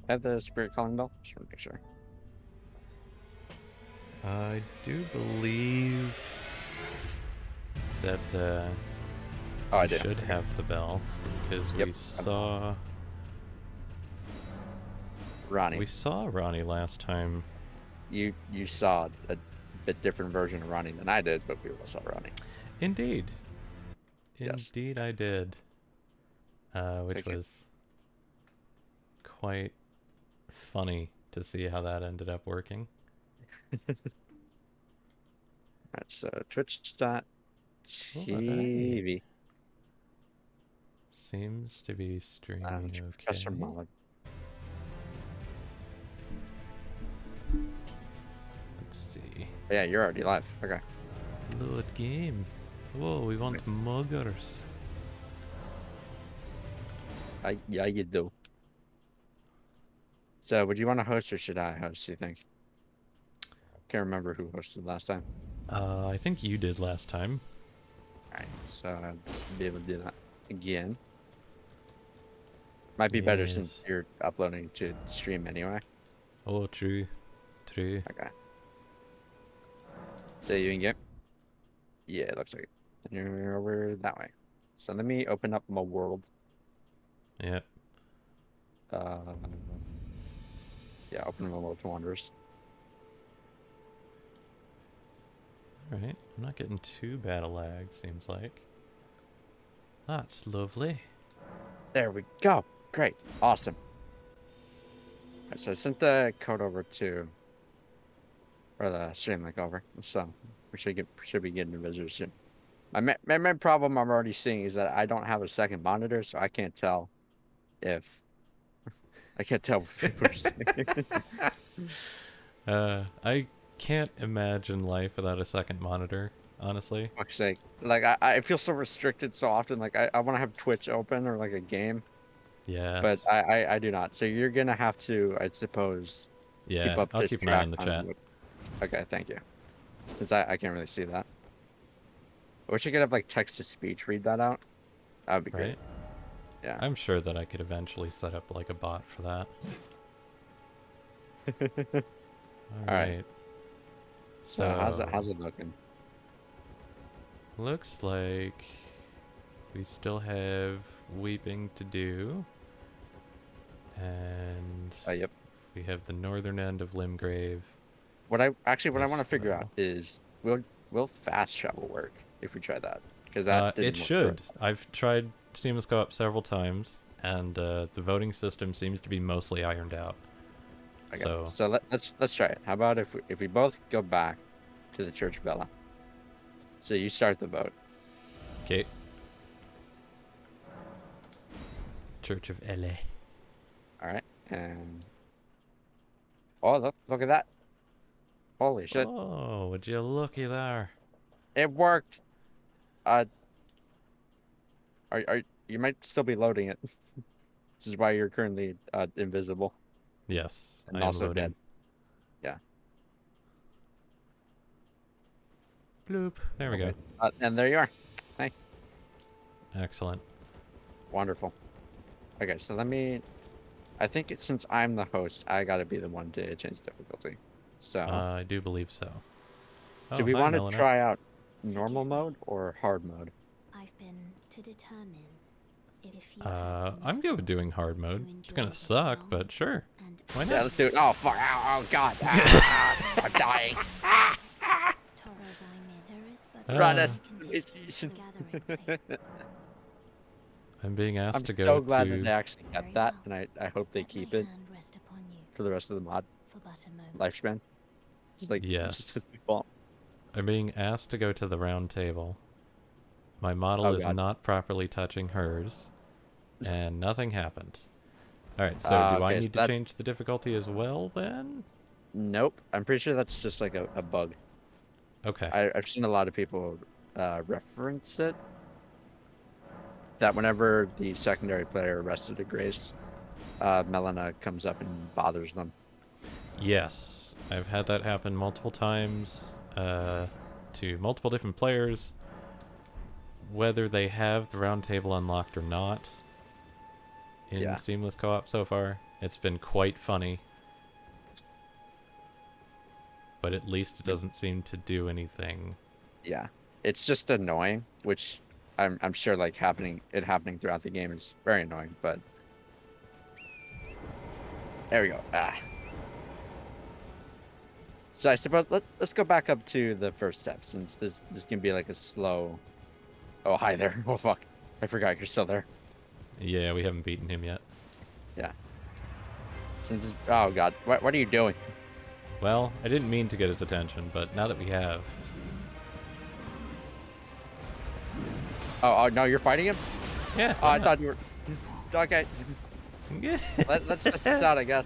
Have the spirit calling bell? Just want to make sure. I do believe that Oh, I we do. should Okay. have the bell because Yep. we Ronnie, saw Ronnie last time. you saw a bit different version of Ronnie than I did, but we all saw Ronnie. Indeed, Yes. indeed, I did, So, which was quite funny to see how that ended up working. alright, so Oh, hey, twitch.tv. seems to be streaming Professor okay. Mullen. Let's see. Yeah, you're already live. Okay. Load game. Whoa, we want Nice. muggers. Yeah, you do. So, would you want to host or should I host, do you think? Can't remember who hosted last time. I think you did last time. Alright, so I'll be able to do that again. Might be better since Yes. you're uploading to stream anyway. Oh, true. True. Okay. So you can get. Yeah, it looks like it. And you're over that way. So let me open up my world. Yep. Uh, yeah, open my world to wanderers. Alright. I'm not getting too bad a lag, seems like. That's lovely. There we go. Great. Awesome. Right, so I sent the code over to, or the stream link over. So we should be getting the visitors soon. My main problem I'm already seeing is that I don't have a second monitor, so if I can't tell what people are saying. I can't imagine life without a second monitor, honestly. Fuck's sake. Like I feel so restricted so often. Like I want to have Twitch open or like a game, but Yes. I do not. So you're gonna have to, I suppose, keep Yeah, up I'll to keep an eye track on the on chat. what. Okay, thank you. Since I can't really see that. I wish I could have like text to speech read that out. That would be great. Right? Yeah. I'm sure that I could eventually set up like a bot for that. All right. Alright. So how's So, it looking? looks like we still have weeping to do. And Yep. we have the northern end of Limgrave What I want as to figure out well. is will fast travel work if we try that? Because that It didn't work for us. should. I've tried Seamless Co-op several times, and the voting system seems to be mostly ironed out. Okay. So, So let's try it. How about if we both go back to the Church of Vela? So you start the vote. okay. Church of LA. All right. And oh, look at that. Holy shit. Oh, would you looky there? It worked. Uh are you might still be loading it. This is why you're currently invisible Yes, I and am also loading. dead. Yeah. Bloop. There we go. Okay. And there you are. Hey, Excellent. wonderful. Okay, so I think since I'm the host, I gotta be the one to change difficulty. So, I do believe so. do Oh, we hi, want to Melina. try out normal Forgive me. mode or hard mode? I've been to determine if you had the I'm good with doing hard mettle mode. to It's endure gonna this suck, long but sure. and Why Yeah, not? let's do it. Oh fuck! Oh god! I'm dying. Torres I may there is, but Run Uh, us. gathering place. I'm being I'm asked to go so glad that to... they actually Very kept that, well. and I hope they Let my keep it hand rest upon you for the rest of the mod for but a moment. lifespan. Just like just Yes. as default. I'm being asked to go to the round table. My model Oh is god. not properly touching hers, and nothing happened. Alright, so do I Okay, so need to that change the difficulty as well, then? nope. I'm pretty sure that's just like a bug. Okay. I've seen a lot of people reference it. That whenever the secondary player arrested a Grace, Melina comes up and bothers them. Yes, I've had that happen multiple times to multiple different players, whether they have the round table unlocked or not in Yeah. Seamless Co-op so far. It's been quite funny. But at least it doesn't seem to do anything. Yeah, it's just annoying, which I'm sure like happening throughout the game is very annoying. But there we go. Ah. So I suppose let's go back up to the first step, since this can be like a slow. Oh, hi there. Oh fuck, I forgot you're still there. Yeah, we haven't beaten him yet. Yeah. Oh god, what are you doing? Well, I didn't mean to get his attention, but now that we have... Oh no, you're fighting him? Yeah, Oh, I thought you were. Okay, Yeah. let's test this out, I guess.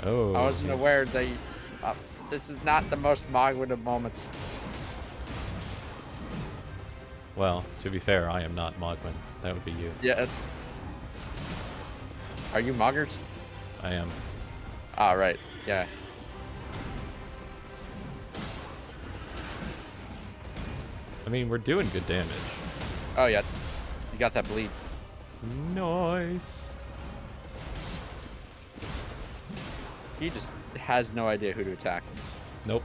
Oh. I wasn't aware that you, this is not the most Mogwin of moments. Well, to be fair, I am not Mogwin. That would be you. Yeah. Are you Moggers? I am. Ah, right. Yeah. I mean, we're doing good damage. Oh yeah. You got that bleed. Nice. He just has no idea who to attack. Nope.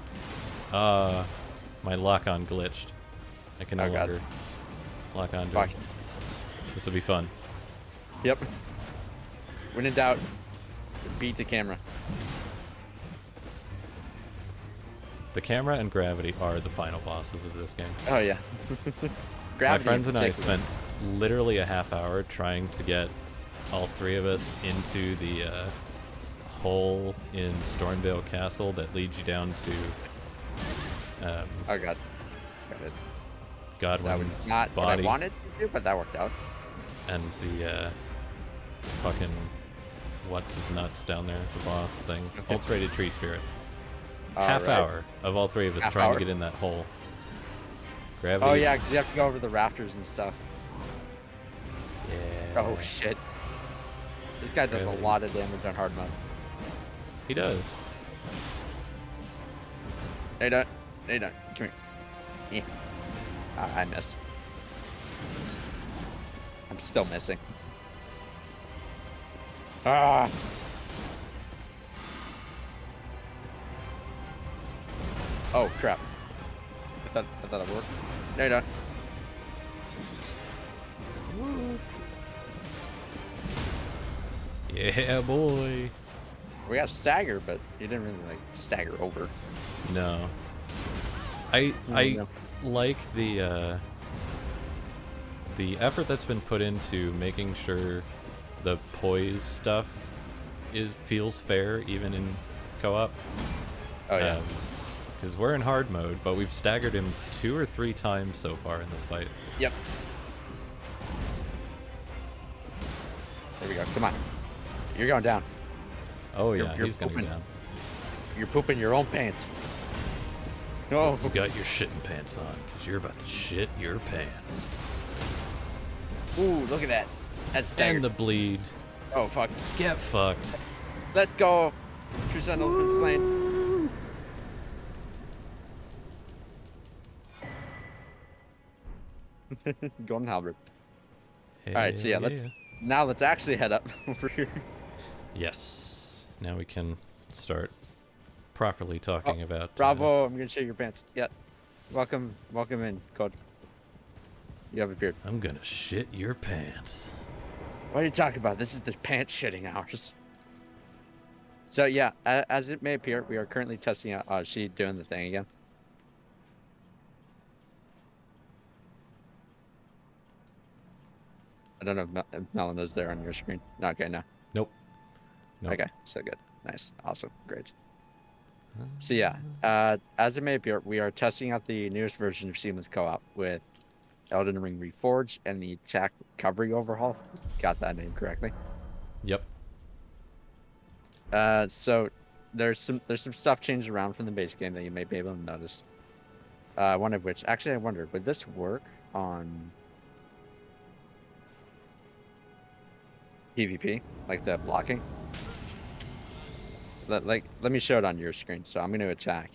My lock-on glitched. I can no Oh, God. longer lock on to Fuck. him. This will be fun. Yep. When in doubt, beat the camera. The camera and gravity are the final bosses of this game. Oh yeah. My Gravity friends in and I particular. spent literally a half hour trying to get all three of us into the hole in Stormvale Castle that leads you down to Oh god. Got it. That Godwin's was not what body I wanted to do, but that worked out. and the fucking what's his nuts down there, the boss thing. Okay. Ulcerated Tree Spirit. Half Alright. hour of all three of us Half trying hour? to get in that hole. Gravity. Oh yeah, 'cause you have to go over the rafters and stuff. Yeah. Oh shit. This guy does Gravity. a lot of damage on hard mode. He does. Hey, don't. Hey, don't. Come here. I missed. I'm still missing. Ah! Oh crap! I thought it worked. No, you don't. Yeah, boy. We got stagger, but you didn't really like stagger over. No. I No. like the effort that's been put into making sure the poise stuff feels fair even in co-op. Oh yeah. Because we're in hard mode, but we've staggered him 2 or 3 times so far in this fight. Yep. There we go. Come on. You're going down. Oh You're- yeah, you're he's gonna go pooping. down. You're pooping your own pants. No. You got your shitting pants on, because you're about to shit your pants. Ooh, look at that. That's staggered. And the bleed. Oh fuck. Get fucked. Let's go. True Sentinel's been slain. Golden halberd. Alright, so yeah, let's actually head up over here. Yes. Now we can start properly talking about... Bravo, I'm gonna shit your pants. Yeah. Welcome in, Code. You have appeared. I'm gonna shit your pants. What are you talking about? This is the pants shitting hours. So yeah, as it may appear, we are currently testing out. Oh, is she doing the thing again? I don't know if Melana's there on your screen. No, okay, no. Nope. Nope. Okay, so good. Nice. Awesome. Great. So yeah, as it may appear, we are testing out the newest version of Seamless Co-op with Elden Ring Reforged and the attack recovery overhaul. Got that name correctly. Yep. So there's some stuff changed around from the base game that you may be able to notice. One of which, actually, I wonder, would this work on PvP, like the blocking? Let me show it on your screen. So I'm going to attack,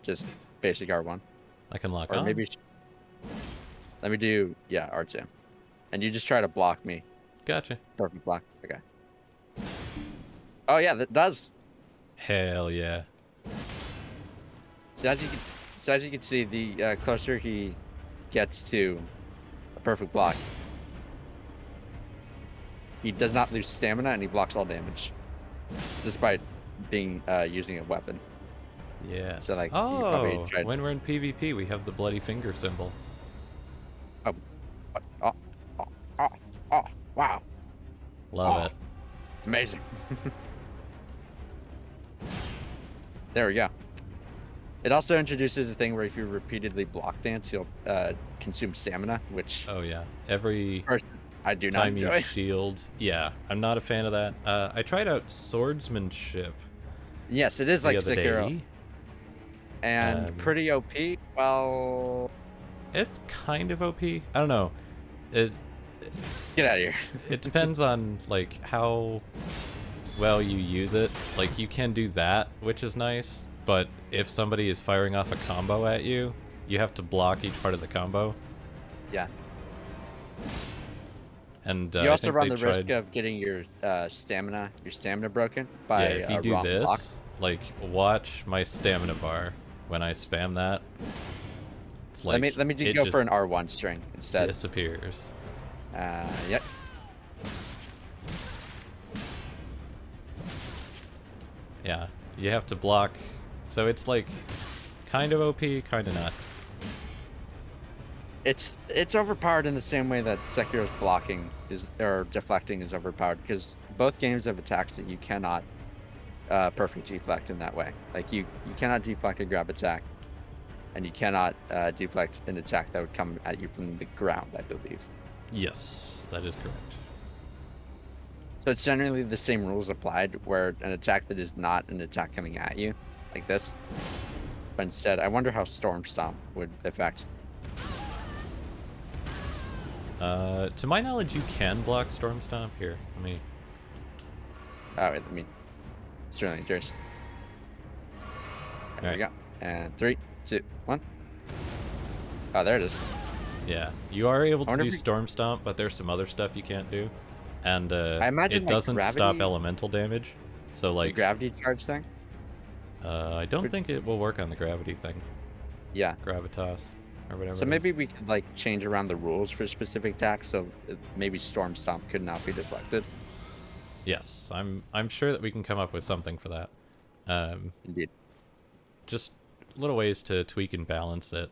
just basic R1, I can lock or on. maybe let me do R2, and you just try to block me. Gotcha. Perfect block. Okay. Oh yeah, that does. Hell yeah. So as you can see, the closer he gets to a perfect block, he does not lose stamina and he blocks all damage, despite being using a weapon. So Yes. like you could probably Oh, try. when we're in PvP, we have the bloody finger symbol. Oh, oh, oh, oh, oh, wow, Love oh, it. it's amazing. There we go. It also introduces a thing where if you repeatedly block dance, you'll consume stamina, which Oh yeah. Every personally, I do not time you enjoy. shield. Yeah, I'm not a fan of that. I tried out swordsmanship Yes, it is the like other Sekiro day. and Um, pretty OP. Well, it's kind of OP. I don't know. It get out of here. it depends on like how well you use it. Like you can do that, which is nice, but if somebody is firing off a combo at you, you have to block each part of the combo. Yeah. And You I also think run they the risk tried. of getting your stamina broken Yeah, by if you a do wrong block. this, like watch my stamina bar when I spam that. It's like Let me just it go for just an R1 string instead. disappears. Yep. Yeah, you have to block. So it's like kind of OP, kind of not. It's overpowered in the same way that Sekiro's blocking is or deflecting is overpowered because both games have attacks that you cannot perfect deflect in that way. Like you cannot deflect a grab attack, and you cannot deflect an attack that would come at you from the ground, I believe. Yes, that is correct. So it's generally the same rules applied, where an attack that is not an attack coming at you, like this, but instead, I wonder how Storm Stomp would affect. To my knowledge, you can block Storm Stomp here. Let me. Oh, wait, I mean, Sterling Cheers. There we go. And 3, 2, 1. Oh, there it is. Yeah, you are able I to wonder do if we, Storm Stomp, but there's some other stuff you can't do, and I imagine it like doesn't stop elemental damage. So the like, gravity charge thing. I don't think it will work on the gravity thing, Yeah. gravitas, or whatever So it is. maybe we could like change around the rules for specific attacks, so maybe Storm Stomp could not be deflected. Yes, I'm sure that we can come up with something for that. Indeed. Just little ways to tweak and balance it.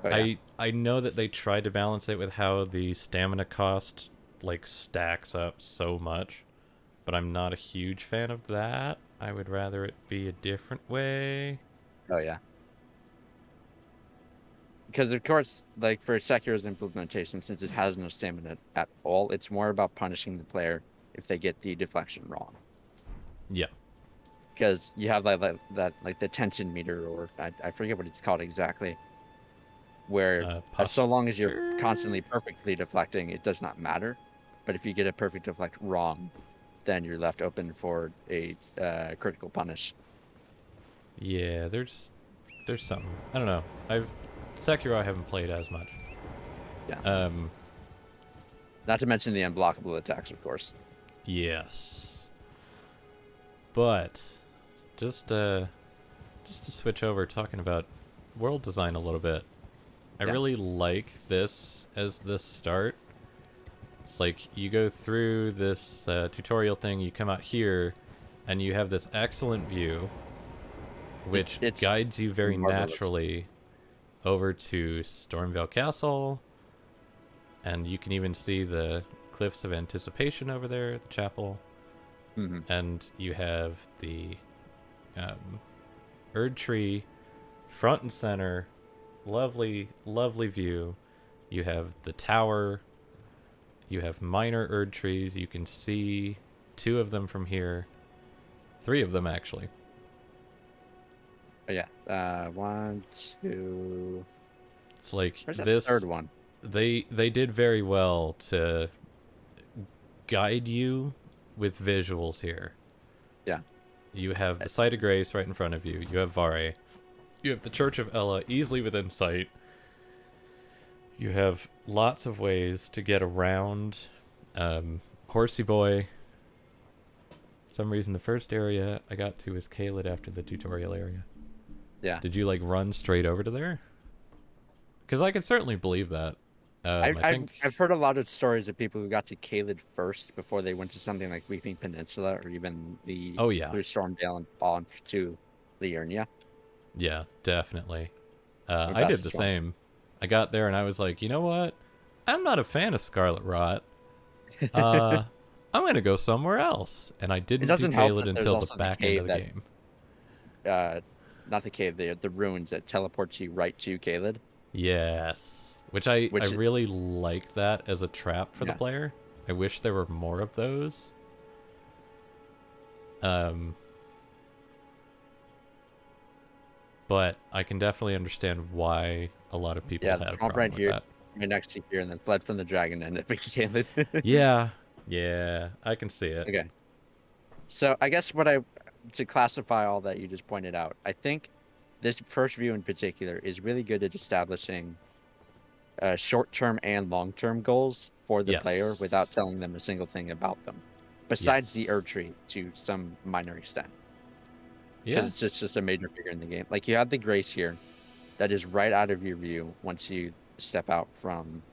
Oh yeah. I know that they tried to balance it with how the stamina cost like stacks up so much, but I'm not a huge fan of that. I would rather it be a different way. Oh yeah. Because of course, like for Sekiro's implementation, since it has no stamina at all, it's more about punishing the player if they get the deflection wrong. Yeah. Because you have like the tension meter, or I forget what it's called exactly, where so long as you're Posture. constantly perfectly deflecting, it does not matter. But if you get a perfect deflect wrong, then you're left open for a critical punish. Yeah, there's something. I don't know. Sekiro I haven't played as much. Yeah. Not to mention the unblockable attacks, of course. Yes. But just to switch over, talking about world design a little bit. I Yeah. really like this as the start. It's like you go through this tutorial thing, you come out here, and you have this excellent view, which It's guides you very marvelous. naturally over to Stormvale Castle, and you can even see the Cliffs of Anticipation over there, the chapel, Mm-hmm. and you have the Erd Tree front and center, lovely, lovely view. You have the tower. You have minor Erd trees. You can see 2 of them from here. 3 of them, actually. Oh, yeah. 1, 2. It's like Where's that this. third one? They did very well to guide you with visuals here. Yeah. You have the Site of Grace right in front of you. You have Vare. You have the Church of Ella easily within sight. You have lots of ways to get around Horsey Boy. some reason, the first area I got to was Caelid after the tutorial area. Yeah. Did you like run straight over to there? Because I can certainly believe that. I think. I've heard a lot of stories of people who got to Caelid first before they went to something like Weeping Peninsula or even the Oh yeah, through Stormdale and on to Liurnia. yeah, definitely. Or I did Best the Storm. same. I got there and I was like, you know what? I'm not a fan of Scarlet Rot. I'm gonna go somewhere else. And I It didn't do doesn't help Caelid that there's until the also the back end of cave the that game. not the cave, the ruins that teleports you right to Caelid. Yes. Which I Which really like that as a trap for the yeah. player. I wish there were more of those. But I can definitely understand why a lot of people Yeah, had a Trump problem right with here, that. right next to here, and then fled from the dragon and ended up in Caelid. Yeah, yeah, I can see it. Okay. So I guess to classify all that you just pointed out, I think this first view in particular is really good at establishing short-term and long-term goals for the player without Yes. telling them a single thing about them, besides the Yes. Erdtree to some minor extent, because Yeah. it's just a major figure in the game. Like you have the Grace here, that is right out of your view once you step out from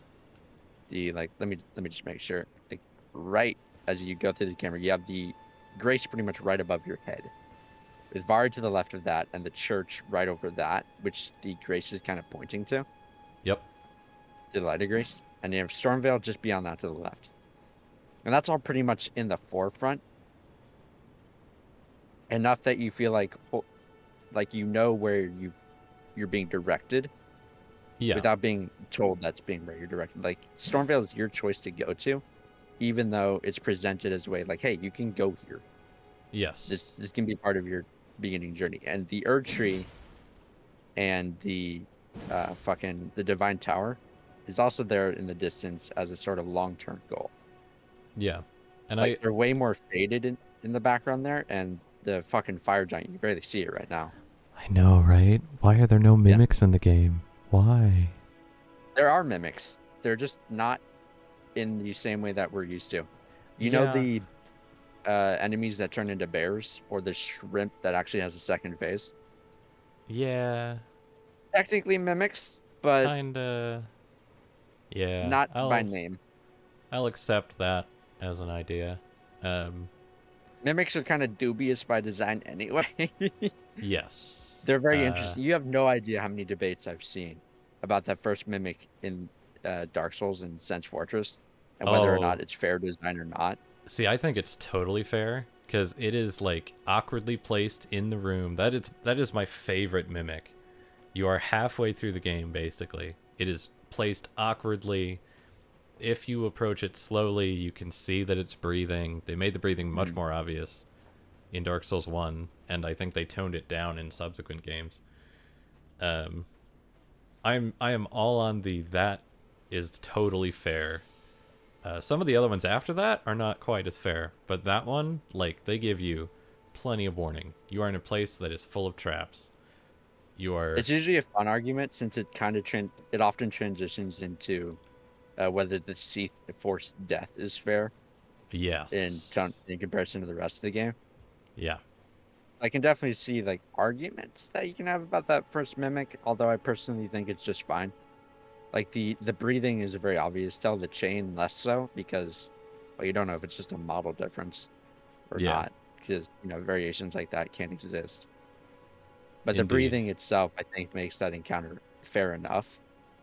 the like. Let me just make sure. Like right as you go through the camera, you have the Grace pretty much right above your head, with Vari to the left of that, and the church right over that, which the Grace is kind of pointing to Yep. the light of Grace, and you have Stormveil just beyond that to the left. And that's all pretty much in the forefront. Enough that you feel like you know where you're being directed Yeah. without being told that's being where you're directed. Like Stormveil is your choice to go to, even though it's presented as a way like, hey, you can go here. This Yes. this can be part of your beginning journey. And the Erd Tree and the the Divine Tower is also there in the distance as a sort of long-term goal. Yeah. And Like they're way more faded in the background there, and the fucking fire giant, you barely see it right now. I know, right? Why are there no Yeah. mimics in the game? Why? There are mimics. They're just not in the same way that we're used to. You know Yeah. the enemies that turn into bears, or the shrimp that actually has a second phase? Yeah. Technically mimics, but Kinda. Yeah. not by I'll name. I'll accept that as an idea. Mimics are kind of dubious by design anyway. Yes. They're very interesting. You have no idea how many debates I've seen about that first mimic in Dark Souls and Sense Fortress, and whether or not Oh, it's fair design or not. see, I think it's totally fair because it is like awkwardly placed in the room. That is my favorite mimic. You are halfway through the game basically. It is placed awkwardly. If you approach it slowly, you can see that it's breathing. They made the breathing much Mm. more obvious in Dark Souls 1, and I think they toned it down in subsequent games. Um I am all on the that is totally fair. Some of the other ones after that are not quite as fair, but that one, like, they give you plenty of warning. You are in a place that is full of traps. You are, It's usually a fun argument since it often transitions into whether the Seath forced death is fair yes, in comparison to the rest of the game. yeah, I can definitely see like arguments that you can have about that first mimic, although I personally think it's just fine. Like the breathing is a very obvious tell, the chain less so because well, you don't know if it's just a model difference or yeah, not, because variations like that can't exist. But the indeed, breathing itself, I think, makes that encounter fair enough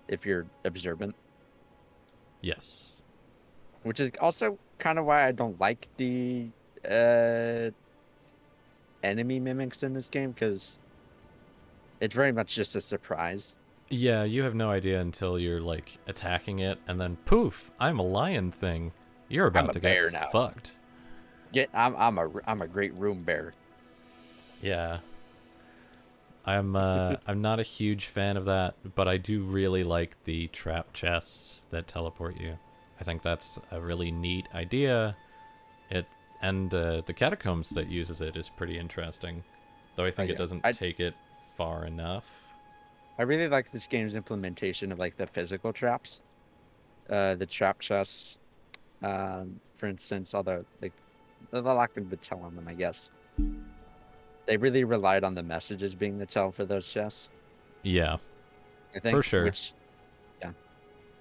if you're observant, yes, which is also kind of why I don't like the uh, enemy mimics in this game because it's very much just a surprise. yeah. You have no idea until you're like attacking it, and then poof, I'm a lion thing. You're I'm about a to get bear now. fucked. I'm a great room bear. Yeah, I'm not a huge fan of that, but I do really like the trap chests that teleport you. I think that's a really neat idea. It and the catacombs that uses it is pretty interesting, though I think it Yeah. doesn't take it far enough. I really like this game's implementation of like the physical traps, the trap chests, for instance, all the like the lack of the tell on them, I guess. They really relied on the messages being the tell for those chests. Yeah, I think, for sure. which, yeah,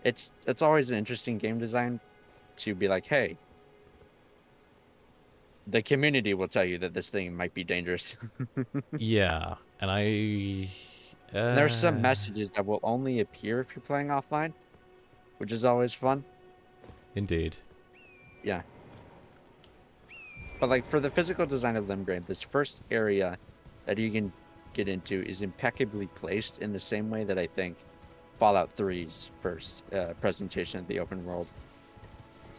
it's always an interesting game design to be like, hey, the community will tell you that this thing might be dangerous. Yeah, and And there are some uh, messages that will only appear if you're playing offline, which is always fun. indeed. Yeah. But like for the physical design of Limgrave, this first area that you can get into is impeccably placed in the same way that I think Fallout 3's first presentation of the open world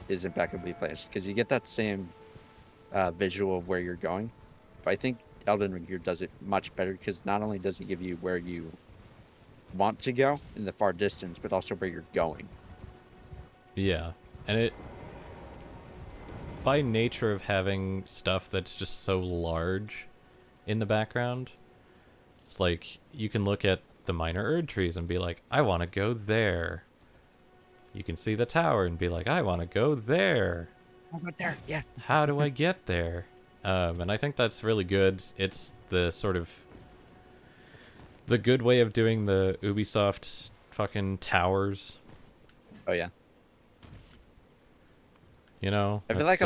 is impeccably placed, because you get that same visual of where you're going. But I think Elden Ring here does it much better, because not only does it give you where you want to go in the far distance, but also where you're going. Yeah, and it, by nature of having stuff that's just so large in the background, it's like you can look at the minor Erd trees and be like, I want to go there. You can see the tower and be like, I want to go there. Oh, but there, yeah. How do I get there? And I think that's really good. It's the sort of the good way of doing the Ubisoft fucking towers. Oh yeah. You know, I feel like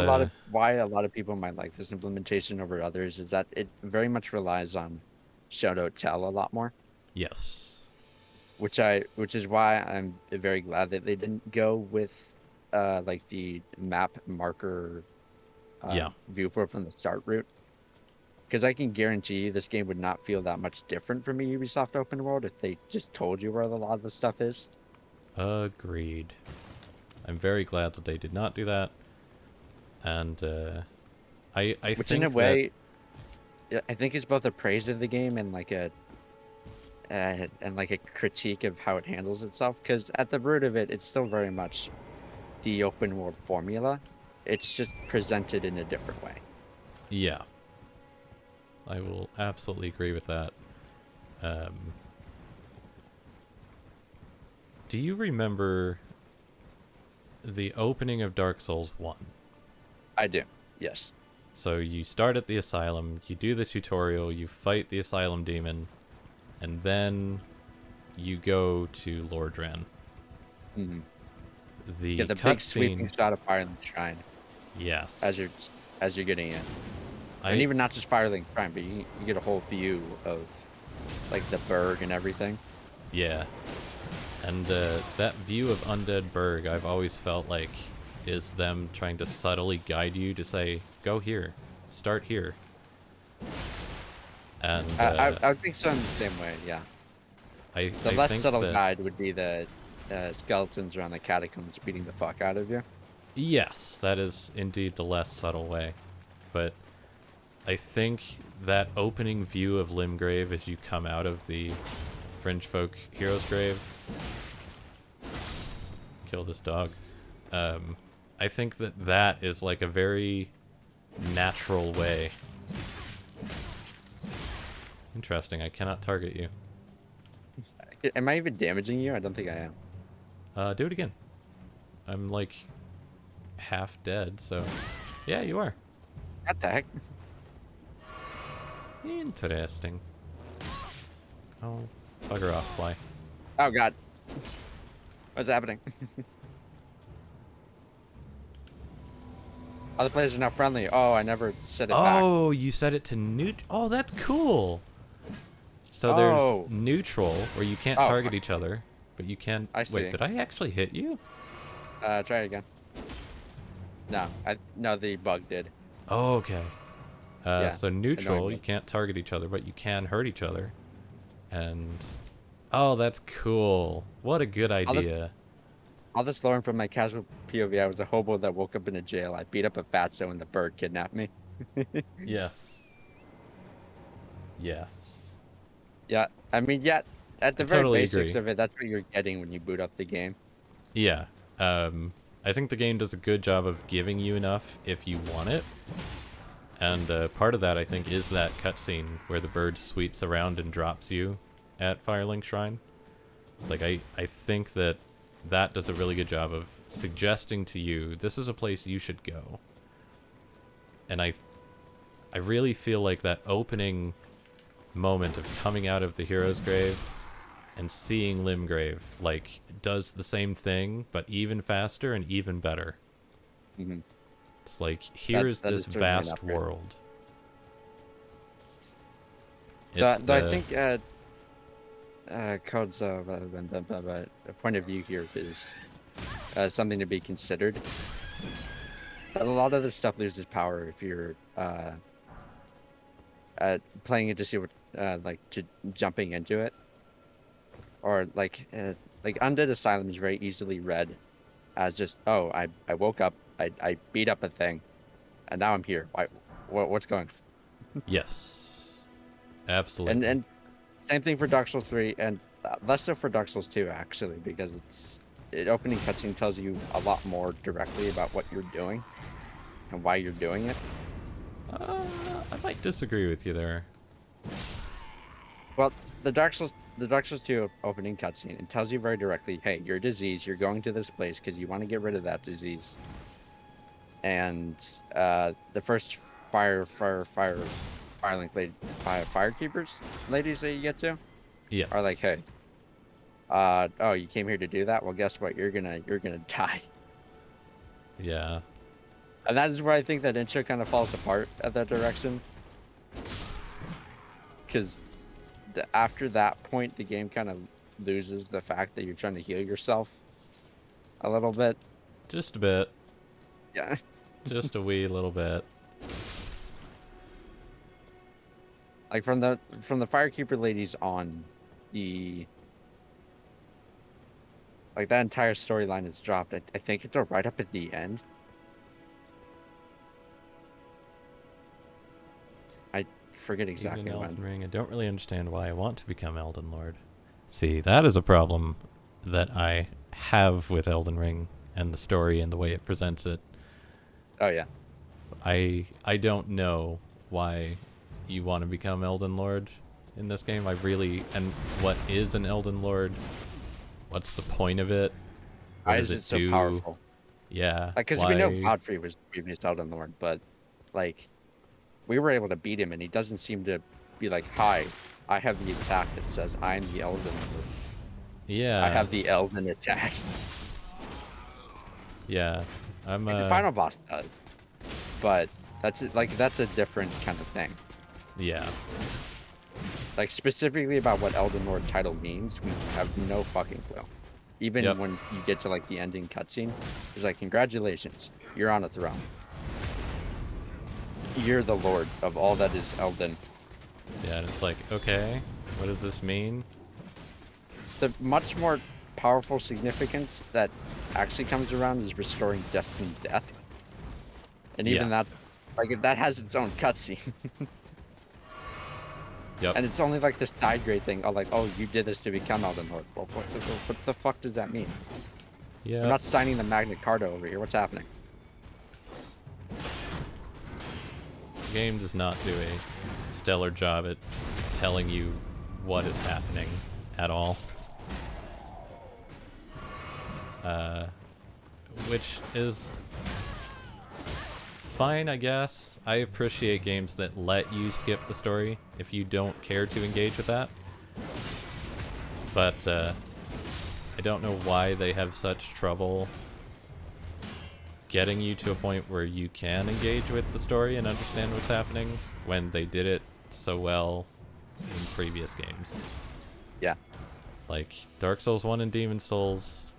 why a lot of people might like this implementation over others is that it very much relies on show don't tell a lot more, yes, which is why I'm very glad that they didn't go with like the map marker yeah, viewport from the start route, because I can guarantee you this game would not feel that much different from a Ubisoft open world if they just told you where a lot of the stuff is. agreed. I'm very glad that they did not do that, and I Which think in a way, I think is both a praise of the game and like a critique of how it handles itself. Because at the root of it, it's still very much the open world formula. It's just presented in a different way. yeah, I will absolutely agree with that. Do you remember the opening of Dark Souls 1? I do, yes. So you start at the asylum, you do the tutorial, you fight the asylum demon, and then you go to Lordran. Mm-hmm. The Get the big sweeping cutscene, shot of Firelink Shrine yes. as you're getting in, and I even not just Firelink Shrine, but you get a whole view of like the Berg and everything. yeah, and that view of Undead Burg, I've always felt like is them trying to subtly guide you to say, go here, start here. And I think so in the same way, yeah. I The I less think subtle that, guide would be the skeletons around the catacombs beating the fuck out of you. yes, that is indeed the less subtle way. But I think that opening view of Limgrave as you come out of the Fringe Folk Hero's Grave. Kill this dog. I think that is like a very natural way. Interesting, I cannot target you. Am I even damaging you? I don't think I am. Do it again. I'm like half dead, so yeah, you are. What the heck? Interesting. Oh, bugger off, fly. Oh god. What's happening? Other players are not friendly. Oh, I never said it back. Oh, you set it to neut. Oh, that's cool. So Oh. there's neutral, where you can't Oh, target each other, but you can. I see. Wait, did I actually hit you? Try it again. No, the bug did. Oh, okay. Yeah, So neutral, annoying you can't target each other, but you can hurt each other. And oh, that's cool. What a good idea. All this learned from my casual POV. I was a hobo that woke up in a jail. I beat up a fatso and the bird kidnapped me. Yes. Yes. Yeah, I mean, yeah, at the I very totally basics agree. of it, that's what you're getting when you boot up the game. Yeah. I think the game does a good job of giving you enough if you want it. And part of that, I think, is that cutscene where the bird sweeps around and drops you at Firelink Shrine. Like, I think that does a really good job of suggesting to you, this is a place you should go. And I really feel like that opening moment of coming out of the hero's grave and seeing Limgrave, like, does the same thing, but even faster and even better. Mm-hmm. It's like, here's That is this certainly an vast upgrade. world. It's Though I the... think Code's a point of view here is something to be considered. A lot of this stuff loses power if you're playing it to see what like to jumping into it, or like Undead Asylum is very easily read as just, oh, I woke up, I beat up a thing, and now I'm here. What's going on? Yes. Absolutely. And same thing for Dark Souls 3, and less so for Dark Souls 2 actually, because opening cutscene tells you a lot more directly about what you're doing and why you're doing it. I might disagree with you there. Well, the Dark Souls 2 opening cutscene, it tells you very directly, hey, you're diseased, you're going to this place because you want to get rid of that disease. And the first firekeepers ladies that you get to Yes. are like, hey, oh, you came here to do that? Well, guess what? You're gonna die. Yeah. And that is where I think that intro kind of falls apart at that direction. Because after that point, the game kind of loses the fact that you're trying to heal yourself a little bit. Just a bit. Yeah. Just a wee little bit. Like from the firekeeper ladies on, the like that entire storyline is dropped. I think it's right up at the end. I forget exactly Even when. Elden Ring, I don't really understand why I want to become Elden Lord. See, that is a problem that I have with Elden Ring and the story and the way it presents it. Oh yeah. I don't know why you want to become Elden Lord in this game. And what is an Elden Lord? What's the point of it? What Why does is it it so do? powerful? Yeah. Like, because we know Godfrey was the previous Elden Lord, but like we were able to beat him, and he doesn't seem to be like, hi, I have the attack that says I'm the Elden Lord. Yeah. I have the Elden attack. Yeah. I'm Like the final boss does, but that's a different kind of thing. Yeah. Like specifically about what Elden Lord title means, we have no fucking clue. Even when you get to like the ending cutscene, it's like, congratulations, you're on a throne. You're the lord of all that is Elden. Yeah, and it's like, okay, what does this mean? The much more powerful significance that actually comes around is restoring destined death. And even that, like, that has its own cutscene. Yep. And it's only like this side grade thing. Oh, like, oh, you did this to become Elden Lord. Well, what the fuck does that mean? Yeah. I'm not signing the Magna Carta over here. What's happening? The game does not do a stellar job at telling you what is happening at all. Which is fine, I guess. I appreciate games that let you skip the story if you don't care to engage with that. But I don't know why they have such trouble getting you to a point where you can engage with the story and understand what's happening when they did it so well in previous games. Yeah. Like Dark Souls 1 and Demon Souls,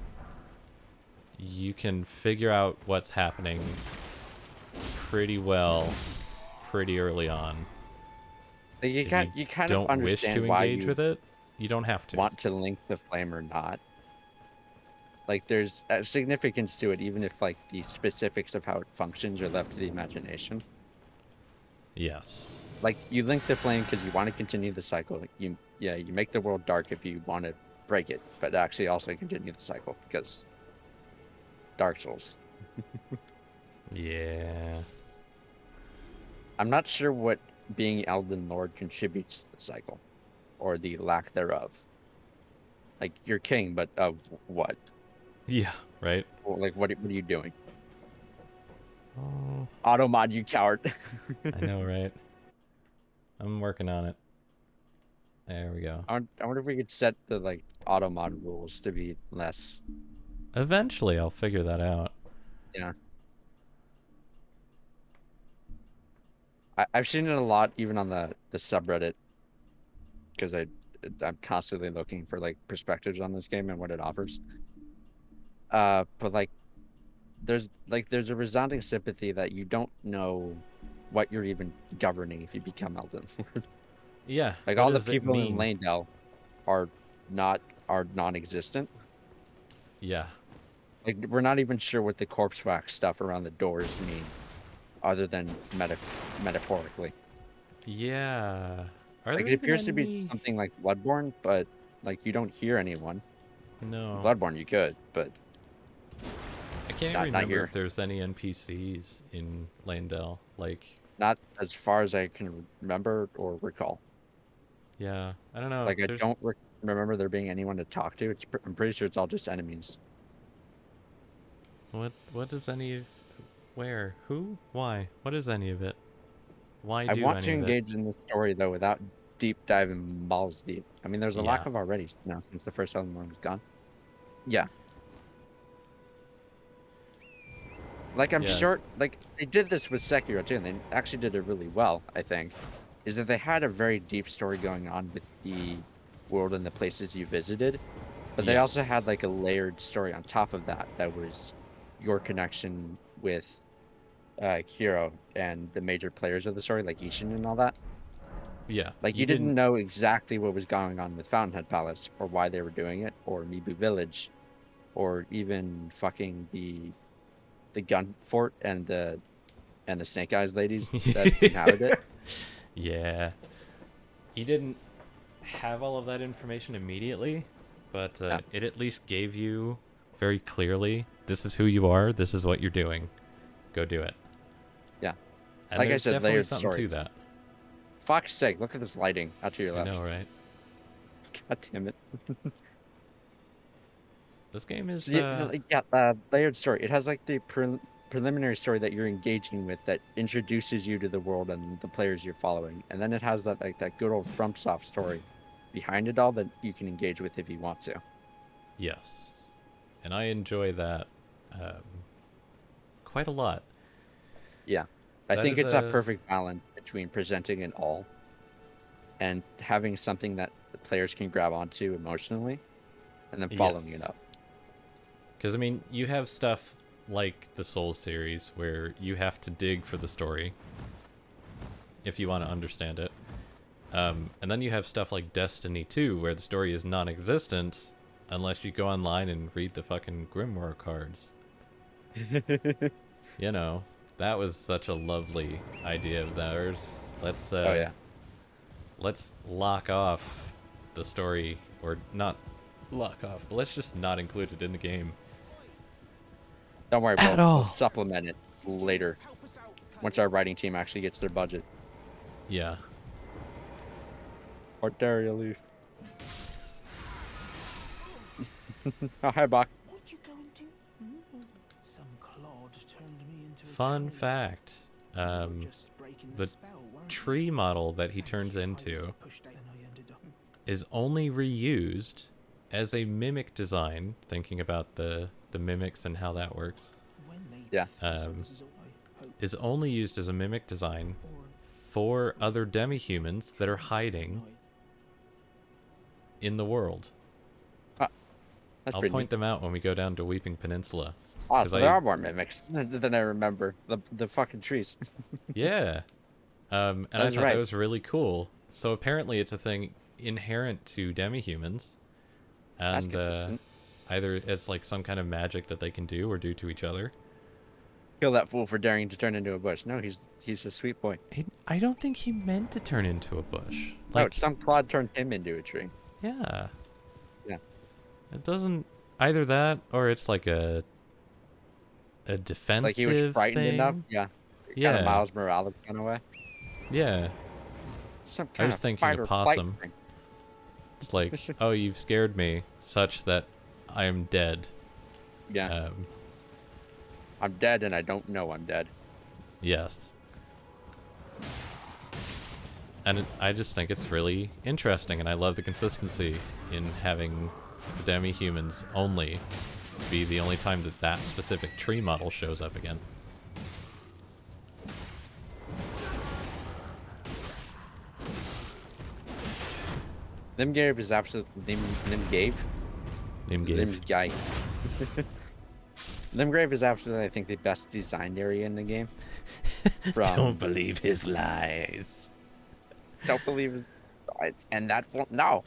you can figure out what's happening pretty well pretty early on. Like you kind of don't wish understand to why engage you with it, you don't have to. want to link the flame or not. Like there's a significance to it, even if like the specifics of how it functions are left to the imagination. Yes. Like you link the flame because you want to continue the cycle. You make the world dark if you want to break it, but actually also continue the cycle because Dark Souls. Yeah. I'm not sure what being Elden Lord contributes to the cycle, or the lack thereof. Like you're king, but of what? Yeah, right? Well, like what are you doing? Oh, Auto mod, you coward. I know, right? I'm working on it. There we go. I wonder if we could set the like auto mod rules to be less. Eventually, I'll figure that out. Yeah. I've seen it a lot, even on the subreddit, because I'm constantly looking for like perspectives on this game and what it offers. But like there's a resounding sympathy that you don't know what you're even governing if you become Elden Lord. Yeah. Like What all the does it people in mean? Lanedale are non-existent. Yeah. Like we're not even sure what the corpse wax stuff around the doors mean, other than metaphorically. Yeah. Are Like there it even appears to be any? something like Bloodborne, but like you don't hear anyone. In No. Bloodborne you could, but I can't even not remember here. if there's any NPCs in Landell. Like, Not as far as I can remember or recall. yeah. I don't know. Like I There's don't remember there being anyone to talk to. I'm pretty sure it's all just enemies. what does any of where? Who? Why? What is any of it? Why I do want to any of it? engage in this story though without deep diving balls deep. I mean, there's a lack Yeah. of already now since the first Elden Ring was gone. Yeah, like I'm Yeah. sure, like they did this with Sekiro too, and they actually did it really well. I think, is that they had a very deep story going on with the world and the places you visited, but they also had Yes. like a layered story on top of that. That was your connection with Kiro and the major players of the story, like Ishin and all that. Yeah. Like You you didn't didn't. know exactly what was going on with Fountainhead Palace or why they were doing it, or Mibu Village, or even fucking the gun fort and the Snake Eyes ladies that inhabit it. Yeah. You didn't have all of that information immediately, but Yeah, it at least gave you very clearly this is who you are, this is what you're doing. Go do it. yeah. And Like I there's said, definitely layered something to stories. that. Fuck's sake, look at this lighting out to your I know, left. right? God damn it. This game is So yeah, layered story. It has like the preliminary story that you're engaging with that introduces you to the world and the players you're following, and then it has that like that good old FromSoft story behind it all that you can engage with if you want to. yes. And I enjoy that um, quite a lot. Yeah, I That think is it's that a perfect balance between presenting it all and having something that the players can grab onto emotionally, and then following it yes. up. Because I mean, you have stuff like the Souls series where you have to dig for the story if you want to understand it. And then you have stuff like Destiny 2 where the story is non-existent unless you go online and read the fucking Grimoire cards. You know, that was such a lovely idea of theirs. Oh yeah. Let's lock off the story, or not lock off, but let's just not include it in the game Don't worry, at we'll all. supplement it later once our writing team actually gets their budget. Yeah. Arteria leaf. Oh, hi, Bach. What you going to? Some clod turned me into a Fun tree. fact. You were just breaking The spell, weren't you? tree model that he Thank turns you. I into was pushed out and I ended up. is only reused as a mimic design, thinking about the mimics and how that works, When they Yeah. themselves as I hope, is only used as a mimic design or for other demi-humans that are hiding night. in the world. That's I'll pretty point neat. them out when we go down to Weeping Peninsula. Ah, 'Cause so there are more mimics than I remember. The fucking trees. Yeah. And I That's thought that right. was really cool. So apparently it's a thing inherent to demi-humans. That's And consistent. either it's like some kind of magic that they can do or do to each other. Kill that fool for daring to turn into a bush. No, he's a sweet boy. I don't think he meant to turn into a bush. No, Like, some clod turned him into a tree. yeah. Yeah. It doesn't either that or it's like a Like he was defensive frightened enough. thing. Yeah. Kind of Yeah. Miles Morales kind of way. Yeah. Some I kind was of thinking fight a or flight possum. thing. It's like, oh, you've scared me such that I am dead. Yeah. I'm dead and I don't know I'm dead. Yes. And I just think it's really interesting, and I love the consistency in having the demi-humans only be the only time that that specific tree model shows up again. Limgrave is absolutely Limgrave. Limgrave. Limgrave is absolutely, I think, the best designed area in the game. Don't believe his lies. Don't believe his lies, and that won't. No.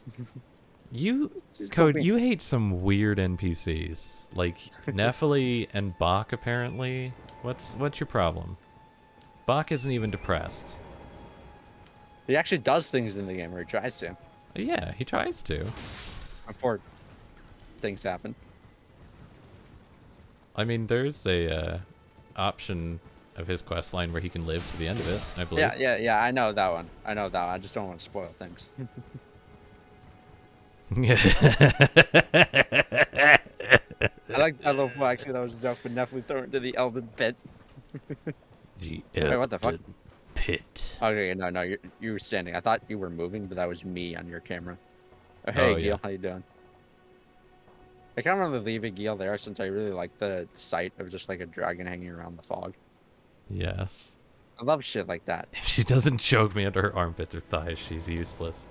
You, Just Code, don't you hate some weird NPCs like Nephili and Bach. Apparently, what's your problem? Bach isn't even depressed. He actually does things in the game, or he tries to, Yeah, he tries to. before things happen. I mean, there's a option of his quest line where he can live to the end of it, I believe. Yeah. I know that one. I just don't want to spoil things. I love well, actually that was a joke, but definitely throw it into the Elden pit. The Wait, what the fuck? Elden Pit. Okay, no, you were standing. I thought you were moving, but that was me on your camera. Oh, hey, Oh, Gil, yeah. how you doing? I kind of want to leave a Gil there since I really like the sight of just like a dragon hanging around the fog. Yes. I love shit like that. If she doesn't choke me under her armpits or thighs, she's useless.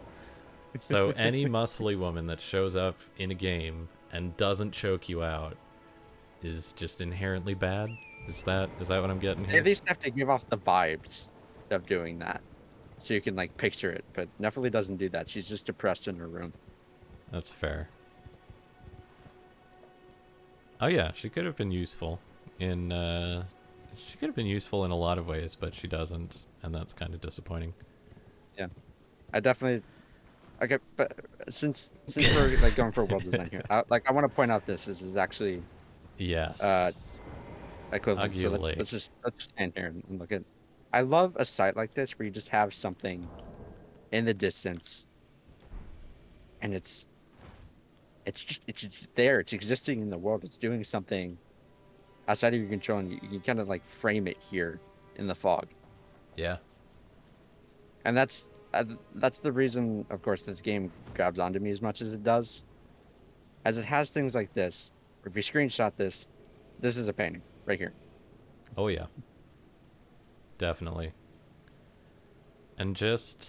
So any muscly woman that shows up in a game and doesn't choke you out is just inherently bad? Is that what I'm getting They here? at least have to give off the vibes of doing that, so you can like picture it. But Nephili doesn't do that. She's just depressed in her room. That's fair. Oh yeah, she could have been useful in she could have been useful in a lot of ways, but she doesn't, and that's kind of disappointing. Yeah, I definitely. Okay, but since we're like going for world design here, I want to point out this is actually Yes. equivalent. So Arguably. let's just stand here and look at. I love a site like this where you just have something in the distance, and it's just there. It's existing in the world. It's doing something outside of your control, and you kind of like frame it here in the fog. Yeah. And that's the reason, of course, this game grabs onto me as much as it does, as it has things like this. Or if you screenshot this, this is a painting right here. Oh yeah. Definitely. And just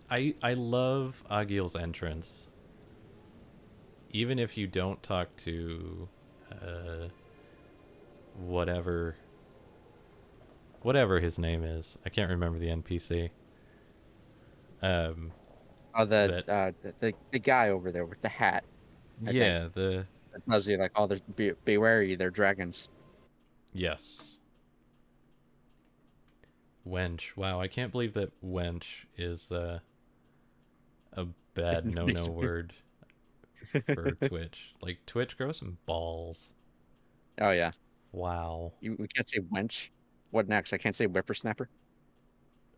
I love Agil's entrance. Even if you don't talk to whatever his name is. I can't remember the NPC. Oh, the guy over there with the hat. I yeah, think. That tells you like, oh, be wary, they're dragons. Yes. Wench. Wow, I can't believe that wench is a bad no word for Twitch. Like, Twitch, grow some balls. Oh yeah. Wow. We can't say wench. What next? I can't say whippersnapper.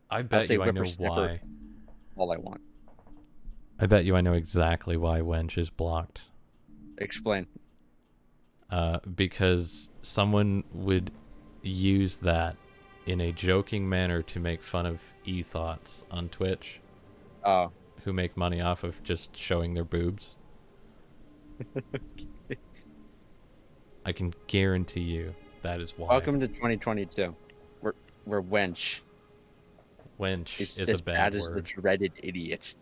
I bet say you I know whippersnapper. why. All I want. I bet you I know exactly why wench is blocked. Explain. Because someone would use that in a joking manner to make fun of e-thoughts on Twitch. Oh. Who make money off of just showing their boobs. I can guarantee you that is why. Welcome to 2022. We're wench. Wench It's is as a bad bad as word. the dreaded idiot,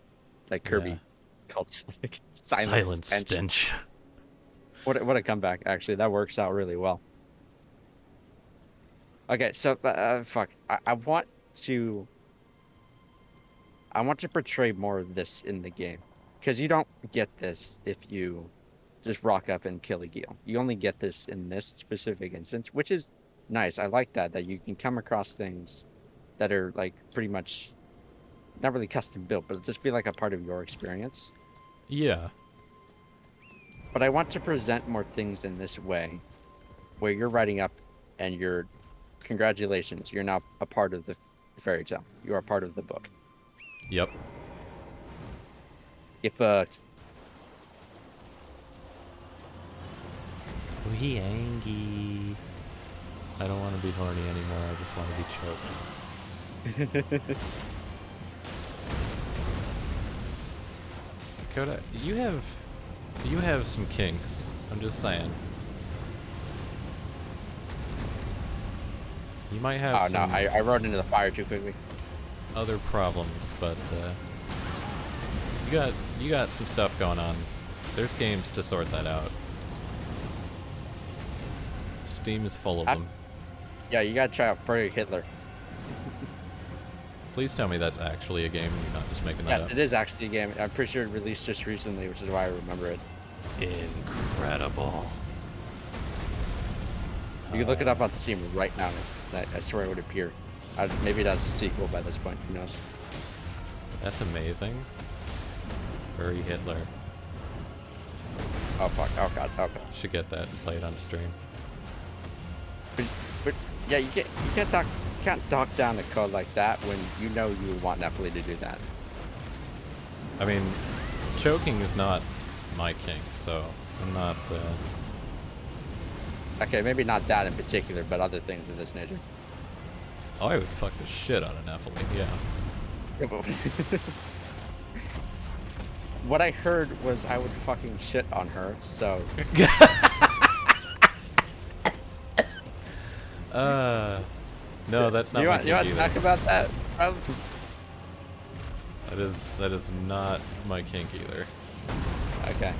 like Kirby Yeah. called Silent stench. What a comeback! Actually, that works out really well. Okay, so fuck. I want to portray more of this in the game, because you don't get this if you just rock up and kill a Gil. You only get this in this specific instance, which is nice. I like that you can come across things that are like pretty much not really custom built, but just feel like a part of your experience. Yeah. But I want to present more things in this way, where you're writing up and congratulations, you're now a part of the fairy tale. You are part of the book. Yep. You fucked. We angry. I don't want to be horny anymore. I just want to be choked. Dakota, you have some kinks. I'm just saying. You might have Oh some no, I rode into the fire too quickly. other problems, but you got some stuff going on. There's games to sort that out. Steam is full of them. Yeah, you gotta try out Furry Hitler. Please tell me that's actually a game and you're not just making that Yes, up. it is actually a game. I'm pretty sure it released just recently, which is why I remember it. Incredible. You can look it up on Steam right now. I swear it would appear. Maybe that's a sequel by this point. Who knows? That's amazing. Furry Hitler. Oh fuck! Oh god! Oh god! Should get that and play it on stream. But yeah, you can't talk down the code like that when you know you want Nephilim to do that. I mean, choking is not my kink, so I'm not. Okay, maybe not that in particular, but other things of this nature. Oh, I would fuck the shit out of Nephilim, yeah. What I heard was I would fucking shit on her, so. No, that's not you my want, kink you want to either. talk about that? That is not my kink either. Okay.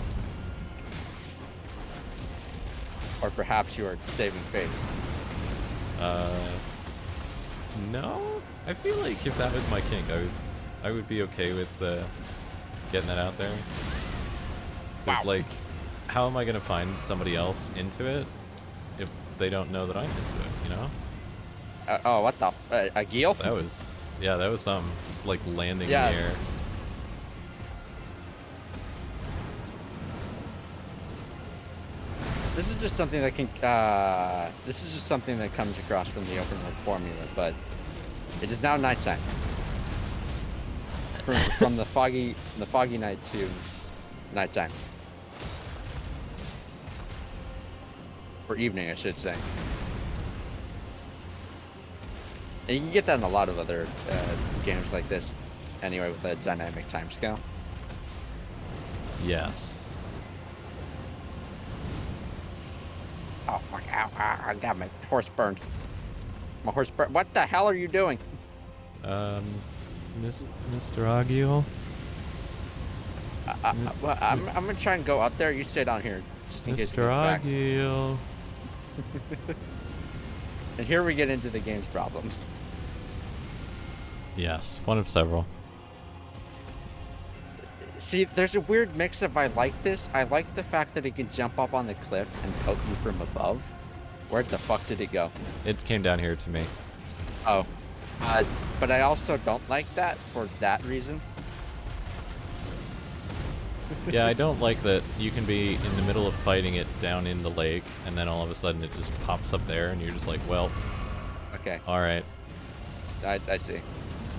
Or perhaps you are saving face. No. I feel like if that was my kink, I would be okay with getting that out there. Because Wow. like, how am I gonna find somebody else into it if they don't know that I'm into it? You know? Oh, what the? A Geel? That was something. Just like landing Yeah. in the air. This is just something that can. This is just something that comes across from the open world formula, but it is now nighttime. From the foggy night to nighttime, or evening, I should say. And you can get that in a lot of other games like this, anyway, with a dynamic time scale. Yes. Oh fuck! Ow, ow, I got my horse burned. My horse burned. What the hell are you doing? Mr. Agio? Well, I'm gonna try and go up there. You stay down here, just in case. Mr. Agio. And here we get into the game's problems. Yes, one of several. See, there's a weird mix of I like this. I like the fact that it can jump up on the cliff and poke you from above. Where the fuck did it go? It came down here to me. Oh. But I also don't like that for that reason. Yeah, I don't like that you can be in the middle of fighting it down in the lake, and then all of a sudden it just pops up there, and you're just like, well, Okay, all right, I see.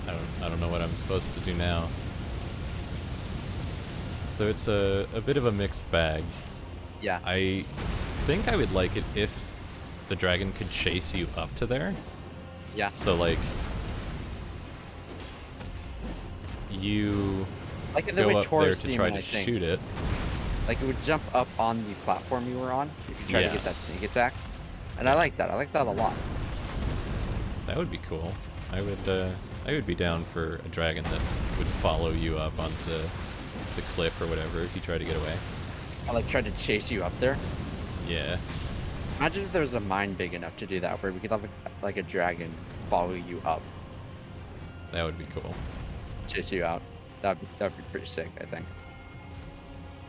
I don't know what I'm supposed to do now. So it's a bit of a mixed bag. Yeah. I think I would like it if the dragon could chase you up to there. Yeah. So like, you Like in the go way up there Taurus to try Demon, to I think. shoot it. Like it would jump up on the platform you were on if you try to get that Yes. sneak attack. And I like that. I like that a lot. That would be cool. I would be down for a dragon that would follow you up onto the cliff or whatever if you try to get away. I like tried to chase you up there. Yeah. Imagine if there was a mine big enough to do that, where we could have like a dragon follow you up, That would be cool. chase you out. That'd be pretty sick, I think.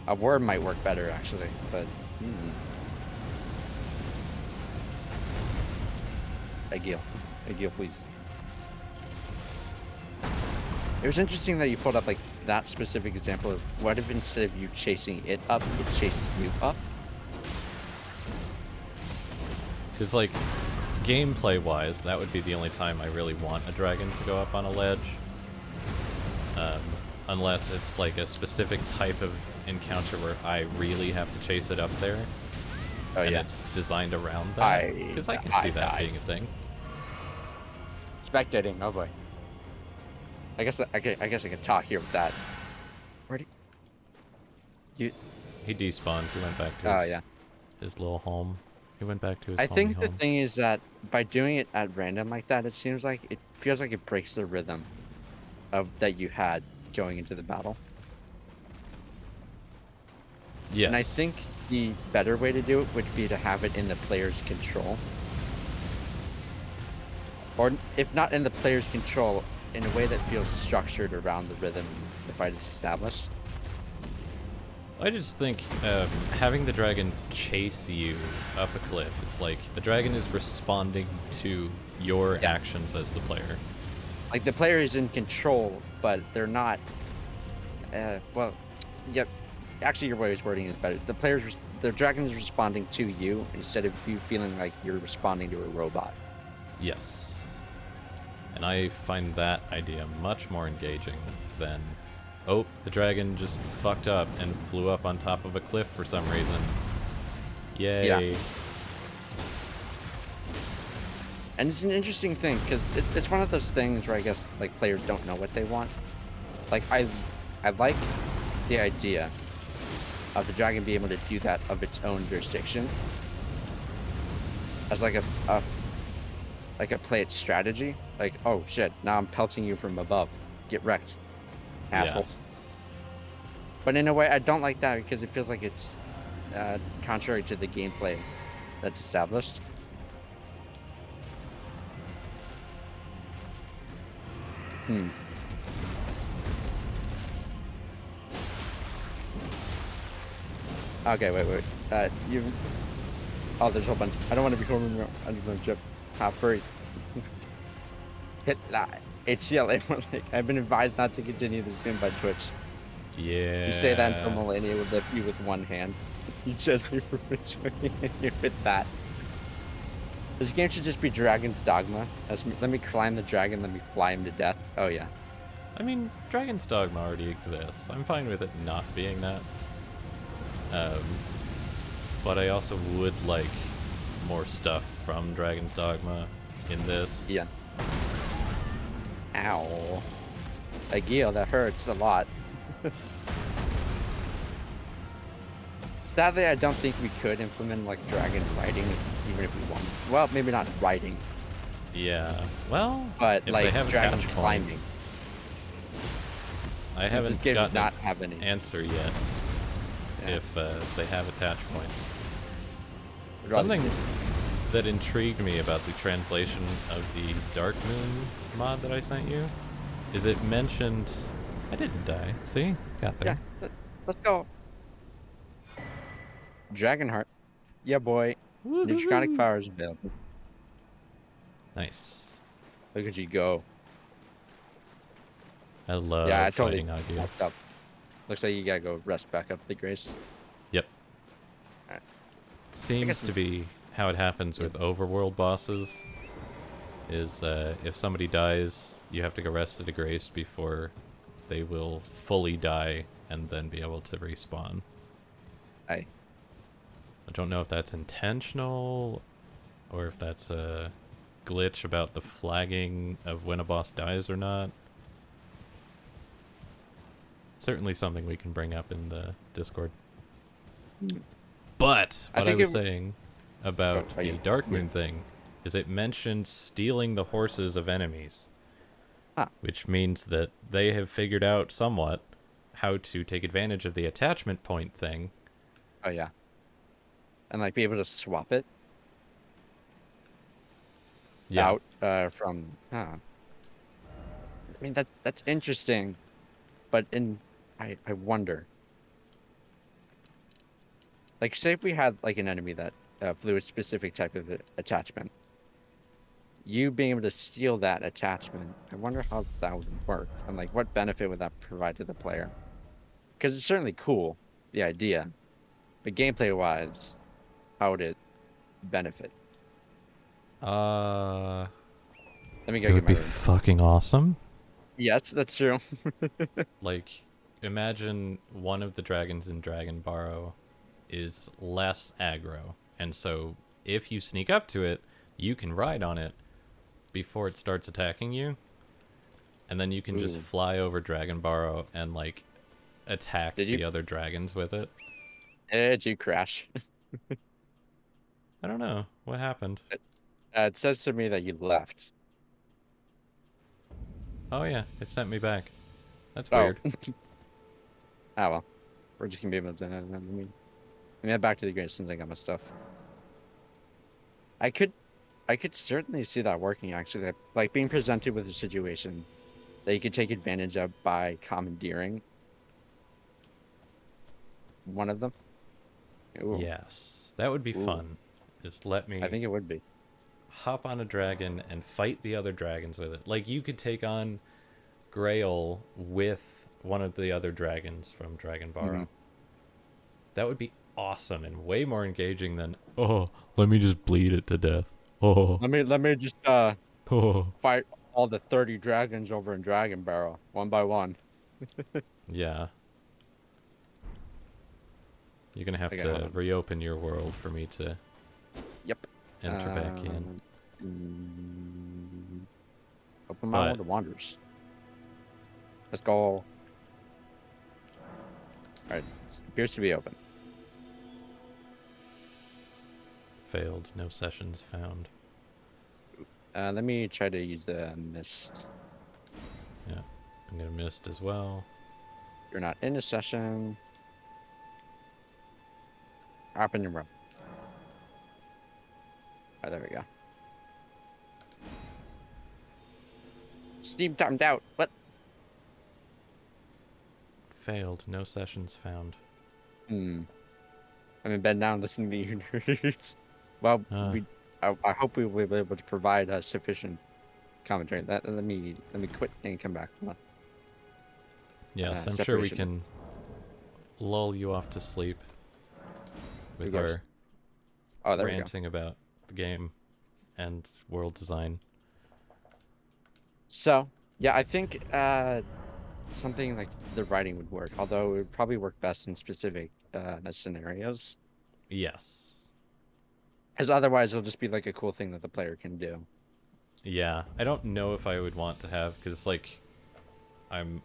A worm might work better actually, but. Agil, please. It was interesting that you pulled up like that specific example of what if instead of you chasing it up, it chases you up. Because, like, gameplay-wise, that would be the only time I really want a dragon to go up on a ledge. Unless it's, like, a specific type of encounter where I really have to chase it up there. Oh, and yeah. it's designed around that. Because I can see that I- being a thing. Spectating, oh boy. I guess I can talk here with that. Where'd you? He despawned. He went back to Oh his, yeah. his little home. He went back to his I homey think the home. thing is that by doing it at random like that, it seems like it feels like it breaks the rhythm of that you had going into the battle. Yes. And I think the better way to do it would be to have it in the player's control. Or if not in the player's control, in a way that feels structured around the rhythm the fight is established. I just think having the dragon chase you up a cliff, it's like the dragon is responding to your actions as the player. Like the player is in control, but they're not. Well, yep. Actually, your way of wording is better. The dragon is responding to you instead of you feeling like you're responding to a robot. Yes. And I find that idea much more engaging than, oh, the dragon just fucked up and flew up on top of a cliff for some reason. Yay. Yeah. And it's an interesting thing because it's one of those things where I guess like players don't know what they want. Like I like the idea of the dragon being able to do that of its own jurisdiction as like a play it strategy. Like, oh shit, now I'm pelting you from above. Get wrecked, asshole. Yeah. But in a way, I don't like that because it feels like it's contrary to the gameplay that's established. Okay, wait. You. Oh, there's a whole bunch. I don't want to be holding under the chip. Furry. Hit HCL. I've been advised not to continue this game by Twitch. Yeah. You say that until Millennia would lift you with one hand. You judge me for joining you with that. This game should just be Dragon's Dogma. Let me climb the dragon, let me fly him to death. Oh yeah. I mean, Dragon's Dogma already exists. I'm fine with it not being that. But I also would like more stuff from Dragon's Dogma in this. Yeah. Ow. Agil, that hurts a lot. Sadly, I don't think we could implement like dragon riding, even if we wanted. Well, maybe not riding, Yeah. Well, but if like they have dragon attach climbing. points. I haven't this game does gotten not an have any. answer yet. Yeah. If they have attach points. I'd rather Something do- that intrigued me about the translation of the Dark Moon mod that I sent you is it mentioned... I didn't die. See? Got there. Yeah, let's go. Dragonheart. Yeah, boy. Neutronic Woohoo! powers available. Nice. Look at you go. I love Yeah, I totally fighting Agil. messed up. Looks like you gotta go rest back up the grace. Yep. Alright. Seems guess- to be how it happens with overworld bosses. Is if somebody dies, you have to go rest at a grace before they will fully die and then be able to respawn. Aye. I don't know if that's intentional or if that's a glitch about the flagging of when a boss dies or not. Certainly something we can bring up in the Discord. But I what I think was it- saying about Oh, the yeah. Dark Moon thing is it mentioned stealing the horses of enemies. Huh. Which means that they have figured out somewhat how to take advantage of the attachment point thing. Oh yeah. And like be able to swap it Yeah. out from. I mean that's interesting, but I wonder. Like, say if we had like an enemy that flew a specific type of attachment, you being able to steal that attachment, I wonder how that would work and like what benefit would that provide to the player? Because it's certainly cool, the idea, but gameplay wise, how would it benefit? Let me go It get would my be room. fucking awesome. Yes, that's true. Like, imagine one of the dragons in Dragon Barrow is less aggro And so if you sneak up to it, you can ride on it before it starts attacking you. And then you can just Ooh. fly over Dragon Barrow and like attack Did the you- other dragons with it. Did you crash? I don't know what happened. It says to me that you left. Oh yeah, it sent me back. That's Oh. weird. Ah, well. We're just gonna be able to. Let me head back to the grave since I got my stuff. I could certainly see that working actually, like being presented with a situation that you could take advantage of by commandeering one of them. Ooh, Yes, that would be Ooh. fun. Just let me I think it would be. hop on a dragon and fight the other dragons with it. Like you could take on Grail with one of the other dragons from Dragon Barrow. Mhm. That would be awesome and way more engaging than, oh, let me just bleed it to death. Oh, Let me just oh. fight all the 30 dragons over in Dragon Barrel one by one. Yeah. You're gonna have Okay, to hold on. reopen your world for me to Yep. enter back in. Open my But- world of wonders. Let's go. All right, appears to be open. Failed. No sessions found. Let me try to use the mist. Yeah. I'm gonna mist as well. You're not in a session. Hop in your room. Oh, there we go. Steam timed out. What? Failed. No sessions found. I'm in bed now listening to you nerds. Well, I hope we will be able to provide sufficient commentary. Let me quit and come back. Hold on. Yes, I'm sure we separation. can lull you off to sleep with goes? our Oh, there we go. ranting about the game and world design. So, yeah, I think something like the writing would work, although it would probably work best in specific scenarios. Yes. Because otherwise, it'll just be like a cool thing that the player can do. Yeah, I don't know if I would want to have, because like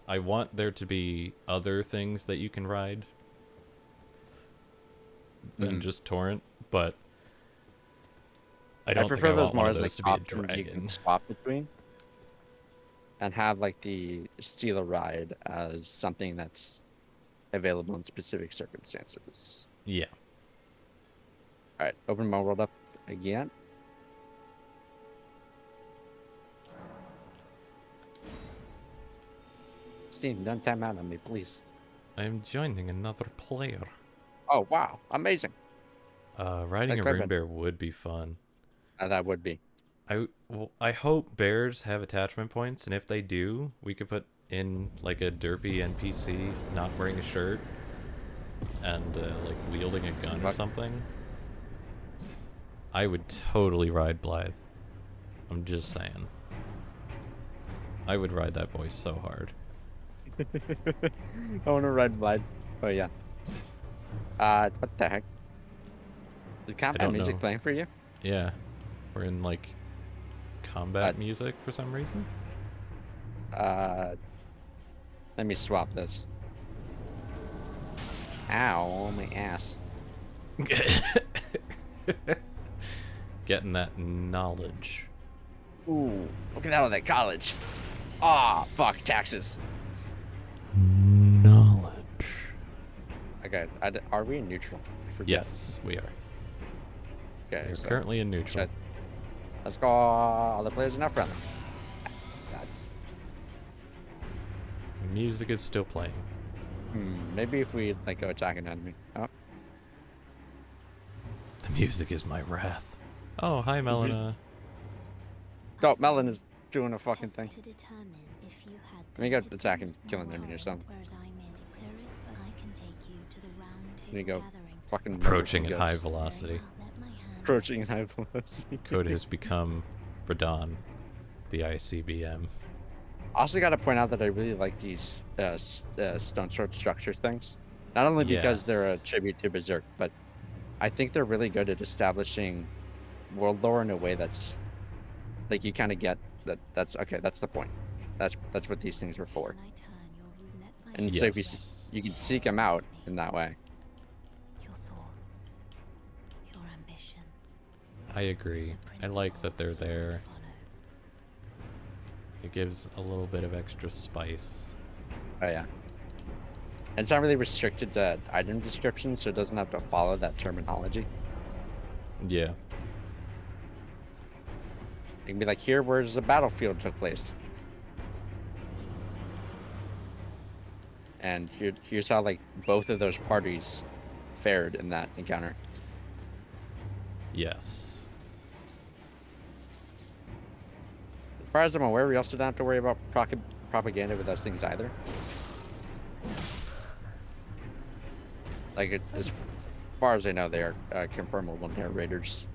I want there to be other things that you can ride than just torrent, but I don't prefer think I those want more one as of like those to be a options you can dragon. swap between, and have like the steal a ride as something that's available in specific circumstances. Yeah. All right, open my world up again. Steam, don't time out on me, please. I'm joining another player. Oh wow, amazing! Riding Like a I've rune been- bear would be fun. That would be. I hope bears have attachment points, and if they do, we could put in like a derpy NPC not wearing a shirt and like wielding a gun or Fuck. something. I would totally ride Blythe. I'm just saying. I would ride that boy so hard. I want to ride Blade. Oh yeah. What the heck? Is combat don't music know. playing for you? Yeah, we're in like combat music for some reason. Let me swap this. Ow, my ass. Getting that knowledge. Ooh, looking out of that college. Ah, fuck, taxes. Knowledge. Okay, are we in neutral? I forget. Yes, we are. Okay, We're so currently in neutral. shit. Let's go. All the players are not friendly. God. Music is still playing. Maybe if we like go attack an enemy. Oh, The music is my wrath. Oh, hi, Melina. go! Melon is doing a fucking thing. To determine if you had Let me go the attack and seems kill an more enemy or tolerant, something. whereas I merely clearest, but I can take you to the round Let me table go. gathering. Fucking Approaching at murder high some ghosts. velocity. Very well, let my hand Approaching at high velocity. Code has become Radon, the ICBM. I also got to point out that I really like these stone sword structure things. Not only because they're a Yes. tribute to Berserk, but I think they're really good at establishing world lore in a way that's like you kind of get that. That's okay. That's the point. That's what these things are for. Shall I turn your roulette my And so if you Yes. you can seek them out in that way. Your thoughts, your ambitions, I agree. the I like that they're principles you there. follow. It gives a little bit of extra spice. Oh yeah. And it's not really restricted to item descriptions, so it doesn't have to follow that terminology. Yeah. It can be like, here, where's the battlefield took place, and here's how like both of those parties fared in that encounter. Yes. As far as I'm aware, we also don't have to worry about propaganda with those things either. Like as far as I know, they are confirmable narrators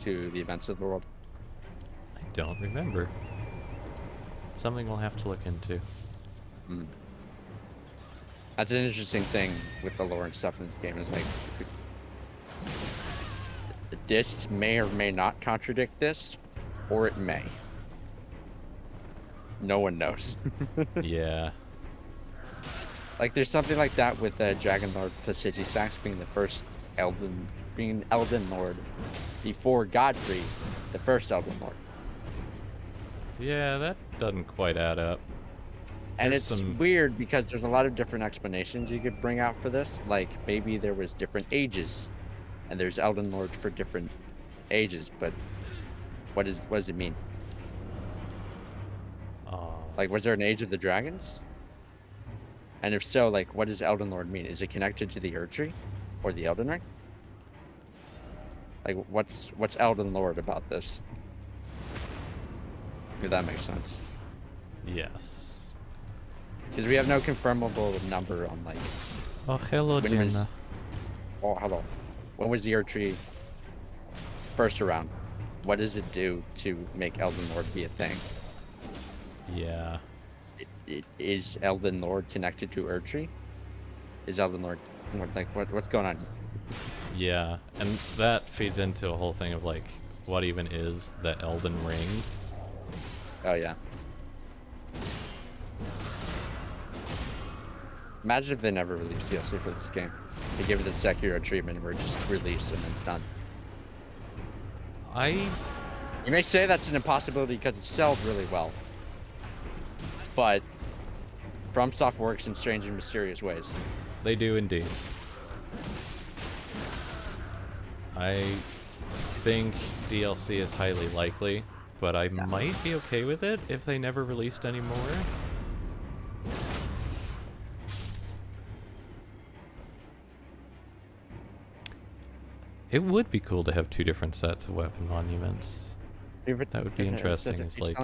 to the events of the world. I don't remember. Something we'll have to look into. Mm. That's an interesting thing with the lore and stuff in this game. Is like this may or may not contradict this, or it may. No one knows. Yeah. Like there's something like that with Dragon Lord Placidusax being the first Elden Lord before Godfrey, the first Elden Lord. Yeah, that doesn't quite add up. And There's it's some- weird because there's a lot of different explanations you could bring out for this. Like maybe there was different ages, and there's Elden Lords for different ages. But what does it mean? Like, was there an Age of the Dragons? And if so, like, what does Elden Lord mean? Is it connected to the Erd Tree, or the Elden Ring? Like, what's Elden Lord about this? If that makes sense. Yes. Because we have no confirmable number on like. Oh, hello, When was- Jenna. Oh, hello. When was the Erd Tree first around? What does it do to make Elden Lord be a thing? Yeah. Is Elden Lord connected to Erd Tree? Is Elden Lord like what's going on? Yeah. And that feeds into a whole thing of like, what even is the Elden Ring? Oh yeah. Imagine if they never released DLC for this game. They give it the Sekiro treatment where it just released and it's done. You may say that's an impossibility because it sells really well. But FromSoft works in strange and mysterious ways. They do indeed. I think DLC is highly likely, but I might be okay with it if they never released any more. It would be cool to have two different sets of weapon monuments. That would be interesting. It's like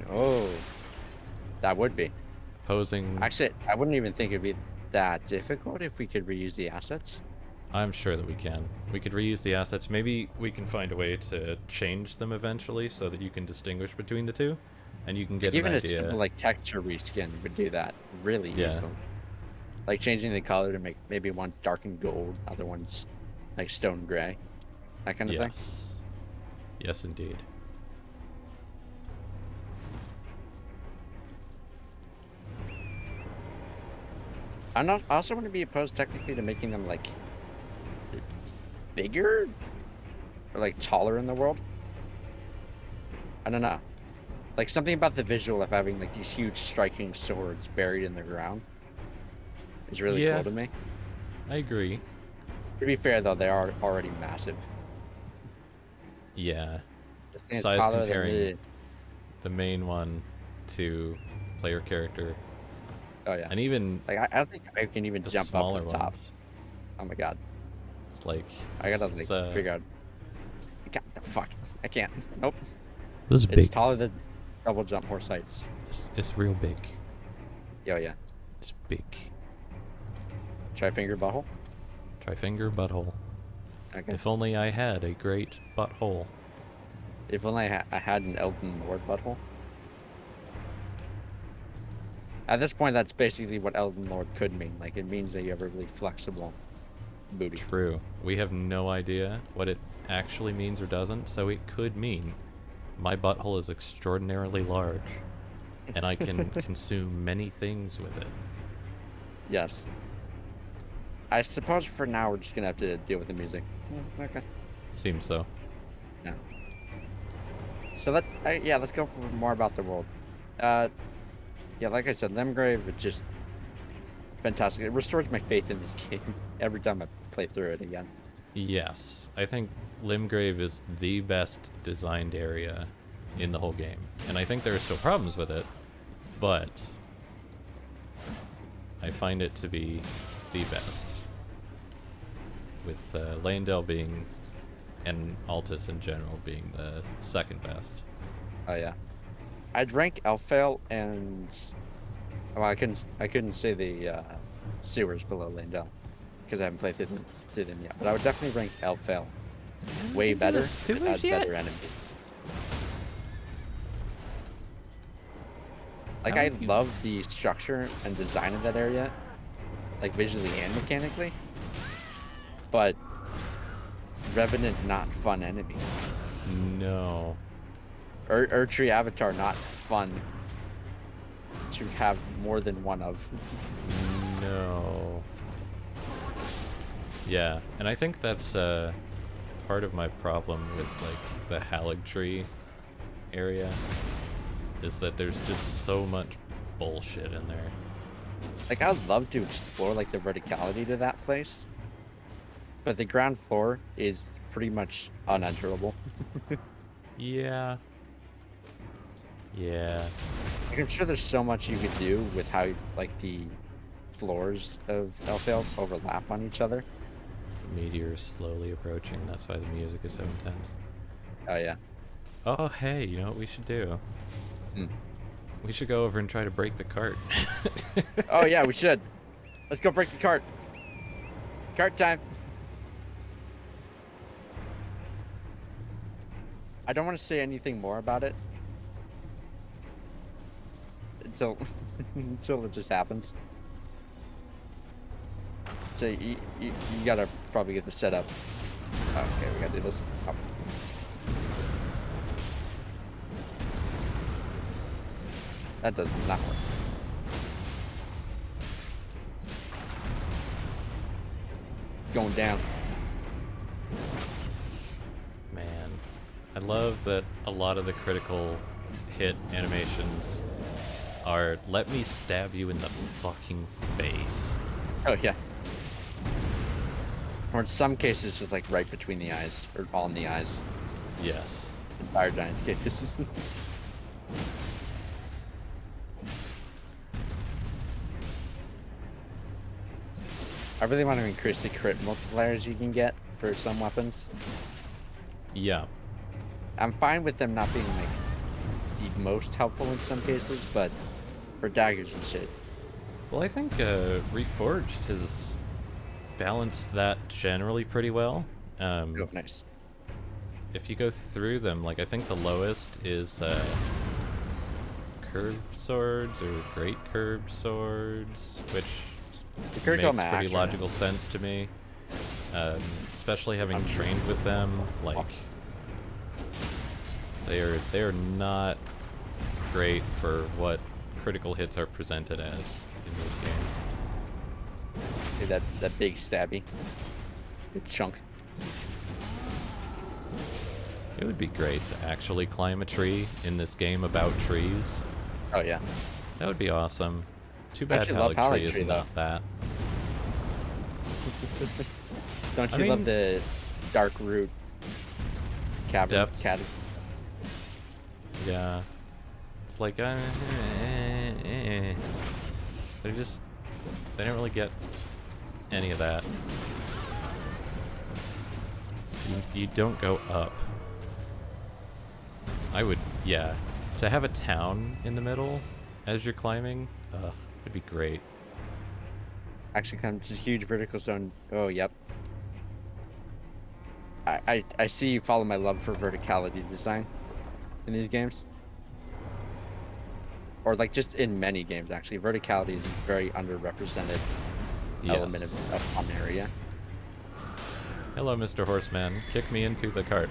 oh, that would be. posing. Actually, I wouldn't even think it'd be that difficult if we could reuse the assets. I'm sure that we can. We could reuse the assets. Maybe we can find a way to change them eventually so that you can distinguish between the two, and you can get Like, even an a idea. simple like texture reskin would do that really Yeah. easily. Like changing the color to make maybe one's darkened gold, other one's like stone gray, that kind of thing. Yes. Yes, indeed. I'm not. I also want to be opposed technically to making them like bigger or like taller in the world. I don't know. Like something about the visual of having like these huge striking swords buried in the ground is really Yeah. cool to me. I agree. To be fair though, they are already massive. Yeah. This thing is Size taller than comparing the- the main one to player character, Oh yeah. and even Like I don't think I can even the jump up smaller to the top. ones. Oh my god. It's like I gotta it's, like figure out. God, the fuck. I can't. Nope. This is It's big. taller than double jump horse heights. It's real big. Oh yeah. It's big. Try finger butthole. Try finger butthole. Okay. If only I had a great butthole. If only I had an Elden Lord butthole. At this point, that's basically what Elden Lord could mean. Like, it means that you have a really flexible booty. True. We have no idea what it actually means or doesn't, so it could mean my butthole is extraordinarily large, and I can consume many things with it. Yes. I suppose for now we're just gonna have to deal with the music. Okay. Seems so. Yeah. So let's go for more about the world. Yeah, like I said, Limgrave is just fantastic. It restores my faith in this game every time I play through it again. Yes, I think Limgrave is the best designed area in the whole game, and I think there are still problems with it, but I find it to be the best. With Landell being, and Altus in general being the second best. Oh yeah, I'd rank Elfale and well, I couldn't say the sewers below Landell because I haven't played through them yet. But I would definitely rank Elfale way Into the better. It sewers has yet? better enemies. Like How I would you- love the structure and design of that area, like visually and mechanically. But Revenant not fun enemy. No. Erdtree Avatar not fun to have more than one of. No. Yeah, and I think that's part of my problem with like the Haligtree area is that there's just so much bullshit in there. Like I'd love to explore like the verticality to that place, but the ground floor is pretty much unenterable. Yeah. Yeah. Like, I'm sure there's so much you could do with how like the floors of Elfale overlap on each other. Meteor's slowly approaching, that's why the music is so intense. Oh yeah. Oh hey, you know what we should do? Hmm. We should go over and try to break the cart. Oh yeah, we should. Let's go break the cart. Cart time. I don't want to say anything more about it until until it just happens. So you gotta probably get this set up. Okay, we gotta do this. Oh. That does not work. Going down. Man, I love that a lot of the critical hit animations are let me stab you in the fucking face. Oh yeah. Or in some cases, just like right between the eyes or on the eyes. Yes. In Fire Giant's cases. I really want to increase the crit multipliers you can get for some weapons. Yeah. I'm fine with them not being like the most helpful in some cases, but for daggers and shit. Well, I think Reforged has balanced that generally pretty well. Oh, nice. If you go through them, like I think the lowest is curved swords or great curved swords, which The critical makes max pretty are- logical sense to me. Especially having trained with them, like they're not great for what critical hits are presented as in these games. See that big stabby. Big chunk. It would be great to actually climb a tree in this game about trees. Oh yeah. That would be awesome. Too bad actually love Haligtree is Haligtree, though. not that. Don't I you love mean- the dark root cavern Depths. cat? Yeah. It's like, they don't really get any of that. You don't go up. I would, yeah. To have a town in the middle as you're climbing, would be great. Actually comes a huge vertical zone. Oh yep. I see you follow my love for verticality design in these games. Or like just in many games actually. Verticality is a very underrepresented element of fun area. Hello, Mr. Horseman. Kick me into the cart.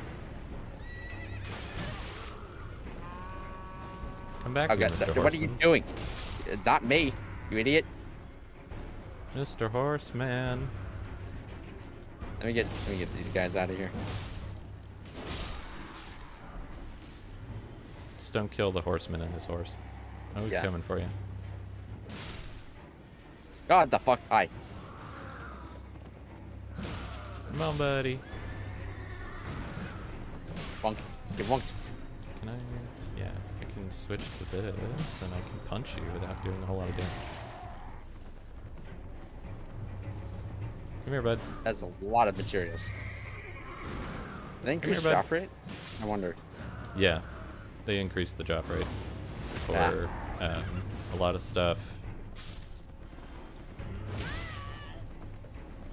Come back here, Mr. What are you Horseman. doing? Not me, you idiot. Mr. Horseman. Let me get these guys out of here. Just don't kill the horseman and his horse. Oh, he's Yeah. coming for you. God, the fuck! Hi. Come on, buddy. Wonk. You wonked. Can I? Yeah, I can switch to this, and I can punch you without doing a whole lot of damage. Come here, bud. That's a lot of materials. They increase bud. drop rate? I wonder. Yeah, they increased the drop rate for a lot of stuff.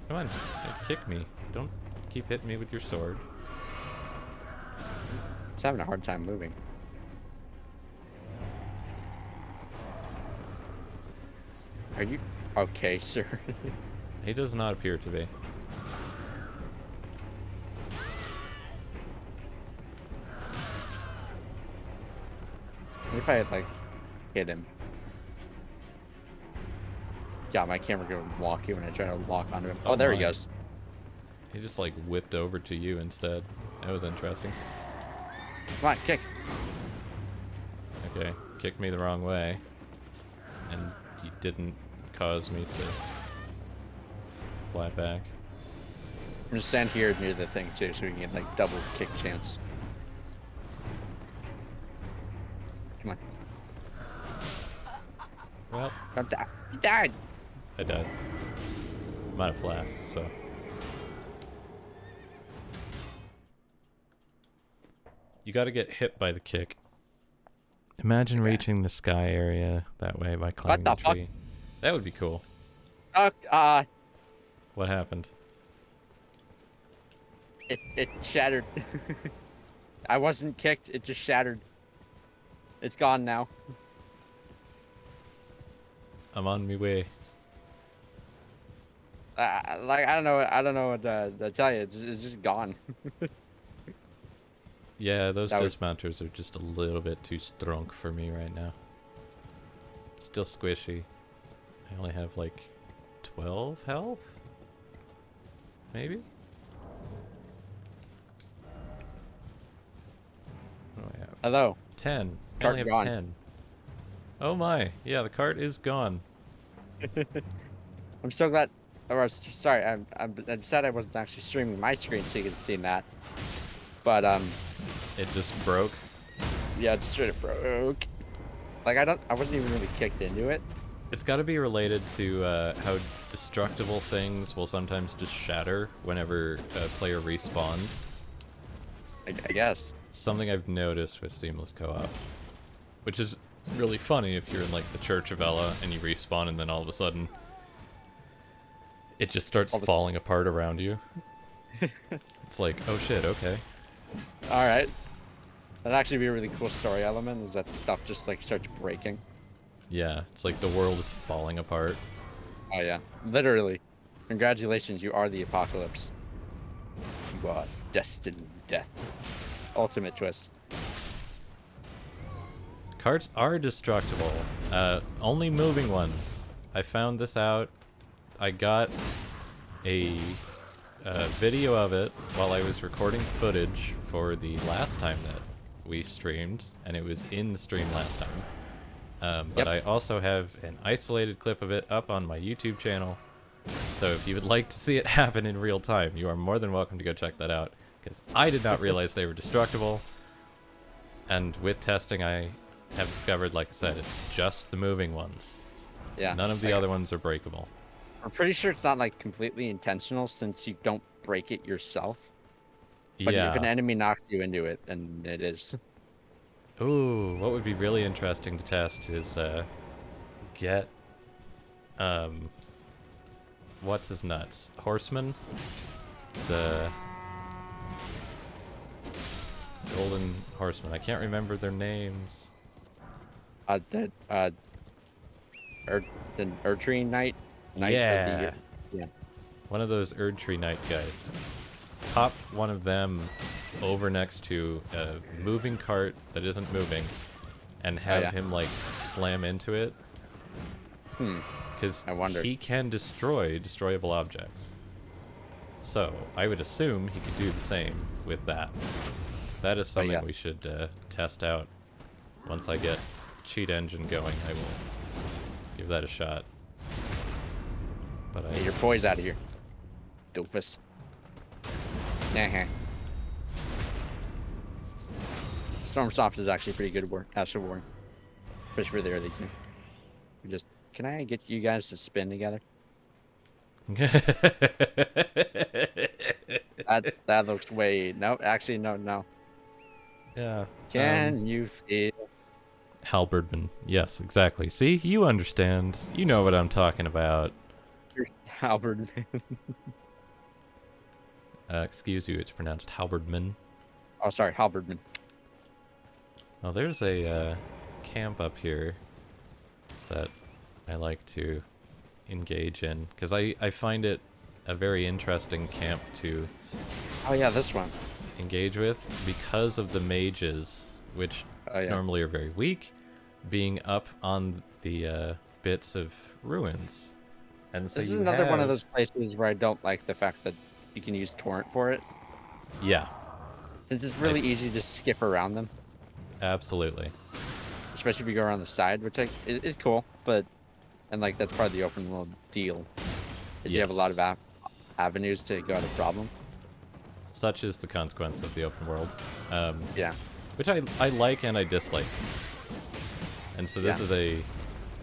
Come on, kick me. Don't keep hitting me with your sword. It's having a hard time moving. Are you okay, sir? He does not appear to be. What if I had, like, hit him? Yeah, my camera goes wonky when I try to lock onto him. Oh, Oh there he my. goes. He just like whipped over to you instead. That was interesting. Come on, kick. Okay, kicked me the wrong way. And he didn't cause me to fly back. I'm gonna stand here near the thing too, so we can get like double kick chance. Come on. Well, Don't die. You died. I died. I'm out of flasks, so. You gotta get hit by the kick. Imagine Okay. reaching the sky area that way by climbing the the fuck? tree. That would be cool. What happened? It shattered. I wasn't kicked. It just shattered. It's gone now. I'm on my way. Like I don't know what to tell you. It's just gone. Yeah, those That was- dismounters are just a little bit too strong for me right now. Still squishy. I only have like 12 health? Maybe? What do I have? Hello. 10. I Cart only have gone. 10. Oh my. Yeah, the cart is gone. I'm so glad. Or sorry, I said I wasn't actually streaming my screen, so you can see that. But It just broke. yeah, it just straight up broke. Like I wasn't even really kicked into it. It's got to be related to how destructible things will sometimes just shatter whenever a player respawns. I guess. Something I've noticed with seamless co-op, which is really funny if you're in like the Church of Ella and you respawn and then all of a sudden it just starts falling apart around you. It's like, oh shit, okay. All right. That'd actually be a really cool story element. Is that stuff just like starts breaking? Yeah, it's like the world is falling apart. Oh yeah, literally. Congratulations, you are the apocalypse. You are destined to death. Ultimate twist. Carts are destructible. Only moving ones. I found this out. I got a video of it while I was recording footage for the last time that we streamed, and it was in the stream last time. But I also have an isolated clip of it up on my YouTube channel. So if you would like to see it happen in real time, you are more than welcome to go check that out. Because I did not realize they were destructible. And with testing, I have discovered, like I said, it's just the moving ones. Yeah. None of the like, other ones are breakable. I'm pretty sure it's not like completely intentional since you don't break it yourself. But if an Yeah. enemy knocks you into it, then it is. Ooh, what would be really interesting to test is get what's his nuts? Horseman? The Golden Horseman. I can't remember their names. The Erdtree Knight. Yeah. Yeah. One of those Erdtree Knight guys. pop one of them over next to a moving cart that isn't moving, and have yeah. him like slam into it. Because I wonder. he can destroy destroyable objects. So I would assume he could do the same with that. That is something yeah. we should test out. Once I get Cheat Engine going, I will give that a shot. But Get your poise out of here, doofus. Nah. Stormstomps is actually pretty good work. Astro War, especially for the early game. Can I get you guys to spin together? That looks way. No, actually, no. Yeah. Can you feel? Halberdman. Yes, exactly. See, you understand. You know what I'm talking about. Albert? Excuse you, it's pronounced Halberdman. Oh, sorry, Halberdman. Well, there's a camp up here that I like to engage in, because I find it a very interesting camp to Oh yeah, this one. engage with because of the mages, which Oh yeah. normally are very weak, being up on the bits of ruins. And so This is you another one of have- those places where I don't like the fact that you can use torrent for it, Yeah, since it's really easy to skip around them, absolutely. especially if you go around the side, which is cool. But like that's part of the open world deal, is you have a lot of Yes. avenues to go at a problem. Such is the consequence of the open world. Yeah. Which I like and I dislike. And so this Yeah. is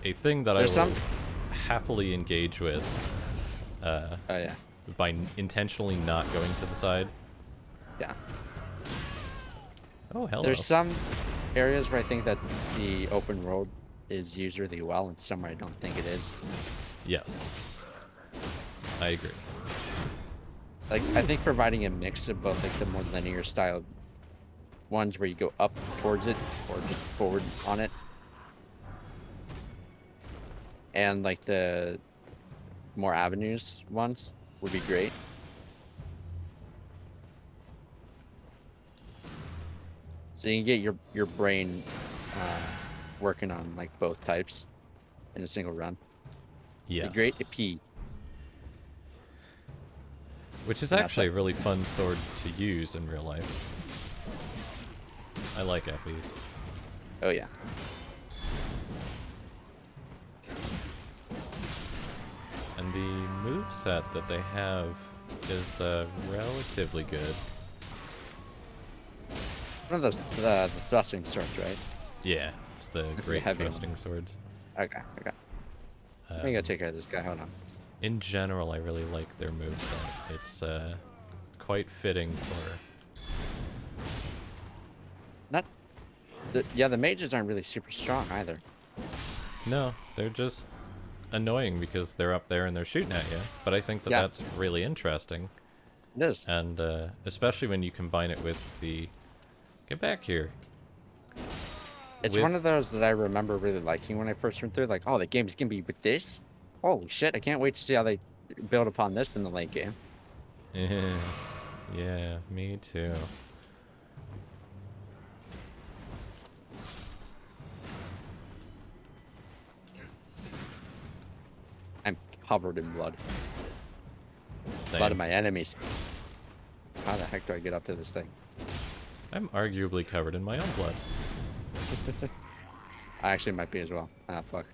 a thing that There's I will some. happily engage with Oh yeah. by intentionally not going to the side. Yeah. Oh, hello. There's some areas where I think that the open world is used really well, and some where I don't think it is. Yes. I agree. Like I think providing a mix of both, like the more linear style ones where you go up towards it or just forward on it, and like the more avenues ones would be great. So you can get your brain working on like both types in a single run. Yes. Be great to pee. Which is And actually a that's really fun sword to use in real life. I like eppies. Oh yeah. And the moveset that they have is relatively good. One of those the thrusting swords, right? Yeah, it's the great heavy one. thrusting swords. Okay. Let me go take care of this guy. Hold on. In general, I really like their moveset. It's quite fitting for... Not. The mages aren't really super strong either. No, they're just annoying because they're up there and they're shooting at you. But I think that Yeah. that's really interesting. It is. And especially when you combine it with the... Get back here. It's with- one of those that I remember really liking when I first went through. Like, oh, the game's gonna be with this. Holy shit! I can't wait to see how they build upon this in the late game. Yeah, me too. I'm covered in blood. Same. Blood of my enemies. How the heck do I get up to this thing? I'm arguably covered in my own blood. I actually might be as well. Ah, fuck.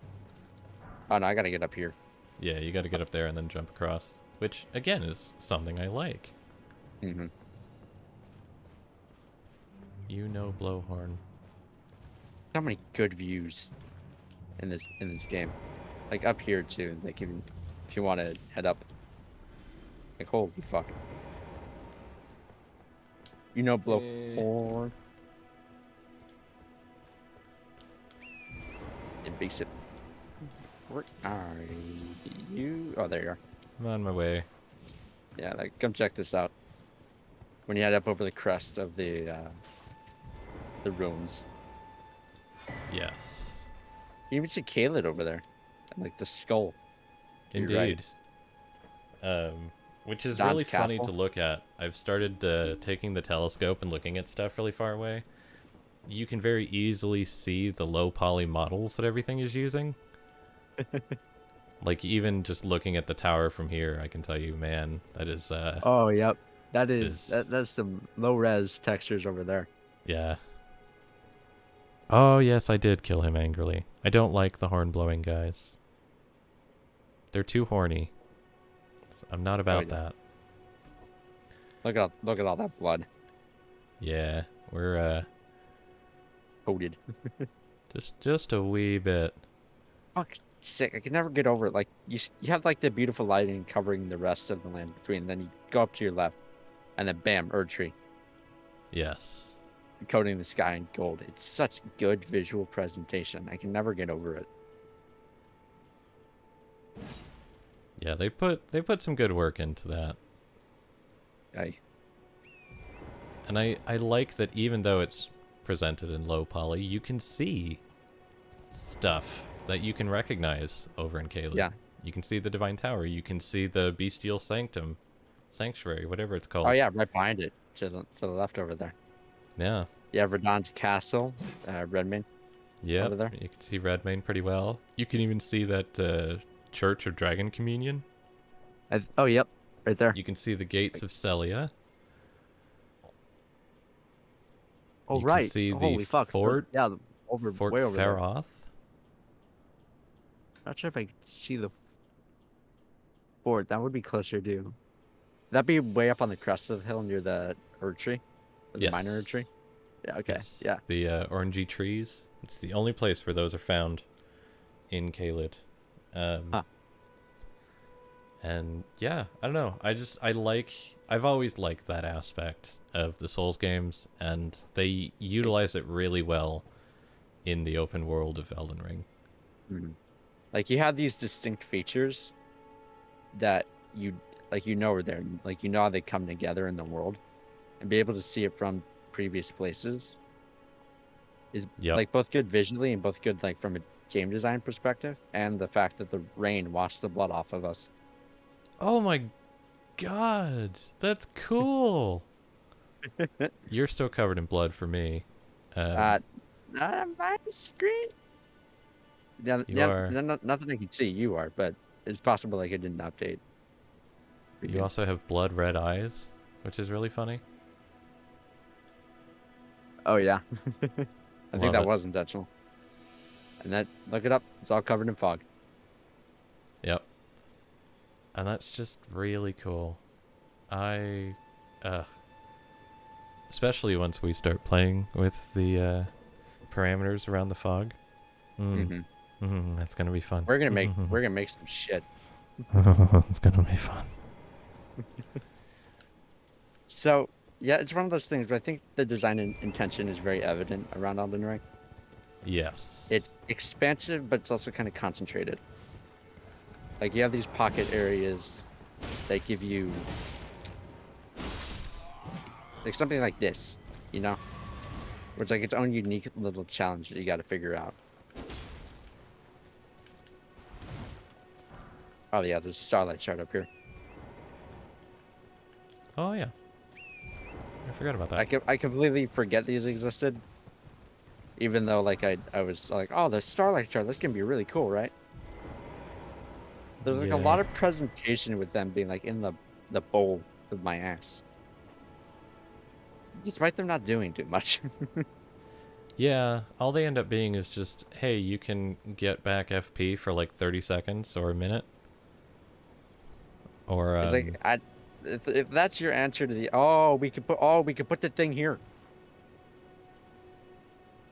Oh no, I gotta get up here. Yeah, you gotta get up there and then jump across. Which, again, is something I like. Mm-hmm. You know Blowhorn. So many good views in this game. Like up here too. Like even if you want to head up. Like holy fuck. You know Blowhorn. And big sip. Where are you? Oh, there you are. I'm on my way. Yeah, like come check this out. When you head up over the crest of the ruins. Yes. You even see Kaled over there. And like the skull. You're right. Indeed. Which is Don's really funny castle. to look at. I've started taking the telescope and looking at stuff really far away. You can very easily see the low poly models that everything is using. Like, even just looking at the tower from here, I can tell you, man, that is, Oh, yep. is, That's some low res textures over there. yeah. Oh, yes, I did kill him angrily. I don't like the horn-blowing guys. They're too horny. I'm not Oh, about yeah. that. Look at all that blood. Yeah, we're, Coated. just a wee bit. Fuck, sick. I can never get over it. Like you have like the beautiful lighting covering the rest of the land between. And then you go up to your left, and then bam, Erd tree, Yes. coating the sky in gold. It's such good visual presentation. I can never get over it. Yeah, they put some good work into that. And I like that even though it's presented in low poly, you can see stuff that you can recognize over in Caleb. Yeah. You can see the Divine Tower. You can see the Bestial Sanctuary, whatever it's called. Oh yeah, right behind it, to the left over there. Yeah. Yeah, Verdon's castle, Redmane. Yep. Over there. You can see Redmane pretty well. You can even see that Church of Dragon Communion. Oh yep, right there. You can see the gates of Celia. Oh You right. can see the Holy fuck. fort. Yeah, over Fort way over there. Faroth. Not sure if I can see the fort. That would be closer to. That'd be way up on the crest of the hill near the Erd tree, or the minor Erd tree. Yeah. Okay. Yes. Yeah. The orangey trees. It's the only place where those are found in Caelid. Huh. And yeah, I don't know. I've always liked that aspect of the Souls games, and they utilize it really well in the open world of Elden Ring. Mm-hmm. Like you have these distinct features that you are there, like you know how they come together in the world, and be able to see it from previous places is like both good visually and both good like from a game design perspective, and the fact that the rain washed the blood off of us. Oh my god, that's cool. You're still covered in blood for me. Not on my screen. Yeah, You are. not that I can see you are, but it's possible like it didn't update. You also have blood red eyes, which is really funny. Oh yeah. I think Love that it. was intentional. And that, look it up, it's all covered in fog. Yep. And that's just really cool. Especially once we start playing with the parameters around the fog. That's gonna be fun. We're gonna make some shit. It's gonna be fun. So yeah, it's one of those things where I think the design and intention is very evident around Elden Ring. Yes. It's expansive, but it's also kind of concentrated. Like you have these pocket areas that give you like something like this, you know, where it's like its own unique little challenge that you got to figure out. Oh yeah, there's a starlight shard up here. Oh yeah. I forgot about that. I completely forget these existed. Even though like I was like, oh, the starlight shard, this can be really cool, right? There's like a lot of presentation with them being like in the bowl of my ass. Despite them not doing too much. Yeah, all they end up being is just, hey, you can get back FP for like 30 seconds or a minute. Or It's like if that's your answer to the we could put the thing here.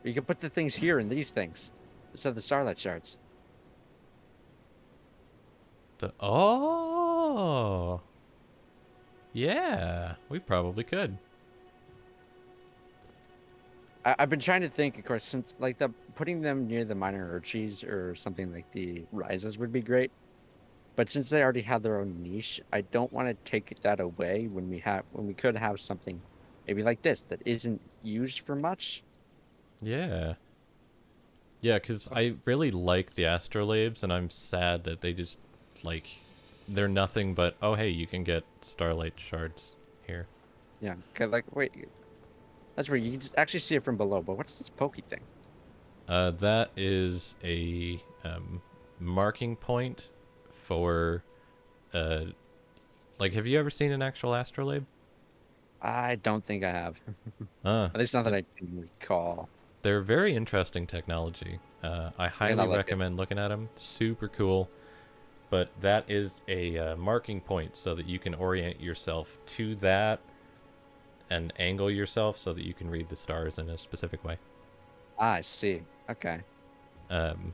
You can put the things here in these things. So the starlight shards. Yeah, we probably could. I've been trying to think, of course, since like putting them near the minor urchis or something like the rises would be great. But since they already have their own niche, I don't want to take that away when we could have something maybe like this that isn't used for much. Yeah. Yeah, because I really like the astrolabes, and I'm sad that they just, like, they're nothing but, oh hey, you can get starlight shards here. Yeah. Okay, like, wait. That's where you can just actually see it from below, but what's this pokey thing? That is a marking point for, like, have you ever seen an actual astrolabe? I don't think I have. Uh, At least not that I can recall. they're very interesting technology. I And I highly like it. recommend looking at them. Super cool. But that is a marking point so that you can orient yourself to that and angle yourself so that you can read the stars in a specific way. Ah, I see. Okay. Um,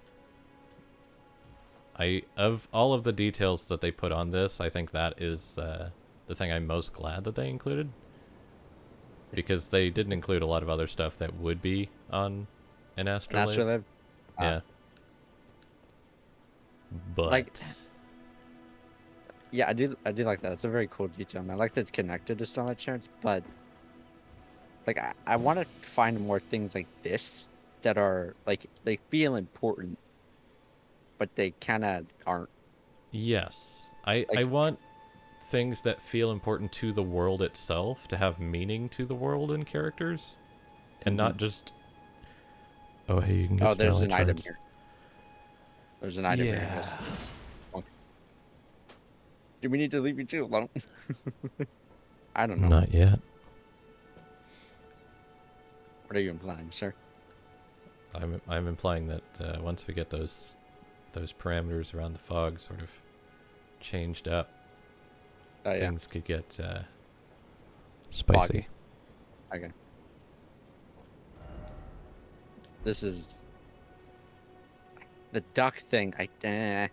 of all of the details that they put on this, I think that is the thing I'm most glad that they included, because they didn't include a lot of other stuff that would be on an An astrolabe. astrolabe? Yeah. But Like, yeah, I do like that. It's a very cool detail. And I like that it's connected to Starlight Shards, but like I want to find more things like this that are like they feel important, but they kind of aren't. yes, I Like, want things that feel important to the world itself to have meaning to the world and characters, and not just, oh hey, you can get oh, there's starlight an item shards. here. There's an item here. Yes. Yeah. Do we need to leave you two alone? I don't know. Not yet. What are you implying, sir? I'm implying that once we get those parameters around the fog sort of changed up, Oh yeah. things could get spicy. Foggy. Okay. This is the duck thing. I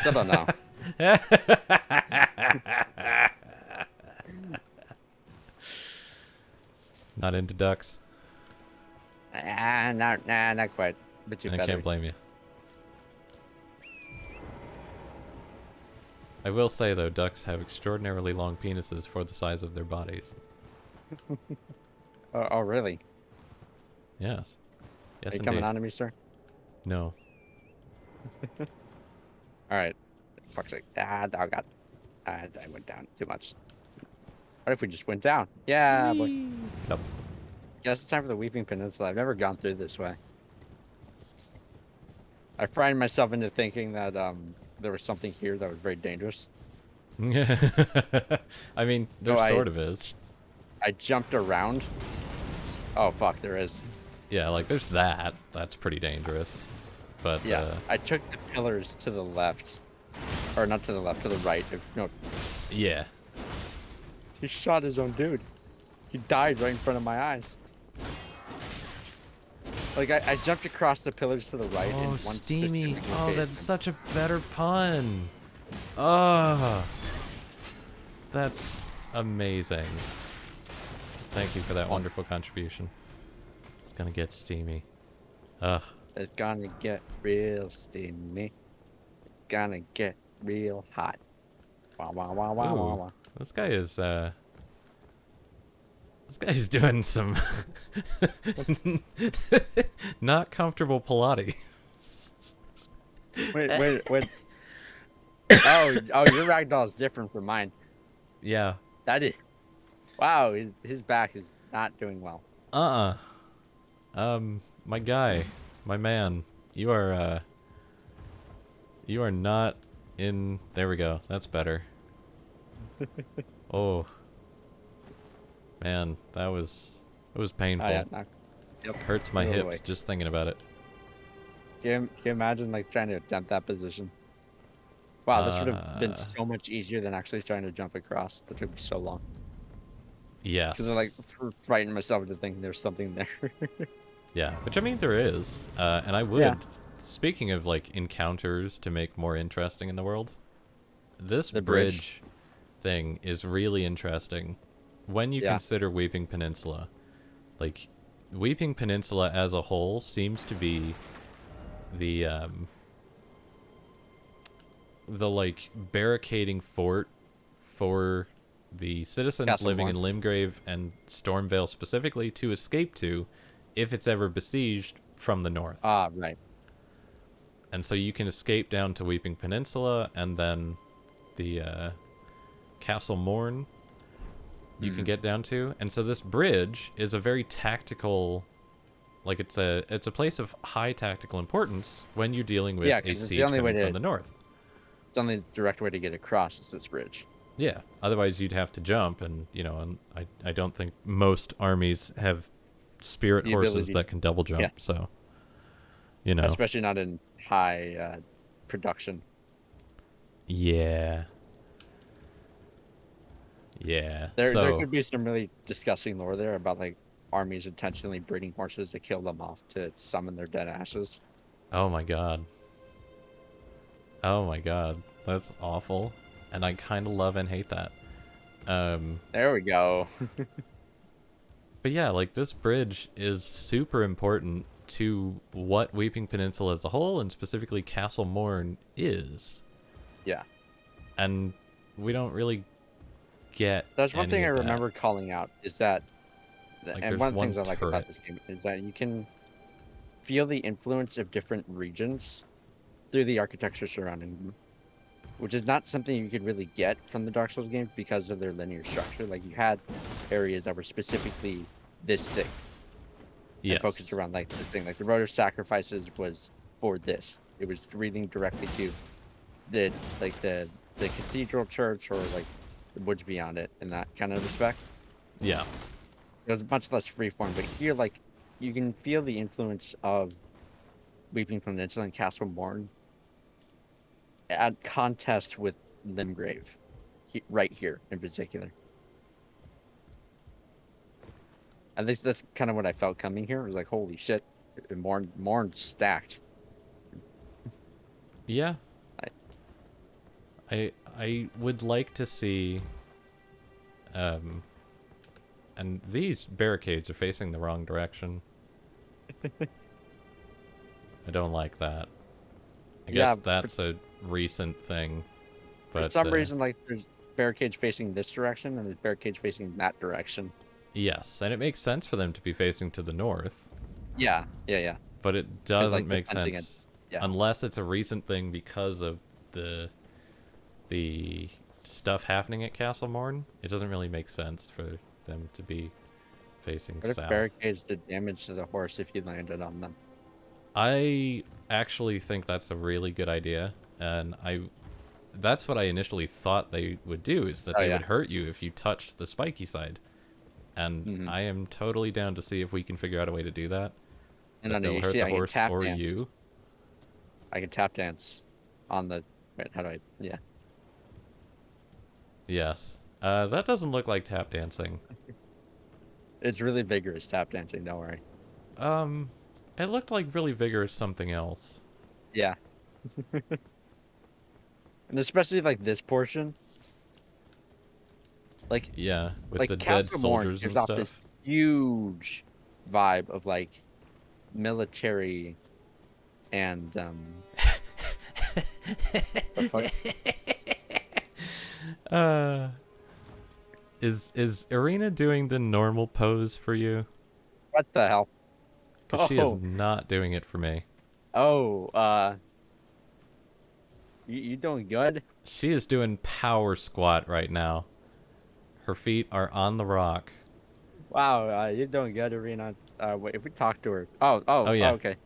still don't know. Not into ducks. Not quite. A bit too I feathery. can't blame you. I will say though, ducks have extraordinarily long penises for the size of their bodies. Oh, really? Yes. Yes, Are you indeed. coming on to me, sir? No. All right. Fuck's sake. Oh god. I went down too much. What if we just went down? Yeah, boy. Yep. Guess it's time for the Weeping Peninsula. I've never gone through this way. I frightened myself into thinking that there was something here that was very dangerous. I mean, there No, sort of is. I jumped around. Oh fuck, there is. Yeah, like there's that. That's pretty dangerous. But Yeah, I took the pillars to the left, or not to the left, to the right. No, yeah. he shot his own dude. He died right in front of my eyes. Like I jumped across the pillars to the right. in Oh, one steamy. specific Oh, location. that's such a better pun. Oh, that's amazing. Thank you for that wonderful contribution. It's gonna get steamy. Ugh. It's gonna get real steamy. It's gonna get real hot. Wah wah wah wah wah Ooh, wah. this guy is doing some not comfortable Pilates. Wait. Oh, your ragdoll is different from mine. Yeah. That is. Wow, his back is not doing well. My guy, my man, you are not in. There we go. That's better. Oh, man, it was painful. Oh, yeah, knock. Yep. Hurts my Move hips away. just thinking about it. Can you imagine like trying to attempt that position? Wow, this would have been Uh, so much easier than actually trying to jump across. That took me so long. Yes. Because I like frightened myself into thinking there's something there. Yeah, which I mean there is, and I would. Yeah. Speaking of like encounters to make more interesting in the world, this The bridge thing is really interesting when you Yeah. consider Weeping Peninsula. Like, Weeping Peninsula as a whole seems to be the like barricading fort for the citizens Castle living in Morn. Limgrave and Stormvale specifically to escape to if it's ever besieged from the north. Ah, right. And so you can escape down to Weeping Peninsula, and then the Castle Morn you can get down to. And so this bridge is a very tactical, like it's a place of high tactical importance when you're dealing with Yeah, a 'cause it's the siege only way coming from to- the north. It's the only direct way to get across is this bridge. Yeah, otherwise you'd have to jump, and and I don't think most armies have spirit The horses ability- that can double jump. yeah. So Especially not in high production. yeah. Yeah. There could be some really disgusting lore there about like armies intentionally breeding horses to kill them off to summon their dead ashes. Oh my god. Oh my god. That's awful. And I kind of love and hate that. There we go. But yeah, like this bridge is super important to what Weeping Peninsula as a whole, and specifically Castle Morn is. Yeah. And we don't really get. There's one any thing I of that. remember calling out is that, Like, and there's one of the one things I like turret. about this game is that you can feel the influence of different regions through the architecture surrounding them, which is not something you could really get from the Dark Souls games because of their linear structure. Like you had areas that were specifically this thing, Yes. and focused around like this thing. Like the Road of Sacrifices was for this. It was leading directly to the cathedral church or like the woods beyond it in that kind of respect. Yeah. It was much less freeform, but here, like, you can feel the influence of Weeping Peninsula and Castle Morn at contest with Limgrave, right here in particular. At least that's kind of what I felt coming here. It was like, holy shit, Morn's stacked. Yeah. I would like to see and these barricades are facing the wrong direction. I don't like that. I Yeah, guess that's a recent thing. But For some reason, like, there's barricades facing this direction and there's barricades facing that direction. yes, and it makes sense for them to be facing to the north, Yeah. but it doesn't like, make defending it. sense Yeah. unless it's a recent thing because of the stuff happening at Castle Morn. It doesn't really make sense for them to be facing What if south. barricades did damage to the horse if you landed on them? I actually think that's a really good idea, and that's what I initially thought they would do, is that Oh, they yeah. would hurt you if you touched the spiky side. And Mhm. I am totally down to see if we can figure out a way to do that. And That then they'll you hurt see the I can horse tap or dance. you. I can tap dance on the. Wait, how do I? Yeah. Yes. That doesn't look like tap dancing. It's really vigorous tap dancing. Don't worry. It looked like really vigorous something else. Yeah. And especially like this portion. Like Yeah, with like the dead Castle Morn soldiers and gives off this stuff. huge vibe of like military and the fuck? Is Arena doing the normal pose for you? What the hell? Because she is Oh. not doing it for me. Oh, you doing good? She is doing power squat right now. Her feet are on the rock. Wow, you're doing good, Arena. Wait, if we talk to her. Oh, yeah. okay.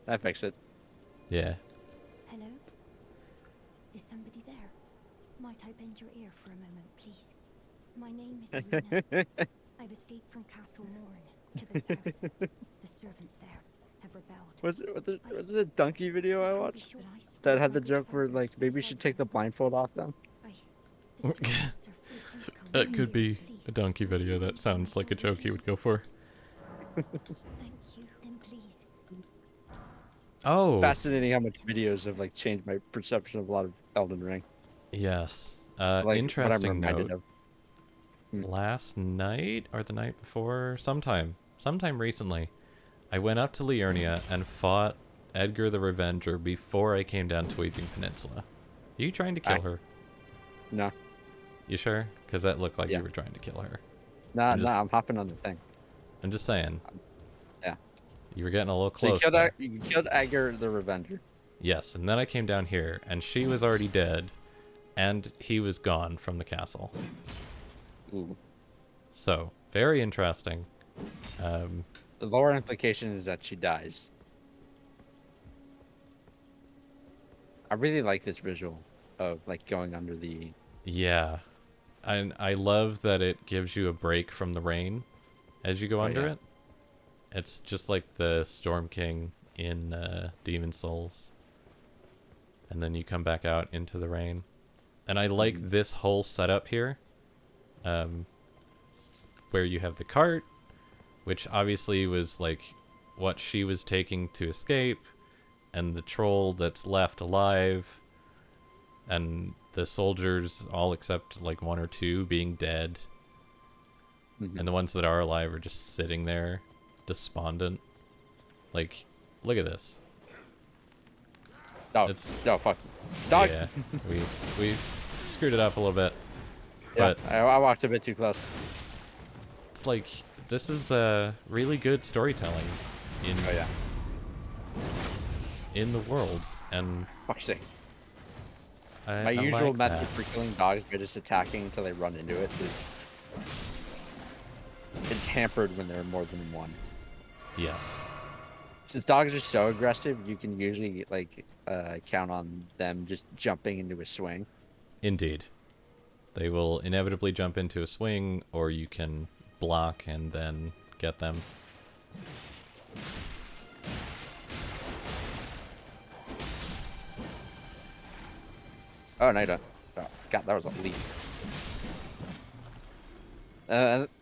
That fixed it. Yeah. Hello? Is somebody there? Might I bend your ear for a moment, please? My name is Irina. I've escaped from Castle Morn to the south. The servants there have rebelled. Was it a donkey video I watched But I swear that had my the good joke where father like maybe we said should take the them. blindfold off them? The servants are free to come That in could here, be please. a donkey Would you video. That mind sounds like a saying joke you would please? go for. Thank you. Then please. Oh, Fascinating how much videos have like changed my perception of a lot of Elden Ring. yes. Like what I'm Interesting reminded note. of. Last night or the night before, sometime recently, I went up to Liurnia and fought Edgar the Revenger before I came down to Weeping Peninsula. Are you trying to kill her? No, You sure? Because that looked like Yeah. you were trying to kill her. nah, I'm just- I'm hopping on the thing. I'm just saying. Yeah. You were getting a little So close. there. you killed Edgar the Revenger. Yes, and then I came down here, and she was already dead, and he was gone from the castle. Ooh. So, very interesting. The lower implication is that she dies. I really like this visual of like going under the. Yeah. And I love that it gives you a break from the rain as you go Oh, under yeah. it. It's just like the Storm King in Demon Souls. And then you come back out into the rain. And I like this whole setup here. Where you have the cart, which obviously was like what she was taking to escape, and the troll that's left alive, and the soldiers, all except like one or two, being dead. And the ones that are alive are just sitting there, despondent. Like, look at this. Oh, It's no, fuck. Dog! yeah, we screwed it up a little bit, Yeah, but I walked a bit too close. it's like this is really good storytelling in Oh, yeah. in the world, and Fuck's sake. I My usual like method that. for killing dogs by just attacking until they run into it is hampered when there are more than one. Yes. Since dogs are so aggressive, you can usually like count on them just jumping into a swing. Indeed. They will inevitably jump into a swing, or you can block and then get them. Oh, no, you don't. Oh, God, that was a leap.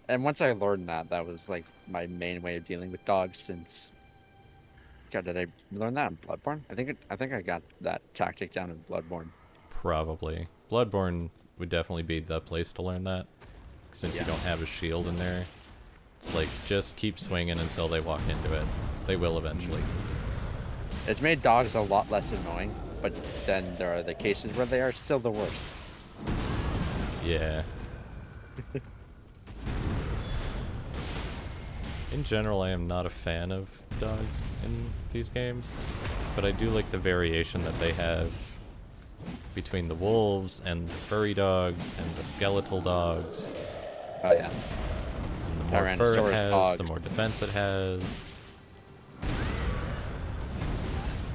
And once I learned that, that was like my main way of dealing with dogs. Since, God, did I learn that in Bloodborne? I think I got that tactic down in Bloodborne. Probably. Bloodborne would definitely be the place to learn that, since you Yeah. don't have a shield in there. It's like, just keep swinging until they walk into it. They will eventually. It's made dogs a lot less annoying, but then there are the cases where they are still the worst. Yeah. In general, I am not a fan of dogs in these games, but I do like the variation that they have between the wolves and the furry dogs and the skeletal dogs. Oh, yeah. And the more fur it Tyrannosaurus has, dogs. the more defense it has.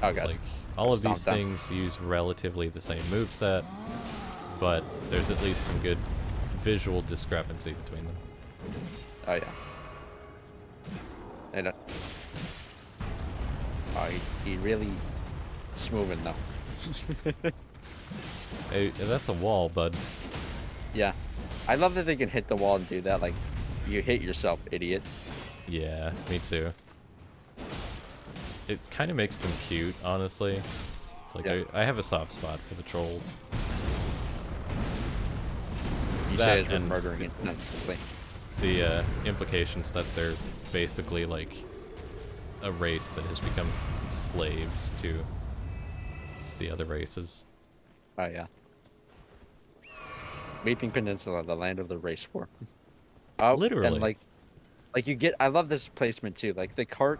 Oh, It's God. like all of these Stomped things use relatively the same moveset, but there's at least some good visual discrepancy between them. Oh, yeah. And, oh, he really smoothing though. Hey, that's a wall, bud. Yeah. I love that they can hit the wall and do that. Like, you hit yourself, idiot. Yeah, me too. It kind of makes them cute, honestly. It's like Yeah. I have a soft spot for the trolls. You That say as we're and murdering it. That's the thing. The implications that they're basically like a race that has become slaves to the other races. Oh, yeah. Weeping Peninsula, the land of the race war. Oh, Literally. and like you get, I love this placement too. Like the cart,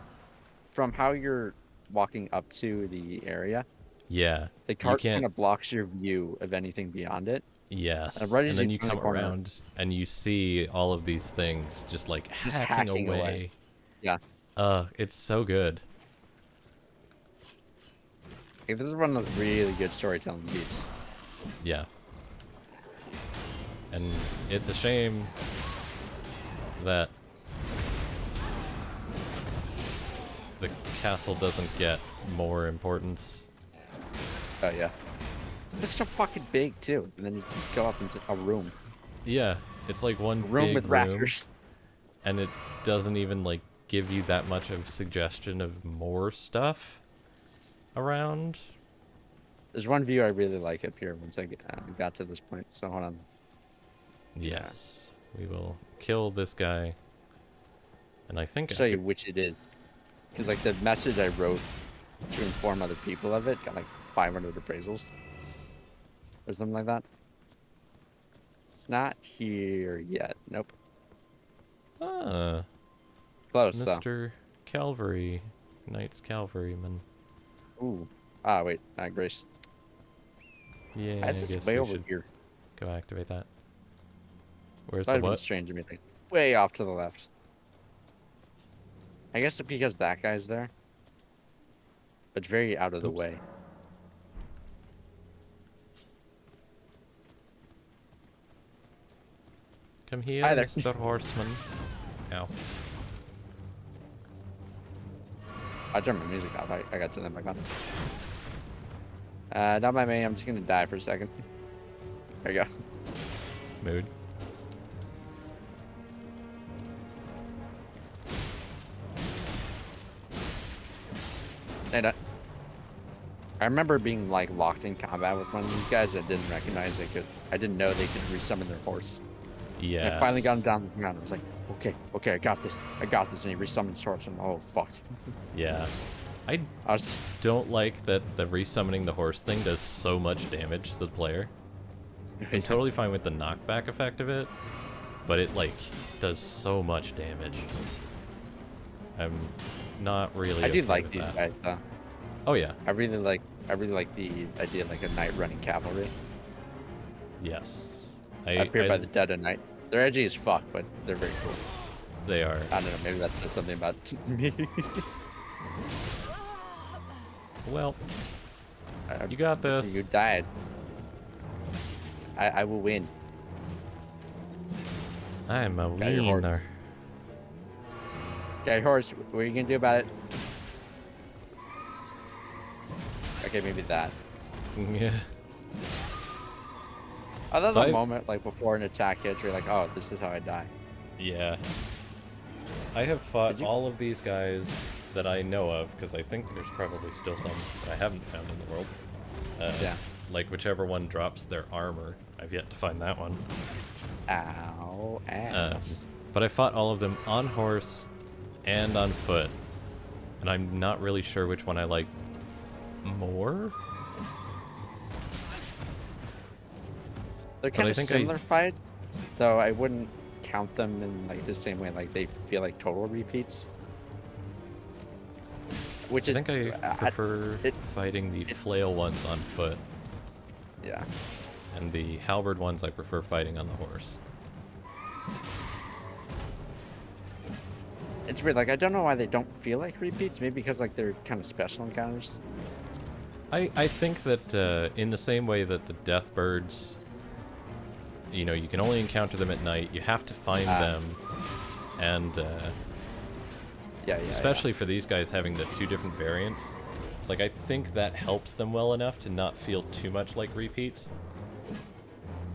from how you're walking up to the area, Yeah. the You cart can't. kind of blocks your view of anything beyond it. Yes. Right And as then you you turn the come corner, around and you see all of these things just like just hacking hacking away. Yeah. It's so good. Like, this is one of those really good storytelling beats. Yeah. And it's a shame that the castle doesn't get more importance. Oh, yeah. It looks so fucking big too. And then you just go up into a room. Yeah, it's like one Room big with room, rafters. and it doesn't even like give you that much of suggestion of more stuff around. There's one view I really like up here once I got to this point. So hold on. Yes, we will kill this guy, and I think I'll show you after which it is. Because like the message I wrote to inform other people of it got like 500 appraisals. Or something like that. It's not here yet. Nope. Close though. Mr. Calvary, Knight's Cavalryman. Ooh. Ah, wait, Grace. Yeah, Why I is this guess way we over should here? go activate that. Where's Might the have been what? strange to me. Like, way off to the left. I guess it's because that guy's there. It's very out of the Oops. way. Come here, Hi there. Mr. Horseman. Ow. I turned my music off. I got to them back on. Not by me. I'm just gonna die for a second. There you go. Mood. And I remember being like locked in combat with one of these guys that didn't recognize they could. I didn't know they could resummon their horse. Yeah. And I finally got him down the ground. I was like, okay, I got this. And he resummoned his horse. And oh fuck. Yeah. I I was don't like that the resummoning the horse thing does so much damage to the player. I'm totally fine with the knockback effect of it, but it like does so much damage. I'm not really. I do okay like with these that. guys though. Oh yeah. I really like the idea of like a knight running cavalry. Yes. Up here by the dead of night. They're edgy as fuck, but they're very cool. They are. I don't know, maybe that says something about me. Well, you got this. You died. I will win. I'm a Got your horse. winner. Okay, horse, what are you gonna do about it? Okay, maybe that. Yeah. Oh, there's So a moment like before an attack hits where you're like, oh, this is how I die. Yeah. I have fought Did you- all of these guys that I know of, because I think there's probably still some that I haven't found in the world. Yeah. Like whichever one drops their armor. I've yet to find that one. Ow, ass. But I fought all of them on horse and on foot. And I'm not really sure which one I like more. They're but kind I of think similar fight, though I wouldn't count them in like the same way. Like they feel like total repeats. Which I is, think I prefer fighting the flail ones on foot, yeah. and the halberd ones I prefer fighting on the horse. It's weird. Like I don't know why they don't feel like repeats. Maybe because like they're kind of special encounters. I think that in the same way that the death birds, you know, you can only encounter them at night. You have to find them, and Yeah. especially for these guys having the two different variants. It's like I think that helps them well enough to not feel too much like repeats.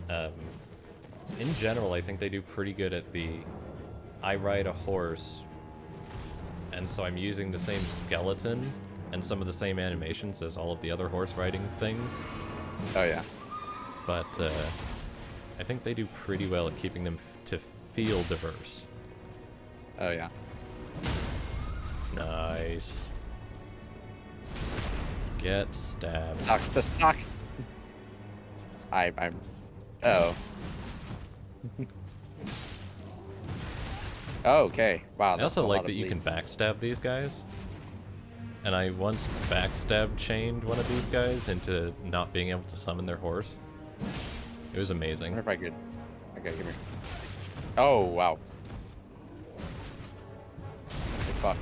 In general, I think they do pretty good at the I ride a horse, and so I'm using the same skeleton and some of the same animations as all of the other horse riding things. Oh yeah. But I think they do pretty well at keeping them to feel diverse. Oh yeah. Nice. Get stabbed. Stock the stock. I'm. Oh. Oh, okay. Wow. I also like that you can backstab these guys. And I once backstab chained one of these guys into not being able to summon their horse. It was I amazing. wonder if I could. Okay, give me. Oh wow. Get fucked.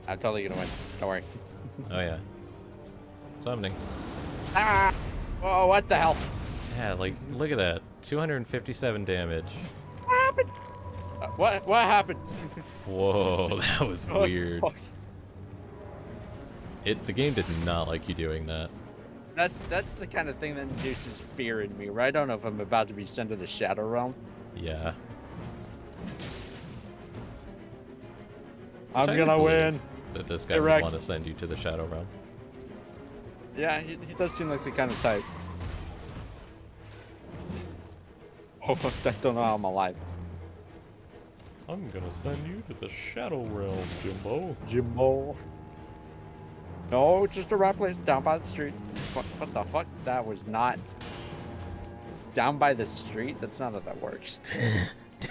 I'm totally gonna win. Don't worry. Oh yeah. Summoning. Ah! Oh, what the hell? Yeah, like, look at that. 257 damage. What happened? What happened? Whoa, that was What the weird. fuck? The game did not like you doing that. That's the kind of thing that induces fear in me, where I don't know if I'm about to be sent to the Shadow Realm. Yeah. I'm Which I gonna would win. believe that this guy Correct. would want to send you to the Shadow Realm. Yeah, he does seem like the kind of type. Oh, I don't know how I'm alive. I'm gonna send you to the Shadow Realm, Jimbo. Jimbo. No, just a right place down by the street. What the fuck? That was not down by the street. That's not how that works.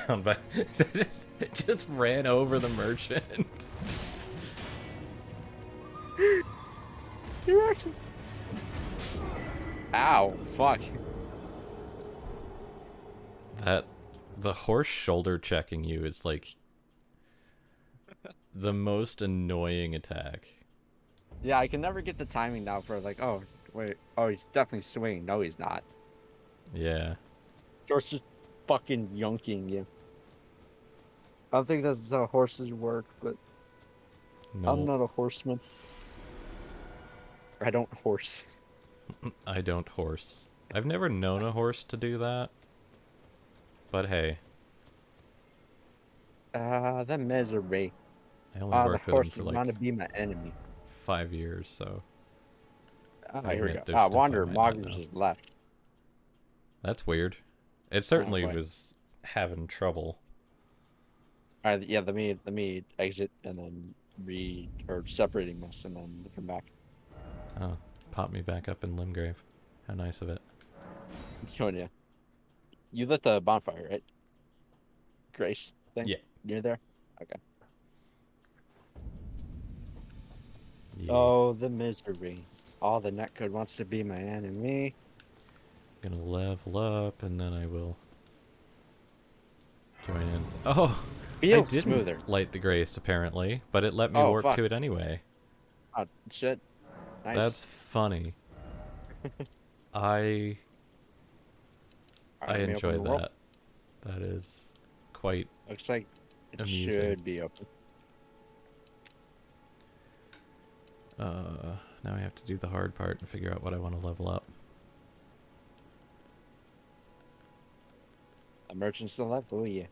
Down by... it just ran over the merchant. T-Rex. Ow, fuck. The horse shoulder checking you is like the most annoying attack. Yeah, I can never get the timing now for like, oh, wait. Oh, he's definitely swinging. No, he's not. Yeah. Horse just fucking yonking you. I don't think that's how horses work, but I'm No, not a horseman. I don't horse. I don't horse. I've never known a horse to do that. But hey, The misery. I only The worked with him horse for is like gonna be my enemy. 5 years, so I Here we admit go. there's stuff I Wanderer might not Moggers know. is left. That's weird. It certainly boy. was having trouble. Alright, yeah, let me exit and then separating this and then come back. Oh, pop me back up in Limgrave. How nice of it. Showing you. You lit the bonfire, right? Grace thing? Yeah. You're there? Okay. Yeah. Oh, the misery. All the netcode wants to be my enemy. Gonna level up and then I will join in. Oh, I Feels didn't smoother. light the grace apparently, but it let me Oh, warp fuck. to it anyway. Oh, shit. Nice. That's funny. I Alright, let me open enjoy the world. that. That is quite Looks like it amusing. should be open. Now I have to do the hard part and figure out what I want to level up. A merchant still left? Oh, yeah.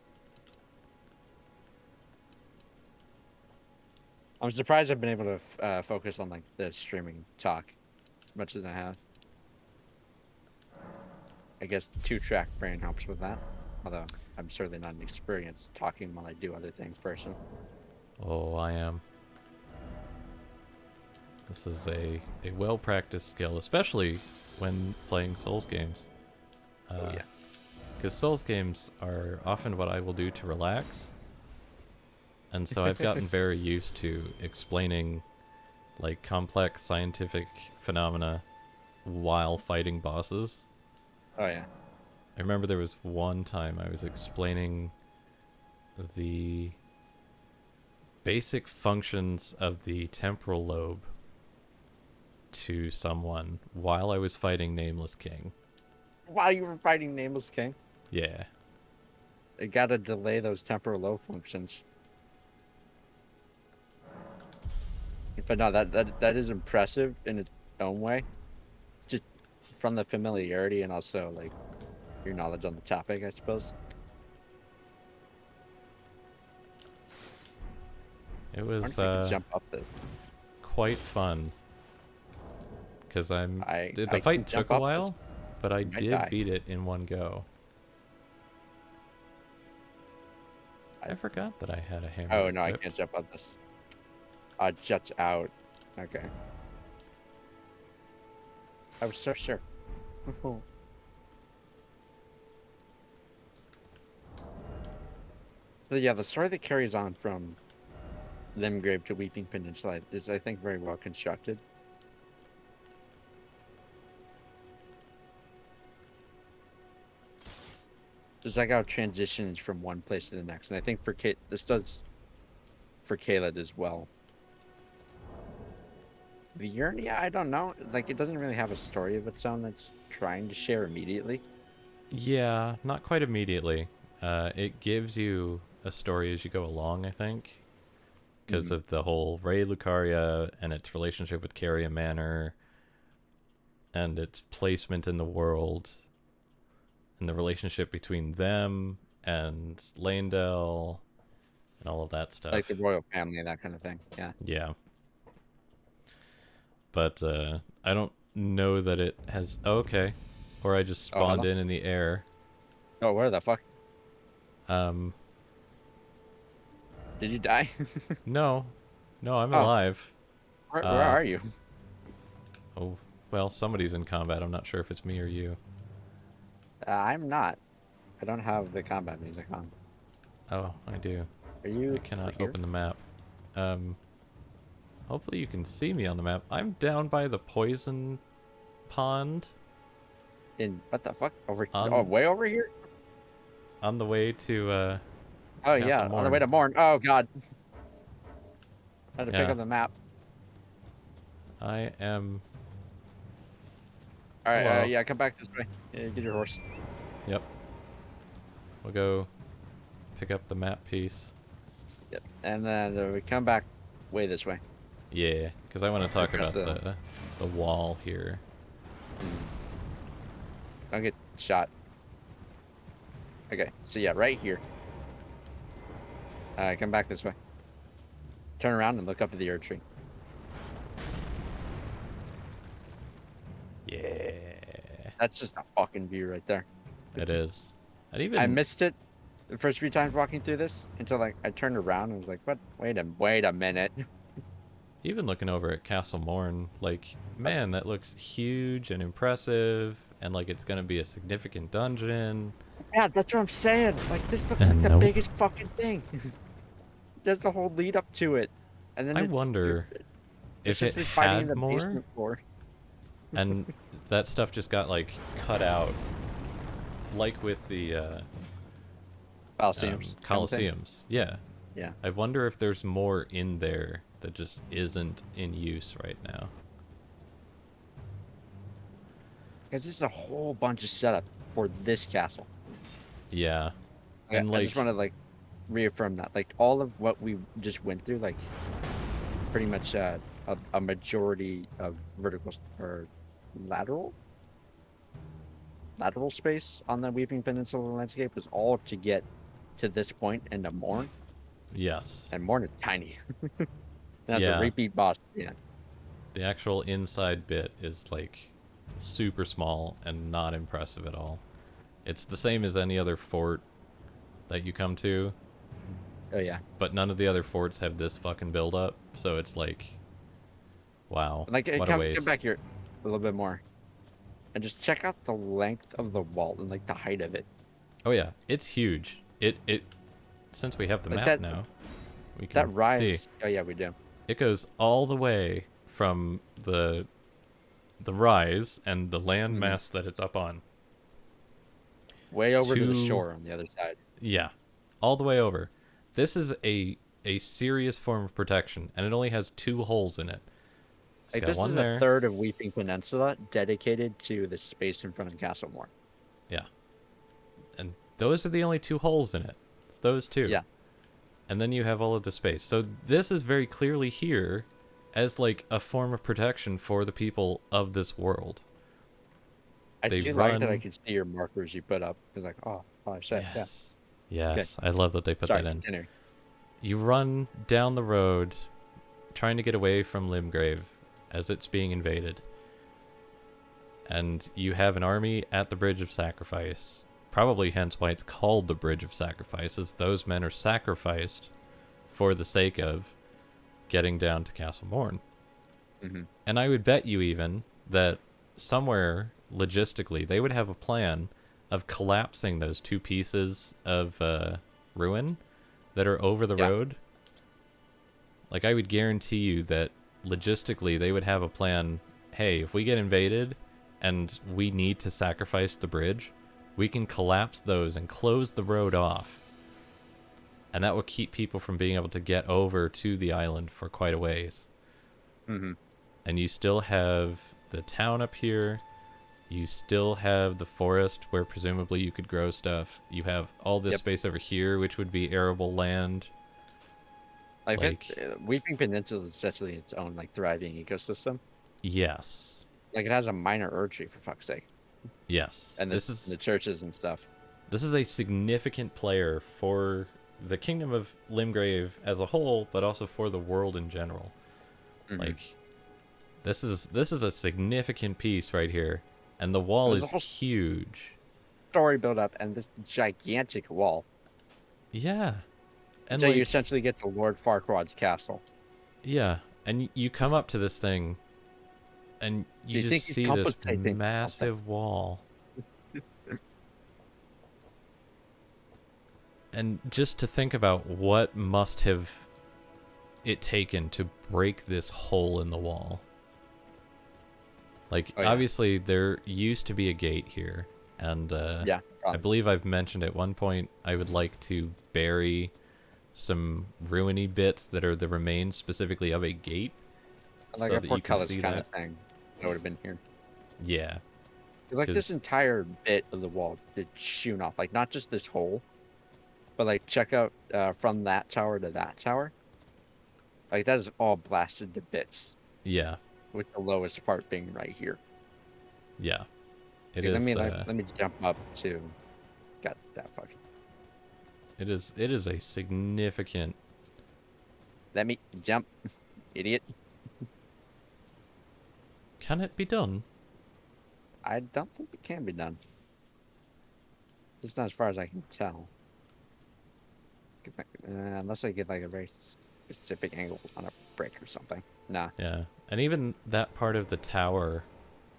I'm surprised I've been able to focus on like the streaming talk as much as I have. I guess 2-track brain helps with that. Although I'm certainly not an experienced talking while I do other things person. Oh, I am. This is a well-practiced skill, especially when playing Souls games. Oh yeah. Because Souls games are often what I will do to relax. And so I've gotten very used to explaining like complex scientific phenomena while fighting bosses. Oh yeah. I remember there was one time I was explaining the basic functions of the temporal lobe to someone while I was fighting Nameless King. While you were fighting Nameless King, Yeah. they gotta delay those temporal lobe functions. But no, that is impressive in its own way. Just from the familiarity and also like your knowledge on the topic, I suppose. It I wonder was if I could jump up the. quite fun. Because the I fight can took jump a up while, but I might did die. beat it in one go. I forgot that I had a hammer. Oh no, I equipped. can't jump up this. It juts out. Okay. I was so sure. So yeah, the story that carries on from Limgrave to Weeping Peninsula is, I think, very well constructed. It's like how it transitions from one place to the next, and I think for this does for Caled as well. The Urnia, I don't know. Like, it doesn't really have a story of its own that's trying to share immediately. Yeah, not quite immediately. It gives you a story as you go along, I think, because of the whole Ray Lucaria and its relationship with Caria Manor and its placement in the world and the relationship between them and Landell and all of that stuff. Like the royal family, that kind of thing. Yeah. Yeah. But I don't know that it has... Oh, okay. Or I just spawned hello? in the air. Oh, where the fuck? Um, Did you die? no. No, I'm Oh. alive. Where are you? Oh, well, somebody's in combat. I'm not sure if it's me or you. I'm not. I don't have the combat music on. Oh, I do. Are you? I cannot here? open the map. Hopefully you can see me on the map. I'm down by the poison pond In what the fuck? Over? Oh, on way over here? on the way to Oh Castle yeah, on the way Morn. to Morn. Oh god, I had to pick Yeah, up the map. I am. All right, Hello. yeah, come back this way. Yeah, get your horse. Yep. We'll go pick up the map piece. Yep, and then we come back way this way. Yeah, because I want to talk Across about the wall here. Don't get shot. Okay, so yeah, right here. Come back this way. Turn around and look up to the Erd tree. Yeah, That's just a fucking view right there. it is. I'd I even missed it the first few times walking through this until like I turned around and was like, "What? Wait a minute." even looking over at Castle Morn, like, man, that looks huge and impressive, and like it's gonna be a significant dungeon. Yeah, that's what I'm saying. Like this is like And the nope. biggest fucking thing. There's the whole lead up to it, and then I you're wonder if it essentially fighting in had the more, basement floor. and that stuff just got like cut out, like with the Coliseums. kind of thing. Colosseums. Yeah, Yeah. I wonder if there's more in there that just isn't in use right now. Because there's a whole bunch of setup for this castle. Yeah, Yeah, and I like, just want to like reaffirm that, like all of what we just went through, like pretty much a majority of or lateral lateral space on the Weeping Peninsula landscape was all to get to this point and to Morn, yes, and Morn is tiny. That's Yeah. a repeat boss. Yeah, the actual inside bit is like super small and not impressive at all. It's the same as any other fort that you come to, oh yeah. but none of the other forts have this fucking build up, so it's like, wow, Like what a come waste. back here a little bit more, and just check out the length of the wall and like the height of it. Oh yeah, it's huge. It since we have the Like map that- now, we That can rise. see. Oh yeah, we do. It goes all the way from the rise and the land Mhm. mass that it's up on. Way over to the To- shore on the other side. Yeah, all the way over. This is a serious form of protection, and it only has 2 holes in it. It's Like got this one is there. a third of Weeping Peninsula dedicated to the space in front of Castle Moore. Yeah, and those are the only 2 holes in it. It's those 2. Yeah. And then you have all of the space. So this is very clearly here as like a form of protection for the people of this world. I They do like that I run- can see your markers you put up. It's like, oh shit, yeah. Yes. Yes, I love that they put Sorry, that in. continue. You run down the road trying to get away from Limgrave as it's being invaded. And you have an army at the Bridge of Sacrifice. Probably hence why it's called the Bridge of Sacrifice, as those men are sacrificed for the sake of getting down to Castle Morn. Mhm. And I would bet you even that somewhere logistically they would have a plan of collapsing those 2 pieces of ruin that are over the Yeah. road. Like, I would guarantee you that logistically they would have a plan. Hey, if we get invaded and we need to sacrifice the bridge, we can collapse those and close the road off. And that will keep people from being able to get over to the island for quite a ways. Mhm. And you still have the town up here. You still have the forest where presumably you could grow stuff. You have all this Yep. space over here, which would be arable land. Like, Weeping Peninsula is essentially its own like thriving ecosystem. Yes. Like it has a minor Erd tree for fuck's sake, Yes. and this the is churches and stuff. this is a significant player for the kingdom of Limgrave as a whole, but also for the world in general. Mhm. Like, this is a significant piece right here, and the wall There's is a whole huge. story build up and this gigantic wall. Yeah. And So like, you essentially get to Lord Farquaad's castle. yeah, and you come up to this thing, and you you just think he's see this compensating for something? massive wall. And just to think about what must have it taken to break this hole in the wall? Like, Oh, yeah. obviously, there used to be a gate here, and Yeah. I believe I've mentioned at one point I would like to bury some ruiny bits that are the remains specifically of a gate, Like so a that you can portcullis see kind that. of thing. That would have been here. Yeah, It's like this 'cause- entire bit of the wall did shoot off. Like not just this hole, but like check out from that tower to that tower. Like that is all blasted to bits, yeah, with the lowest part being right here. yeah. It Okay, is. let me jump up to. Got that fucking. It is. It is a significant. Let me jump, idiot. Can it be done? I don't think it can be done. Just not as far as I can tell. Unless I get like a very specific angle on a brick or something. Nah. Yeah, and even that part of the tower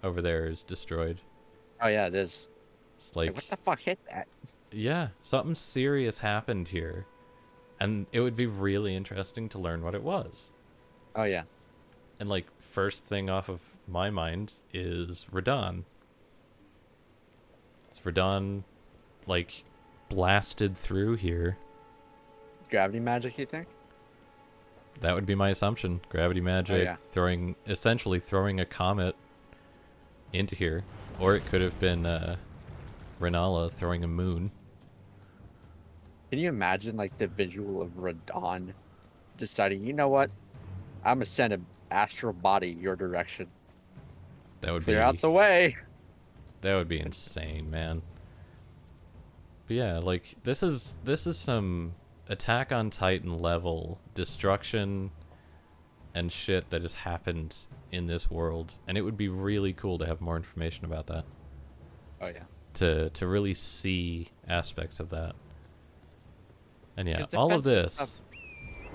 over there is destroyed. Oh yeah, it is. It's Like, like, what the fuck hit that? yeah, something serious happened here, and it would be really interesting to learn what it was. Oh yeah. And like, first thing off of my mind is Radon. Is Radon like blasted through here? Gravity magic, you think? That would be my assumption. Gravity magic, yeah. essentially throwing a comet into here, or it could have been Renala throwing a moon. Can you imagine like the visual of Radon deciding, you know what? I'm gonna send an astral body your direction. That would Clear be out the way. that would be insane, man. But yeah, like this is some Attack on Titan level destruction and shit that has happened in this world, and it would be really cool to have more information about that. Oh yeah. To really see aspects of that. And yeah, 'Cause all of defensive this. stuff,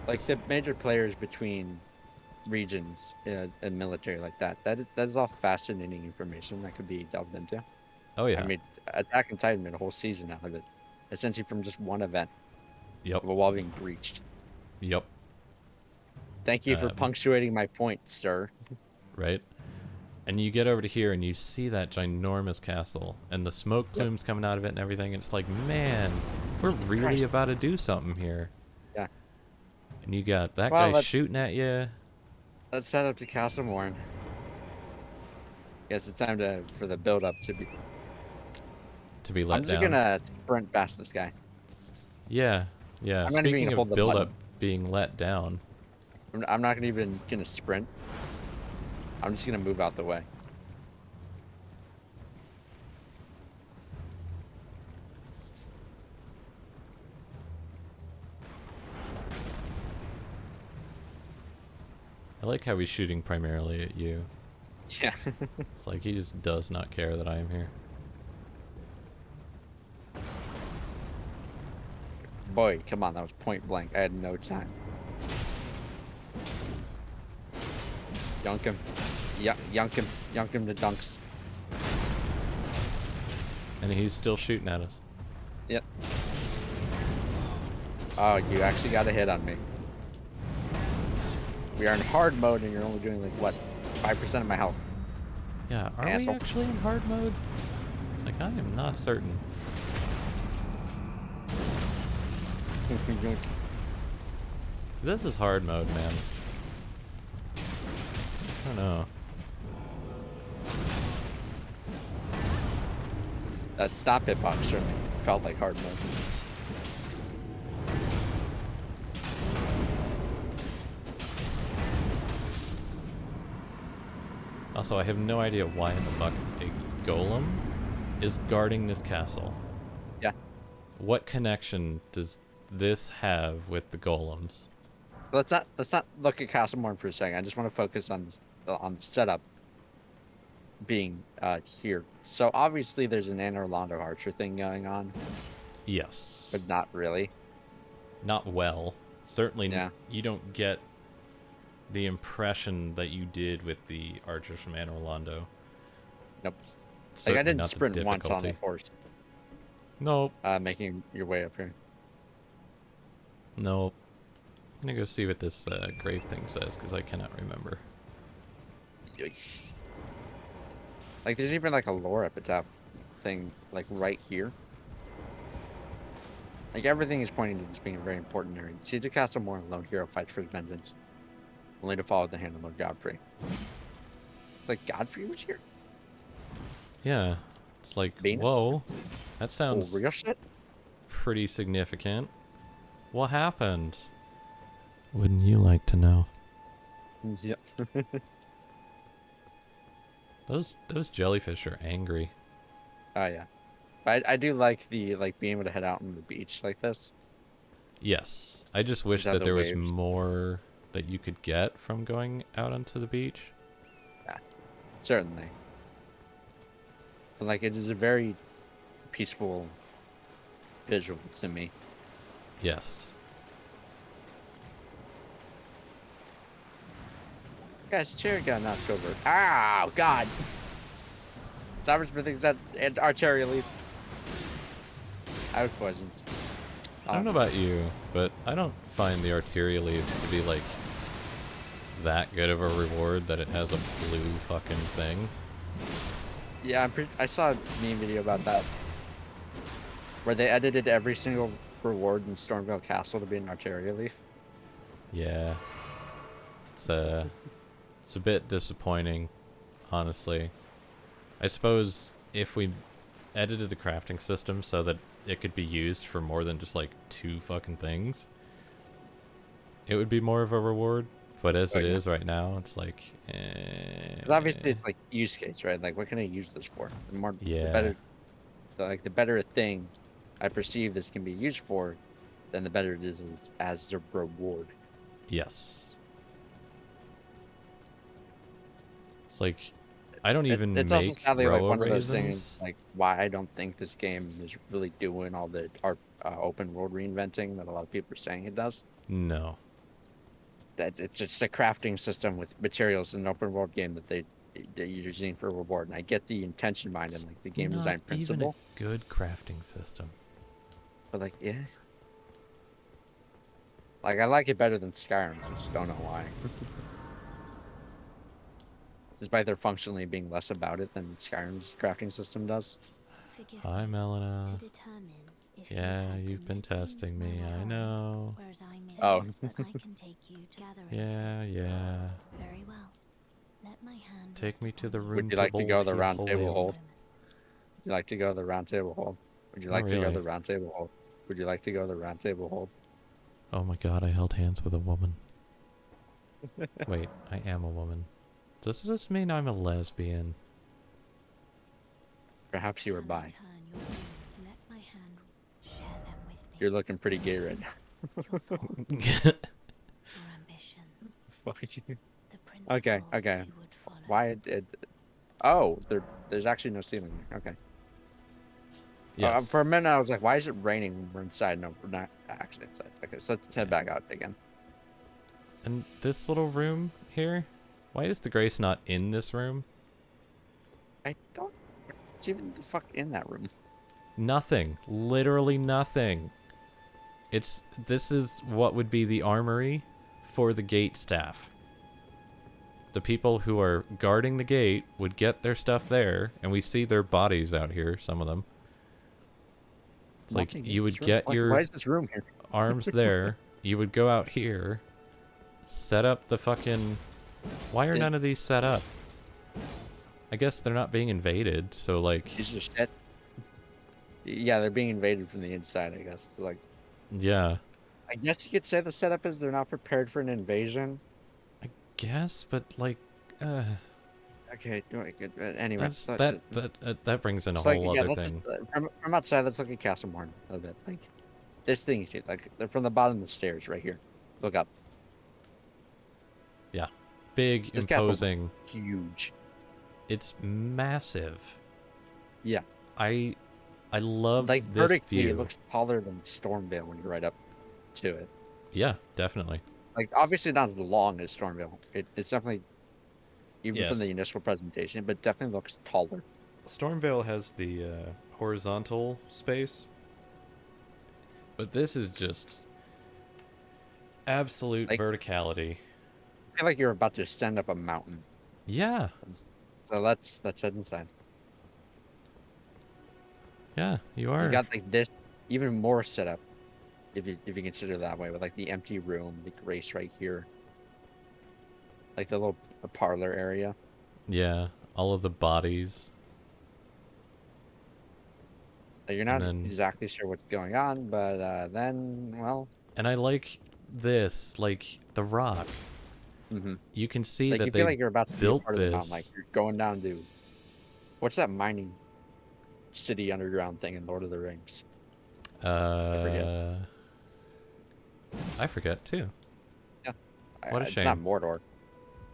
like the major players between regions and military like that. That is all fascinating information that could be delved into. Oh yeah. I mean, Attack on Titan made a whole season out of it, essentially from just one event Yep. of a wall being breached. Yep. Thank you for punctuating my point, sir. Right. And you get over to here and you see that ginormous castle and the smoke plumes coming out of it and everything, and it's like, man, we're really Christ. about to do something here. Yeah. And you got that Well, guy let's- shooting at you. Let's head up to Castle Morn. Guess it's time for the build up To be let I'm just down. gonna sprint past this guy. Yeah. Yeah. I'm not even Speaking gonna of hold the build up button. being let down. I'm not even gonna sprint. I'm just gonna move out the way. I like how he's shooting primarily at you. Yeah. It's like he just does not care that I am here. Boy, come on, that was point blank. I had no time. Yunk him. Yunk him. Yunk him to dunks. And he's still shooting at us. Yep. Oh, you actually got a hit on me. We are in hard mode and you're only doing like, what, 5% of my health. Yeah, are Asshole. we actually in hard mode? It's like, I am not certain. This is hard mode, man. I don't know. That stop hitbox certainly felt like hard mode. Also, I have no idea why in the fuck a golem is guarding this castle. Yeah. What connection does this have with the golems? But let's not look at Castle Morn for a second. I just want to focus on the setup being here. So obviously there's an Anne Orlando Archer thing going on, Yes. but not really. Not well. Certainly, Yeah. you don't get the impression that you did with the archers from Anne Orlando. Nope. Like I Certainly didn't not the sprint once on the difficulty. horse, Nope. making your way up here. Nope. I'm gonna go see what this grave thing says, because I cannot remember. Like, there's even like a lore epitaph thing, like right here. Like, everything is pointing to this being a very important area. Siege of Castle Morn, lone hero fights for vengeance, only to follow the hand of Lord Godfrey. It's like Godfrey was here. Yeah. It's like, Venus? whoa. That Oh, sounds real shit? pretty significant. What happened? Wouldn't you like to know? Yep. Those jellyfish are angry. Oh yeah, but I do like the being able to head out on the beach like this. Yes. I just wish have that the there was waves. more that you could get from going out onto the beach. Yeah, certainly. But like, it is a very peaceful visual to me. Yes. Guys, chair got knocked over. Oh God! Cybersmith thinks that and arterial leaf. I was poisoned. I don't know about you, but I don't find the arterial leaves to be like that good of a reward that it has a blue fucking thing. Yeah, I saw a meme video about that, where they edited every single reward in Stormvale Castle to be an arterial leaf. Yeah. It's a bit disappointing, honestly. I suppose if we edited the crafting system so that it could be used for more than just like 2 fucking things, it would be more of a reward. But as it is right now, it's like, 'Cause obviously it's like use case, right? Like, what can I use this for? The yeah, better, the better a thing I perceive this can be used for, then the better it is as a reward. yes. It's like, I don't even It's also make sadly like roa one of those raisins. things, like why I don't think this game is really doing all the open world reinventing that a lot of people are saying it does. No. That it's just a crafting system with materials in an open world game that they're using for reward. And I get the intention behind it, like the game Not design even a principle, good crafting system. but like, yeah. Like, I like it better than Skyrim, I just don't know why. Despite there functionally being less about it than Skyrim's crafting system does. Forgive Hi, me. Melina. To determine if you Yeah, have you've been it seems testing me, my I turn, know. whereas I may Oh. lose, but I can take you to gather it. Yeah. Very well. Let my hand Take rest me to upon the you. room Would you like to go to the round hole. table Just a hole? moment. Would you like to go to the round table hole? Would you Not like to go to really. the round table hole? Would you like to go to the round table hole? Oh my god, I held hands with a woman. Wait, I am a woman. Does this mean I'm a lesbian? Perhaps you were Shall I bi. turn your hand? Let my hand share them with me. You're looking pretty gay right now. Your thoughts, your ambitions, Fuck you. the principles Okay. you would follow. Why oh, there's actually no ceiling there. Okay. Yes. For a minute I was like, why is it raining when we're inside? No, we're not actually inside. Okay, so let's head back out again. And this little room here? Why is the Grace not in this room? I don't. What's even the fuck in that room? Nothing. Literally nothing. This is what would be the armory for the gate staff. The people who are guarding the gate would get their stuff there, and we see their bodies out here, some of them. It's like, Nothing in you this would room? get Why your is this room here? arms there, you would go out here, set up the fucking... Why are none of these set up? I guess they're not being invaded, so like... These are shit. Yeah, they're being invaded from the inside, I guess. So, like, Yeah. I guess you could say the setup is they're not prepared for an invasion. I guess, but like... Okay, anyway. that brings in a It's like, whole yeah, other let's thing. from outside, let's look at Castle Morn a little bit. Like, this thing, like, from the bottom of the stairs right here. Look up. Yeah. Big, This castle imposing. Huge. It's massive. Yeah. I love Like, this vertically, view. it looks taller than Stormvale when you're right up to it. Yeah, definitely. Like, obviously not as long as Stormvale. It's definitely, even from Yes. the initial presentation, but definitely looks taller. Stormvale has the horizontal space, but this is just Absolute Like, verticality. I feel like you're about to ascend up a mountain. Yeah. So let's head inside. Yeah, you You are. got like this even more setup, if you consider it that way, with like the empty room, the grace right here, like the little parlor area. Yeah, all of the bodies. Like, you're And not then exactly sure what's going on, but then, well, and I like this, like the rock. hmm You can see like you that feel they like you're about to be a built part of the mountain. Like this. you're going down to what's that mining city underground thing in Lord of the Rings? I forget. Uh I forget too. Yeah, What a it's not shame. Mordor for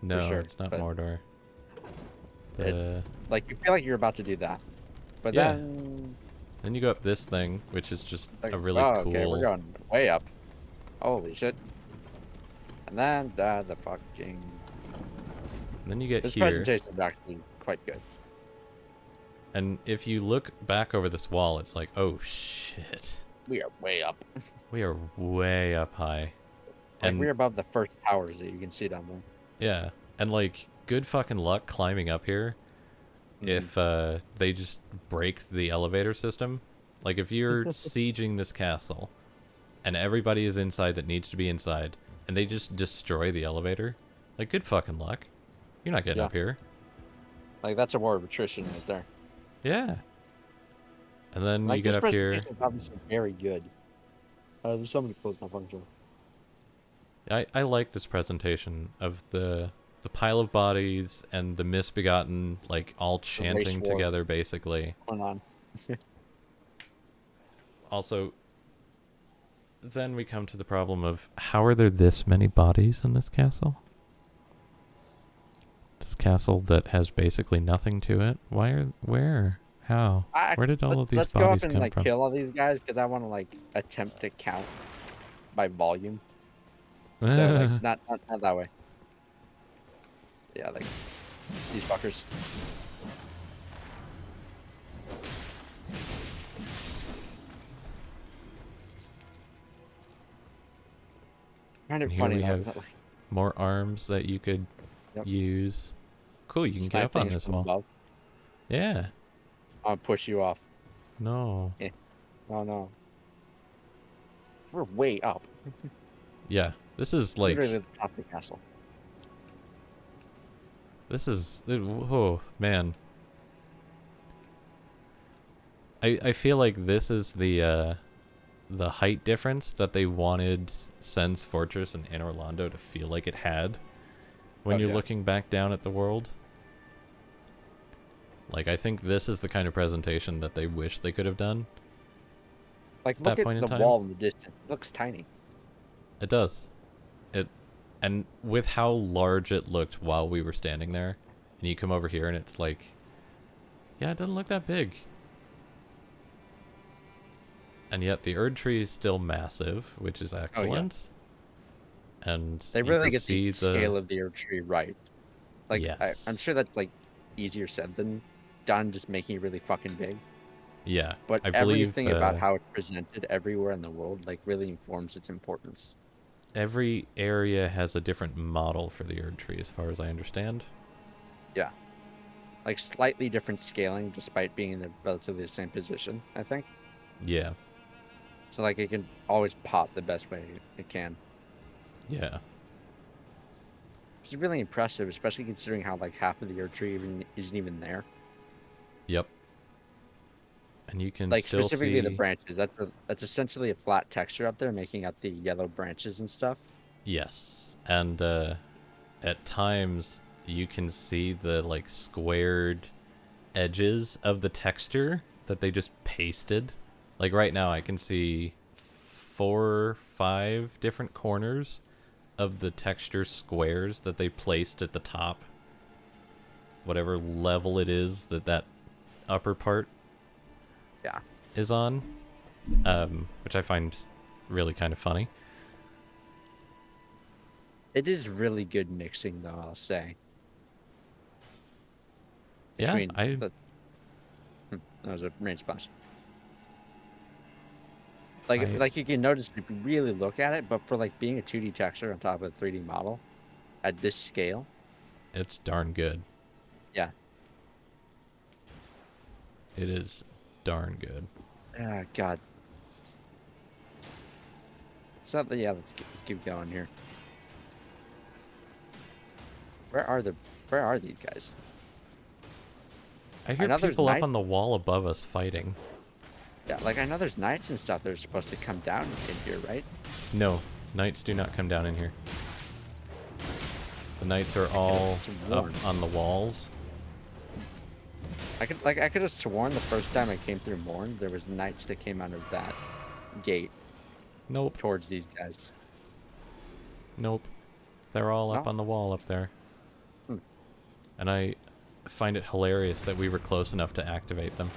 No, sure, it's not but Mordor. it The like you feel like you're about to do that, but Yeah. then Then you go up this thing, which is just like, a really oh, okay, we're cool. going way up. Holy shit! And then the fucking And then you get this here, presentation is actually quite good. and if you look back over this wall, it's like, oh shit. We are way up. We are way up high. Like And we're above the first towers that you can see down there. yeah, and like good fucking luck climbing up here Mhm. if they just break the elevator system. Like if you're sieging this castle and everybody is inside that needs to be inside and they just destroy the elevator, like good fucking luck. You're not getting Yeah, up here. like that's a war of attrition right there. Yeah. And then you Like get this up here. presentation is obviously very good. There's somebody close my function. I like this presentation of the pile of bodies and the misbegotten like all The race chanting war together basically. going on. Also, then we come to the problem of how are there this many bodies in this castle? This castle that has basically nothing to it. Where? How? Where did all of these Let's go up bodies and come like from? kill all these guys because I want to like attempt to count by volume. So like not that way. Yeah, like these fuckers. Kind And of here funny we though. have That, like, more arms that you could yep, use. Cool, you can get snipe up on things this from wall. above. Yeah. I'll push you off. No. Eh. Oh no, we're way up. Yeah. This is Literally like at the top of the castle. this is oh man. I feel like this is the height difference that they wanted Sen's Fortress and Anne Orlando to feel like it had when Oh you're yeah. looking back down at the world. Like I think this is the kind of presentation that they wish they could have done Like at look that at point in the time. wall in the distance. It looks tiny. It does. It and with how large it looked while we were standing there, and you come over here and it's like, yeah, it doesn't look that big. And yet the Erd tree is still massive, which is Oh yeah. excellent. And They you really can get the see scale the of the Earth tree right. Like I'm yes. sure that's like easier said than done, just making it really fucking big. Yeah, But I believe everything about how it's presented everywhere in the world like really informs its importance. every area has a different model for the Erd tree, as far as I understand. Yeah, like slightly different scaling, despite being in the relatively the same position. I think Yeah, so. Like it can always pop the best way it can. yeah, It's really impressive, especially considering how like half of the Earth tree even isn't even there. yep. And you can Like still specifically the see, branches. That's essentially a flat texture up there, making up the yellow branches and stuff. yes. And at times you can see the like squared edges of the texture that they just pasted. Like right now I can see 4 or 5 different corners of the texture squares that they placed at the top, whatever level it is that that upper part Yeah. is on, which I find really kind of funny. It is really good mixing, though, I'll say. Yeah, Between I the that was a rain splash. Like you can notice if you really look at it, but for like being a 2D texture on top of a 3D model at this scale, It's darn good. yeah. It is darn good. Ah, God. So yeah, let's keep going here. Where are these guys? I hear know there's people up knights. on the wall above us fighting. Yeah, like I know there's knights and stuff that are supposed to come down in here, right? No, knights do not come down in here. The knights are all up sworn. on the walls. I could have sworn the first time I came through Morn, there was knights that came out of that gate Nope, towards these guys. nope. They're all up No? on the wall up there. Hmm. And I find it hilarious that we were close enough to activate them.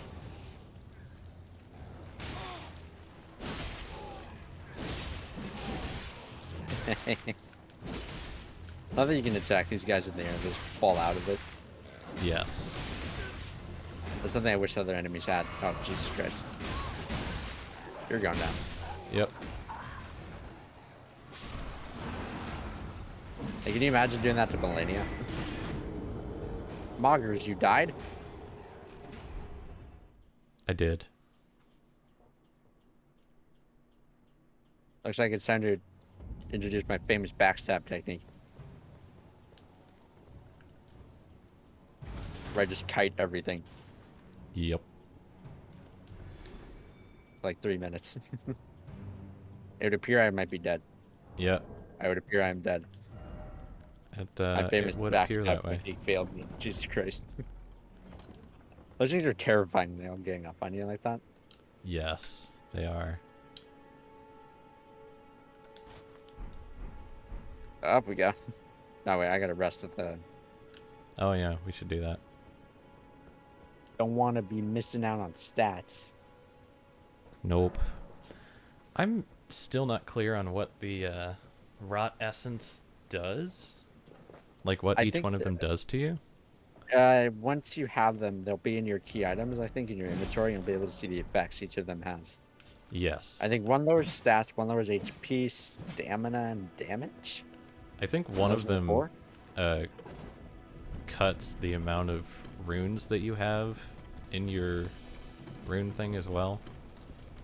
Love that you can attack these guys in the air and just fall out of it. Yes. That's something I wish other enemies had. Oh, Jesus Christ. You're going down. Yep. Hey, can you imagine doing that to Melania? Moggers, you died? I did. Looks like it's time to introduce my famous backstab technique. Where I just kite everything Yep. for like 3 minutes. It would appear I might be dead. Yep. I would appear I am dead. My It famous would appear that backstab way. technique failed me. Jesus Christ. Those things are terrifying when they all gang up on you like that. Yes, they are. Up we go. No, wait, I gotta rest at the... Oh yeah, we should do that. Don't want to be missing out on stats. Nope. I'm still not clear on what the rot essence does. Like what I each think one of them does to you? Once you have them, they'll be in your key items, I think, in your inventory, and you'll be able to see the effects each of them has. Yes. I think one lowers stats, one lowers HP, stamina, and damage. I think one Those of are the them four? cuts the amount of runes that you have in your rune thing as well.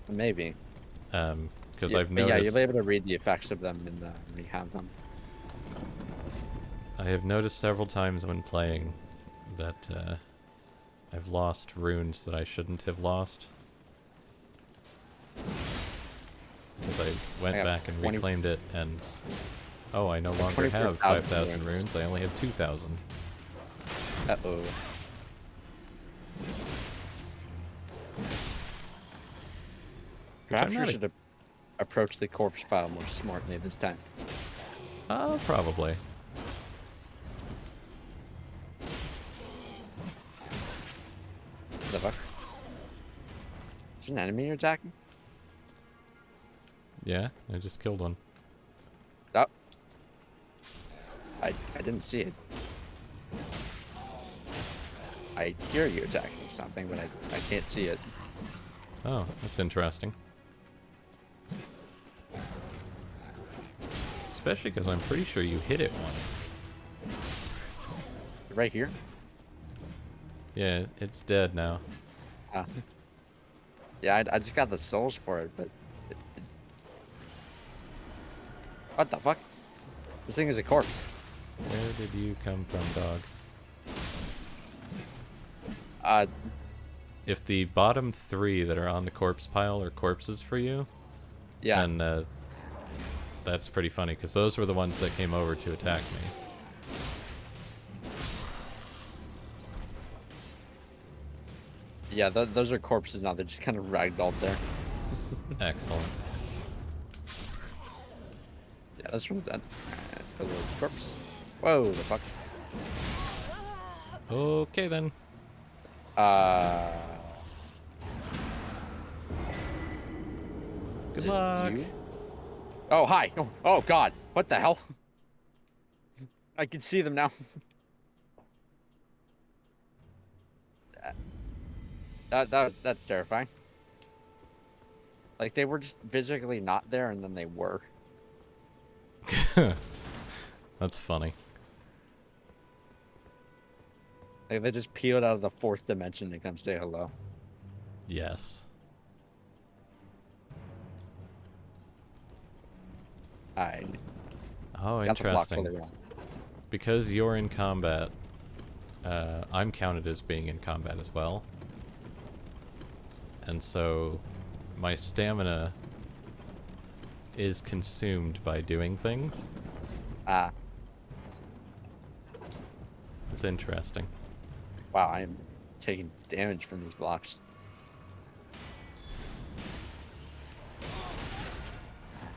Maybe. Because Yeah, I've but yeah, you'll noticed be able to read the effects of them when you have them. I have noticed several times when playing that I've lost runes that I shouldn't have lost. Because I went I got back and 20 reclaimed it, and oh, I no longer have 24,000 5,000 runes. I only have 2,000. Uh-oh. Perhaps I'm we not a- should approach the corpse pile more smartly this time. Probably. What the fuck? Is an enemy you're attacking? Yeah, I just killed one. Oh. I didn't see it. I hear you attacking something, but I can't see it. Oh, that's interesting. Especially because I'm pretty sure you hit it once. Right here? Yeah, it's dead now. Yeah, I just got the souls for it, but... What the fuck? This thing is a corpse. Where did you come from, dog? If the bottom 3 that are on the corpse pile are corpses for you, Yeah. then that's pretty funny, because those were the ones that came over to attack me. Yeah, those are corpses now. They're just kind of ragdolled there. Excellent. Yeah, that's from that. Corpse. Whoa, the fuck. Okay, then. Good Is it luck. you? Oh, hi. Oh, God. What the hell? I can see them now. That's terrifying. Like they were just physically not there, and then they were. That's funny. Like they just peeled out of the fourth dimension to come say hello. Yes. I Oh, got the block interesting. fully wrong. Because you're in combat, I'm counted as being in combat as well. And so my stamina is consumed by doing things. Ah, It's interesting. wow, I am taking damage from these blocks.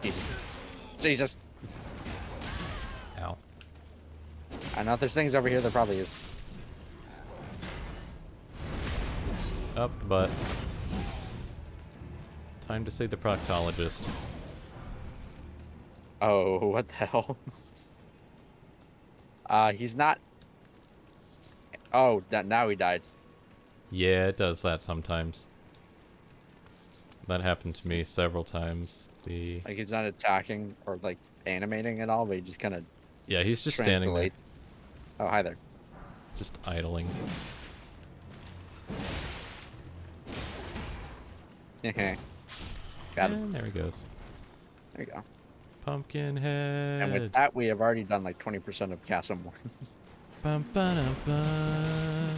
Jesus. Jesus. Ow. I know if there's things over here, there probably is. Up the butt. Time to see the proctologist. Oh, what the hell? He's not. Oh, now he died. Yeah, it does that sometimes. That happened to me several times. Like he's not attacking or like animating at all, but he just kind of Yeah, he's just standing there, translates. Oh, hi there. just idling. Got him. And there he goes. There you go. Pumpkinhead. And with that, we have already done like 20% of Castle Moore. Bum, ba-dum, ba.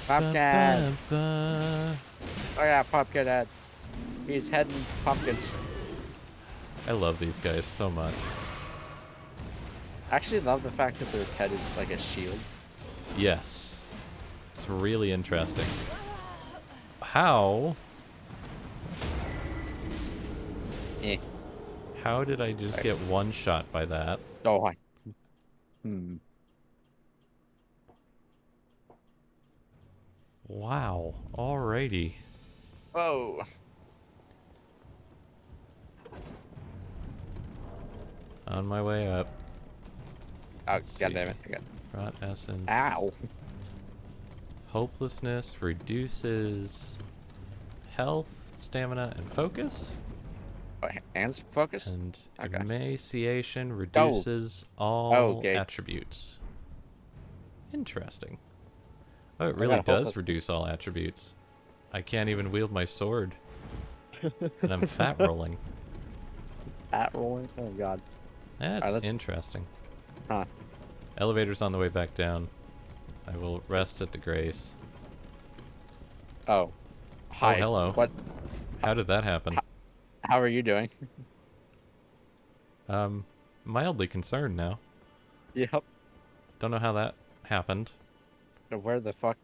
Pumpkin! Ba, ba. Oh yeah, Pumpkin Head. He's heading pumpkins. I love these guys so much. I actually love the fact that their head is like a shield. Yes. It's really interesting. How? Eh. How did I just get one shot by that? Oh, hi. Hmm. Wow. Alrighty. Oh. On my way up. Oh, Let's God see. damn it. I got... Rot essence. Ow. Hopelessness reduces health, stamina, and focus. Oh, and focus? And Okay. emaciation reduces all Okay. attributes. Interesting. Oh, it I really got does hopeless. reduce all attributes. I can't even wield my sword. And I'm fat rolling. At rolling? Oh, God. That's let's- interesting. Huh. Elevator's on the way back down. I will rest at the Grace. Oh. Hi. Oh, hello. What? How did that happen? How are you doing? Mildly concerned now. Yep. Don't know how that happened. Where the fuck?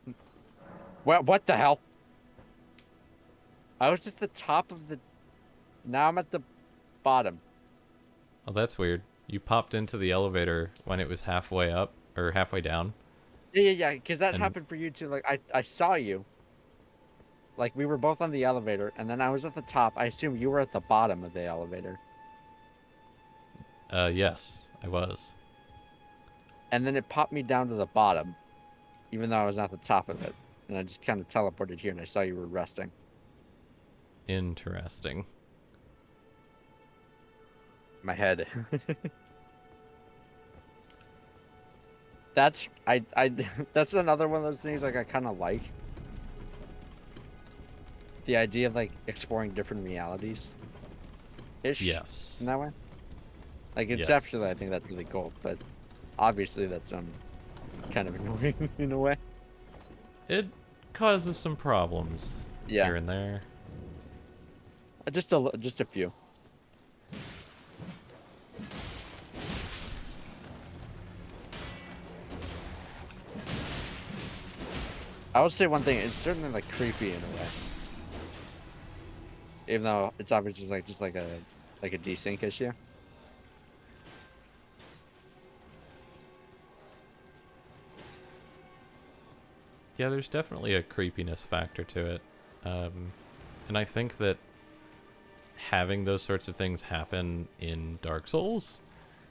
What the hell? I was at the top of the... Now I'm at the bottom. Oh, that's weird. You popped into the elevator when it was halfway up, or halfway down. Yeah, because that And- happened for you too. Like, I saw you. Like, we were both on the elevator, and then I was at the top. I assume you were at the bottom of the elevator. Yes, I was. And then it popped me down to the bottom, even though I was not at the top of it. And I just kind of teleported here, and I saw you were resting. Interesting. My head. That's that's another one of those things like I kind of like. The idea of like exploring different realities. Ish. Yes. In that way. Like Yes. conceptually, I think that's really cool, but obviously that's kind of annoying in a way. It causes some problems Yeah. here and there. Just a few. I would say one thing, it's certainly like creepy in a way. Even though it's obviously just like a desync issue. Yeah, there's definitely a creepiness factor to it. And I think that having those sorts of things happen in Dark Souls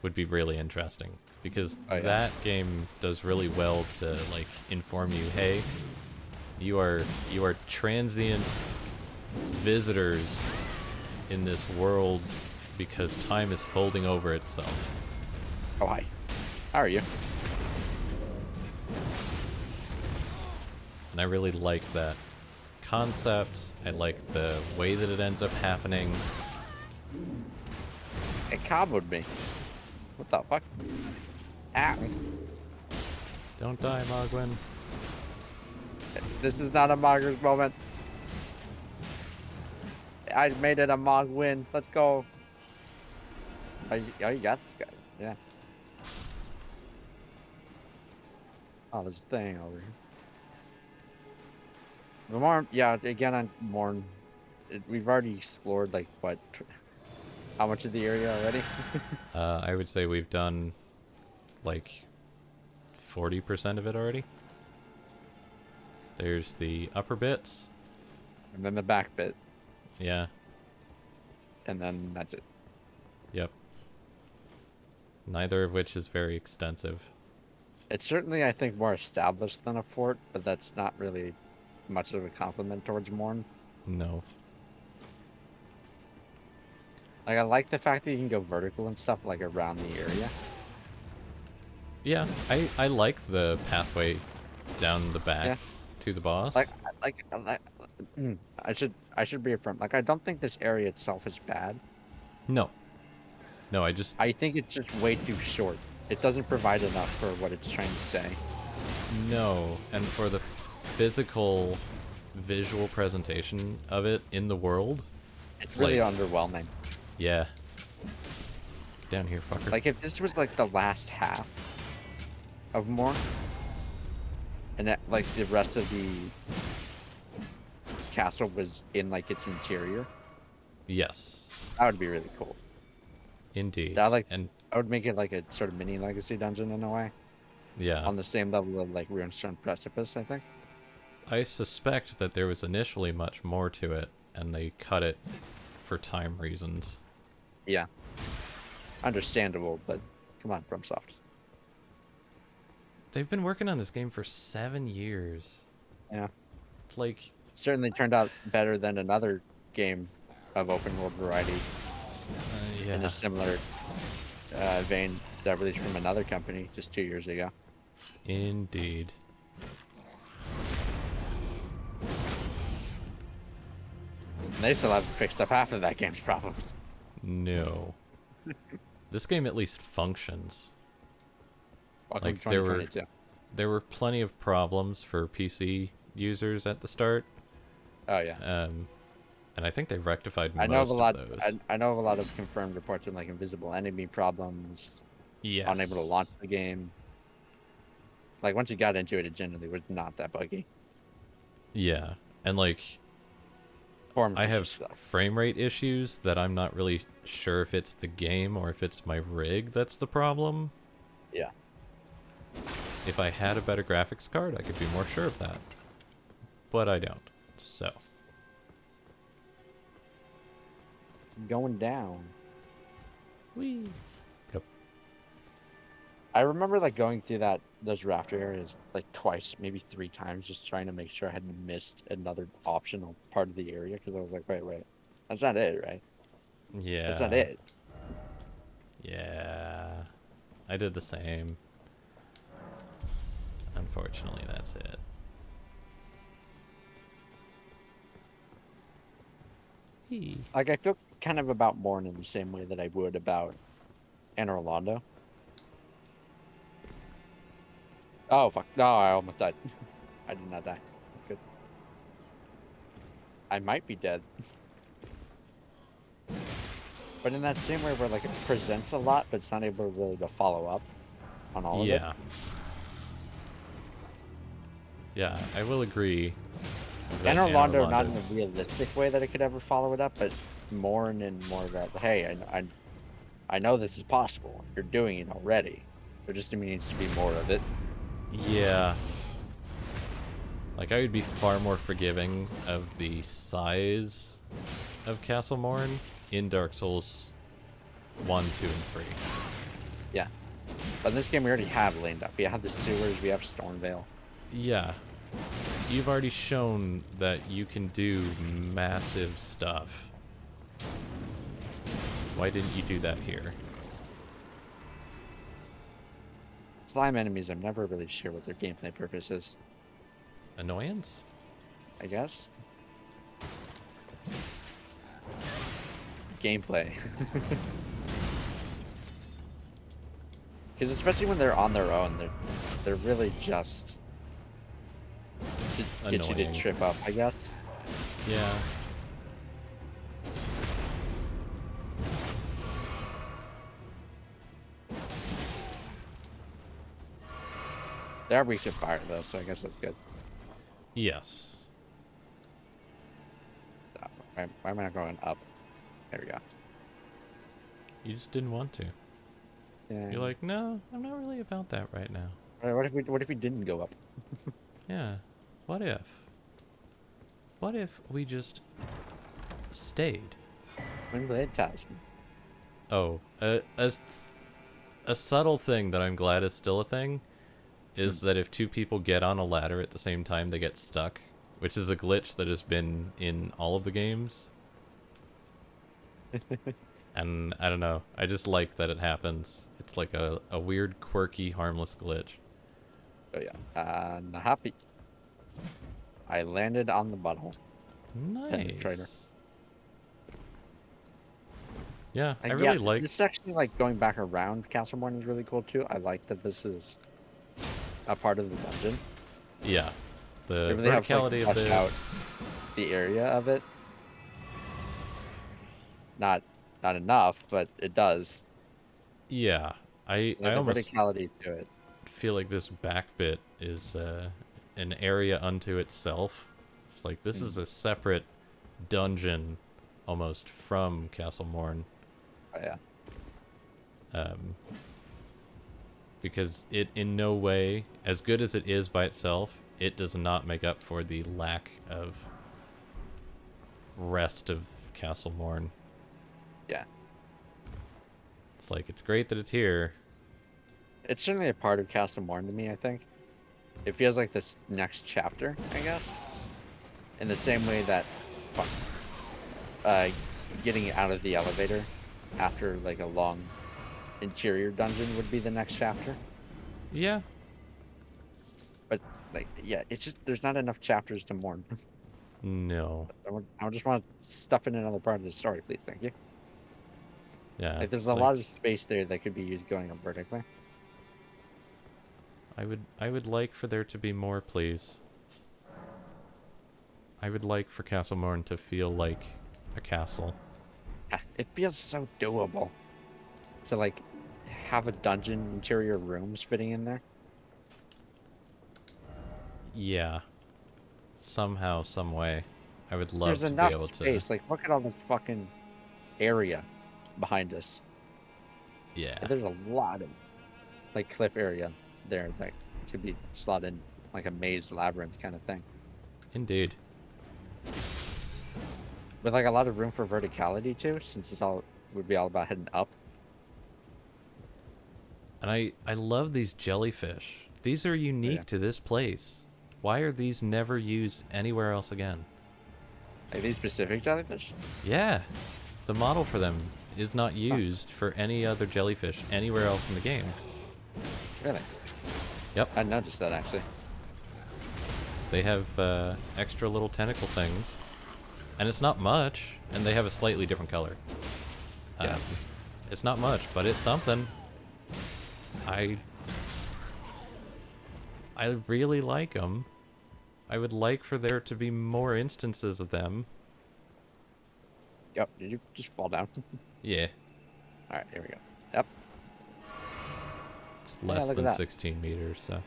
would be really interesting. Because Oh, yeah. that game does really well to like inform you, hey, you are transient visitors in this world because time is folding over itself. Oh, hi. How are you? And I really like that concept. I like the way that it ends up happening. It comboed me. What the fuck? Ow. Don't die, Mogwin. This is not a Mogger's moment. I made it a Mog win. Let's go. Oh, you got this guy. Yeah. Oh, there's a thing over here. The Morn, yeah, again on Morn, we've already explored, like, what, how much of the area already? I would say we've done, like, 40% of it already. There's the upper bits. And then the back bit, Yeah. and then that's it. Yep. Neither of which is very extensive. It's certainly, I think, more established than a fort, but that's not really much of a compliment towards Morn. No. Like, I like the fact that you can go vertical and stuff, like, around the area. Yeah, I like the pathway down the back Yeah. to the boss. Like, I should be affirmed. Like, I don't think this area itself is bad. No. No, I think it's just way too short. It doesn't provide enough for what it's trying to say. No, and for the physical, visual presentation of it in the world, It's really like, underwhelming. yeah. Down here, fucker. Like, if this was, like, the last half of more, and that, like, the rest of the castle was in, like, its interior, Yes, that would be really cool. indeed. That, like, And I would make it, like, a sort of mini legacy dungeon in a way, yeah, on the same level of, like, Runestone Precipice, I think. I suspect that there was initially much more to it, and they cut it for time reasons. Yeah. Understandable, but come on, FromSoft. They've been working on this game for 7 years. Yeah. Like, Certainly turned out better than another game of open world variety in yeah. a similar vein that released from another company just 2 years ago. Indeed. And they still haven't fixed up half of that game's problems. No. This game at least functions. Welcome Like, to there were 2022. there were plenty of problems for PC users at the start. Oh yeah. And I think they've rectified I know of most a lot. of those. I know of a lot of confirmed reports of like invisible enemy problems, Yes. unable to launch the game. Like once you got into it, it generally was not that buggy. Yeah. And like, Forms I was have just stuff. frame rate issues that I'm not really sure if it's the game or if it's my rig that's the problem. Yeah. If I had a better graphics card, I could be more sure of that. But I don't. So. Going down. Whee. Yep. I remember like going through those rafter areas like twice, maybe 3 times, just trying to make sure I hadn't missed another optional part of the area because I was like, wait, that's not it, right? Yeah. That's not it. Yeah. I did the same. Unfortunately, that's it. Whee. Like I feel kind of about Morn in the same way that I would about Anne Orlando. Oh fuck! No, I almost died. I did not die. Good. I might be dead. But in that same way where like it presents a lot, but it's not able really to follow up on all of it. Yeah. Yeah, I will agree. that Anne Orlando, Anne not in a realistic way that it could ever follow it up, but more and more that, hey, I know this is possible. You're doing it already. There just needs to be more of it. Yeah. Like, I would be far more forgiving of the size of Castle Morn in Dark Souls 1, 2, and 3. Yeah. But in this game, we already have Laned Up. We have the sewers. We have Stormvale. Yeah. You've already shown that you can do massive stuff. Why didn't you do that here? Slime enemies, I'm never really sure what their gameplay purpose is. Annoyance? I guess. Gameplay. Because especially when they're on their own, they're really just to get you to Annoying. trip up, I guess. Yeah. They are weak to fire though, so I guess that's good. Yes. Why am I not going up? There we go. You just didn't want to. Yeah. You're like, no, I'm not really about that right now. What if we didn't go up? Yeah. What if? What if we just stayed? Windblade Talisman. Oh, a subtle thing that I'm glad is still a thing is that if two people get on a ladder at the same time, they get stuck, which is a glitch that has been in all of the games. And I don't know, I just like that it happens. It's like a weird, quirky, harmless glitch. Oh yeah. Not happy. I landed on the butthole. Penetrator. Nice. Yeah, I And really yeah, like. this actually like going back around Castle Morn is really cool too. I like that this is a part of the dungeon. Yeah, They the really have to, like, verticality of flesh out this. the area of it. Not enough, but it does. Yeah, I The almost verticality to it. feel like this back bit is an area unto itself. It's like this is a separate dungeon almost from Castle Morn. Oh, yeah. Because it in no way, as good as it is by itself, it does not make up for the lack of rest of Castle Morn. Yeah. It's like, it's great that it's here. It's certainly a part of Castle Morn to me, I think. It feels like this next chapter, I guess. In the same way that getting out of the elevator after like a long interior dungeon would be the next chapter. Yeah. But like, yeah, it's just there's not enough chapters to mourn. No. I just want to stuff in another part of the story, please. Thank you. Yeah. Like, there's it's a like, lot of space there that could be used going up vertically. I would like for there to be more, please. I would like for Castle Morn to feel like a castle. It feels so doable to like have a dungeon interior rooms fitting in there. Yeah. Somehow, some way. I would love There's to be enough able to. space. Like, look at all this fucking area behind us. Yeah. There's a lot of like cliff area there that could be slotted in like a maze labyrinth kind of thing, Indeed. with like a lot of room for verticality too, since it's all would be all about heading up. And I love these jellyfish. These are unique Yeah. to this place. Why are these never used anywhere else again? Like these specific jellyfish. Yeah. The model for them is not used for any other jellyfish anywhere else in the game. Really? Yep. I noticed that actually. They have extra little tentacle things. And it's not much, and they have a slightly different color. Yeah. It's not much, but it's something. I really like them. I would like for there to be more instances of them. Yep. Did you just fall down? Yeah. All right. Here we go. Yep. It's Yeah, less look at than that. 16 meters, so.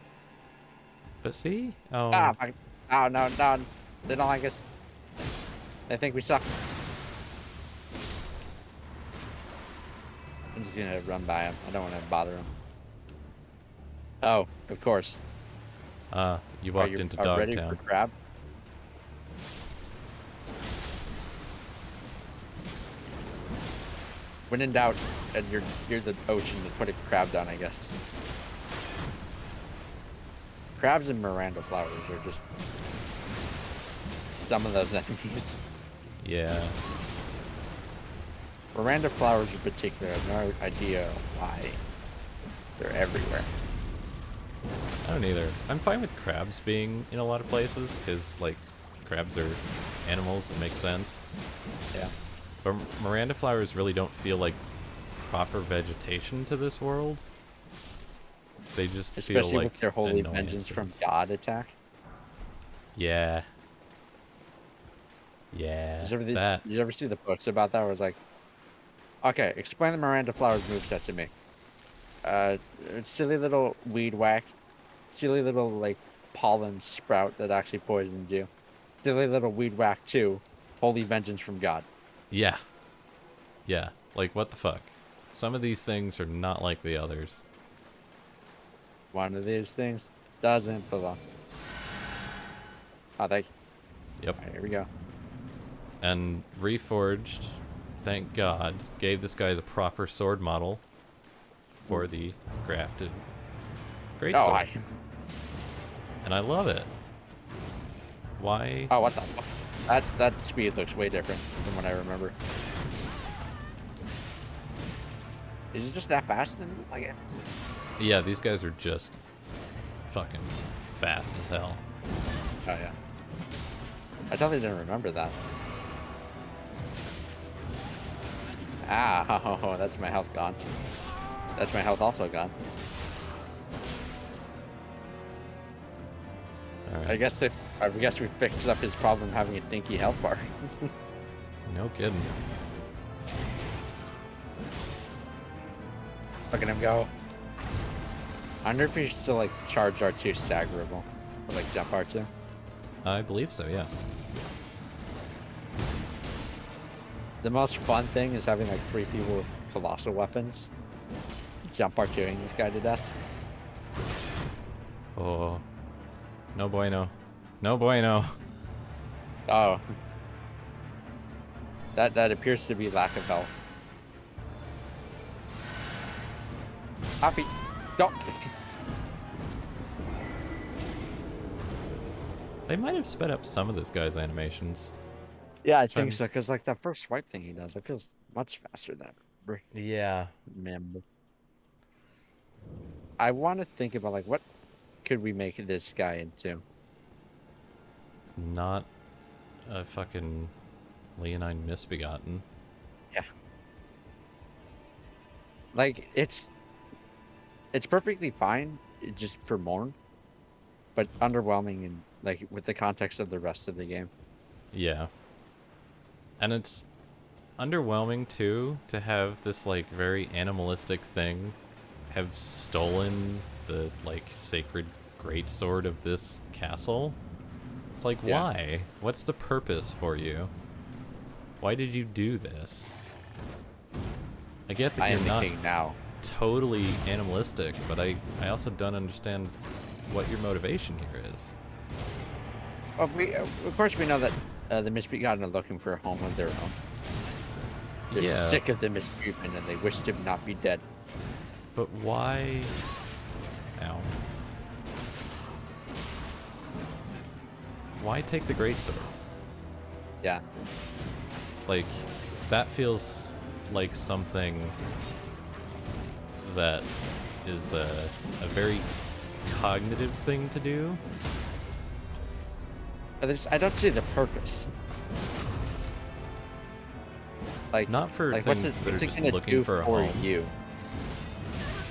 But see? Oh, Ah, fuck. Oh no, no. They don't like us. They think we suck. I'm just gonna run by him. I don't want to bother him. Oh, of course. you Are walked you into ready for Dogtown. crab? When in doubt, and you're the ocean to put a crab down, I guess. Crabs and Miranda flowers are just some of those enemies. Yeah. Miranda flowers in particular, I have no idea why they're everywhere. I don't either. I'm fine with crabs being in a lot of places, because, like, crabs are animals, it makes sense. Yeah. But Miranda flowers really don't feel like proper vegetation to this world. They just Especially feel like with their holy vengeance from annoyances. God attack. Yeah. Yeah. That. Did you ever see the posts about that where it's like, okay, explain the Miranda flowers moveset to me. Silly little weed whack. Silly little, like, pollen sprout that actually poisoned you. Silly little weed whack too. Holy vengeance from God. Yeah. Yeah. Like, what the fuck? Some of these things are not like the others. One of these things doesn't belong. Oh, thank you. Yep. All right, here we go. And Reforged, thank God, gave this guy the proper sword model for the crafted Oh, greatsword. hi. And I love it. Why? Oh, what the fuck? That speed looks way different than what I remember. Is it just that fast then? Like, Yeah, these guys are just fucking fast as hell. oh yeah. I totally didn't remember that. Ah, oh, that's my health gone. That's my health also gone. Alright. I guess we fixed up his problem having a dinky health bar. No kidding. Look at him go. I wonder if he's still like charge R2 staggerable. Or like jump R2. I believe so, yeah. The most fun thing is having like 3 people with colossal weapons. Jump R2ing this guy to death. Oh. No bueno. No bueno. Oh. That appears to be lack of health. Happy. Don't. They might have sped up some of this guy's animations. Yeah, I Trying- think so, because like that first swipe thing he does, it feels much faster than I Yeah. remember. I want to think about like what could we make this guy into? Not a fucking Leonine misbegotten. Yeah. Like it's perfectly fine just for Morn, but underwhelming in like with the context of the rest of the game. Yeah. And it's underwhelming too to have this like very animalistic thing have stolen the like sacred greatsword of this castle. It's like, Yeah. why? What's the purpose for you? Why did you do this? I get that I you're am the not king now. totally animalistic, but I also don't understand what your motivation here is. Well, of course we know that the Misbegotten are looking for a home of their own. They're Yeah. sick of the mistreatment and they wish to not be dead. But why? Ow. Why take the greatsword? Yeah. Like, that feels like something that is a very cognitive thing to do. I don't see the purpose. Like Not for like things what's that are it just gonna looking do for a for home. you?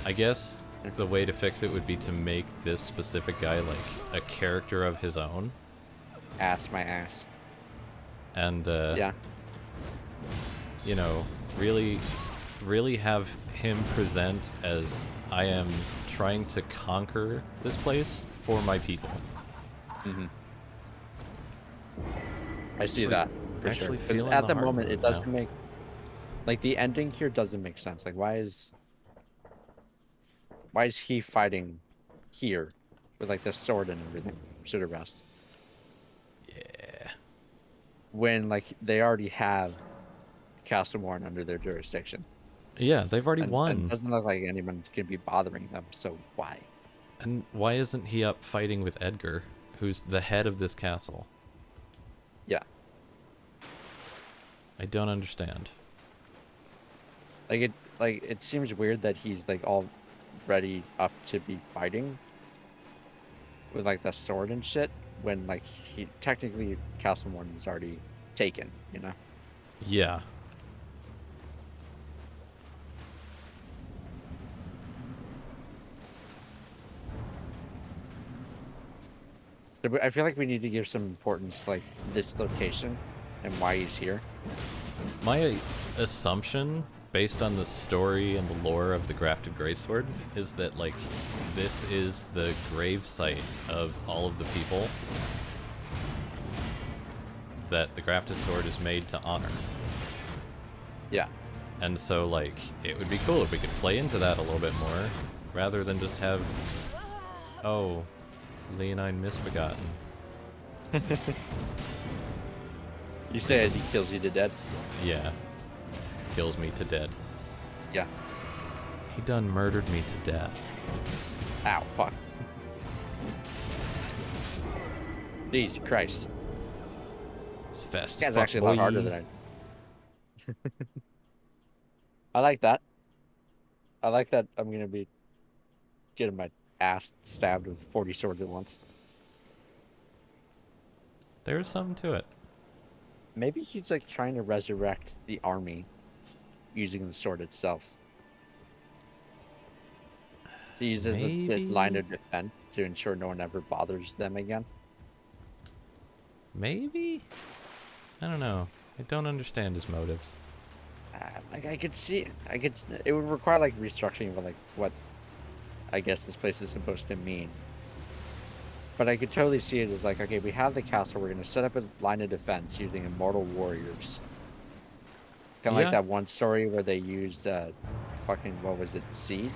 I guess the way to fix it would be to make this specific guy like a character of his own. Ass my ass. And Yeah. you know, really have him present as I am trying to conquer this place for my people. Mm-hmm. I see Actually- that for sure. actually 'Cause feeling at the the heart moment, it move doesn't now. make like the ending here doesn't make sense. Like, why is he fighting here with like the sword and everything? Should have rest. Yeah. When like they already have Castle Morn under their jurisdiction. Yeah, they've already And won. it doesn't look like anyone's gonna be bothering them. So why? And why isn't he up fighting with Edgar, who's the head of this castle? Yeah. I don't understand. Like it seems weird that he's like all ready up to be fighting with like the sword and shit when like he technically Castle Morton is already taken, you know? Yeah. I feel like we need to give some importance like this location and why he's here. My assumption, based on the story and the lore of the Grafted Greatsword, is that, like, this is the grave site of all of the people that the Grafted Sword is made to honor. Yeah. And so, like, it would be cool if we could play into that a little bit more, rather than just have, oh, Leonine Misbegotten. You say as he kills you to dead? Yeah. Kills me to dead. Yeah. He done murdered me to death. Ow, fuck. Jesus Christ. As fast This as guy's fuck, actually a boy. lot harder than I like that. I like that I'm gonna be getting my ass stabbed with 40 swords at once. There's something to it. Maybe he's like trying to resurrect the army using the sword itself. He uses the line Maybe? of defense to ensure no one ever bothers them again. Maybe? I don't know. I don't understand his motives. Like I could see, it would require like restructuring of like what I guess this place is supposed to mean. But I could totally see it as like, okay, we have the castle, we're gonna set up a line of defense using immortal warriors. Kind of like Yeah. that one story where they used fucking what was it, seeds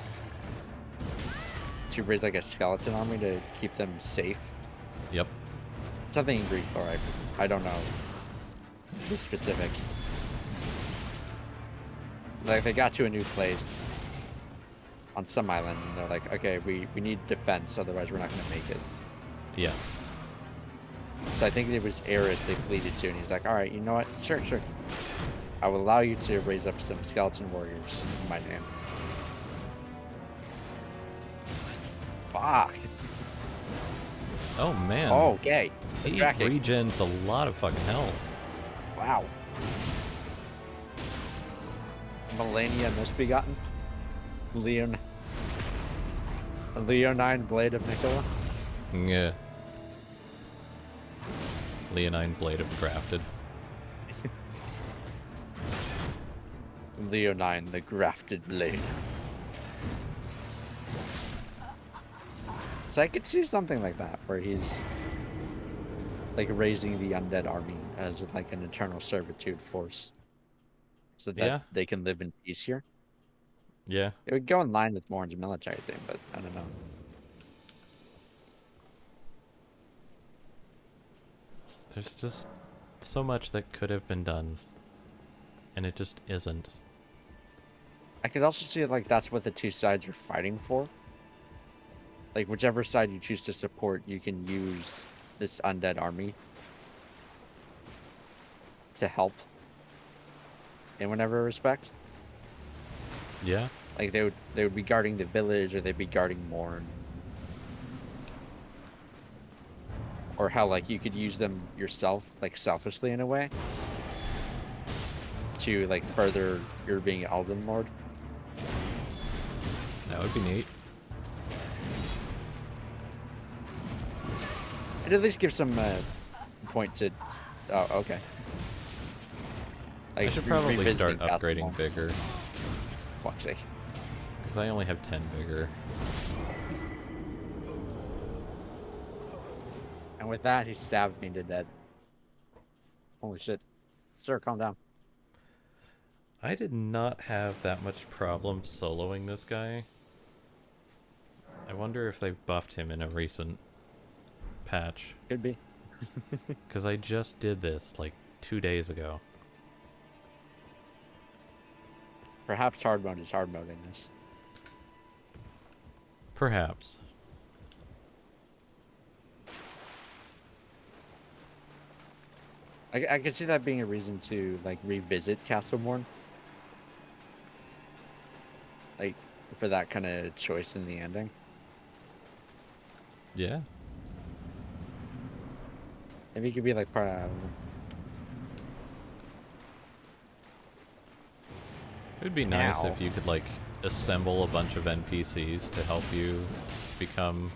to raise like a skeleton army to keep them safe. Yep. Something in Greek lore, I don't know the specifics. Like they got to a new place on some island and they're like, okay, we need defense, otherwise we're not gonna make it. Yes. So I think it was Eris they pleaded to, and he's like, all right, you know what? Sure. I will allow you to raise up some skeleton warriors in my name. Fuck. Oh, man. Oh, okay. The He tracking. regens a lot of fucking health. Wow. Melania Misbegotten. Leonine Blade of Nicola. Yeah. Leonine Blade of Grafted. Leonine the Grafted Blade. So I could see something like that, where he's like raising the undead army as like an eternal servitude force, so that Yeah. they can live in peace here. Yeah. It would go in line with Morin's military thing, but I don't know. There's just so much that could have been done. And it just isn't. I could also see it like that's what the two sides are fighting for. Like whichever side you choose to support, you can use this undead army to help in whatever respect. Yeah. Like they would be guarding the village, or they'd be guarding Morn. Or how like you could use them yourself, like selfishly in a way, to like further your being Elden Lord. That would be neat. And at least give some point to. Oh, okay. I should probably revisiting start Castle upgrading Morn. Vigor. Fuck's sake. Because I only have 10 Vigor. And with that, he stabbed me to death. Holy shit. Sir, calm down. I did not have that much problem soloing this guy. I wonder if they've buffed him in a recent patch. Could be. Because I just did this like 2 days ago. Perhaps hard mode is hard mode in this. Perhaps. I could see that being a reason to like revisit Castle Morn. like for that kind of choice in the ending. Yeah. Maybe you could be like part of. It would be nice Now. if you could like assemble a bunch of NPCs to help you become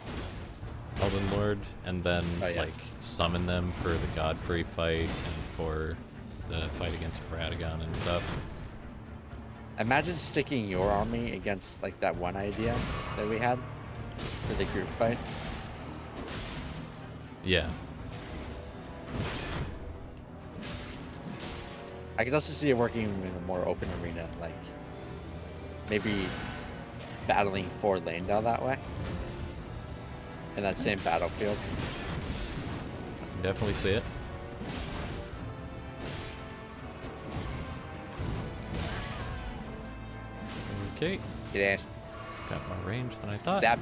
Elden Lord, and then Oh, yeah. like summon them for the Godfrey fight and for the fight against Radagon and stuff. Imagine sticking your army against like that one idea that we had for the group fight. Yeah. I could also see it working in a more open arena, like maybe battling for Landau that way in that same battlefield. I can definitely see it. Okay. Get ass. It's got more range than I thought. Stab.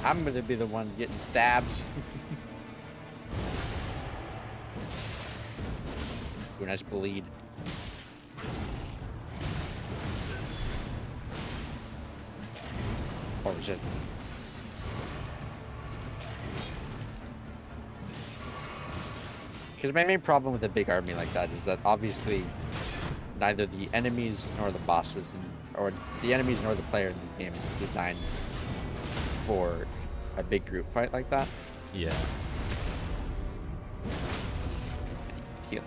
I'm gonna be the one getting stabbed. Ooh, nice bleed. Oh shit. Because my main problem with a big army like that is that obviously neither the enemies nor the bosses or the enemies nor the player in the game is designed for a big group fight like that. Yeah. Heal.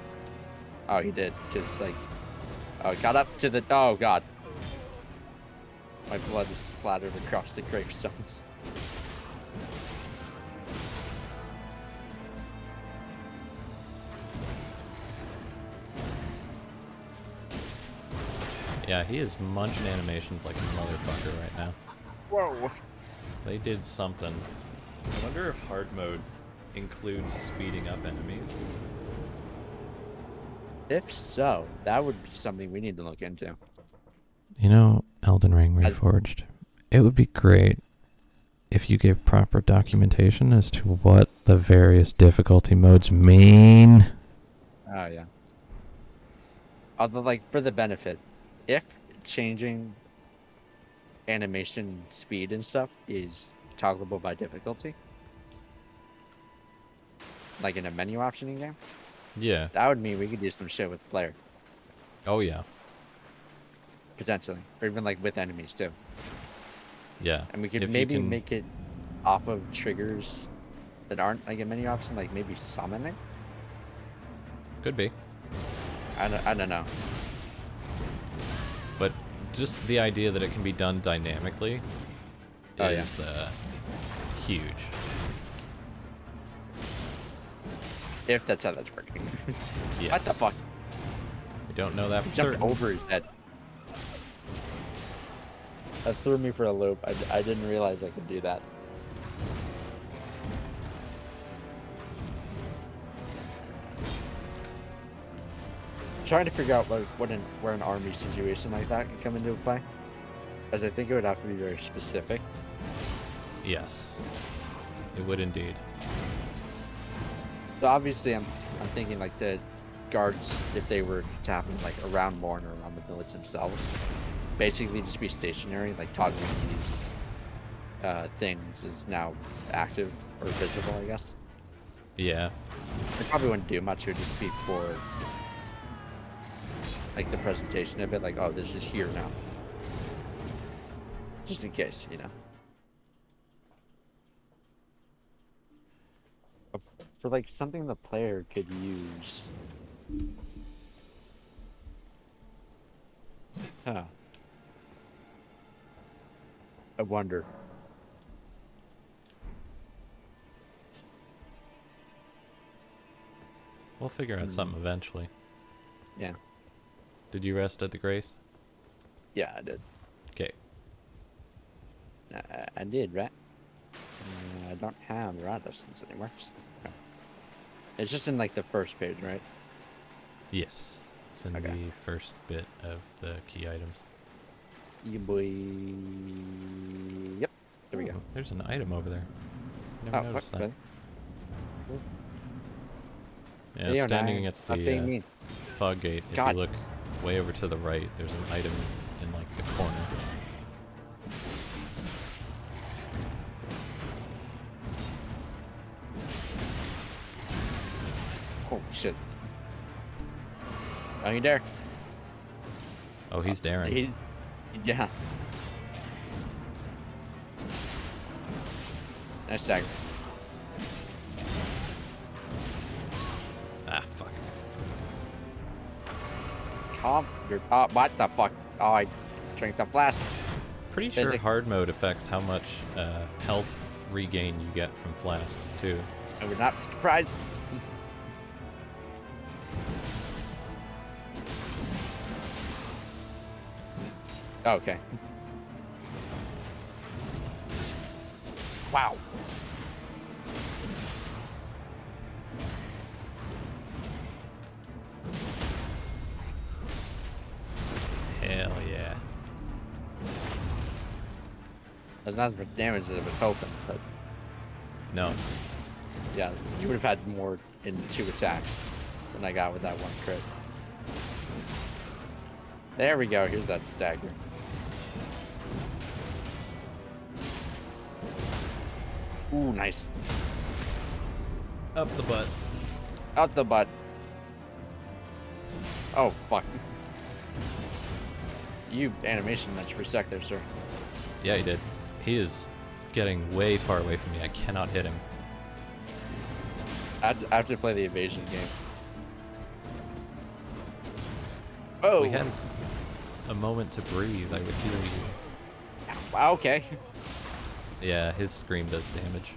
Oh, he did. Just like, oh, it got up to the. Oh god. My blood is splattered across the gravestones. Yeah, he is munching animations like a motherfucker right now. Whoa. They did something. I wonder if hard mode includes speeding up enemies. If so, that would be something we need to look into. You know, Elden Ring Reforged. It would be great if you gave proper documentation as to what the various difficulty modes mean. Oh yeah. Although, like, for the benefit, if changing animation speed and stuff is toggleable by difficulty, like in a menu option in game, Yeah. that would mean we could do some shit with the player, Oh yeah. potentially. Or even, like, with enemies, too. Yeah. And we could If you maybe can- make it off of triggers that aren't, like, a menu option, like maybe summoning? Could be. I don't know. But just the idea that it can be done dynamically Oh, yeah. is huge. If that's how that's working. Yes. What the fuck? We don't know that for Jumped certain. over his head. That threw me for a loop. I didn't realize I could do that. Trying to figure out like where an army situation like that could come into play, as I think it would have to be very specific. Yes. It would indeed. So obviously, I'm thinking like the guards, if they were to happen like around Morn or around the village themselves, basically just be stationary, like toggling these things is now active or visible, I guess. Yeah. It probably wouldn't do much. It would just be for like the presentation of it, like, oh, this is here now, just in case, you know. For like something the player could use. Huh. I wonder. We'll figure out something eventually. Yeah. Did you rest at the Grace? Yeah, I did. Okay. I did, right? I don't have raw distance anymore. Okay. It's just in like the first page, right? Yes. It's in Okay. the first bit of the key items. You boy. Yep. There we go. Ooh, there's an item over there. Never Oh, fuck, noticed that. really? Yeah, They are standing nice. at Stop being the mean. fog gate, if God. you look way over to the right, there's an item in the corner. Holy shit. Don't you dare. Oh, he's daring. Yeah. Nice stagger. Ah, fuck. What the fuck? Oh, I drank the flask. Pretty sure Physic. hard mode affects how much health regain you get from flasks, too. I would not be surprised. Okay. Wow. Hell yeah. That's not as much damage as I was hoping, but No. yeah, you would have had more in 2 attacks than I got with that 1 crit. There we go. Here's that stagger. Ooh, nice. Up the butt. Out the butt. Oh, fuck. You animation much for a sec there, sir. Yeah, he did. He is getting way far away from me. I cannot hit him. I have to play the evasion game. Oh! If we had a moment to breathe, I would heal you. Wow, okay. Yeah, his scream does damage.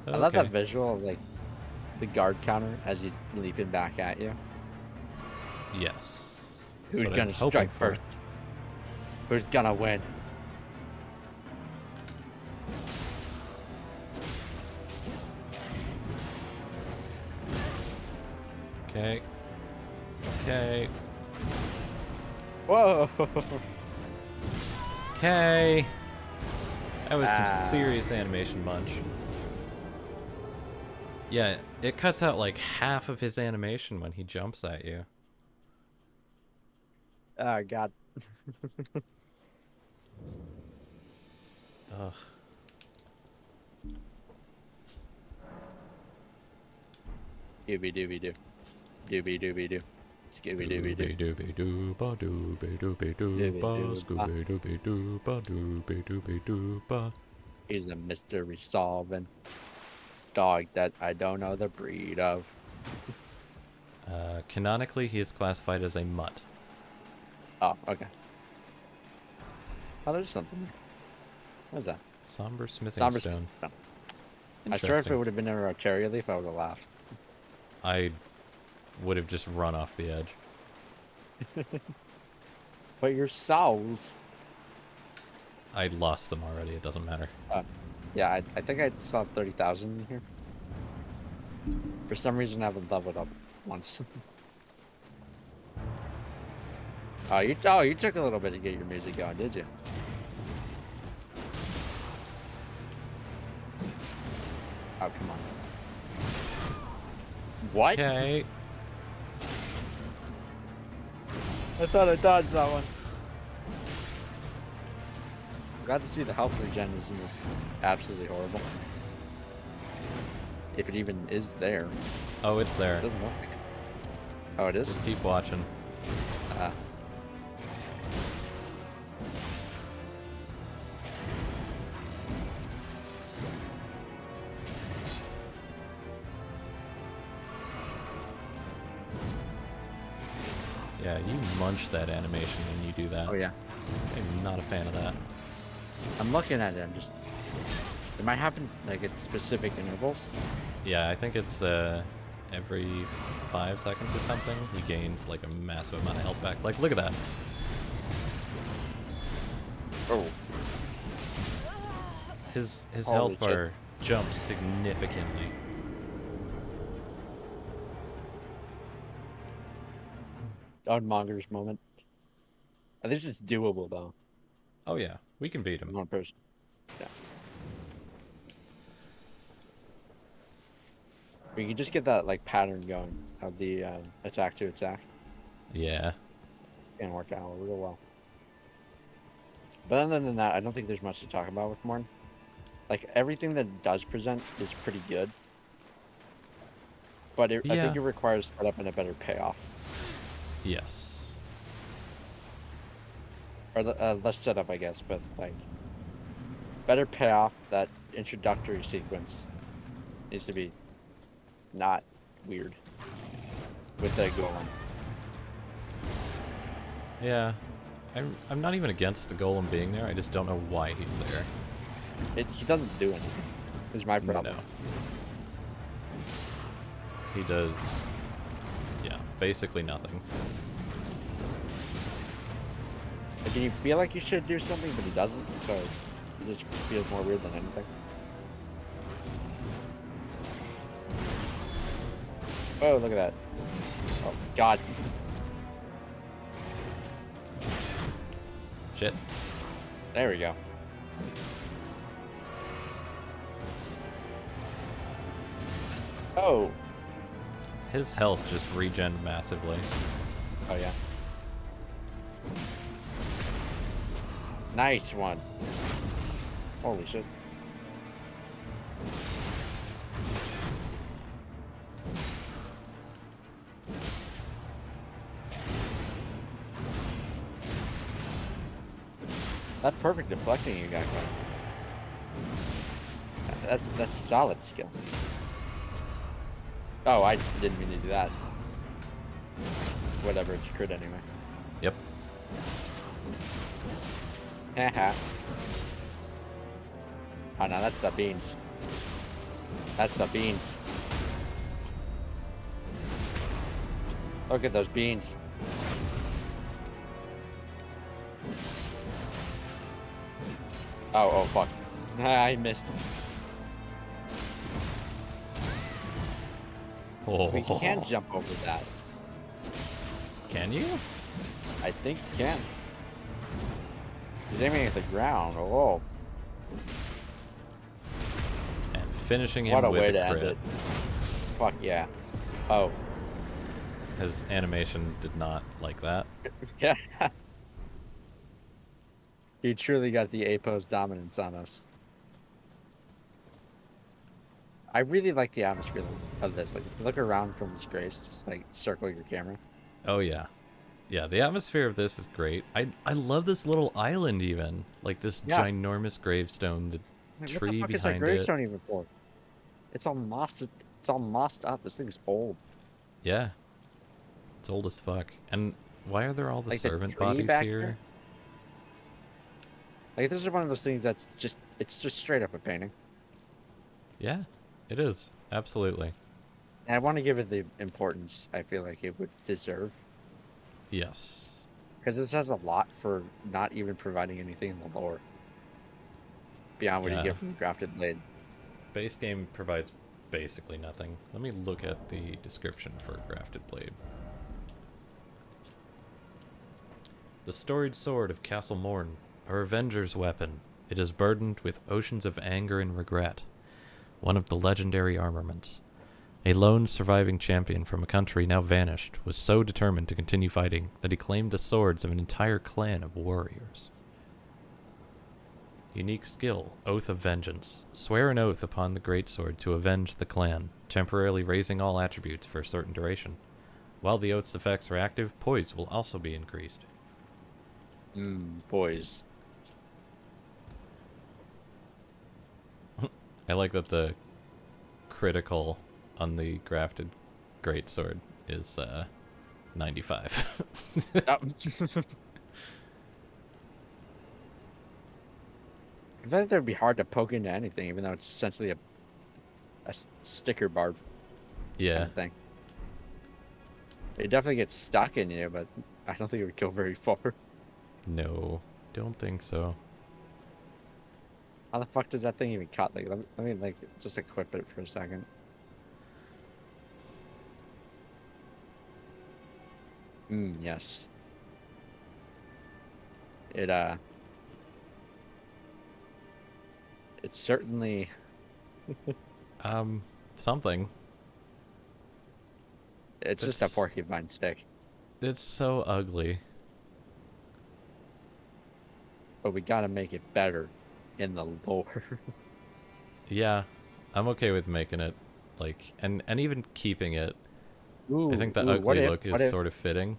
I love that Okay. visual of, like, the guard counter as you leap it back at you. Yes. That's Who's what I gonna was hoping strike for. first? Who's gonna win? Okay. Okay. Whoa! Okay. That was some Ah. serious animation munch. Yeah, it cuts out like half of his animation when he jumps at you. Oh, God. Ugh. Dooby dooby doo. Dooby dooby doo. Scooby dooby doo. Dooby doo ba dooby dooby doo Dooby ba doo ba. scooby dooby doo ba dooby dooby doo ba. He's a mystery solving dog that I don't know the breed of. Canonically, he is classified as a mutt. Oh, okay. Oh, there's something there. What is that? Somber smithing Somber stone. stone. I swear if it Interesting. would have been a cherry leaf, I would have laughed. I would have just run off the edge. But your souls. I lost them already. It doesn't matter. Yeah, I think I saw 30,000 in here. For some reason, I haven't leveled up once. You took a little bit to get your music going, did you? Oh, come on. What? Okay. I thought I dodged that one. Glad to see the health regen isn't as absolutely horrible. If it even is there. Oh, it's there. It doesn't look like it. Oh, it is? Just keep watching. Yeah, you munch that animation when you do that. Oh, yeah. I'm not a fan of that. I'm looking at it. I'm just... It might happen, like, at specific intervals. Yeah, I think it's every 5 seconds or something. He gains like a massive amount of health back. Like, look at that. Oh. His Holy health shit. bar jumps significantly. Unmonger's moment. This is doable, though. Oh yeah, we can beat him. One person. Yeah. We can just get that, like, pattern going. of the attack to attack. Yeah. Can work out real well. But other than that, I don't think there's much to talk about with Morn. Like, everything that it does present is pretty good. But I Yeah. think it requires setup and a better payoff. Yes. Or less setup, I guess, but, like, better payoff. That introductory sequence needs to be not weird with the golem. Yeah. I'm not even against the golem being there. I just don't know why he's there. He doesn't do anything, is my problem. No. He does, yeah, basically nothing. Like, you feel like you should do something, but he doesn't, so it just feels more weird than anything. Oh, look at that. Oh, God. Shit. There we go. Oh. His health just regen massively. Oh, yeah. Nice one. Holy shit. That perfect deflecting you got going. That's solid skill. Oh, I didn't mean to do that. Whatever, it's crit anyway. Yep. Haha. Oh no, that's the beans. That's the beans. Look at those beans. Oh fuck. I missed. Oh. We can jump over that. Can you? I think you can. He's aiming at the ground. Oh. And finishing him What a with way a to end crit. it. Fuck yeah. Oh. His animation did not like that. Yeah. He truly got the A-pose dominance on us. I really like the atmosphere of this. Like, look around from this grace. Just, like, circle your camera. Oh yeah. Yeah, the atmosphere of this is great. I love this little island even. Like this Yeah. ginormous gravestone, the Like, what the tree fuck is that behind it. gravestone even for? It's all mossed up. This thing's old. Yeah. It's old as fuck. And why are there all the Like the servant tree bodies back here? there? Like, this is one of those things that's just, it's just straight up a painting. Yeah, it is. Absolutely. And I want to give it the importance I feel like it would deserve. Yes. Because this has a lot for not even providing anything in the lore. Beyond what you Yeah. get from the Grafted Blade. Base game provides basically nothing. Let me look at the description for Grafted Blade. The storied sword of Castle Morn, a revenger's weapon. It is burdened with oceans of anger and regret. One of the legendary armaments. A lone surviving champion from a country now vanished was so determined to continue fighting that he claimed the swords of an entire clan of warriors. Unique skill, Oath of Vengeance. Swear an oath upon the greatsword to avenge the clan, temporarily raising all attributes for a certain duration. While the oath's effects are active, poise will also be increased. Boys. I like that the critical on the grafted greatsword is 95. Oh. I feel like that would be hard to poke into anything, even though it's essentially a sticker barb Yeah. kind of thing. It definitely gets stuck in you, but I don't think it would go very far. No, don't think so. How the fuck does that thing even cut? Like, let me like just equip it for a second. Yes. It's certainly Something. It's just a It's porcupine stick, it's so ugly. but we gotta make it better in the lore. Yeah, I'm okay with making it like and even keeping it. I think the What ugly if, look is sort of fitting.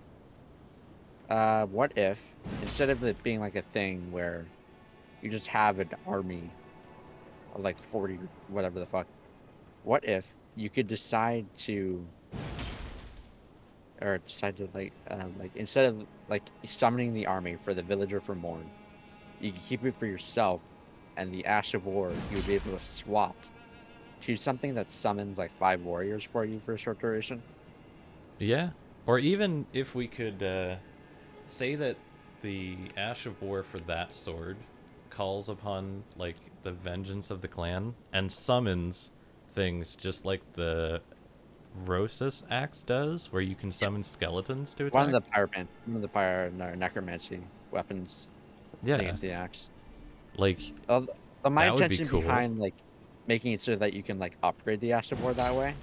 what if, instead of it being like a thing where you just have an army of like 40, whatever the fuck, what if you could decide to, or decide to like instead of like summoning the army for the villager for Morn, you can keep it for yourself, and the Ash of War you would be able to swap to something that summons like 5 warriors for you for a short duration. Yeah, or even if we could say that the Ash of War for that sword calls upon like the vengeance of the clan and summons things just like the Rosus axe does, where you can Yep. summon skeletons to One of attack. the pyropan, one of the pyro necromancy weapons Yeah, against the axe. like Uh, my that would be intention cool. behind like making it so that you can like upgrade the Ash of War that way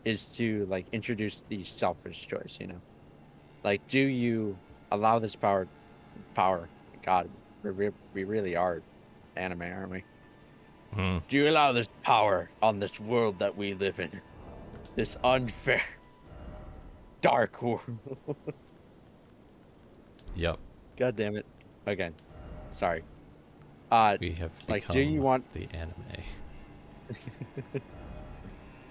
is to like introduce the selfish choice, you know? Like, do you allow this power? God, we really are anime, aren't we? Hmm. Do you allow this power on this world that we live in? This unfair, dark world. Yep, God damn it. Okay, sorry. we have Like, do you become want the anime.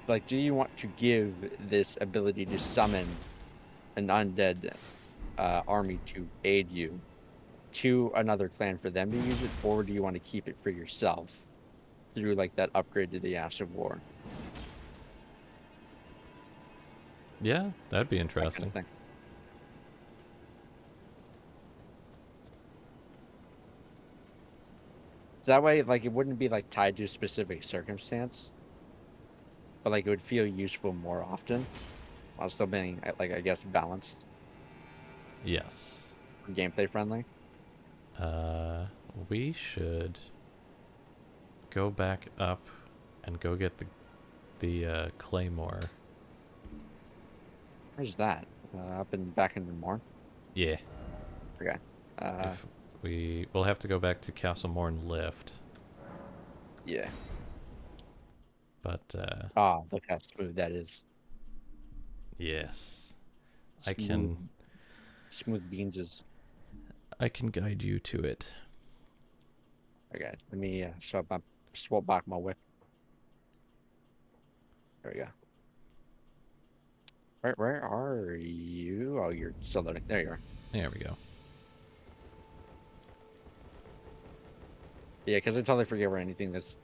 like do you want to give this ability to summon an undead army to aid you to another clan for them to use it, or do you want to keep it for yourself through like that upgrade to the Ash of War? Yeah, that'd be That kind of interesting. thing. So that way, like, it wouldn't be like tied to a specific circumstance, but like it would feel useful more often while still being like, I guess, balanced, Yes. gameplay friendly. Uh, we should go back up and go get the claymore. Where's that? Up and back in the morn. Yeah. Okay. Uh, If we'll have to go back to Castle Morn Lift, yeah. but Ah, look how smooth that is. yes, I Smooth, can smooth beans is. I can guide you to it. Okay. Let me swap back my whip. There we go. Where are you? Oh, you're still loading. There you are. There we go. Yeah, because I totally forget where anything this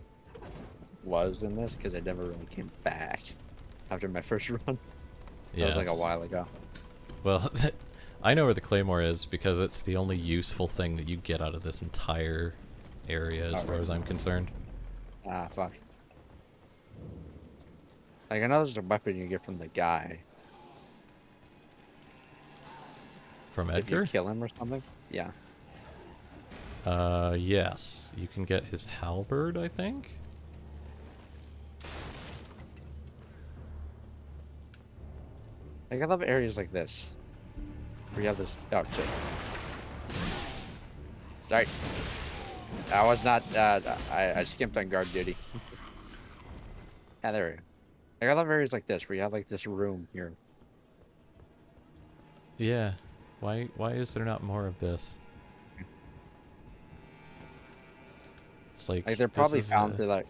was in this because I never really came back after my first run. That was like a Yes. while ago. Well, I know where the claymore is because it's the only useful thing that you get out of this entire area, as far as I'm concerned. Ah, fuck. Like, I know there's a weapon you get from the guy From if you Edgar? kill him or something. Yeah. Yes. You can get his halberd, I think? Like, I love areas like this. Where you have this. Oh, shit. Sorry. I was not. I skimped on guard duty. Yeah, there we go. Like, I love areas like this where you have like this room here. Yeah. Why is there not more of this? It's like Like, they're this probably is found a through like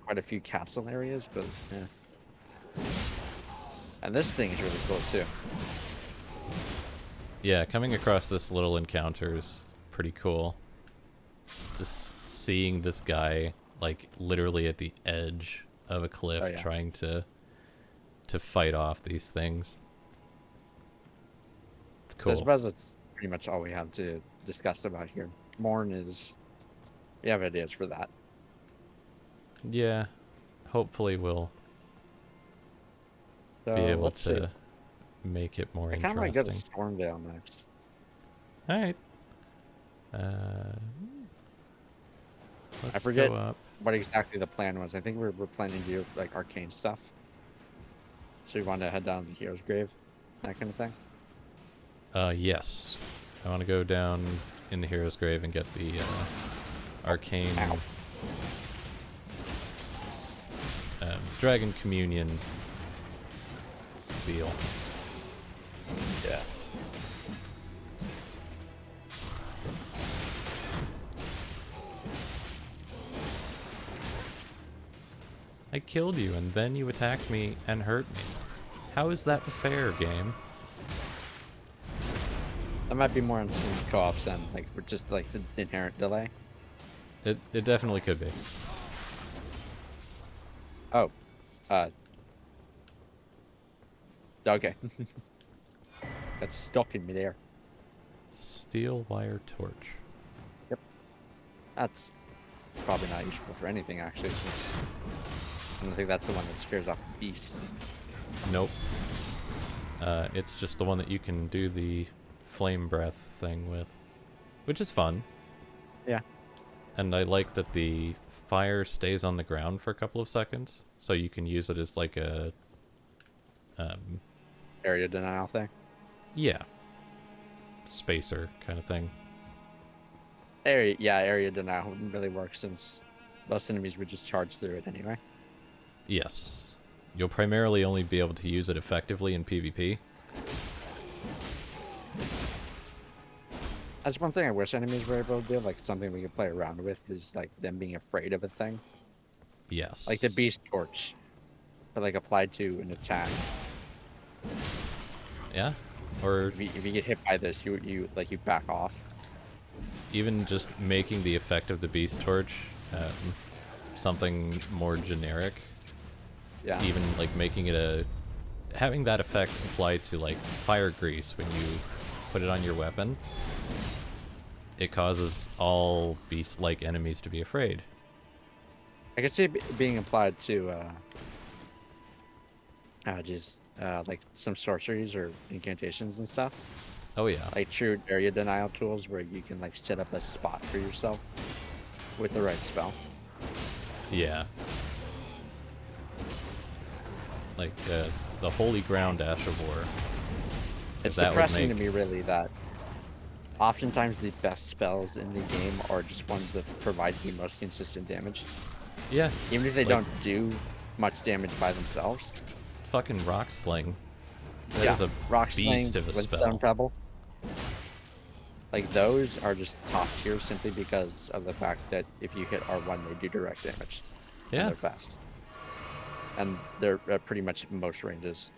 quite a few castle areas, but yeah. And this thing is really cool too. yeah, coming across this little encounter is pretty cool. Just seeing this guy like literally at the edge of a cliff Oh yeah. trying to fight off these things. It's So I cool. suppose that's pretty much all we have to discuss about here. Morn is. We have ideas for that. Yeah. Hopefully we'll be So able let's see. to make it more I kind of want to go to interesting. Stormdale next. Alright. Uh, I let's forget go up. what exactly the plan was. I think we're planning to do like arcane stuff. So you want to head down the hero's grave, that kind of thing. Yes. I want to go down in the hero's grave and get the arcane Ow. dragon communion seal. Yeah. I killed you and then you attacked me and hurt me. How is that fair, game? That might be more in some co-ops than like with just like the inherent delay. It definitely could be. Oh. Okay. That's stuck in midair. Steel wire torch. That's probably not useful for anything, actually. Since I don't think that's the one that scares off beasts. Nope. It's just the one that you can do the flame breath thing with, which is fun. Yeah. And I like that the fire stays on the ground for a couple of seconds, so you can use it as like a Area denial thing. yeah, spacer kind of thing. Area denial wouldn't really work since most enemies would just charge through it anyway. Yes. You'll primarily only be able to use it effectively in PvP. That's one thing I wish enemies were able to do, like something we could play around with, is like them being afraid of a thing. Yes. Like the beast torch, but like applied to an attack. Yeah. Or If you get hit by this, you back off. even just making the effect of the beast torch something more generic. Yeah. Even like making it having that effect applied to like fire grease when you put it on your weapon. It causes all beast-like enemies to be afraid. I could see it being applied to like some sorceries or incantations and stuff. Oh yeah. Like true area denial tools where you can like set up a spot for yourself with the right spell. Yeah. Like the Holy Ground Ash of War. It's That would depressing make- to me, really, that oftentimes the best spells in the game are just ones that provide the most consistent damage. Yeah. Even if they Like- don't do much damage by themselves. Fucking Rock Sling. That Yeah, is a Rock Sling, beast of a Windstone spell. Pebble. Like, those are just top tier simply because of the fact that if you hit R1, they do direct damage. Yeah. And they're fast. And they're at pretty much most ranges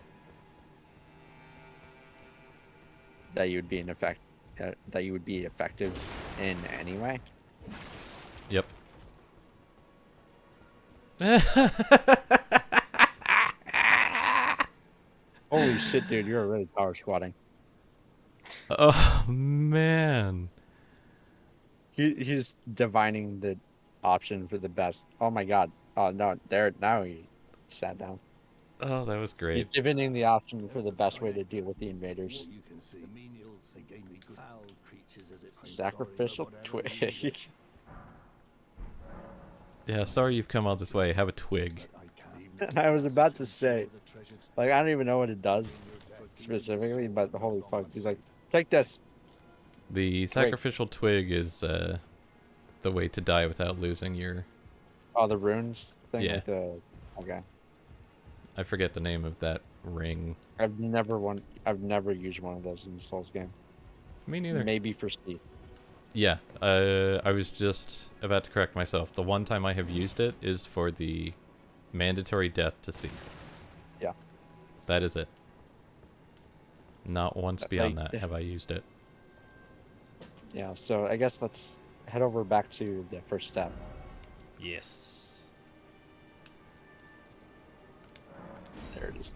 that you would be that you would be effective in anyway. Yep. Holy shit, dude, you're really power squatting. Oh man. He's divining the option for the best. Oh my god. Oh no, now he sat down. Oh, that was He's great. divining the option for the best way to deal with the invaders. You can see the menials. They gave me good foul creatures as it seems. Sacrificial twig. Yeah, sorry you've come all this way. Have a twig. I was about to say, like, I don't even know what it does specifically, but holy fuck, he's like, take this. The sacrificial twig is the way to die without losing your... Oh, the runes thing. Yeah. Like the okay. I forget the name of that ring. I've never used one of those in the Souls game. Me neither. Maybe for Steve. Yeah, I was just about to correct myself. The one time I have used it is for the mandatory death to Seath. Yeah. That is it. Not once beyond like- that have I used it. Yeah. So I guess let's head over back to the first step. Yes. There it is.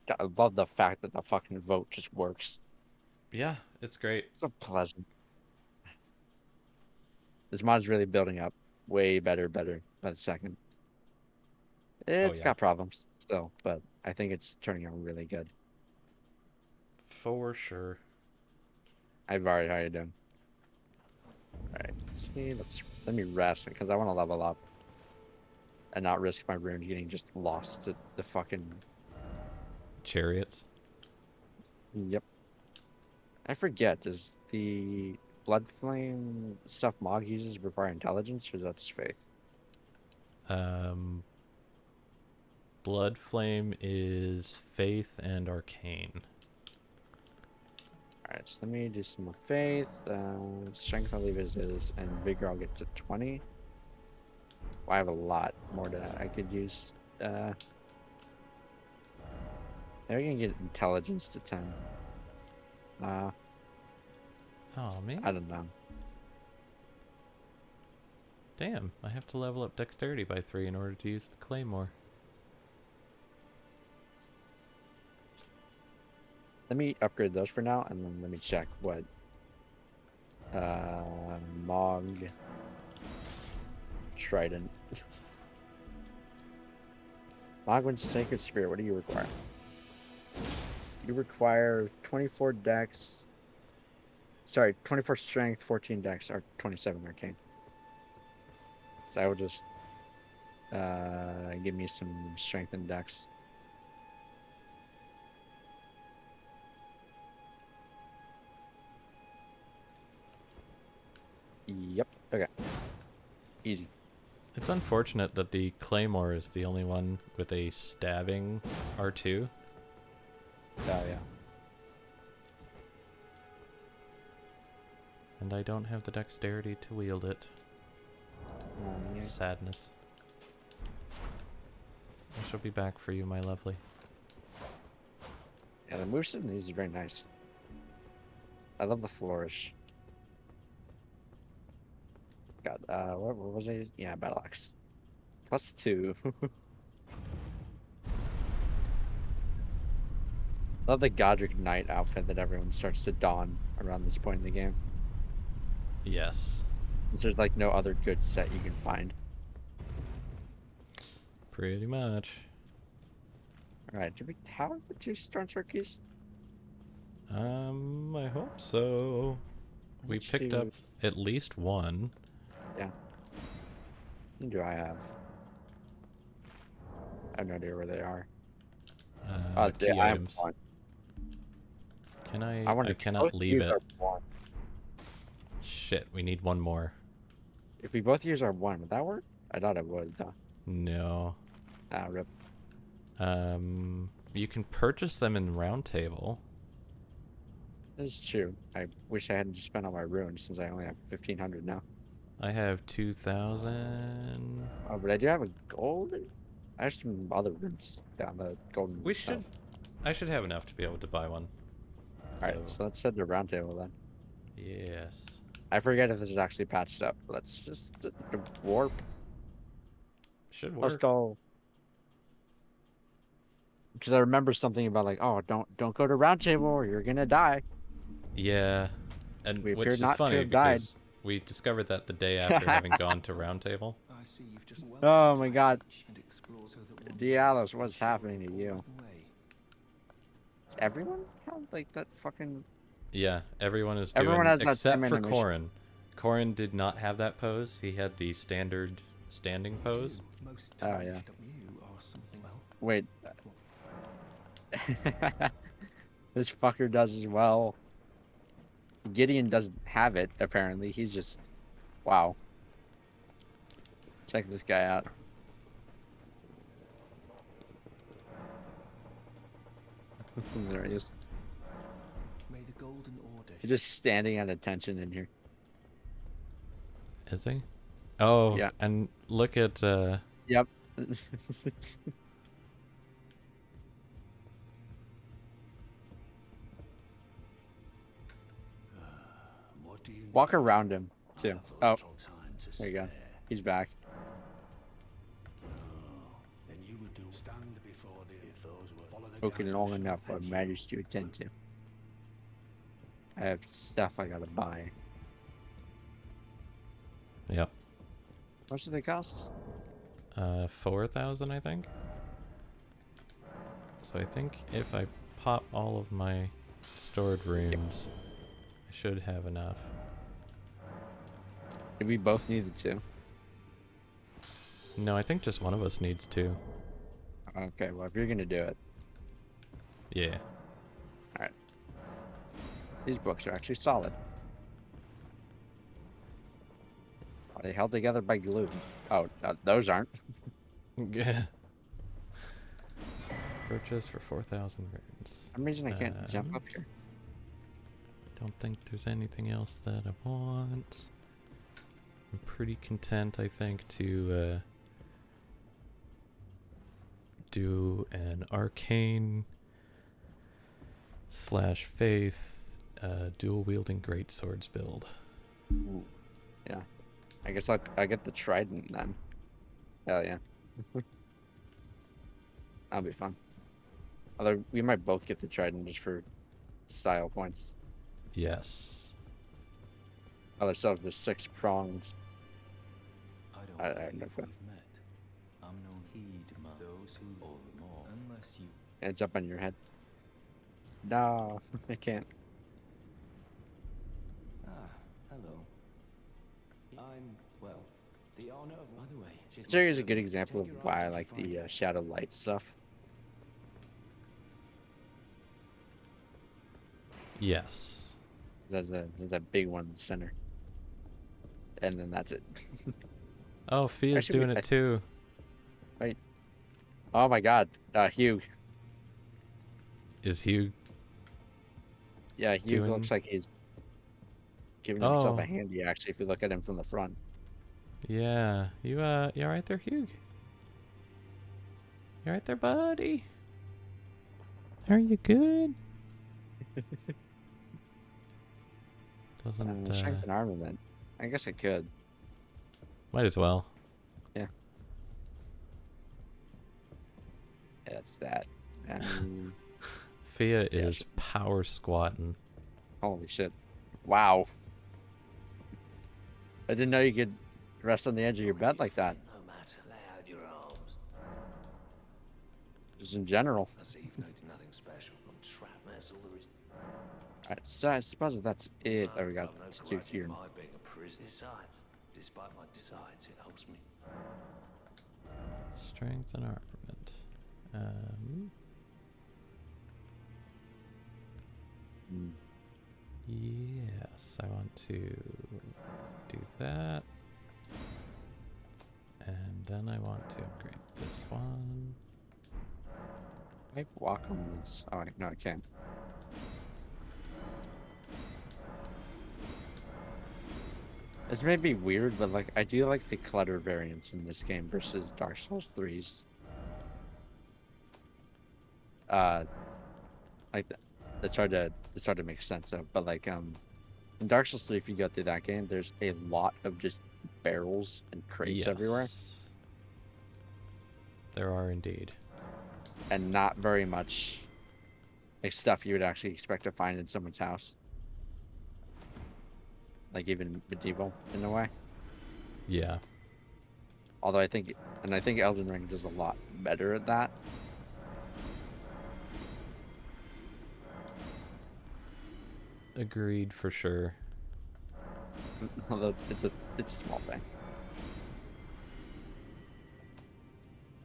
God, I love the fact that the fucking vote just works. Yeah, it's great. So pleasant. This mod's really building up. Way better by the second. It's yeah. got problems still, but I think it's turning out really good. For sure. I've already how you doing? Alright, let's see, let me rest because I want to level up. and not risk my runes getting just lost to the fucking. Chariots. Yep. I forget. Does the blood flame stuff Mog uses require intelligence, or is that just faith? Blood flame is faith and arcane. Alright, so let me do some more faith. Strength I'll leave as is, and vigor I'll get to 20. Well, I have a lot more that I could use. Maybe I can get intelligence to 10. Oh man. I don't know. Damn, I have to level up dexterity by 3 in order to use the claymore. Let me upgrade those for now, and then let me check what Mog Trident. Mogwin's Sacred Spirit, what do you require? You require 24 dex. Sorry, 24 strength, 14 dex, or 27 arcane. So I will just give me some strength and dex. Yep. Okay. Easy. It's unfortunate that the claymore is the only one with a stabbing R2. Oh yeah. And I don't have the dexterity to wield it. Yeah. Sadness. I shall be back for you, my lovely. Yeah, the moveset in these is very nice. I love the flourish. God, what was it? Yeah, battle axe. +2. Love the Godric Knight outfit that everyone starts to don around this point in the game. Yes. There's like no other good set you can find. Pretty much. Alright, did we have the 2 Storm Turkeys? I hope so. We picked up at least one. Yeah. Who do I have? I have no idea where they are. Key I have items. one. Can I? I wonder I if cannot both leave use it. our one. Shit, we need one more. If we both use our one, would that work? I thought it would, though. No. Ah, rip. You can purchase them in Round Table. This is true. I wish I hadn't just spent all my runes since I only have 1,500 now. I have 2,000. Oh, but I do have a golden. I have some other runes down the golden. We stuff. should. I should have enough to be able to buy one. Alright, so let's head to round table then. Yes. I forget if this is actually patched up. Let's just warp. Should Let's work. go. Because I remember something about like, oh, don't go to round table or you're gonna die. Yeah, and We which appear is not to funny have died. because we discovered that the day after having gone to Round Table. I see you've just Oh my god. and explore so that one Dialos, what's happening to you? by the way. Does everyone have like that fucking? Yeah, everyone is Everyone doing has that except same for animation. Corin. Corin did not have that pose. He had the standard standing pose. Most Oh, yeah. tarnished of you are something else. Wait. This fucker does as well. Gideon doesn't have it, apparently. He's just... Wow. Check this guy out. There he is. May the golden order He's just standing at attention in here. Is he? Oh, Yeah. and look at Yep. Walk around him, too. Oh, there you go. He's back. Spoken long enough for matters to attend to. I have stuff I gotta buy. Yep. How much do they cost? 4,000, I think. So I think if I pop all of my stored runes, I should have enough. If we both needed to. No, I think just one of us needs to. Okay, well, if you're gonna do it, Yeah. these books are actually solid. Are they held together by glue? Oh, those aren't. Yeah. Purchase for 4,000 runes. For some reason I can't jump up here. Don't think there's anything else that I want. I'm pretty content, I think, to do an arcane / faith dual wielding great swords build. Ooh. Yeah. I guess I get the trident then. Hell yeah. That'll be fun. Although we might both get the trident just for style points. Yes. Other stuff just 6 prongs. I don't I believe don't know. we've met. I'm known heed those who live more. Unless you Can I jump on your head? No, I can't. Hello. I'm, well, the honor of... By the way, she's This area is a good example of why I like the shadow light stuff. Yes. There's a big one in the center. And then that's it. Oh, Fia's Actually, doing it too. Wait. Oh my god. Hugh. Is Hugh? Yeah, Hugh Doing- looks like he's giving himself Oh. a handy, actually, if you look at him from the front. Yeah. You alright there, Hugh? You alright there, buddy? Are you good? Doesn't Strength and armament. I guess I could. might as well. Yeah, it's that. And Fia is power squatting. holy shit. Wow. I didn't know you could rest on the edge of your bed like that. No matter, lay out your arms. Just in general. As if you've noted nothing special. On shrapnel, that's all there is. Alright, so I suppose if that's it, oh, we got I've no to do grudge here. in my being a prisoner. Besides, despite my decides, it helps me. Strength and armament. Hmm. Yes, I want to do that. And then I want to upgrade this one. I walk on this. Oh, no, I can't. This may be weird, but like I do like the clutter variants in this game versus Dark Souls 3's. Like it's hard to make sense of, but like in Dark Souls 3, if you go through that game, there's a lot of just barrels and crates everywhere, Yes. There are indeed. and not very much like stuff you would actually expect to find in someone's house. Like even medieval in a way. Yeah. Although I think Elden Ring does a lot better at that. Agreed for sure. Although it's a small thing.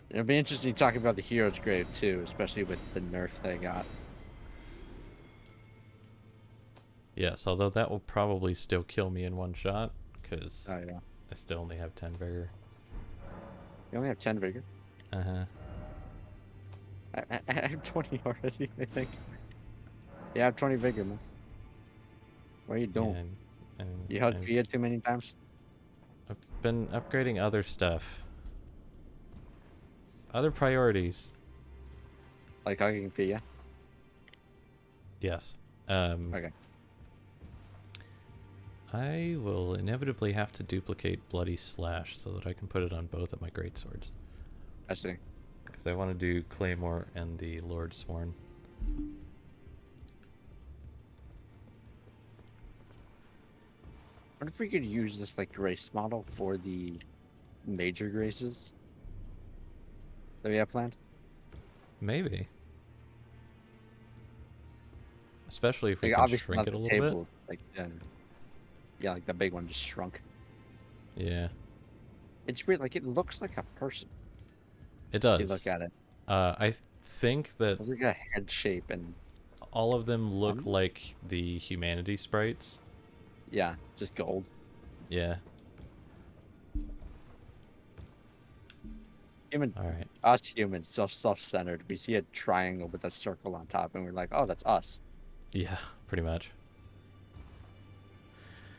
It'll be interesting talking about the hero's grave too, especially with the nerf they got. Yes, although that will probably still kill me in one shot, because Oh yeah. I still only have 10 vigor. You only have 10 vigor. Uh-huh. I have 20 already, I think. Yeah, I have 20 vigor, man. What are you doing? And You hugged and Fia too many times? I've been upgrading other stuff. Other priorities. Like hugging Fia? Yes. Okay. I will inevitably have to duplicate Bloody Slash so that I can put it on both of my greatswords. I see. Because I want to do Claymore and the Lord Sworn. What if we could use this like grace model for the major graces that we have planned? Maybe. Especially if we Like can obviously shrink not it a the little table, like yeah, like the big one just shrunk. bit. Yeah. It's weird. Like it looks like a person. It If you does. look at it. I think that It's like a head shape and all of them look Um, like the humanity sprites. yeah, just gold. Yeah. Human, All right. us humans, so self-centered. We see a triangle with a circle on top, and we're like, "Oh, that's us." Yeah, pretty much.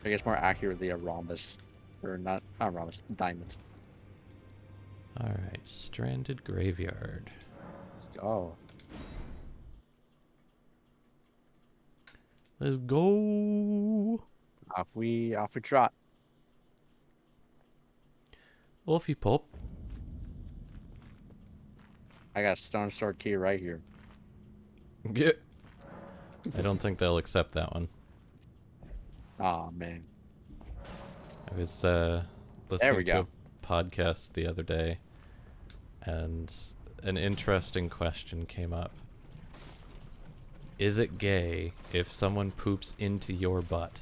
I guess more accurately, a rhombus, or not a rhombus, diamond. All right. Stranded graveyard. Oh, Let's go. off we trot. Wolfie pop. I got a stone sword key right here. Get. I don't think they'll accept that one. Oh man, I was There listening we to go. a podcast the other day, and an interesting question came up. Is it gay if someone poops into your butt?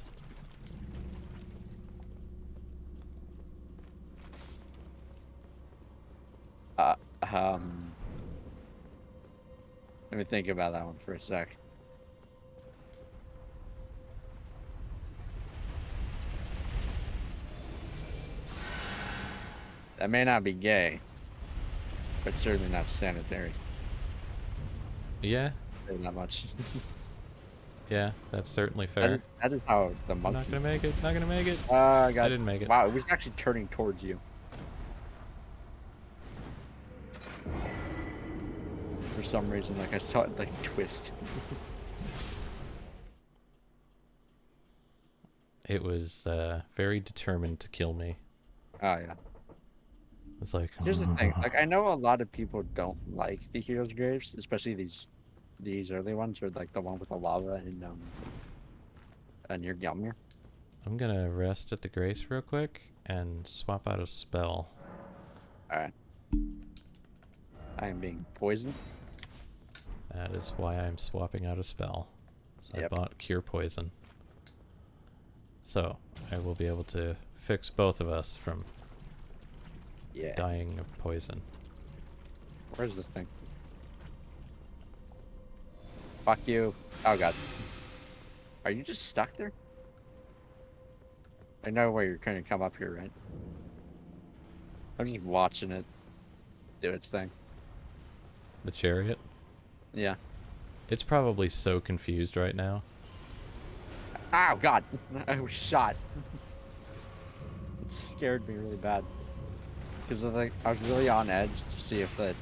uh, let me think about that one for a sec. That may not be gay, but certainly not sanitary. Yeah, Not much. yeah, that's certainly fair. That is how the I'm monkey. not gonna make it. Not gonna make it. I got. I didn't make it. Wow, it was actually turning towards you. For some reason, like I saw it like twist. It was very determined to kill me. Oh yeah. It's like. Here's the thing. Like I know a lot of people don't like the heroes' graves, especially these early ones, or like the one with the lava and near Gelmir. I'm gonna rest at the Grace real quick and swap out a spell. All right. I am being poisoned. That is why I'm swapping out a spell. So Yep. I bought Cure Poison. So I will be able to fix both of us from Yeah. dying of poison. Where's this thing? Fuck you. Oh god. Are you just stuck there? I know where you're gonna come up here, right? I'm just watching it do its thing. The chariot? Yeah. It's probably so confused right now. Oh god. I was shot. It scared me really bad. Because like I was really on edge to see if the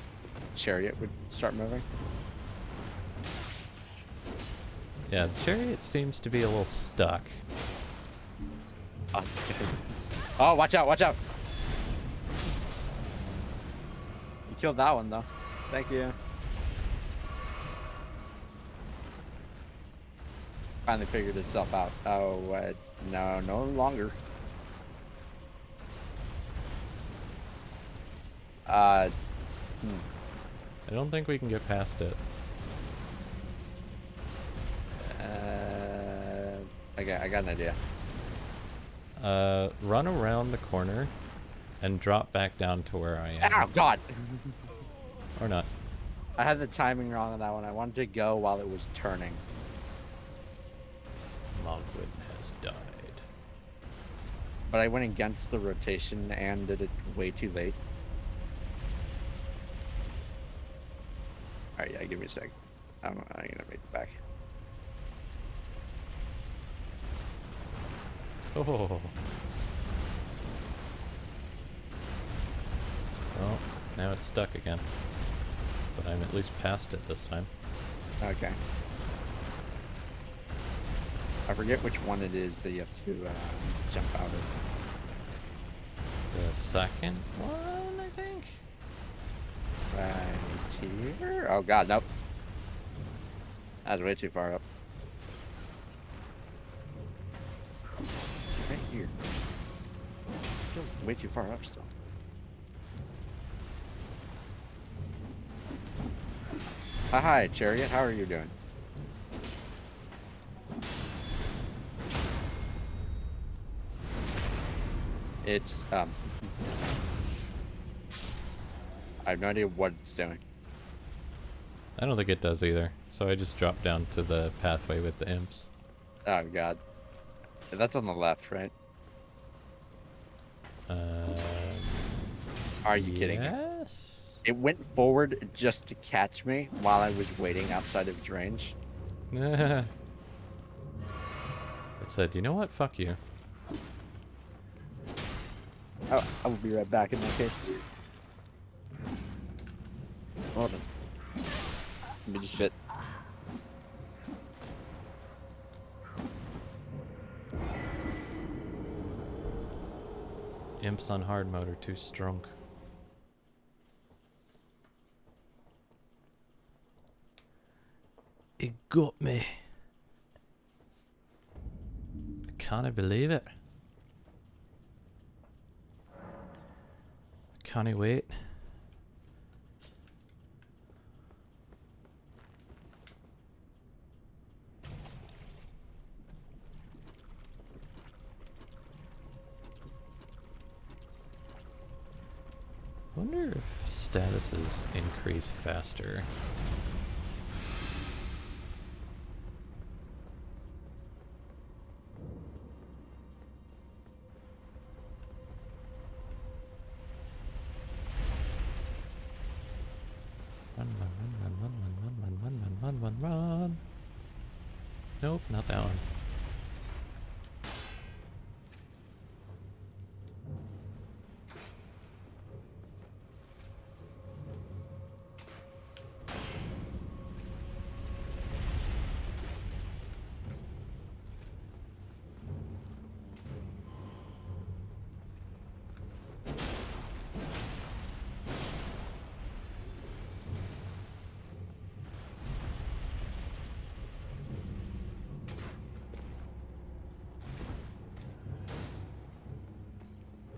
chariot would start moving. Yeah, the chariot seems to be a little stuck. Oh, watch out, watch out. You killed that one though. Thank you. Finally figured itself out. Oh, no, no longer. I don't think we can get past it. I got an idea. Run around the corner and drop back down to where I am. Oh god. Or not. I had the timing wrong on that one. I wanted to go while it was turning. Mogwin has died. But I went against the rotation and did it way too late. Alright, yeah, give me a sec. I'm gonna make it back. Oh. Well, now it's stuck again. But I'm at least past it this time. Okay. I forget which one it is that you have to jump out of. The second one, I think? Right here? Oh god, nope. That was way too far up. Right here. Feels way too far up still. Hi, Chariot. How are you doing? It's I have no idea what it's doing. I don't think it does either. So I just dropped down to the pathway with the imps. Oh god. That's on the left, right? Are you kidding me? Yes. It went forward just to catch me while I was waiting outside of its range. It said, you know what? Fuck you. Oh, I will be right back in that case. Hold on. Let me just shit. Imps on hard mode are too strong. It got me. Can't believe it. Can't wait. Wonder if statuses increase faster. Run, run, run, run, run, run, run, run, run, run, run, run. Nope, not that one.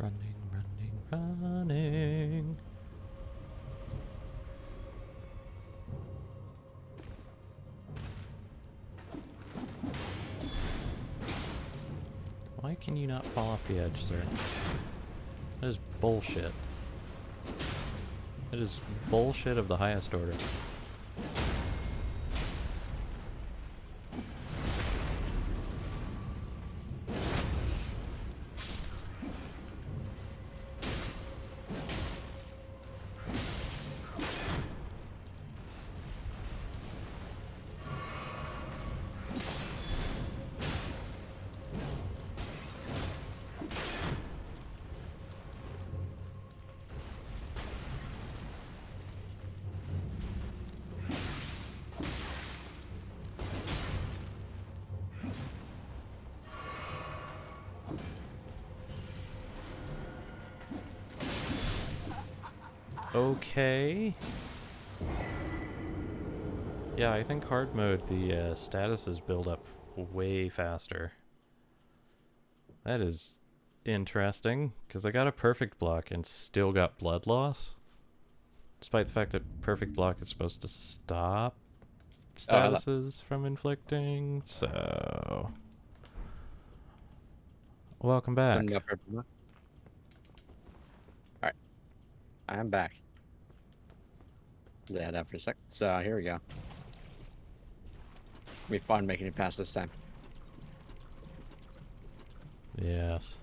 Running, running, running. Why can you not fall off the edge, sir? That is bullshit. That is bullshit of the highest order. Okay. Yeah, I think hard mode, the statuses build up way faster. That is interesting, because I got a perfect block and still got blood loss. Despite the fact that perfect block is supposed to stop statuses from inflicting, so... Welcome back. Alright. I'm back. Yeah, that for a sec. So here we go. It'll be fun making it past this time. Yes.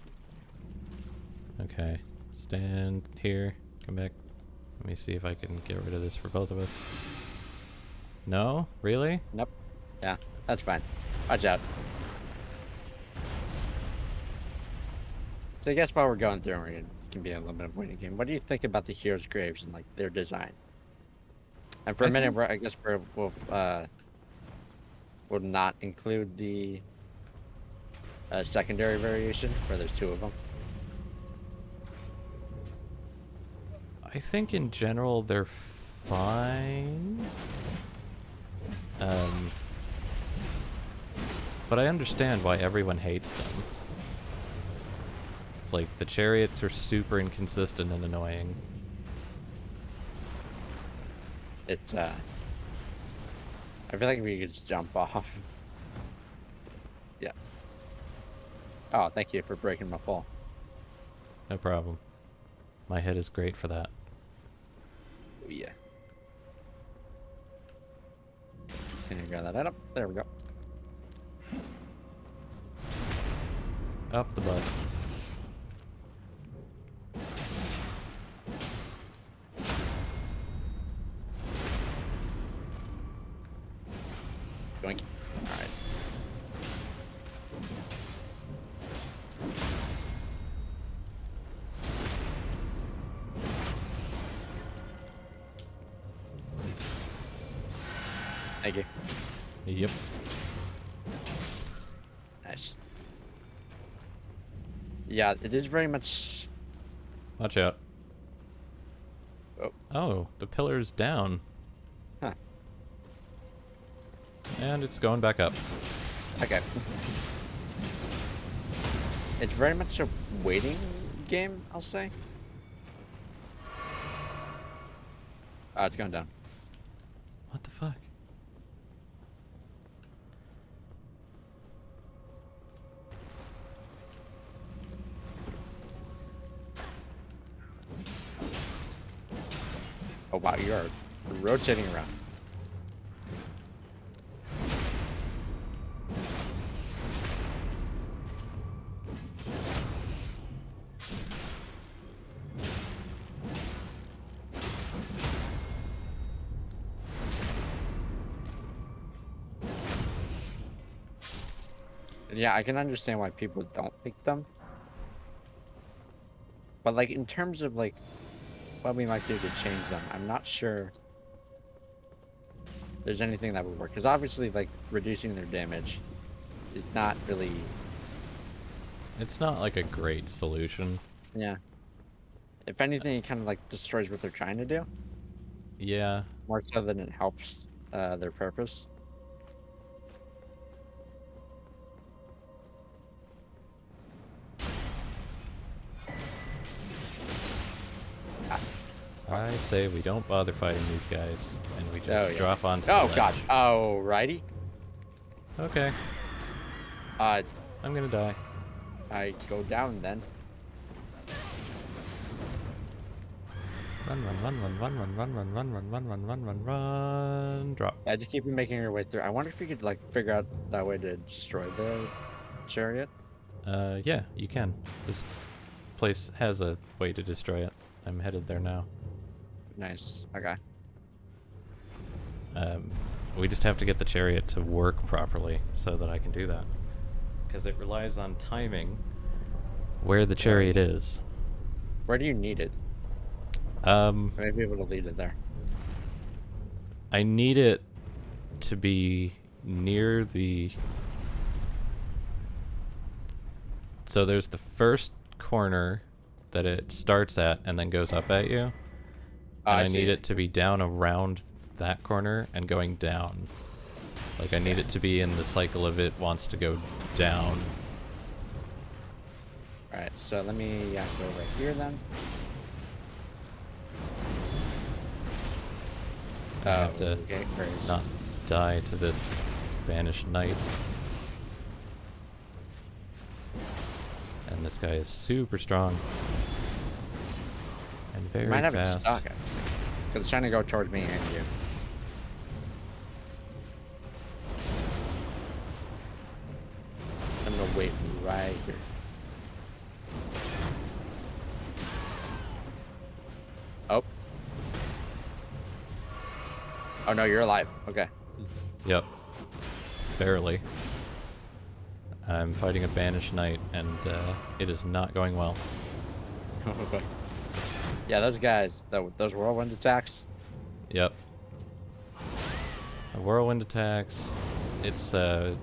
Okay. Stand here. Come back. Let me see if I can get rid of this for both of us. No? Really? Nope. Yeah, that's fine. Watch out. So I guess while we're going through, it can be a little bit of a waiting game. What do you think about the heroes' graves and like their design? And for a minute, I guess we'll not include the secondary variation, where there's two of them. I think in general they're fine. But I understand why everyone hates them. It's like the chariots are super inconsistent and annoying. It's I feel like we could just jump off. Yeah. Oh, thank you for breaking my fall. No problem. My head is great for that. yeah. Can you grab that up? There we go. Up the butt. Doink. Alright. Thank you. Yep. Nice. Yeah, it is very much... Watch out. Oh. Oh, the pillar's down. Huh. And it's going back up. Okay. It's very much a waiting game, I'll say. Oh, it's going down. What the fuck? Oh wow, you are rotating around. Yeah, I can understand why people don't pick them. But like in terms of like what we might do to change them, I'm not sure there's anything that would work. Because obviously like reducing their damage is not really, It's not like a great solution. yeah. If anything, it kind of like destroys what they're trying to do, Yeah. more so than it helps their purpose. I say we don't bother fighting these guys, and we just Oh, yeah. drop onto Oh the gosh. Alrighty. ledge. Okay, Uh, I'm gonna die. I go down then. Run, run, run, run, run, run, run, run, run, run, run, run, run, run, run, drop. Yeah, just keep making your way through. I wonder if you could like figure out that way to destroy the chariot. Yeah, you can. This place has a way to destroy it. I'm headed there now. Nice. Okay. We just have to get the chariot to work properly so that I can do that. Because it relies on timing where the chariot is. Where do you need it? Maybe able to lead it there. I need it to be near the... So there's the first corner that it starts at and then goes up at you. And I need it to be down around that corner and going down. Like I need it to be in the cycle of it wants to go down. Alright, so let me go right here then. I have to okay, where is- not die to this banished knight. And this guy is super strong. And You very might have fast. it stuck. Because it's trying to go towards me and you. I'm gonna wait right here. Oh. Oh no, you're alive. Okay. Yep. Barely. I'm fighting a banished knight, and it is not going well. Okay. Yeah, those guys, those whirlwind attacks. Yep. A whirlwind attacks. It's one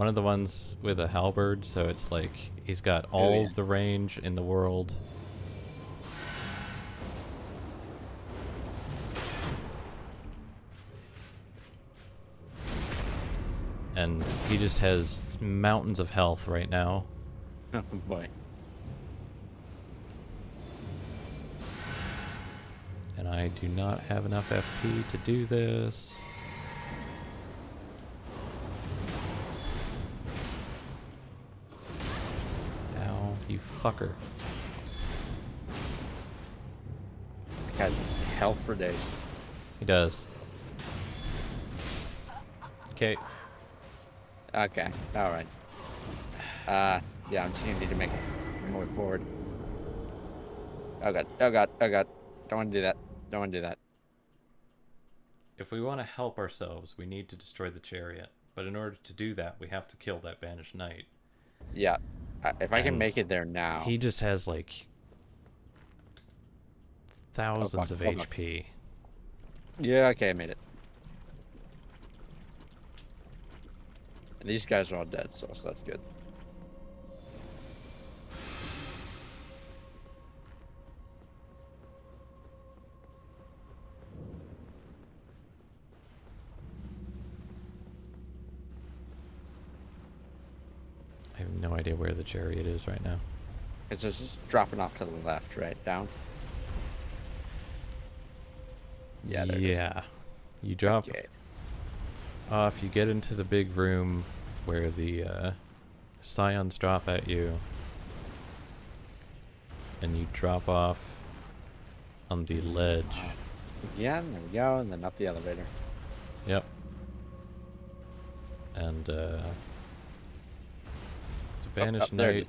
of the ones with a halberd, so it's like he's got all yeah. the range in the world. And he just has mountains of health right now. Oh boy. And I do not have enough FP to do this. Ow, you fucker. has health for days. He does. Okay. Okay, alright. Yeah, I'm just gonna need to make my way forward. Oh god, oh god, oh god. Don't wanna do that. Don't wanna do that. If we want to help ourselves, we need to destroy the chariot. But in order to do that, we have to kill that banished knight. Yeah. If I can And make it there now. he just has like thousands fuck, of oh, fuck. HP. Yeah, okay, I made it. And these guys are all dead, so that's good. I have no idea where the chariot is right now. It's just dropping off to the left, right? Down? Yeah, there it is. Yeah. You drop Okay. off, you get into the big room where the scions drop at you. And you drop off on the ledge. Again, there we go, and then up the elevator. Yep. And the banished up there. knight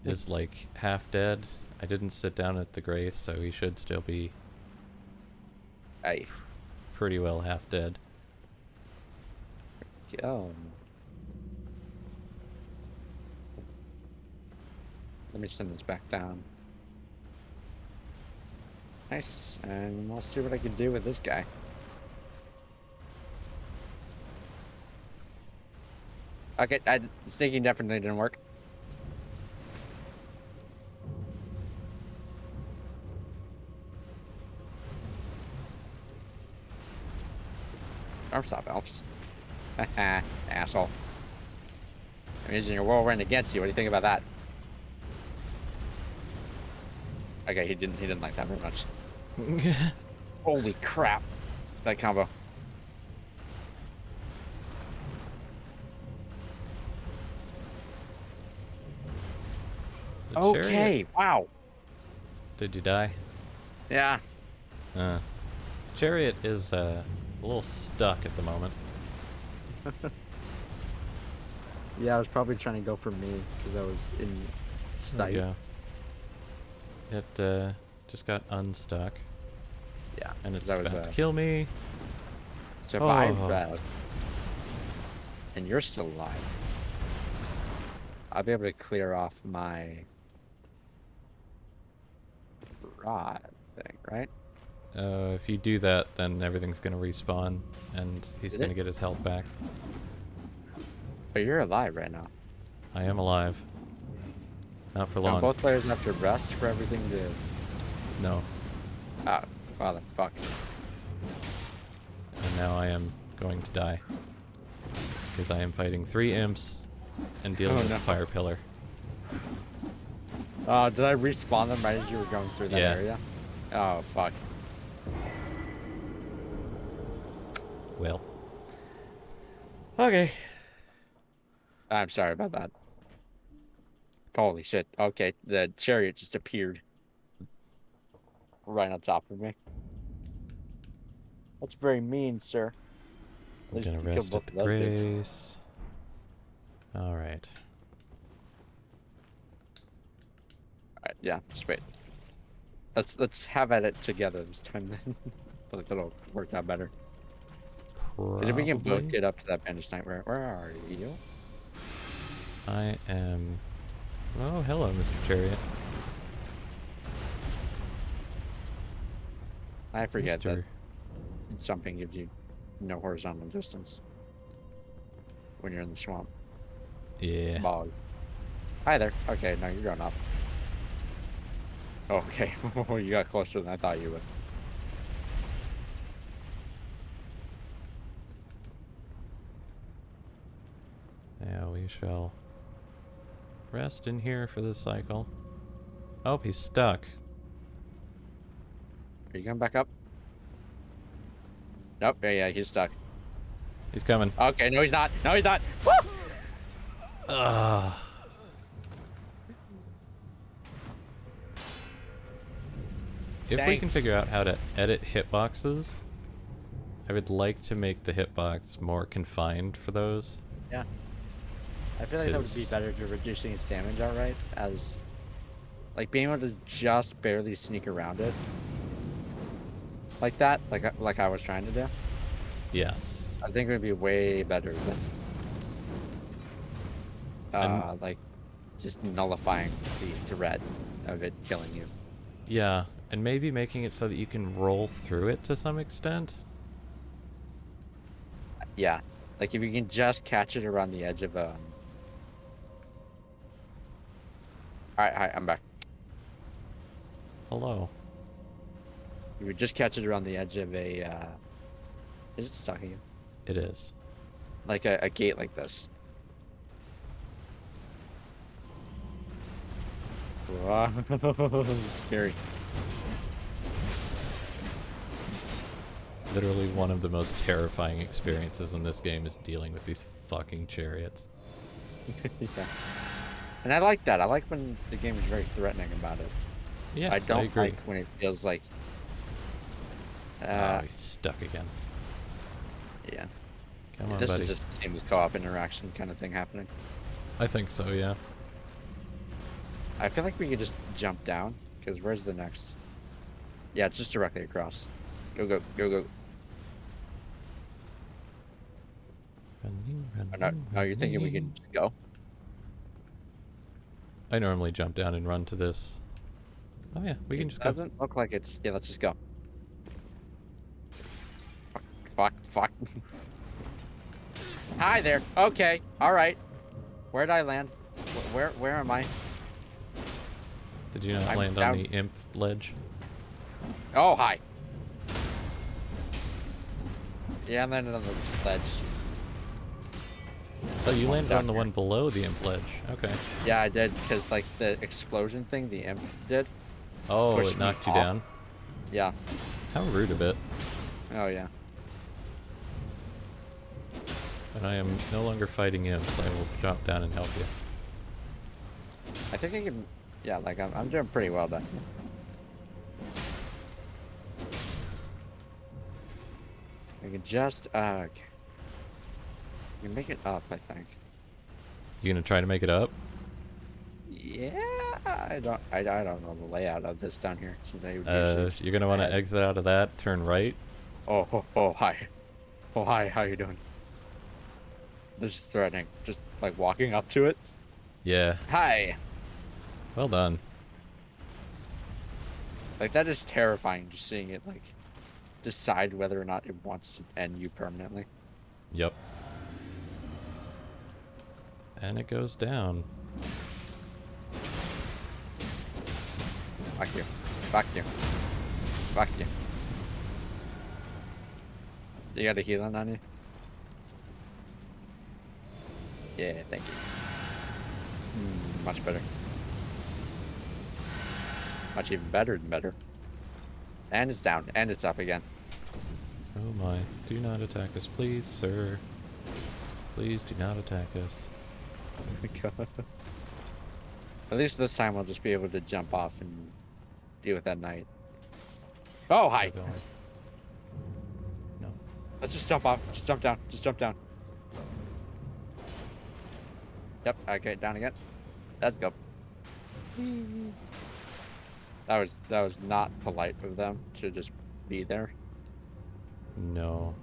is like half dead. I didn't sit down at the grace, so he should still be Hey. pretty well half dead. Go. Let me send this back down. Nice, and we'll see what I can do with this guy. Okay, sneaking definitely didn't work. Arm stop elves. Haha, asshole. I'm using your whirlwind against you. What do you think about that? Okay, he didn't like that very much. Holy crap. That combo. The Okay, chariot- wow. Did you die? Yeah. Chariot is a little stuck at the moment. Yeah, I was probably trying to go for me because I was in sight. Yeah. It just got unstuck. Yeah. And it's that was about to kill me. survived Oh. that. And you're still alive. I'll be able to clear off my rod thing, right? If you do that, then everything's gonna respawn, and he's Is gonna it? get his health back. But you're alive right now. I am alive. Not for Don't long. both players have to rest for everything to... No. Oh, well then, fuck. And now I am going to die. Because I am fighting 3 imps and dealing Oh, with no. a fire pillar. Did I respawn them right as you were going through that Yeah. area? Oh, fuck. Well. Okay. I'm sorry about that. Holy shit. Okay, the chariot just appeared. Right on top of me. That's very mean, sir. At I'm least gonna you killed rest both at of the those dudes. grace. Alright. Alright, yeah, just wait. Let's have at it together this time then. I feel like it'll work out better. 'Cause if we can both Probably. get up to that banished knight, where are you? I am... Oh, hello, Mr. Chariot. I forget Mr. that jumping gives you no horizontal distance when you're in the swamp. Yeah. Bog. Hi there. Okay, no, you're going up. Okay, you got closer than I thought you would. Yeah, we shall rest in here for this cycle. Oh, he's stuck. Are you going back up? Nope. Yeah, he's stuck. He's coming. Okay, no, he's not. No, he's not. Woo! Ugh. If we Dang. can figure out how to edit hitboxes, I would like to make the hitbox more confined for those. Yeah. I feel like that would be Is- better to reducing its damage outright, as like being able to just barely sneak around it. Like that, like I was trying to do. Yes. I think it would be way better than And- like just nullifying the threat of it killing you. Yeah, and maybe making it so that you can roll through it to some extent. Yeah. Like if you can just catch it around the edge of Alright, I'm back. Hello. You would just catch it around the edge of a is it stalking you? It is. Like a gate like this. Wow. Scary. Literally one of the most terrifying experiences in this game is dealing with these fucking chariots. Yeah. And I like that. I like when the game is very threatening about it. Yes, I don't agree. like when it feels like Oh, he's stuck again. yeah. Come on, This buddy. is just a seamless co-op interaction kind of thing happening. I think so, yeah. I feel like we could just jump down, because where's the next? Yeah, it's just directly across. Go, go, go, go. Oh, no, you're thinking we can just go? I normally jump down and run to this. Oh yeah, we can It just go. doesn't look like it's... Yeah, let's just go. Fuck. Hi there. Okay, alright. Where'd I land? Where am I? Did you not I'm land down. on the imp ledge? Oh, hi. Yeah, I landed on the ledge. Oh, you one landed down on the here. one below the imp ledge. Okay. Yeah, I did, because, like, the explosion thing the imp did. Oh, Pushed it me knocked you off. down? Yeah. How rude of it. Oh, yeah. But I am no longer fighting imps. I will drop down and help you. I think I can... Yeah, like, I'm doing pretty well done. We can just, okay. We can make it up, I think. You gonna try to make it up? Yeah, I don't know the layout of this down here. Since I would usually You're gonna want to add- exit out of that, turn right. Oh, hi. Oh, hi, how you doing? This is threatening. Just, like, walking up to it. Yeah, Hi. well done. Like, that is terrifying, just seeing it, like, decide whether or not it wants to end you permanently. Yep. And it goes down. Fuck you. Fuck you. Fuck you. You got a healing on you? Yeah, thank you. Much better. Much even better than better. And it's down. And it's up again. Oh my. Do not attack us, please, sir. Please do not attack us. Oh my god. At least this time we'll just be able to jump off and deal with that night. Oh, hi! Keep going. No. Let's just jump off. Just jump down. Just jump down. Yep, okay, down again. Let's go. That was not polite of them to just be there. No.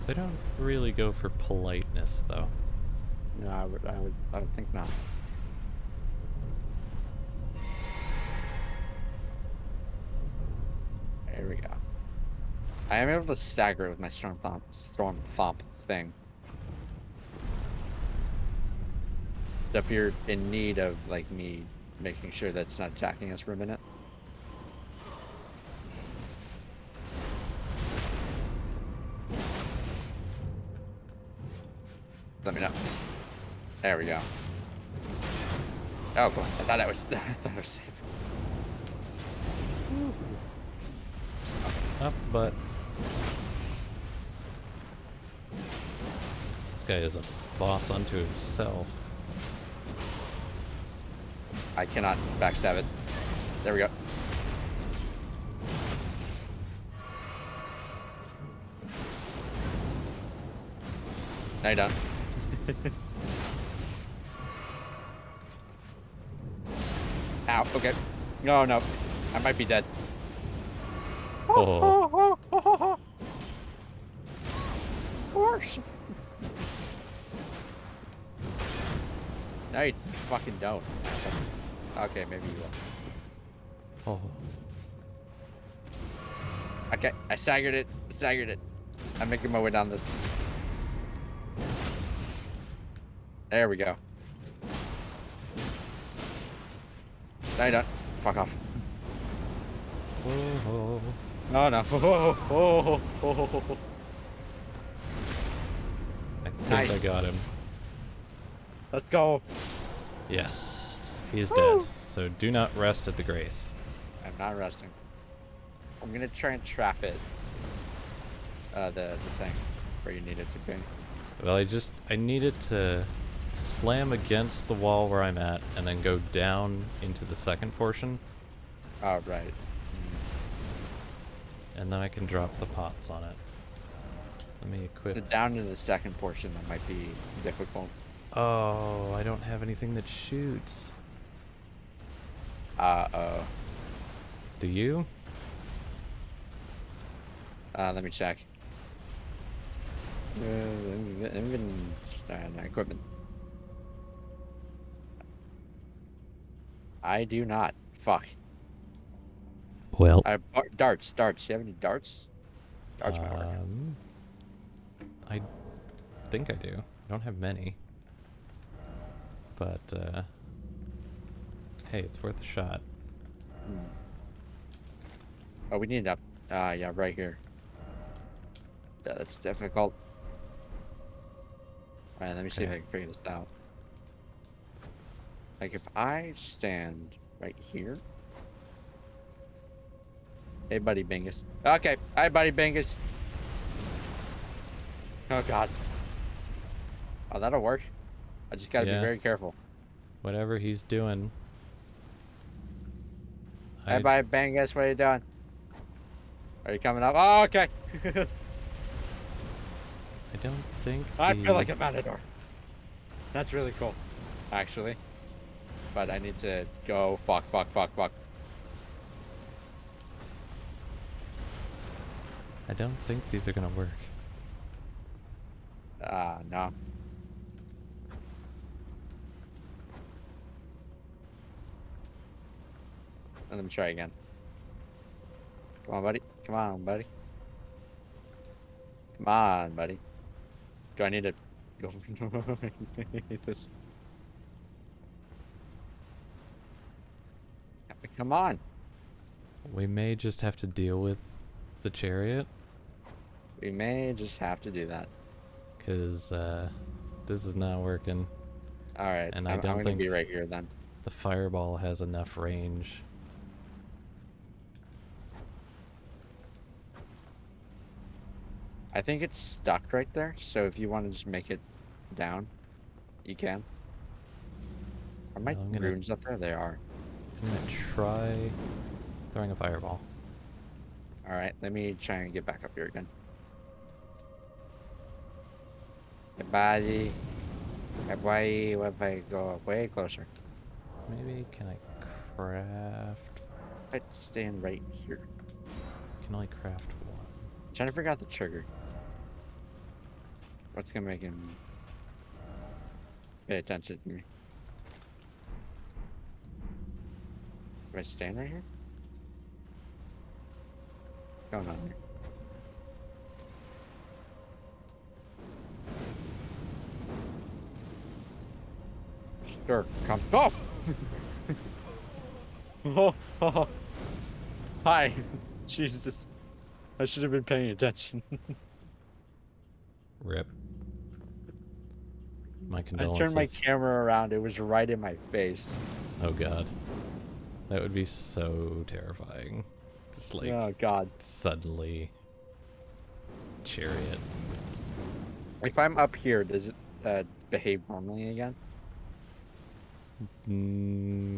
They don't really go for politeness, though. No, I would think not. There we go. I am able to stagger it with my storm thump thing. So if you're in need of like me making sure that's not attacking us for a minute. Let me know. There we go. Oh, cool. I thought I was safe. Up, but this guy is a boss unto himself. I cannot backstab it. There we go. No, you don't. Ow, okay. No, no. I might be dead. Oh. Of course. No, you fucking don't. Okay, maybe you will. Oh. Okay, I staggered it. I'm making my way down this. There we go. No, you don't. Fuck off. Oh. No, no. I think Nice. I got him. Let's go. Yes. He is Woo. dead. So do not rest at the grace. I'm not resting. I'm gonna try and trap it. The thing where you need it to be. Well, I need it to slam against the wall where I'm at and then go down into the second portion, Oh, right. and then I can drop the pots on it. Let me equip. So down to the second portion, that might be difficult. Oh, I don't have anything that shoots. Uh-oh. Do you? Let me check. Equipment. I do not. Fuck. Well, Darts. You have any darts? Darts might work. I think I do. I don't have many. But, hey, it's worth a shot. Oh, we need up. Yeah, right here. Yeah, that's difficult. Alright, let me see if I can figure this out. Like, if I stand right here. Hey, buddy Bingus. Okay, hi, buddy Bingus. Oh, God. Oh, that'll work. I just gotta Yeah. be very careful. Whatever he's doing. Hey, buddy Bingus, what are you doing? Are you coming up? Oh, okay. I don't think I the- feel like a matador. That's really cool, actually. But I need to go. Fuck. I don't think these are gonna work. No. Let me try again. Come on, buddy. Come on, buddy. Come on, buddy. Do I need to go? I hate this. Come on. We may just have to deal with the chariot, We may just have to do that. because this is not working. All right. And I I'm don't gonna think be right here then. the fireball has enough range. I think it's stuck right there. So if you want to just make it down, you can. Are my I'm gonna- runes up there? They are. I'm gonna try throwing a fireball. All right. Let me try and get back up here again. Hey, buddy. Hey, buddy. What if I go way closer? Maybe can I craft? I'd stand right here. Can only craft one. Trying to figure out the trigger. What's gonna make him pay attention to me? Do I stand right here? What's going on here? Sure, come. Oh! Oh! Hi! Jesus. I should have been paying attention. Rip. My I condolences. turned my camera around, it was right in my face. Oh god. That would be so terrifying. Just like Oh god. suddenly chariot. If I'm up here, does it behave normally again?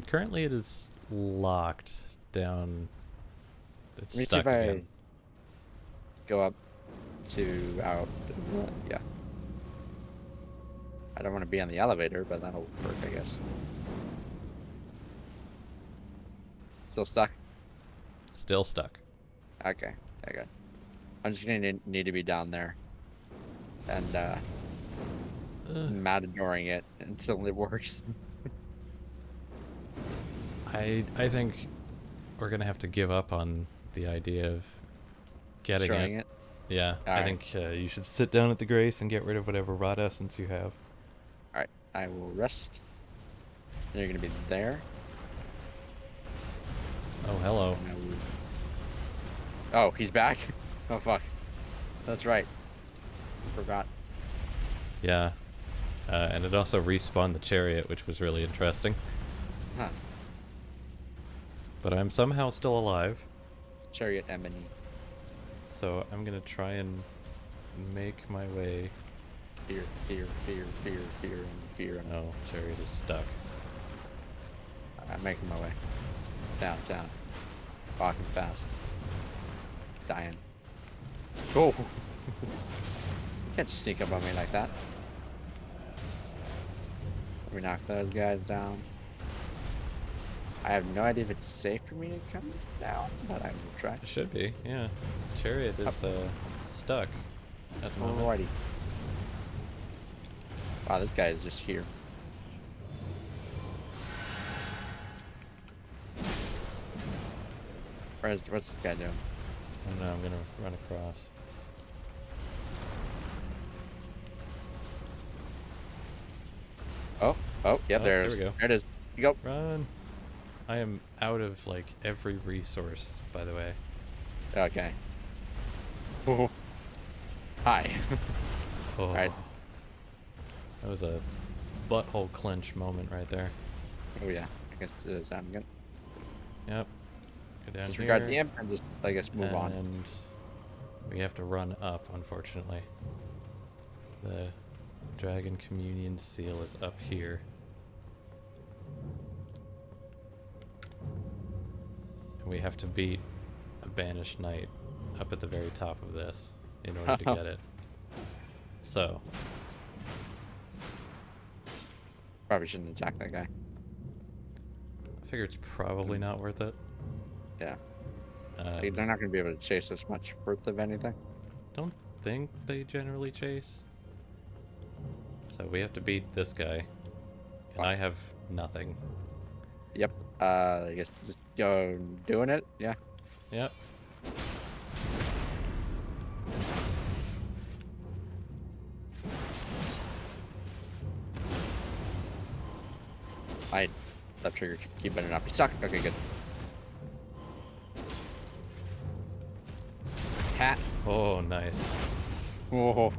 Currently it is locked down. It's Let me see stuck if I again. go up to out. Yeah. I don't want to be on the elevator, but that'll work, I guess. Still stuck? Still stuck. Okay, okay. I'm just gonna need to be down there. And, matadoring it until it works. I think we're gonna have to give up on the idea of getting Destroying it. it. Yeah, I Alright. think you should sit down at the Grace and get rid of whatever rot essence you have. Alright, I will rest. And you're gonna be there. Oh, hello. And I will... Oh, he's back? Oh, fuck. That's right. Forgot. Yeah. And it also respawned the chariot, which was really interesting. Huh. But I'm somehow still alive. Chariot Emily. So I'm gonna try and make my way. Fear, fear, fear, fear, fear, and fear. And Oh, chariot is stuck. I'm making my way. Down, down. Walking fast. Dying. Oh! You can't sneak up on me like that. Let me knock those guys down. I have no idea if it's safe for me to come down, but I will try. It should be, yeah. Chariot is stuck at the moment. Alrighty. Wow, this guy is just here. What's this guy doing? I don't know, I'm gonna run across. Oh, yeah, Oh, there there we go. it is. You go. Run! I am out of, like, every resource, by the way. Okay. Oh. Hi. Oh. Alright. That was a butthole clench moment right there. Oh yeah. I guess I'm good. Yep. Go down Disregard here. the imp and just, I guess, move on. And we have to run up, unfortunately. The Dragon Communion seal is up here. And we have to beat a banished knight up at the very top of this in order to get it. So, Probably shouldn't attack that guy. I figure it's probably not worth it. Yeah. They're not going to be able to chase us much worth of anything. Don't think they generally chase. So we have to beat this guy. And I have nothing. Yep. I guess just go doing it. Yeah. Yep. That trigger keep it not be stuck. Okay, good. Hat. Oh, nice. Whoa.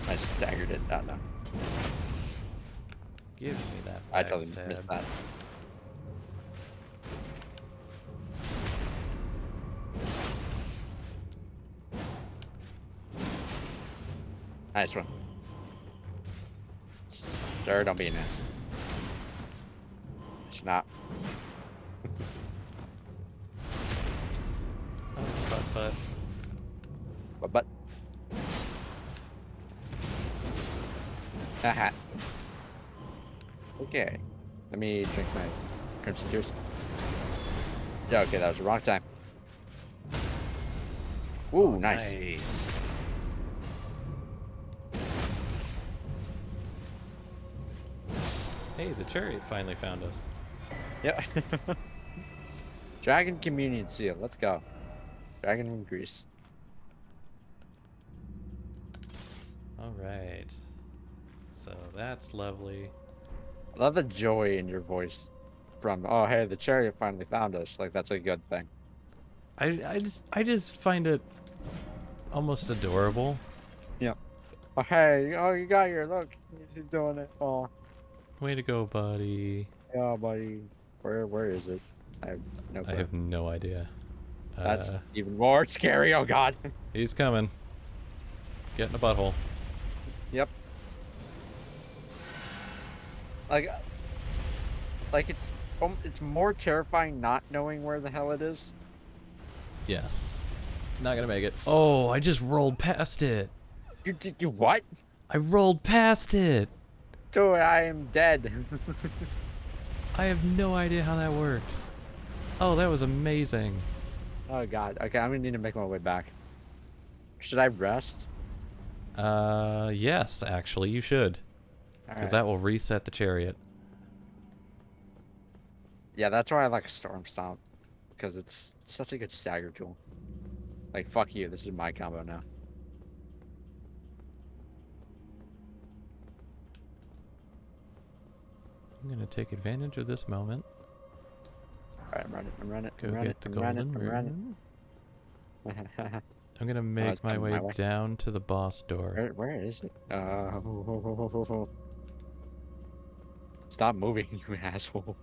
I staggered it. Oh, no. Give me that I totally backstab. missed that. Nice one. Sir, don't be an ass. Snap. Oh, but. But. Haha. Okay. Let me drink my crimson juice. Yeah, okay, that was the wrong time. Ooh, nice. Nice. Hey, the chariot finally found us. Yep. Dragon Communion Seal. Let's go. Dragon from Greece. Alright. So that's lovely. I love the joy in your voice from, oh, hey, the chariot finally found us. Like, that's a good thing. I just find it almost adorable. Yeah. Oh, hey, oh, you got here. Look, he's doing it. Oh, Way to go, buddy. yeah, buddy. Where is it? I have no clue. I have no idea. That's even more scary. Oh, God. He's coming. Get in a butthole. Yep. Like it's more terrifying not knowing where the hell it is. Yes. Not gonna make it. Oh, I just rolled past it. You did you what? I rolled past it. Dude, I am dead. I have no idea how that worked. Oh, that was amazing. Oh god. Okay, I'm gonna need to make my way back. Should I rest? Yes, actually, you should. Because Alright. that will reset the chariot. Yeah, that's why I like Storm Stomp. Because it's such a good stagger tool. Like, fuck you, this is my combo now. I'm gonna take advantage of this moment. Alright, I'm running, I'm running, Go I'm running, get the I'm running, golden I'm running. rune. I'm gonna make it's my coming way my way. down to the boss door. Where is it? Stop moving, you asshole.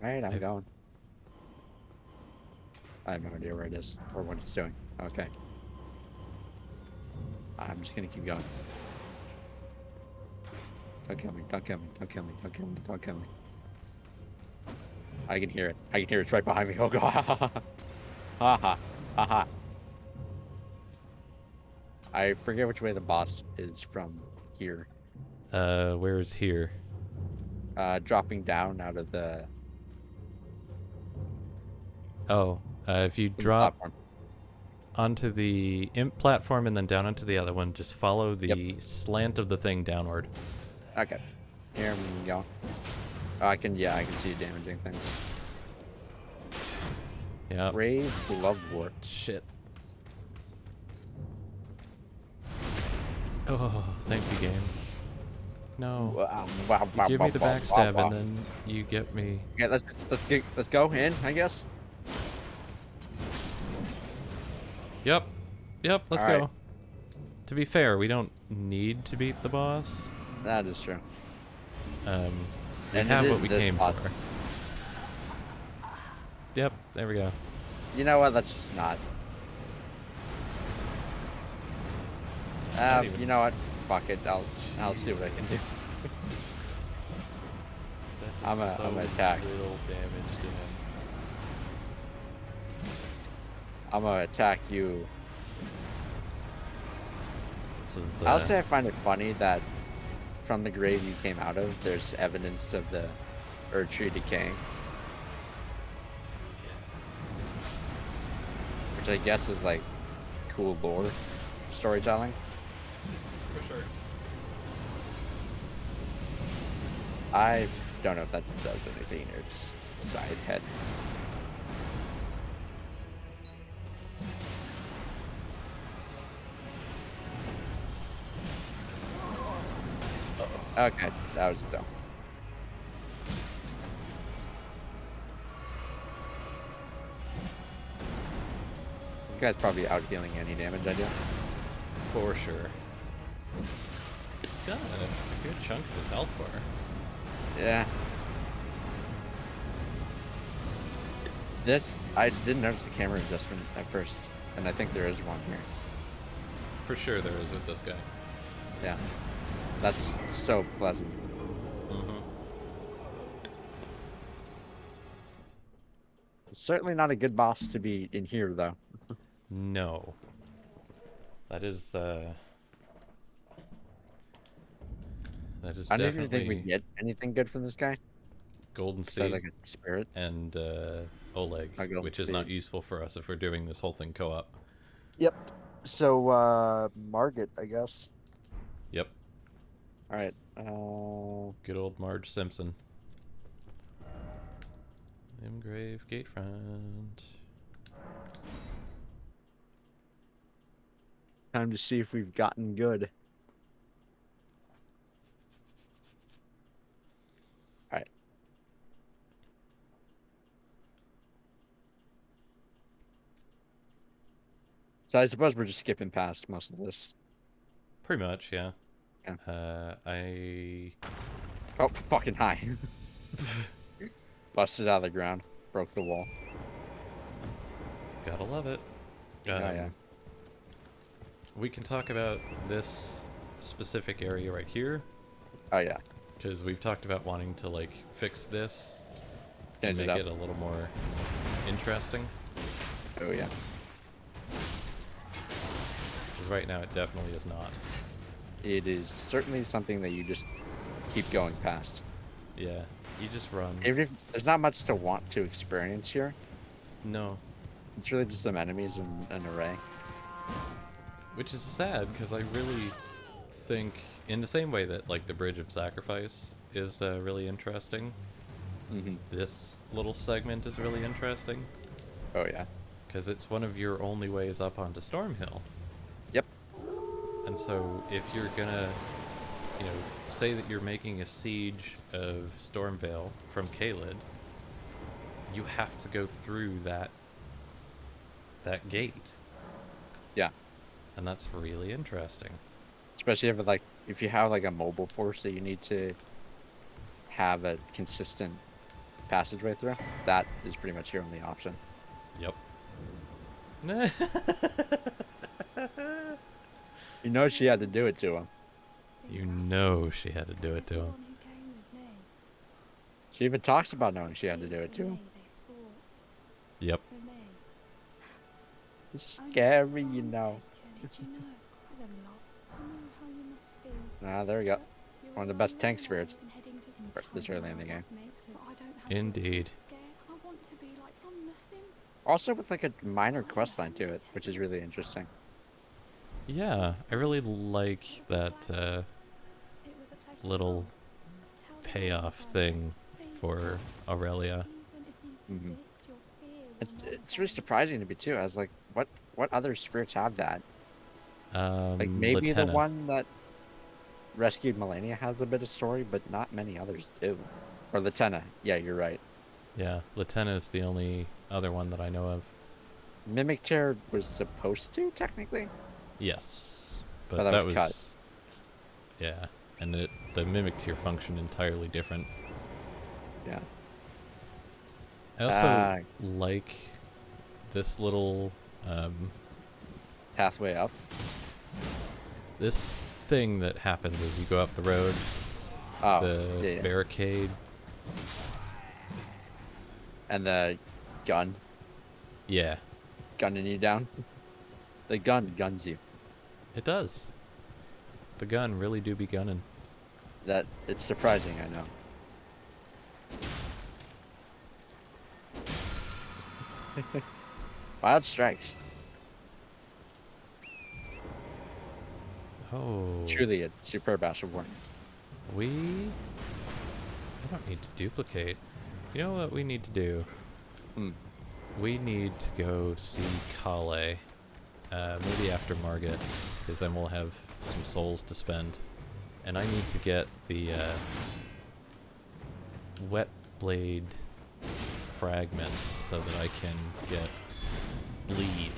Alright, I'm going. I have no idea where it is or what it's doing. Okay. I'm just gonna keep going. Don't kill me, don't kill me, don't kill me, don't kill me, don't kill me. I can hear it. I can hear it's right behind me. Oh god. Ha ha. Ha ha. I forget which way the boss is from here. Where is here? Dropping down out of the Oh, if you from the drop platform. onto the imp platform and then down onto the other one, just follow the slant of the thing downward. Okay. Here we go. Oh, I can see you damaging things. Yeah. Brave Glovewort. Shit. Oh, thank you, game. No. You give me the backstab and then you get me. Yeah, let's go in, I guess. Yep. Yep, let's All right. go. To be fair, we don't need to beat the boss. That is true. We And it have is what we this came boss. for. Yep, there we go. You know what? Let's just not. Not even- You know what? Fuck it. I'll see what I can do. I'm a attack. Little damage to him. I'm gonna attack you. This is, I'll say I find it funny that from the grave you came out of, there's evidence of the Earth Tree decaying. Which I guess is like cool lore storytelling. for sure. I don't know if that does anything or it's side head. Okay, that was dumb. You guys probably out dealing any damage I do. For sure. Got a good chunk of his health bar. Yeah. This, I didn't notice the camera adjustment at first, and I think there is one here. For sure there is with this guy. Yeah. That's so pleasant. Mm-hmm. It's certainly not a good boss to be in here, though. No. That is I don't even definitely think we get anything good from this guy. golden Besides, seed like a spirit. and Oleg, A golden which is not seed. useful for us if we're doing this whole thing co-op. Yep. So, Margit, I guess. Yep. Alright. Good old Marge Simpson. Engrave gatefront. Time to see if we've gotten good. Alright. So I suppose we're just skipping past most of this. Pretty much, yeah. Yeah. I Oh, fucking high. Busted out of the ground. Broke the wall. gotta love it. Yeah. We can talk about this specific area right here, Oh, yeah. because we've talked about wanting to like fix this and Change it make up. it a little more interesting. Oh yeah. Because right now it definitely is not. It is certainly something that you just keep going past. Yeah, you just run. Even if there's not much to want to experience here, No. it's really just some enemies and an array. Which is sad, because I really think, in the same way that, like, the Bridge of Sacrifice is really interesting, Mm-hmm. this little segment is really interesting. Oh yeah. Because it's one of your only ways up onto Stormhill. Yep. And so, if you're gonna, you know, say that you're making a siege of Stormvale from Caelid, you have to go through that gate. Yeah. And that's really interesting. Especially if you have like a mobile force that you need to have a consistent passageway through, that is pretty much your only option. Yep. You know she had to do it to him. You know she had to do it to him. Everyone who came with me. She even talks about knowing she had to do it to him. They fought Yep. for me. It's Only scary, if I you was know. taken. Did you know it's quite a lot? I know how you must feel. Ah, there we go. But you're One of the all best tank alone spirits and heading to some this town early in the game. that makes it- I don't have to Indeed. be scared. I want to be like I'm nothing. Also with like a minor quest line to it, which is really interesting. Yeah, I really like that It was a pleasure to little come. Tell the payoff world, thing please. for Aurelia. Even if you Mhm. persist, your fear will not It's really fade. surprising to me too. I was like, what other spirits have that? Like maybe the Latenna. one that rescued Melania has a bit of story, but not many others do. Or Latenna. Yeah, you're right. Yeah, Latenna is the only other one that I know of. Mimic Tear was supposed to, technically. Yes. But But that that was was... cut. Yeah. And the Mimic Tier function entirely different. Yeah. I also like this little... Pathway up. this thing that happens as you go up the road. Oh, The yeah, yeah. barricade. And the gun. Yeah, Gunning you down. The gun guns you. it does. The gun really do be gunning. That it's surprising, I know. Wild strikes. Oh. Truly a superb Ash of War. I don't need to duplicate. You know what we need to do? Hmm. We need to go see Kale. Maybe after Margit, because then we'll have some souls to spend. And I need to get the wet blade fragment so that I can get bleed.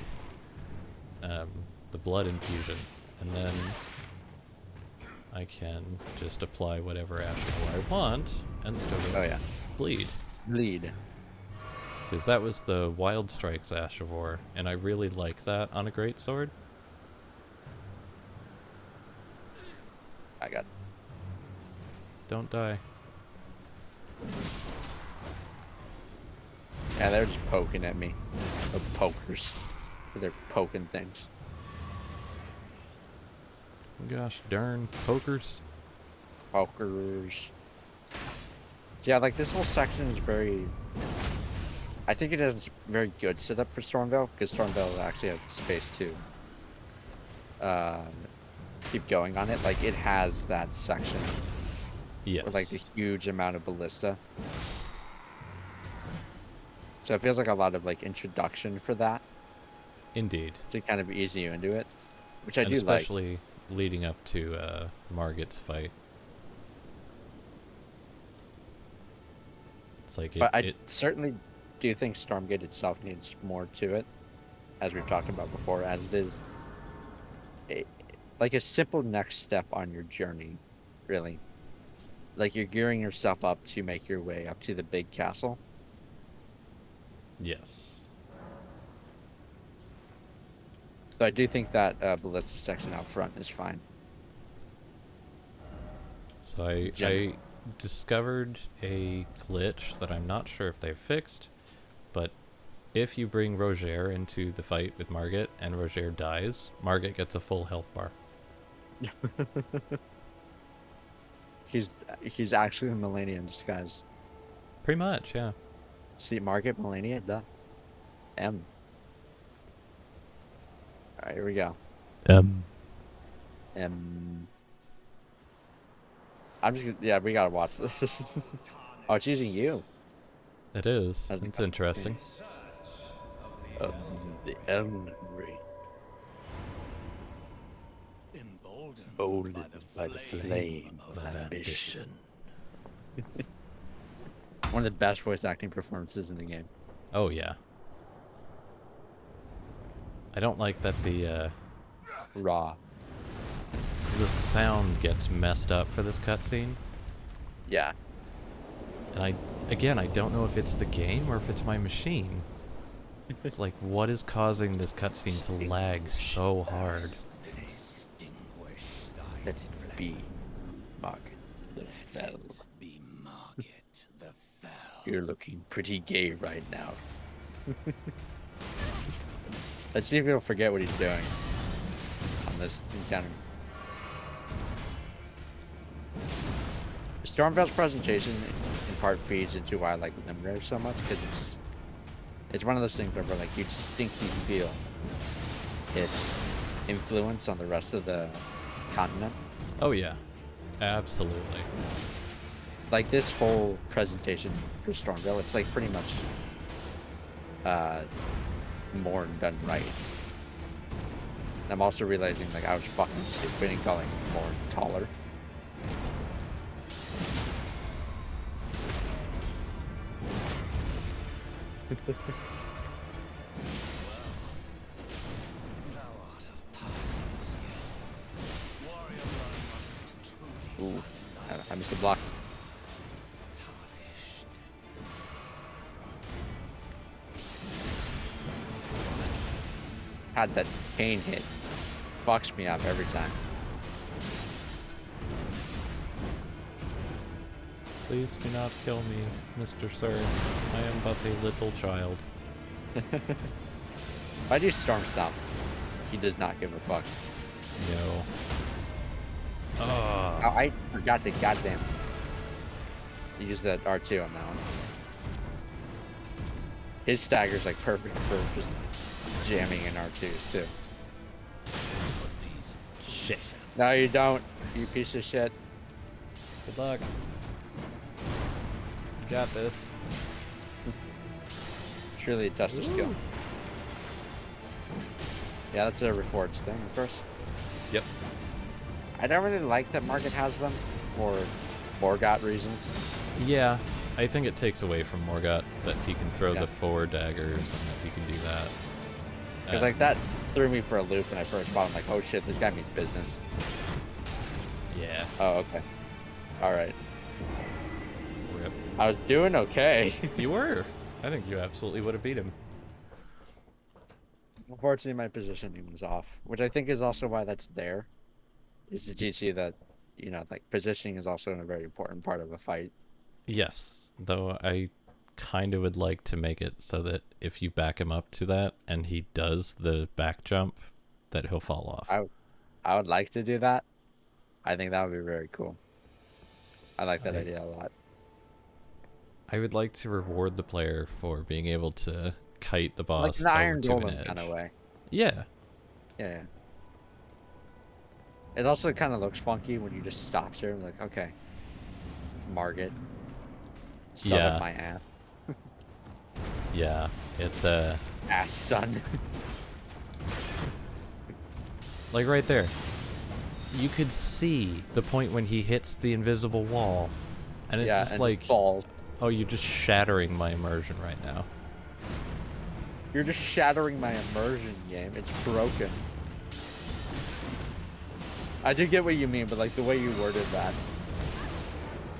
The blood infusion. And then I can just apply whatever Ashmore I want and still get Oh yeah. bleed. Bleed. Because that was the Wild Strikes Ashavor, and I really like that on a greatsword. I got. Don't die. Yeah, they're just poking at me. The pokers. They're poking things. Gosh darn pokers. Pokers. Yeah, like this whole section is very. I think it has very good setup for Stormvale because Stormvale actually has the space to keep going on it. Like it has that section Yes. with like the huge amount of ballista. So it feels like a lot of like introduction for that Indeed. to kind of ease you into it, which I And do like. especially leading up to Margit's fight. It's like But I it certainly do think Stormgate itself needs more to it, as we've talked about before, as it is like a simple next step on your journey, really. Like you're gearing yourself up to make your way up to the big castle. yes. So I do think that ballista section out front is fine. So I Gen- discovered a glitch that I'm not sure if they fixed, but if you bring Roger into the fight with Margit and Roger dies, Margit gets a full health bar. He's actually a Melania in disguise. Pretty much, yeah. See, Market, Melania, duh. M. Alright, here we go. M. I'm just gonna, yeah, we gotta watch this. Oh, it's using you. It is. How's it It's go? interesting. The Elden Ring. Emboldened by the flame of ambition. One of the best voice acting performances in the game. Oh, yeah. I don't like that the sound gets messed up for this cutscene. Yeah. And I don't know if it's the game or if it's my machine. It's like, what is causing this cutscene to lag so hard? Let it be Market the Fell. You're looking pretty gay right now. Let's see if he'll forget what he's doing on this encounter. Stormveil's presentation in part feeds into why I like Limgrave so much, because it's one of those things where like you distinctly feel its influence on the rest of the continent. Oh yeah, absolutely. Like this whole presentation for Stormveil, it's like pretty much more done right. I'm also realizing like I was fucking stupid in calling more taller. Ooh, I missed a block. Had that pain hit. Fucks me up every time. Please do not kill me, Mr. Sir. I am but a little child. If I do Storm Stomp, he does not give a fuck. No. Oh, Oh, I forgot the goddamn. You use that R2 on that one. His stagger's like perfect for just jamming in R2s too. shit. No, you don't. You piece of shit. Good luck. You got this. It's really a test of skill. Yeah, that's a Reforged thing, of course. Yep. I don't really like that Market has them for Morgott reasons. Yeah, I think it takes away from Morgott that he can throw Yeah. the 4 daggers and that he can do that. Because like that threw me for a loop when I first bought him. Like, oh shit, this guy means business. Yeah. Oh, okay. All right. Rip. I was doing okay. You were. I think you absolutely would have beat him. Unfortunately, my positioning was off, which I think is also why that's there. Is to teach you that, you know, like positioning is also a very important part of a fight. Yes, though I kind of would like to make it so that if you back him up to that and he does the back jump, that he'll fall off. I would like to do that. I think that would be very cool. I like that idea a lot. I would like to reward the player for being able to kite the Like boss the over Iron to an Golem edge. kind of way. Yeah. Yeah. It also kind of looks funky when you just stop here and like, okay, Margit, son Yeah. of my ass, Yeah. It's ass son. like right there. You could see the point when he hits the invisible wall, and it's Yeah, just and like, just falls. oh, you're just shattering my immersion right now. You're just shattering my immersion game. It's broken. I do get what you mean, but like the way you worded that.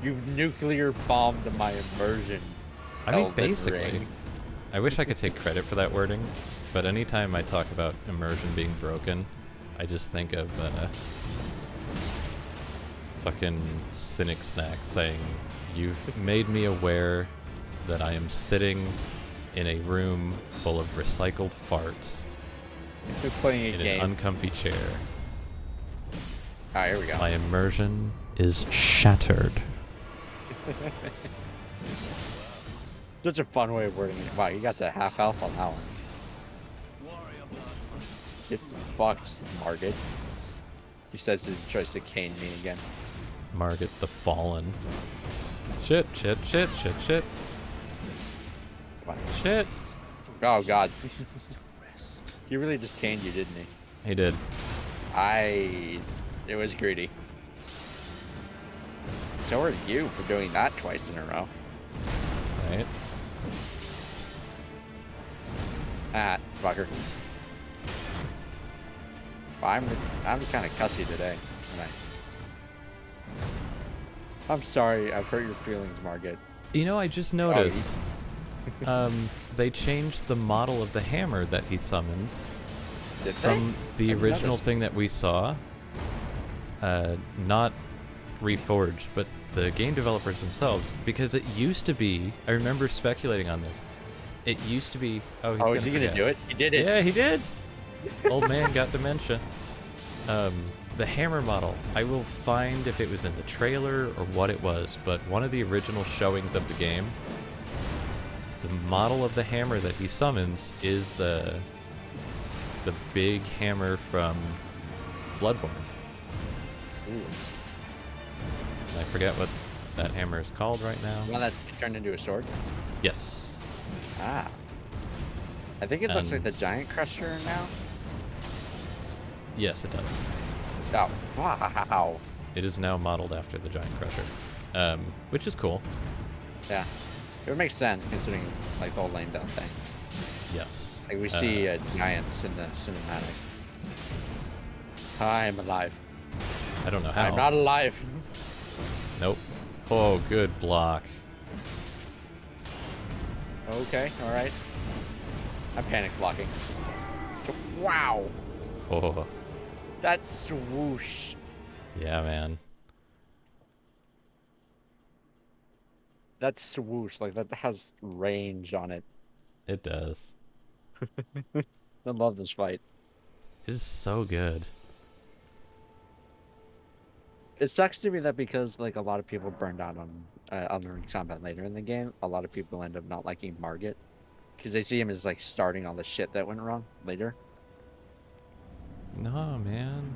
You've nuclear bombed my immersion. I mean, Elden basically. Ring. I wish I could take credit for that wording, but anytime I talk about immersion being broken, I just think of fucking Cynic Snack saying, "You've made me aware that I am sitting in a room full of recycled farts They're playing a in game. an uncomfy chair. Alright, here we go. My immersion is shattered. Such a fun way of wording it. Wow, you got the half health on that one. Get fucked, Margaret. He says he tries to cane me again. Margaret the Fallen. Shit, shit, shit, shit, shit. Come on. Shit. Oh god. He really just caned you, didn't he? He did. It was greedy. So are you for doing that twice in a row. Right. Ah, fucker. Well, I'm kind of cussy today. I'm sorry. I've hurt your feelings, Margaret. You know, I just noticed. They changed the model of the hammer that he summons Did from they? the I've original noticed. thing that we saw. Not Reforged, but the game developers themselves, because it used to be. I remember speculating on this. It used to be. Oh, he's Is he gonna do it? He did it. Yeah, he did. Old man got dementia. The hammer model. I will find if it was in the trailer or what it was, but one of the original showings of the game, the model of the hammer that he summons is the big hammer from Bloodborne. Ooh. And I forget what that hammer is called right now. One that turned into a sword. Yes. Ah. I think it looks like And- the Giant Crusher now. Yes, it does. Oh, wow. It is now modeled after the Giant Crusher, which is cool. Yeah. It would make sense considering like the whole lane down thing. Yes. Like we see giants in the cinematic. I'm alive. I don't know how. I'm not alive. Nope. Oh, good block. Okay, alright. I'm panic blocking. Wow. Oh, That swoosh. yeah, man. That swoosh. Like that has range on it. It does. I love this fight. It is so good. It sucks to me that because like a lot of people burned out on Elden Ring combat later in the game, a lot of people end up not liking Margit because they see him as like starting all the shit that went wrong later. No, man.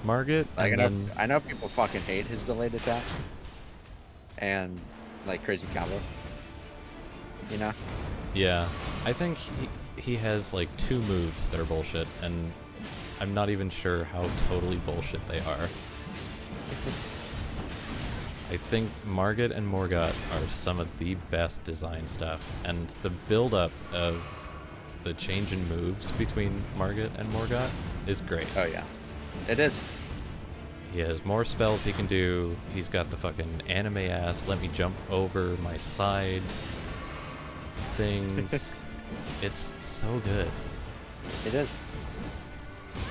Margaret, Like and I know people fucking hate his delayed attacks and like crazy combo. You know? yeah, I think he has like 2 moves that are bullshit, and I'm not even sure how totally bullshit they are. I think Margit and Morgott are some of the best design stuff, and the build-up of the change in moves between Margit and Morgott is great. Oh yeah. It is. He has more spells he can do. He's got the fucking anime ass, let me jump over my side things. It's so good. It is.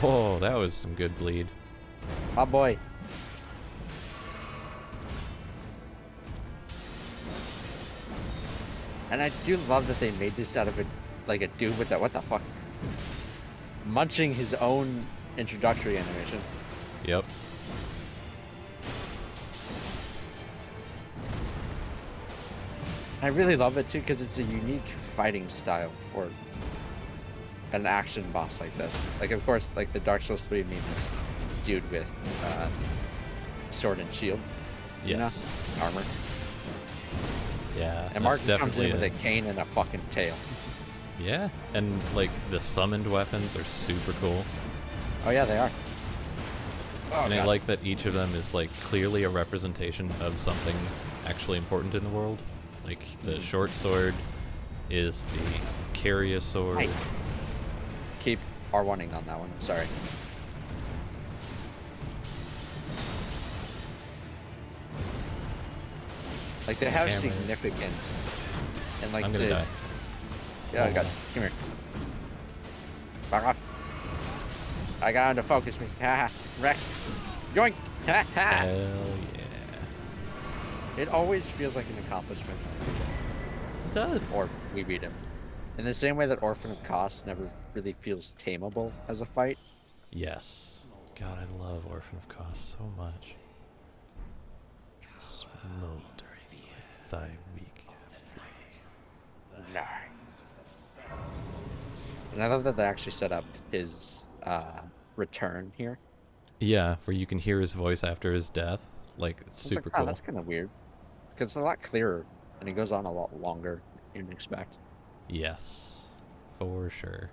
Whoa, that was some good bleed. My boy. And I do love that they made this out of like a dude with that, what the fuck? Munching his own introductory animation. Yep. I really love it too because it's a unique fighting style for an action boss like this. Like, of course, like the Dark Souls 3 meme is dude with sword and shield. Yes. You know? Armor. Yeah. And that's Mark comes in definitely with a cane and a fucking tail. Yeah, and like the summoned weapons are super cool. Oh yeah, they are. Oh, And I God. like that each of them is like clearly a representation of something actually important in the world. Like the short sword is the carrier sword. Hey. Keep R1ing on that one. I'm sorry. Like they have Hammer. significance, and like I'm gonna die. Yeah, I Oh. got. Come here. Back off. I got him to focus me. Ha ha. Rex. Yoink. Ha ha. Hell yeah. It always feels like an accomplishment. It does. or we beat him. In the same way that Orphan of Kos never really feels tameable as a fight. Yes. God, I love Orphan of Kos so much. Smoked with thy weak. Nice. And I love that they actually set up his return here. Yeah, where you can hear his voice after his death. Like, it's I was like, super oh, cool. that's kind of weird. Because it's a lot clearer, and it goes on a lot longer than you'd expect. Yes, for sure.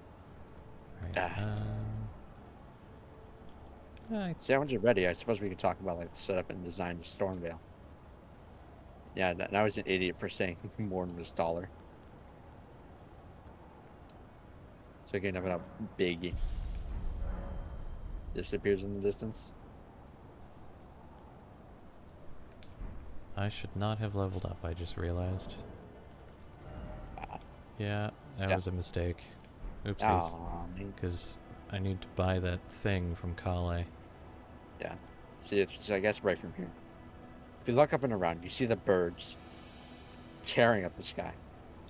Right. See, once you're ready, I suppose we could talk about like the setup and design of Stormvale. Yeah, and I was an idiot for saying Morn was taller. So again, have a big disappears in the distance. I should not have leveled up, I just realized. Yeah, that was a mistake. Oopsies. Because I need to buy that thing from Kale. Yeah. See, it's, I guess right from here. If you look up and around, you see the birds tearing up the sky.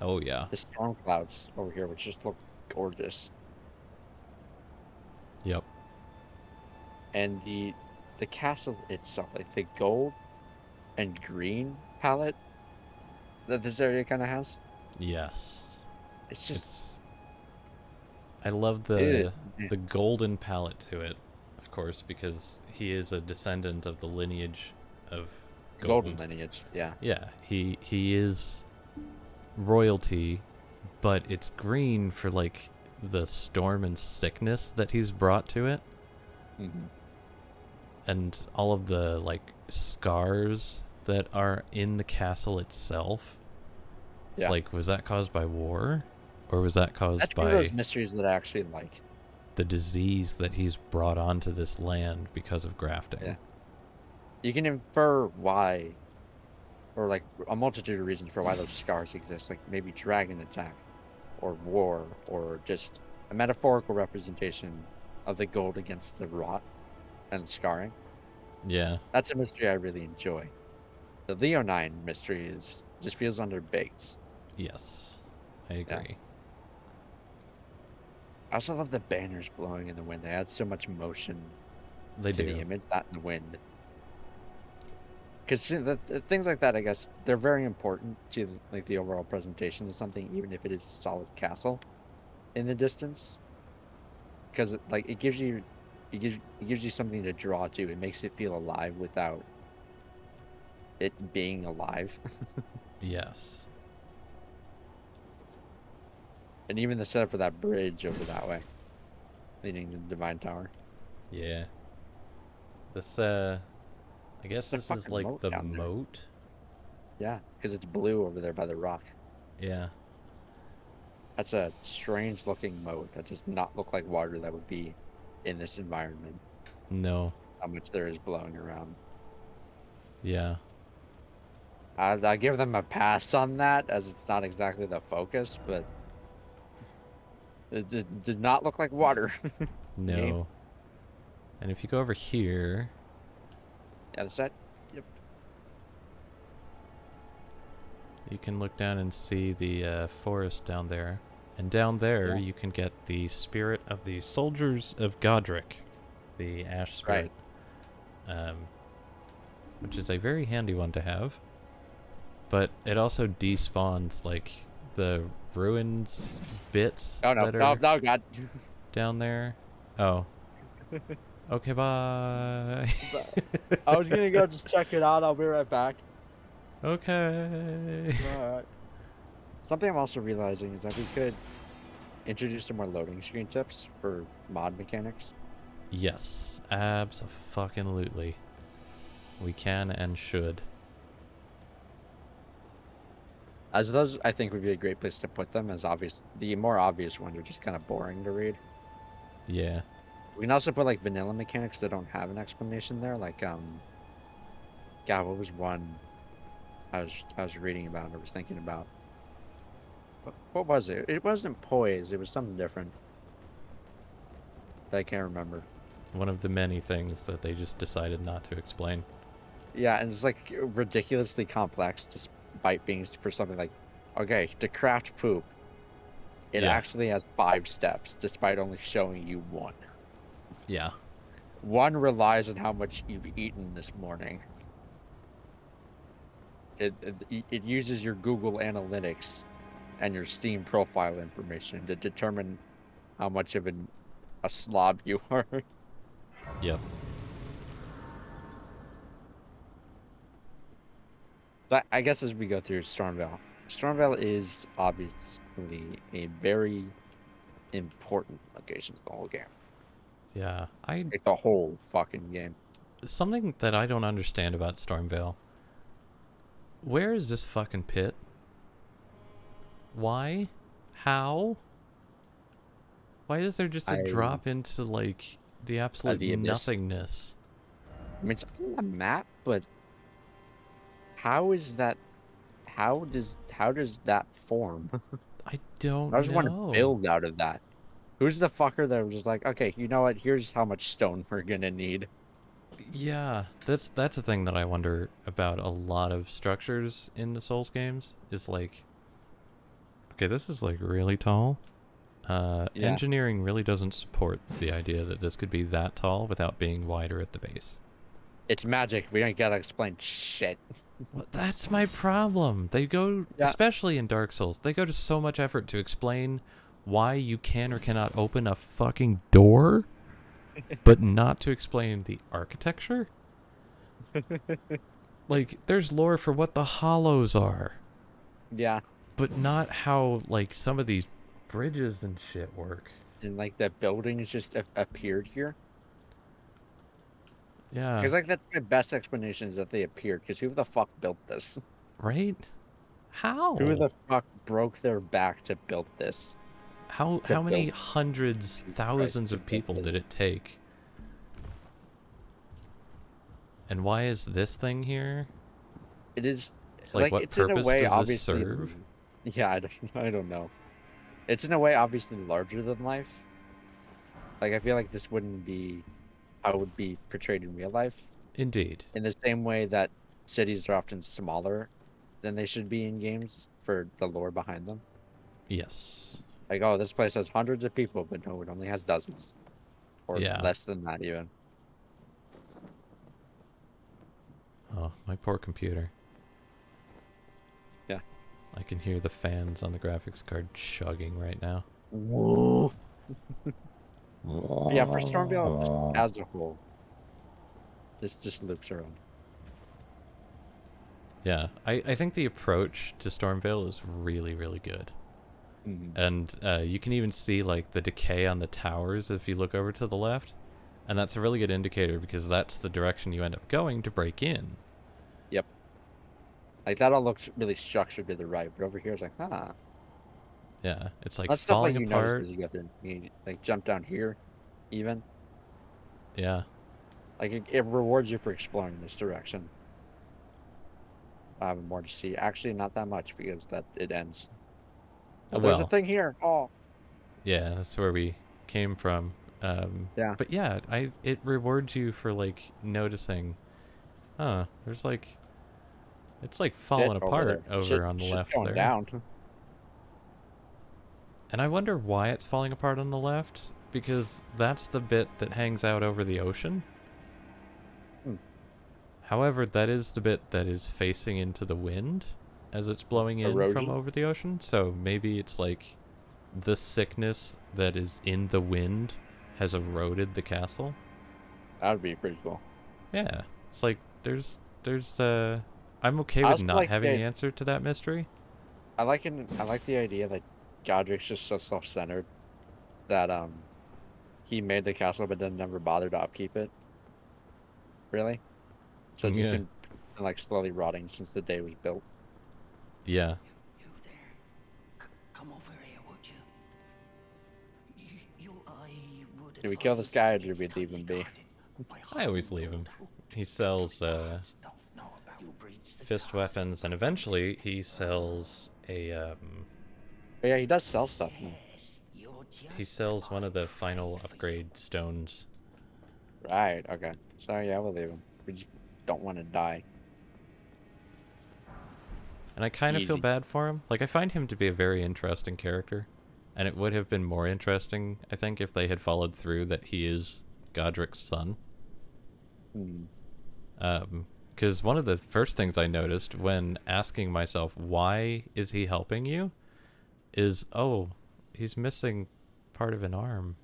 Oh, yeah. The storm clouds over here, which just look gorgeous. Yep. And the castle itself, like the gold and green palette that this area kind of has. Yes. It's just... I love the golden palette to it, of course, because he is a descendant of the lineage of golden lineage, yeah. Yeah, he is royalty, but it's green for like the storm and sickness that he's brought to it. Mm-hmm. And all of the like scars that are in the castle itself. It's like, was that caused by war? Or was that caused by those mysteries that I actually like? The disease that he's brought onto this land because of grafting. Yeah. You can infer why, or like a multitude of reasons for why those scars exist, like maybe dragon attack, or war, or just a metaphorical representation of the gold against the rot and scarring. Yeah. That's a mystery I really enjoy. The Leonine mystery just feels underbaked. Yes, I agree. Yeah. I also love the banners blowing in the wind. They add so much motion to the image, not in the wind. Because things like that, I guess, they're very important to like the overall presentation of something, even if it is a solid castle in the distance. Because like it gives you something to draw to. It makes it feel alive without it being alive. Yes. And even the setup for that bridge over that way, leading to the Divine Tower. Yeah. This, I guess this is like the moat. Yeah, because it's blue over there by the rock. Yeah. That's a strange looking moat. That does not look like water that would be in this environment. No. How much there is blowing around. Yeah. I give them a pass on that, as it's not exactly the focus, but it did not look like water. No. And if you go over here... Yeah, the set. Yep. You can look down and see the forest down there. And down there, you can get the spirit of the soldiers of Godric. The ash spirit. Right. Which is a very handy one to have. But it also despawns, like, the ruins bits that are God. Down there. Oh. Okay, bye. I was gonna go just check it out. I'll be right back. Okay. Alright. Something I'm also realizing is that we could introduce some more loading screen tips for mod mechanics. Yes, abso-fucking-lutely. We can and should. As those, I think, would be a great place to put them. As obvious, the more obvious ones are just kind of boring to read. Yeah. We can also put like vanilla mechanics that don't have an explanation there. Like, God, what was one I was reading about or was thinking about? What was it? It wasn't poise. It was something different. That I can't remember. One of the many things that they just decided not to explain. Yeah, and it's like ridiculously complex, despite being for something like Okay, to craft poop, it Yeah. actually has 5 steps, despite only showing you one. Yeah. One relies on how much you've eaten this morning. It uses your Google Analytics and your Steam profile information to determine how much of a slob you are. Yep. But I guess as we go through Stormvale is obviously a very important location to the whole game. Yeah. Like the whole fucking game. Something that I don't understand about Stormvale. Where is this fucking pit? Why? How? Why is there just a drop into like the absolute The abyss. nothingness? I mean, it's on the map, but how is that? How does that form? I don't I just want to know. build out of that. Who's the fucker that was just like, okay, you know what? Here's how much stone we're gonna need. Yeah, that's a thing that I wonder about a lot of structures in the Souls games is like, okay, this is like really tall. Yeah, Engineering really doesn't support the idea that this could be that tall without being wider at the base. it's magic. We don't gotta explain shit. Well, that's my problem. They go, Yeah, especially in Dark Souls, they go to so much effort to explain why you can or cannot open a fucking door, but not to explain the architecture. Like, there's lore for what the hollows are, yeah, but not how, like, some of these bridges and shit work. and like the buildings just appeared here. Yeah, Because like that's my best explanation is that they appeared. Because who the fuck built this? right? Who How? the fuck broke their back to build this? To How many build hundreds, Christ, thousands to of build people this. did it take? And why is this thing here? It is Like, like what it's in a purpose way does this obviously. serve? Yeah, I don't know. It's in a way obviously larger than life. Like I feel like this wouldn't be how it would be portrayed in real life. Indeed. In the same way that cities are often smaller than they should be in games for the lore behind them. Yes. Like, oh, this place has hundreds of people, but no, it only has dozens. Or Yeah. less than that even. Oh, my poor computer. Yeah. I can hear the fans on the graphics card chugging right now. Whoa. Yeah, for Stormvale just as a whole, this just loops around. Yeah, I think the approach to Stormvale is really, really good. Mm-hmm. And you can even see like the decay on the towers if you look over to the left. And that's a really good indicator because that's the direction you end up going to break in. Yep. Like that all looks really structured to the right, but over here it's like, huh. Yeah, it's like That's stuff like falling you notice apart. as you go through. You like jump down here, even. Yeah. Like it rewards you for exploring this direction. I have more to see. Actually, not that much because that it ends. Oh, there's a Well, thing here. Oh, yeah, that's where we came from. yeah. But yeah, it rewards you for like noticing, there's like it's like Shit falling over apart there. over on the Shit left going there. down. And I wonder why it's falling apart on the left because that's the bit that hangs out over the ocean. Hmm. However, that is the bit that is facing into the wind as it's blowing in from Erosion. over the ocean. So maybe it's like the sickness that is in the wind has eroded the castle. That would be pretty cool. Yeah. It's like there's I'm okay I with also not like having the answer to that mystery. I like the idea that Godric's just so self-centered that he made the castle but then never bothered to upkeep it. Really? So it's just Yeah. been like slowly rotting since the day it was built. Yeah. You there? Come over here, would you? I would Do we kill this advise guy or against do we leave him be? tightly guarded by I always leave him. household He sells guards don't know about. You breach the fist castle. weapons and eventually he sells a But yeah, he does sell stuff now. Yes, you're just he sells one of the final brave for you. upgrade stones. Right, okay. So yeah, we'll leave him. We just don't want to die. And I kind of feel Easy. bad for him. Like, I find him to be a very interesting character. And it would have been more interesting, I think, if they had followed through that he is Godric's son. Hmm. Because one of the first things I noticed when asking myself, why is he helping you? Is, oh, he's missing part of an arm.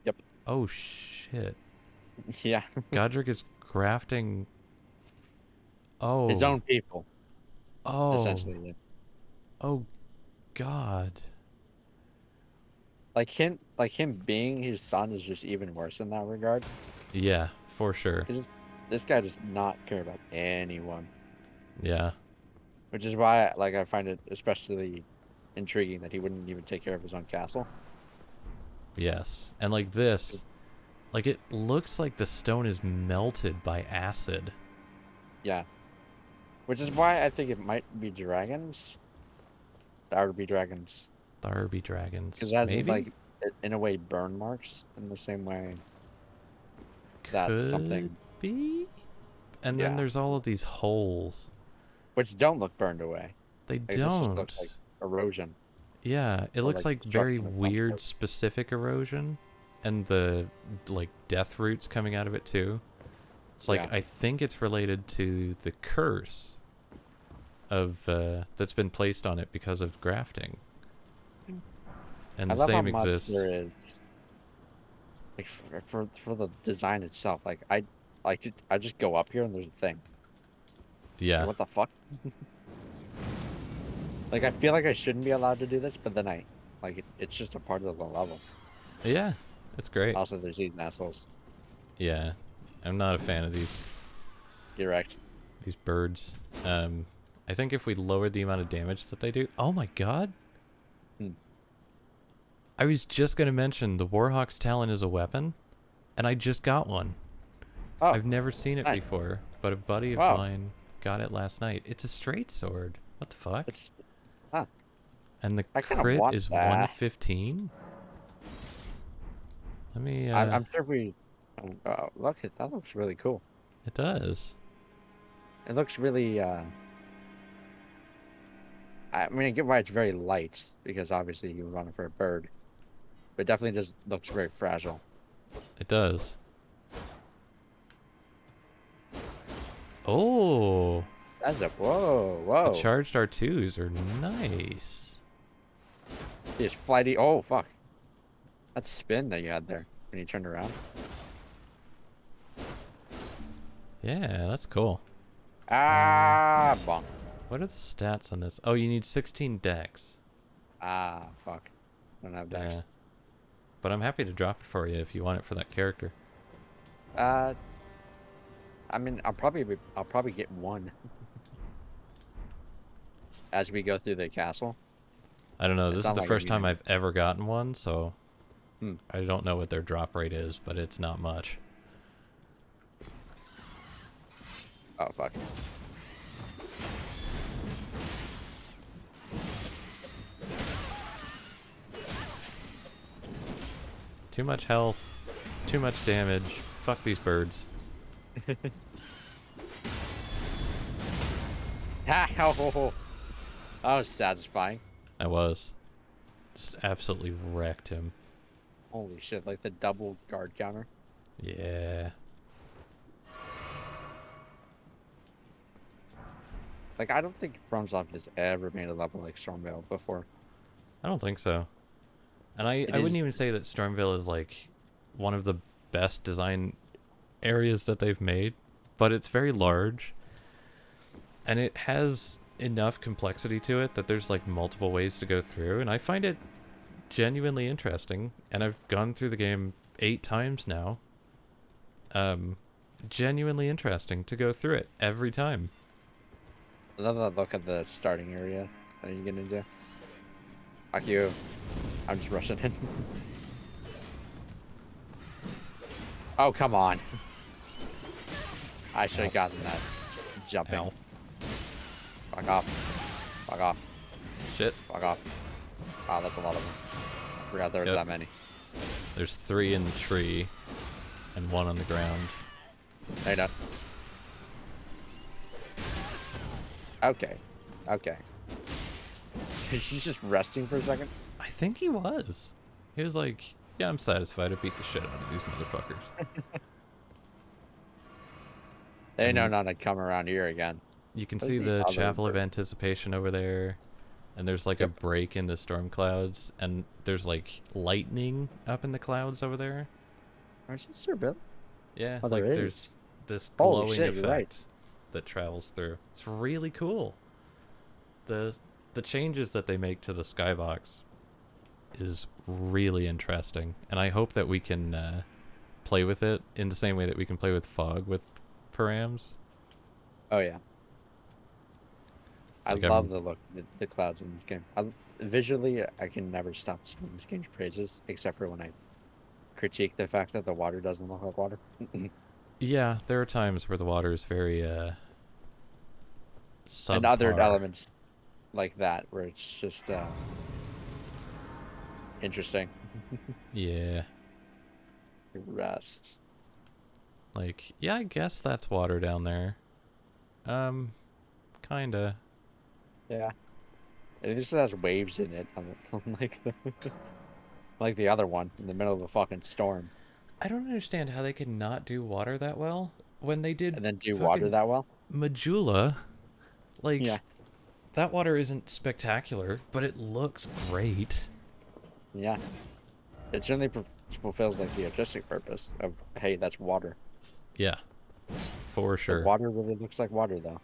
Yep. Oh, shit. Yeah. Godric is grafting... Oh. His own people, Oh. essentially. Yeah. Oh, God. Like him being his son is just even worse in that regard. Yeah, for sure. This guy does not care about anyone, Yeah. which is why like I find it especially intriguing that he wouldn't even take care of his own castle. Yes. And like this, like it looks like the stone is melted by acid. Yeah, which is why I think it might be dragons. That would be dragons. Tharby dragons. Because it has Maybe? like in a way burn marks in the same way. That's Could something. be? And then Yeah. there's all of these holes. Which don't look burned away. They Like, this just don't. looks like erosion. Yeah, it or, looks like very destruction of some weird sort. specific erosion. And the like death roots coming out of it too. It's like Yeah. I think it's related to the curse of that's been placed on it because of grafting. And I the love how same much exists. there is. Like for the design itself, like I just go up here and there's a thing. Yeah. Like, what the fuck? Like I feel like I shouldn't be allowed to do this, but then it's just a part of the level. Yeah. It's great. Also, there's these assholes. Yeah. I'm not a fan of these Direct. birds. I think if we lowered the amount of damage that they do. Oh my god. Hmm. I was just gonna mention the Warhawk's Talon is a weapon, and I just got one. Oh, I've never seen it nice. before, but a buddy of Wow. mine got it last night. It's a straight sword. What the fuck? it's huh. And the I kinda crit want is that. 115. Let me. I'm sure if we look at that looks really cool. It does. It looks really. I mean, I get why it's very light because obviously you would run it for a bird, but it definitely just looks very fragile. It does. Oh. That's a whoa. The charged R2s are nice. This flighty. Oh fuck. That spin that you had there when you turned around. Yeah, that's cool. Ah, bonk. What are the stats on this? Oh, you need 16 dex. Ah, fuck. I don't have dex. Yeah. But I'm happy to drop it for you if you want it for that character. I mean, I'll probably get one as we go through the castle. I don't know. It's This is not the like first you time know. I've ever gotten one, so Hmm. I don't know what their drop rate is, but it's not much. Oh fuck. Too much health, too much damage. Fuck these birds. Ha! Oh, that was satisfying. I was. Just absolutely wrecked him. Holy shit! Like the double guard counter. Yeah. Like I don't think FromSoft has ever made a level like Stormveil before. I don't think so. And I It wouldn't is- even say that Stormville is like one of the best design areas that they've made, but it's very large. And it has enough complexity to it that there's like multiple ways to go through, and I find it genuinely interesting. And I've gone through the game 8 times now. Genuinely interesting to go through it every time. I love that look at the starting area that you get into. Fuck you. I'm just rushing in. Oh, come on. I should have gotten that. Jumping. Ow. Fuck off. Fuck off. Shit. Fuck off. Wow, that's a lot of them. I forgot there was Yep. that many. There's 3 in the tree and 1 on the ground. Hey, no. Okay. Okay. She's just resting for a second. I think he was. He was like, yeah, I'm satisfied. I beat the shit out of these motherfuckers. They know And not to come around here again. you can What's see the other Chapel of bird? Anticipation over there. And there's like a Yep. break in the storm clouds. And there's like lightning up in the clouds over there. Where's Sir Bill? Yeah, Oh, there like is. there's this Holy glowing shit, you're right. effect that travels through. It's really cool. The changes that they make to the skybox is really interesting, and I hope that we can play with it in the same way that we can play with fog with params. Oh yeah. It's I like love the look, the clouds in this game. Visually, I can never stop singing this game's praises, except for when I critique the fact that the water doesn't look like water. Yeah, there are times where the water is very And other subpar. elements like that, where it's just interesting. Yeah, Rest. like yeah, I guess that's water down there. Kinda. Yeah. And this has waves in it, unlike like the other one in the middle of a fucking storm, I don't understand how they could not do water that well when they did and then do water fucking that well. Majula. Yeah. Like, that water isn't spectacular, but it looks great. Yeah. It certainly fulfills like the artistic purpose of, hey, that's water. Yeah, for The sure. water really looks like water, though.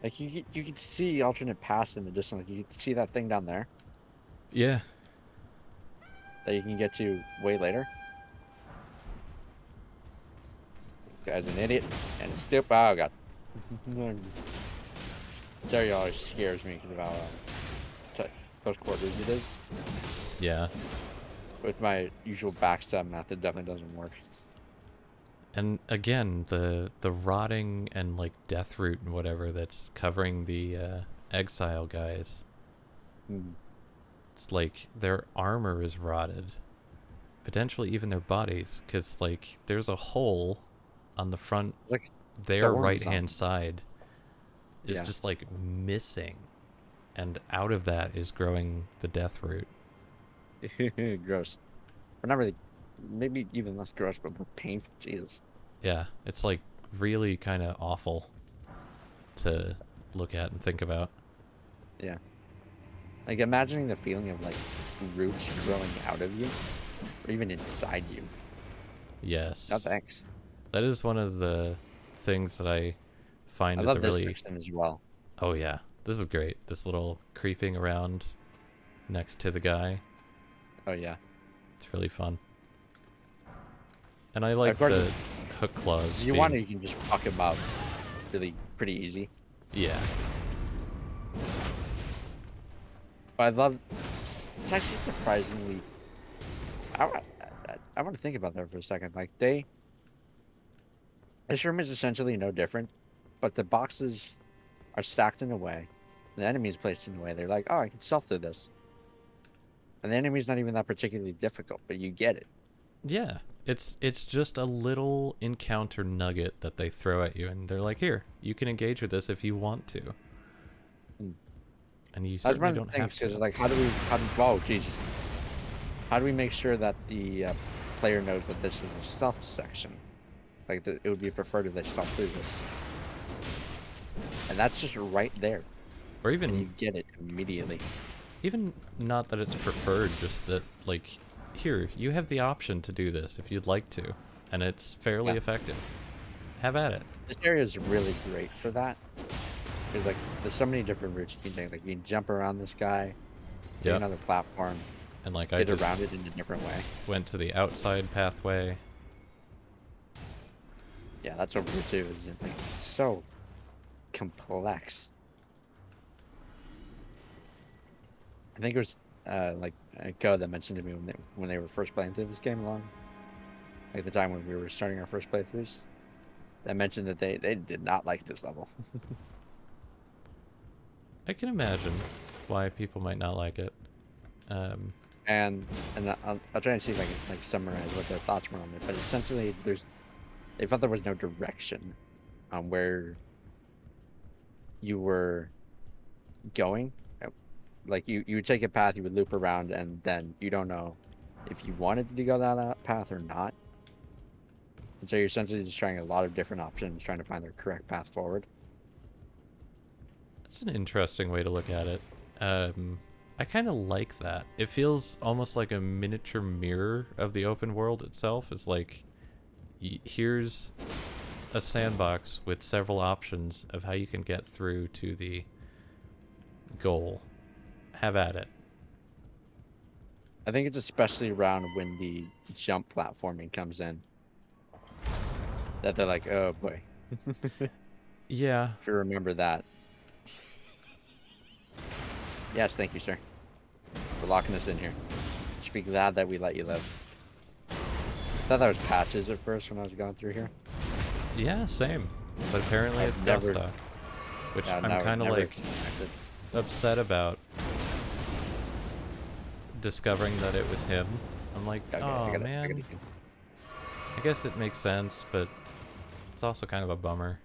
Like you can see alternate paths in the distance. Like you can see that thing down there Yeah. that you can get to way later. This guy's an idiot and stupid. Oh god. Terry always scares me because of how close quarters it is. Yeah. With my usual backstab method, definitely doesn't work. And again, the rotting and like death root and whatever that's covering the exile guys. Hmm. It's like their armor is rotted. Potentially even their bodies, because like there's a hole on the front, Like their thorns right on hand them. side is Yeah. just like missing. And out of that is growing the death root. Gross. Or not really. Maybe even less gross, but more painful. Jesus. Yeah, it's like really kind of awful to look at and think about. Yeah. Like imagining the feeling of like roots growing out of you, or even inside you. Yes. No thanks. That is one of the things that I find I is a love this really... section as well. Oh yeah, this is great. This little creeping around next to the guy. Oh yeah. It's really fun. And I like Of course, the hook claws. if you being... want to, you can just fuck him up. Really, pretty easy. Yeah. But I love. It's actually surprisingly. I want to think about that for a second. Like this room is essentially no different, but the boxes are stacked in a way, the enemy is placed in a way. They're like, oh, I can stealth through this, and the enemy's not even that particularly difficult, but you get it. Yeah. It's just a little encounter nugget that they throw at you, and they're like, here, you can engage with this if you want to. Hmm. And you That's certainly one of don't the things have because to. like, oh Jesus, how do we make sure that the player knows that this is a stealth section? Like, it would be preferred if they stealth through this, and that's just right there, Or and you even get it immediately. even not that it's preferred, just that like, here, you have the option to do this if you'd like to, and it's fairly Yeah. effective. Have at it. This area is really great for that. Because like, there's so many different routes you can take. Like, you can jump around this guy, take Yep. another platform, And like I get just around it in a different way. went to the outside pathway. Yeah, that's over here too. Isn't it? Like, it's so complex. I think it was like a code that mentioned to me when they were first playing through this game along, like the time when we were starting our first playthroughs. That mentioned that they did not like this level. I can imagine why people might not like it. and I'll try and see if I can like summarize what their thoughts were on it. But essentially, they felt there was no direction on where you were going. Like you would take a path, you would loop around, and then you don't know if you wanted to go down that path or not. And so you're essentially just trying a lot of different options, trying to find the correct path forward. That's an interesting way to look at it. I kind of like that. It feels almost like a miniature mirror of the open world itself. It's like, here's a sandbox with several options of how you can get through to the goal. Have at it. I think it's especially around when the jump platforming comes in that they're like, oh boy. Yeah. If you remember that. Yes, thank you, sir. For locking us in here. Should be glad that we let you live. I thought that was patches at first when I was going through here. Yeah, same. But apparently it's never- Ghostock. Which Yeah, I'm never- kind of never like connected. upset about discovering that it was him. I'm like, Okay, oh I man. gotta- I guess it makes sense, but it's also kind of a bummer.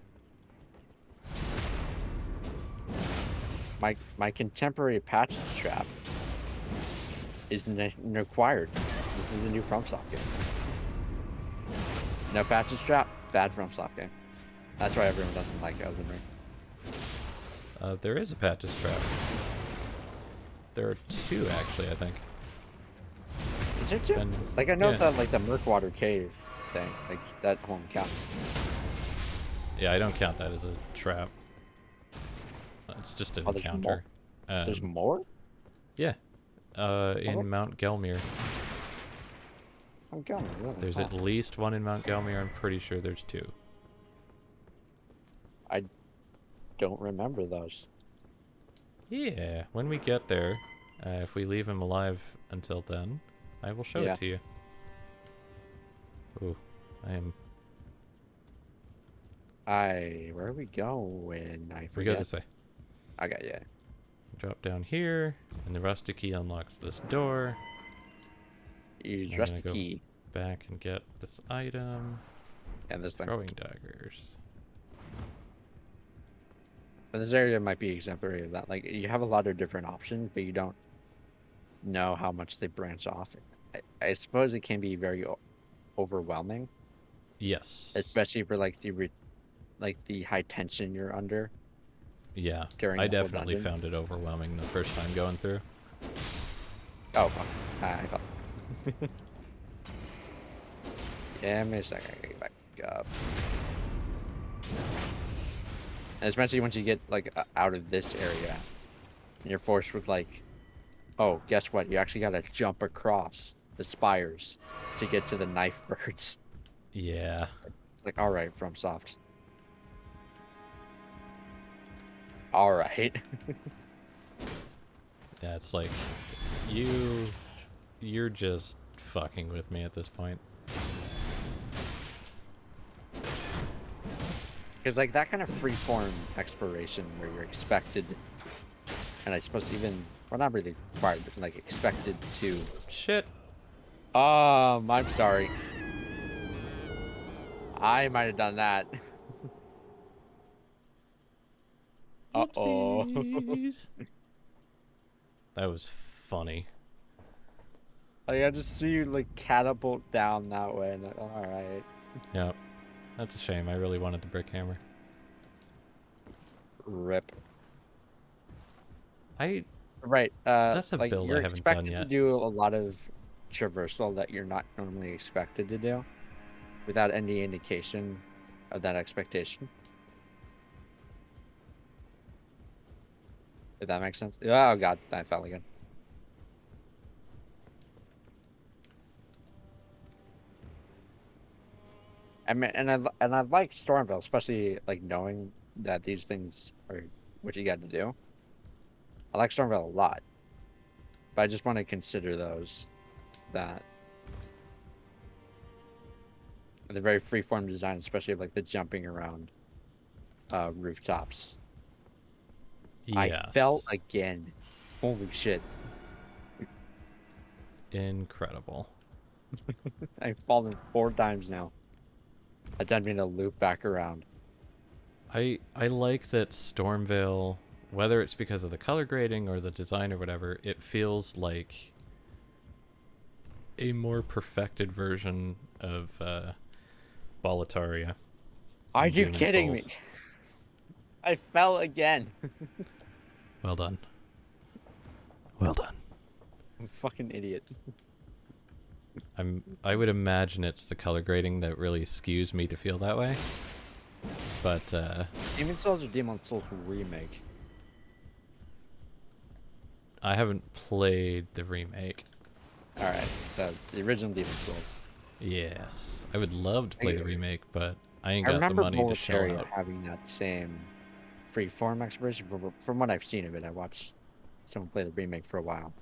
My contemporary patches trap is required. This is a new FromSoft game. No patches trap, bad FromSoft game. That's why everyone doesn't like Elden Ring. There is a patches trap. There are two, actually, I think. Is there two? And- Like I know yeah. that like the Murkwater Cave thing, like that won't count. Yeah, I don't count that as a trap. It's just an Oh, there's encounter. There's more? Yeah. In what? Mount Gelmir. I'm counting. Really. There's at least one in Mount Gelmir. I'm pretty sure there's two. I don't remember those. Yeah, when we get there, if we leave him alive until then, I will show Yeah. it to you. Ooh, I am. Where are we going? I We forget. go this way. Okay, yeah. Drop down here, and the rusty key unlocks this door. Use I'm rest gonna the go key back and get this item. and this thing. Throwing daggers. But this area might be exemplary of that. Like you have a lot of different options, but you don't know how much they branch off. I suppose it can be very overwhelming, Yes. especially for like the high tension you're under. Yeah, during I the whole definitely dungeon. found it overwhelming the first time going through. Oh, fuck. I thought. Yeah, maybe a second. I gotta get back up. And especially once you get like out of this area, and you're forced with like, oh, guess what? You actually gotta jump across the spires to get to the knife birds. Yeah. Like, all right, FromSoft. All right. Yeah, it's like you're just fucking with me at this point. Because like that kind of freeform exploration where you're expected, and I suppose even, well, not really required, but like expected to. Shit. I'm sorry. I might have done that. Uh-oh. Whoopsies. That was funny. Like, I just see you like catapult down that way, and like, all right. Yep. That's a shame. I really wanted the brick hammer. Rip. I Right. That's a like, build I you're haven't done expected to yet. do a lot of traversal that you're not normally expected to do, without any indication of that expectation. If that makes sense. Oh god, I fell again. I mean, and I like Stormville, especially like knowing that these things are what you got to do. I like Stormville a lot, but I just want to consider those that the very freeform design, especially of, like the jumping around rooftops. yes. I fell again. Holy shit! Incredible. I've fallen 4 times now, attempting to loop back around. I like that Stormveil, whether it's because of the color grading or the design or whatever, it feels like a more perfected version of Boletaria Are in you Demon kidding me? Souls. I fell again. Well done. Well done. I'm a fucking idiot. I would imagine it's the color grading that really skews me to feel that way. But Demon Souls or Demon Souls remake? I haven't played the remake. All right, so the original Demon Souls. Yes. I would love to play the remake, but I ain't I got the remember money to shell Boletaria out. having that same freeform exploration from what I've seen of it. I watched someone play the remake for a while.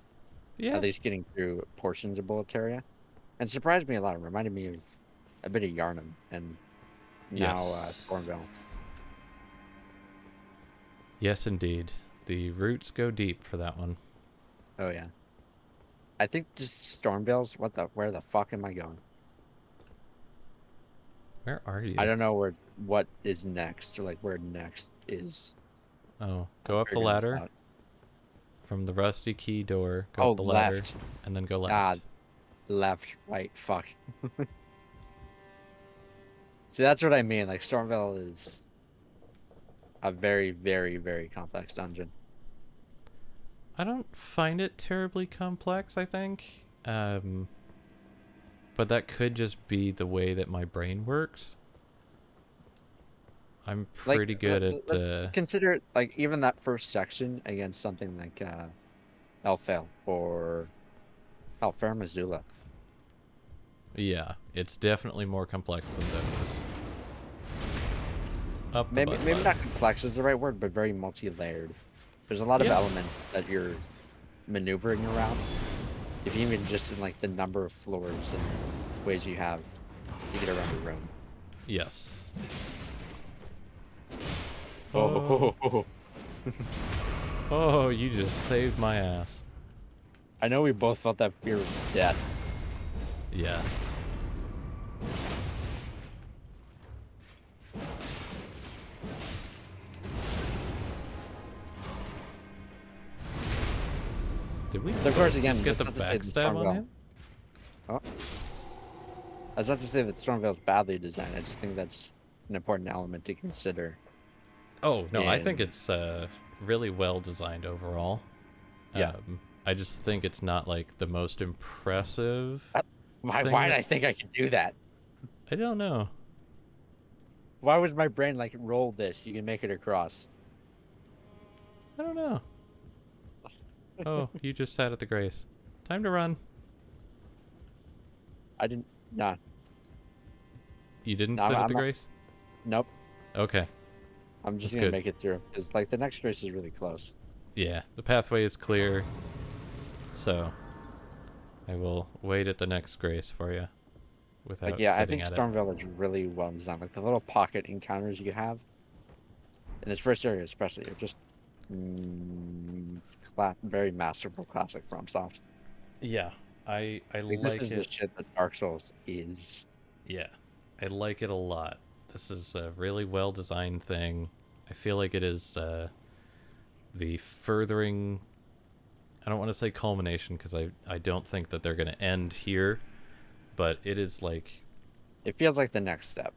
Yeah. At least getting through portions of Boletaria. And it surprised me a lot. It reminded me of a bit of Yarnum and now Yes. Stormville. Yes, indeed. The roots go deep for that one. Oh yeah. I think just Stormville's where the fuck am I going? Where are you? I don't know what is next, or like where next is. Oh, I'm go up the figuring this ladder. out. From the rusty key door, go Oh, up the ladder, left. and then go left. Ah, left, right, fuck. See, that's what I mean. Like, Stormville is a very, very, very complex dungeon. I don't find it terribly complex, I think. But that could just be the way that my brain works. I'm Like, pretty good let's at... consider it, like, even that first section against something like Elfale or Fair Missoula. Yeah, it's definitely more complex than those. Up the Maybe butt maybe ladder. not complex is the right word, but very multi-layered. There's a lot of Yeah. elements that you're maneuvering around. If you even just in like the number of floors and ways you have to get around the room. Yes. Oh, Oh, you just saved my ass. I know we both felt that fear of death. Yes. Did we So of course, again, just get the that's not to say that backstab on Stormville- him? Oh. That's not to say that Stormville's badly designed. I just think that's an important element to consider. Oh, no, I think in- it's really well designed overall. Yeah. I just think it's not like the most impressive. Why thing did that- I think I could do that? I don't know. Why was my brain like roll this? You can make it across. I don't know. Oh, you just sat at the grace. Time to run. I didn't. Nah. You didn't No, sit at I'm the not- grace? Nope. Okay. I'm just That's gonna good. make it through because like the next race is really close. Yeah, the pathway is clear. So, I will wait at the next grace for you without Like yeah, I sitting think at it. Stormville is really well designed. Like the little pocket encounters you have in this first area, especially, are just very masterful, classic FromSoft. Yeah, I Like, like this is the it. shit that Dark Souls is. Yeah, I like it a lot. This is a really well designed thing. I feel like it is the furthering. I don't want to say culmination because I don't think that they're going to end here, but it is like It feels like the next step.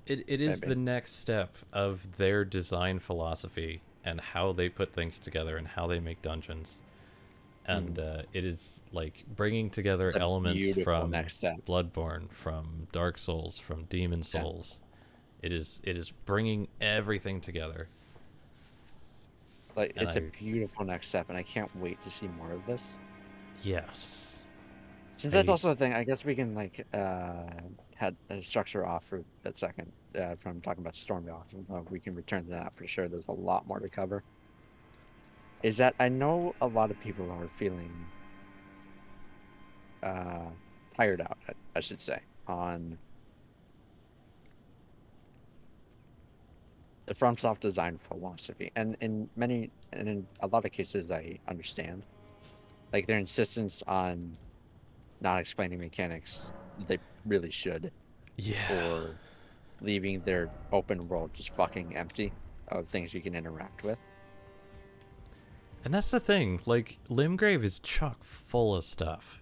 it is Maybe. the next step of their design philosophy and how they put things together and how they make dungeons. And it is like bringing together It's a elements beautiful from next step. Bloodborne, from Dark Souls, from Demon Souls. It is bringing everything together. Like And it's a beautiful next step, and I can't wait to see more of this. Yes. Since that's also a thing, I guess we can like had a structure off for a second from talking about Stormville. We can return to that for sure. There's a lot more to cover. Is that I know a lot of people are feeling tired out, I should say, on the FromSoft design philosophy, and in a lot of cases, I understand, like their insistence on not explaining mechanics that they really should, Yeah. or leaving their open world just fucking empty of things you can interact with. And that's the thing. Like, Limgrave is chock full of stuff.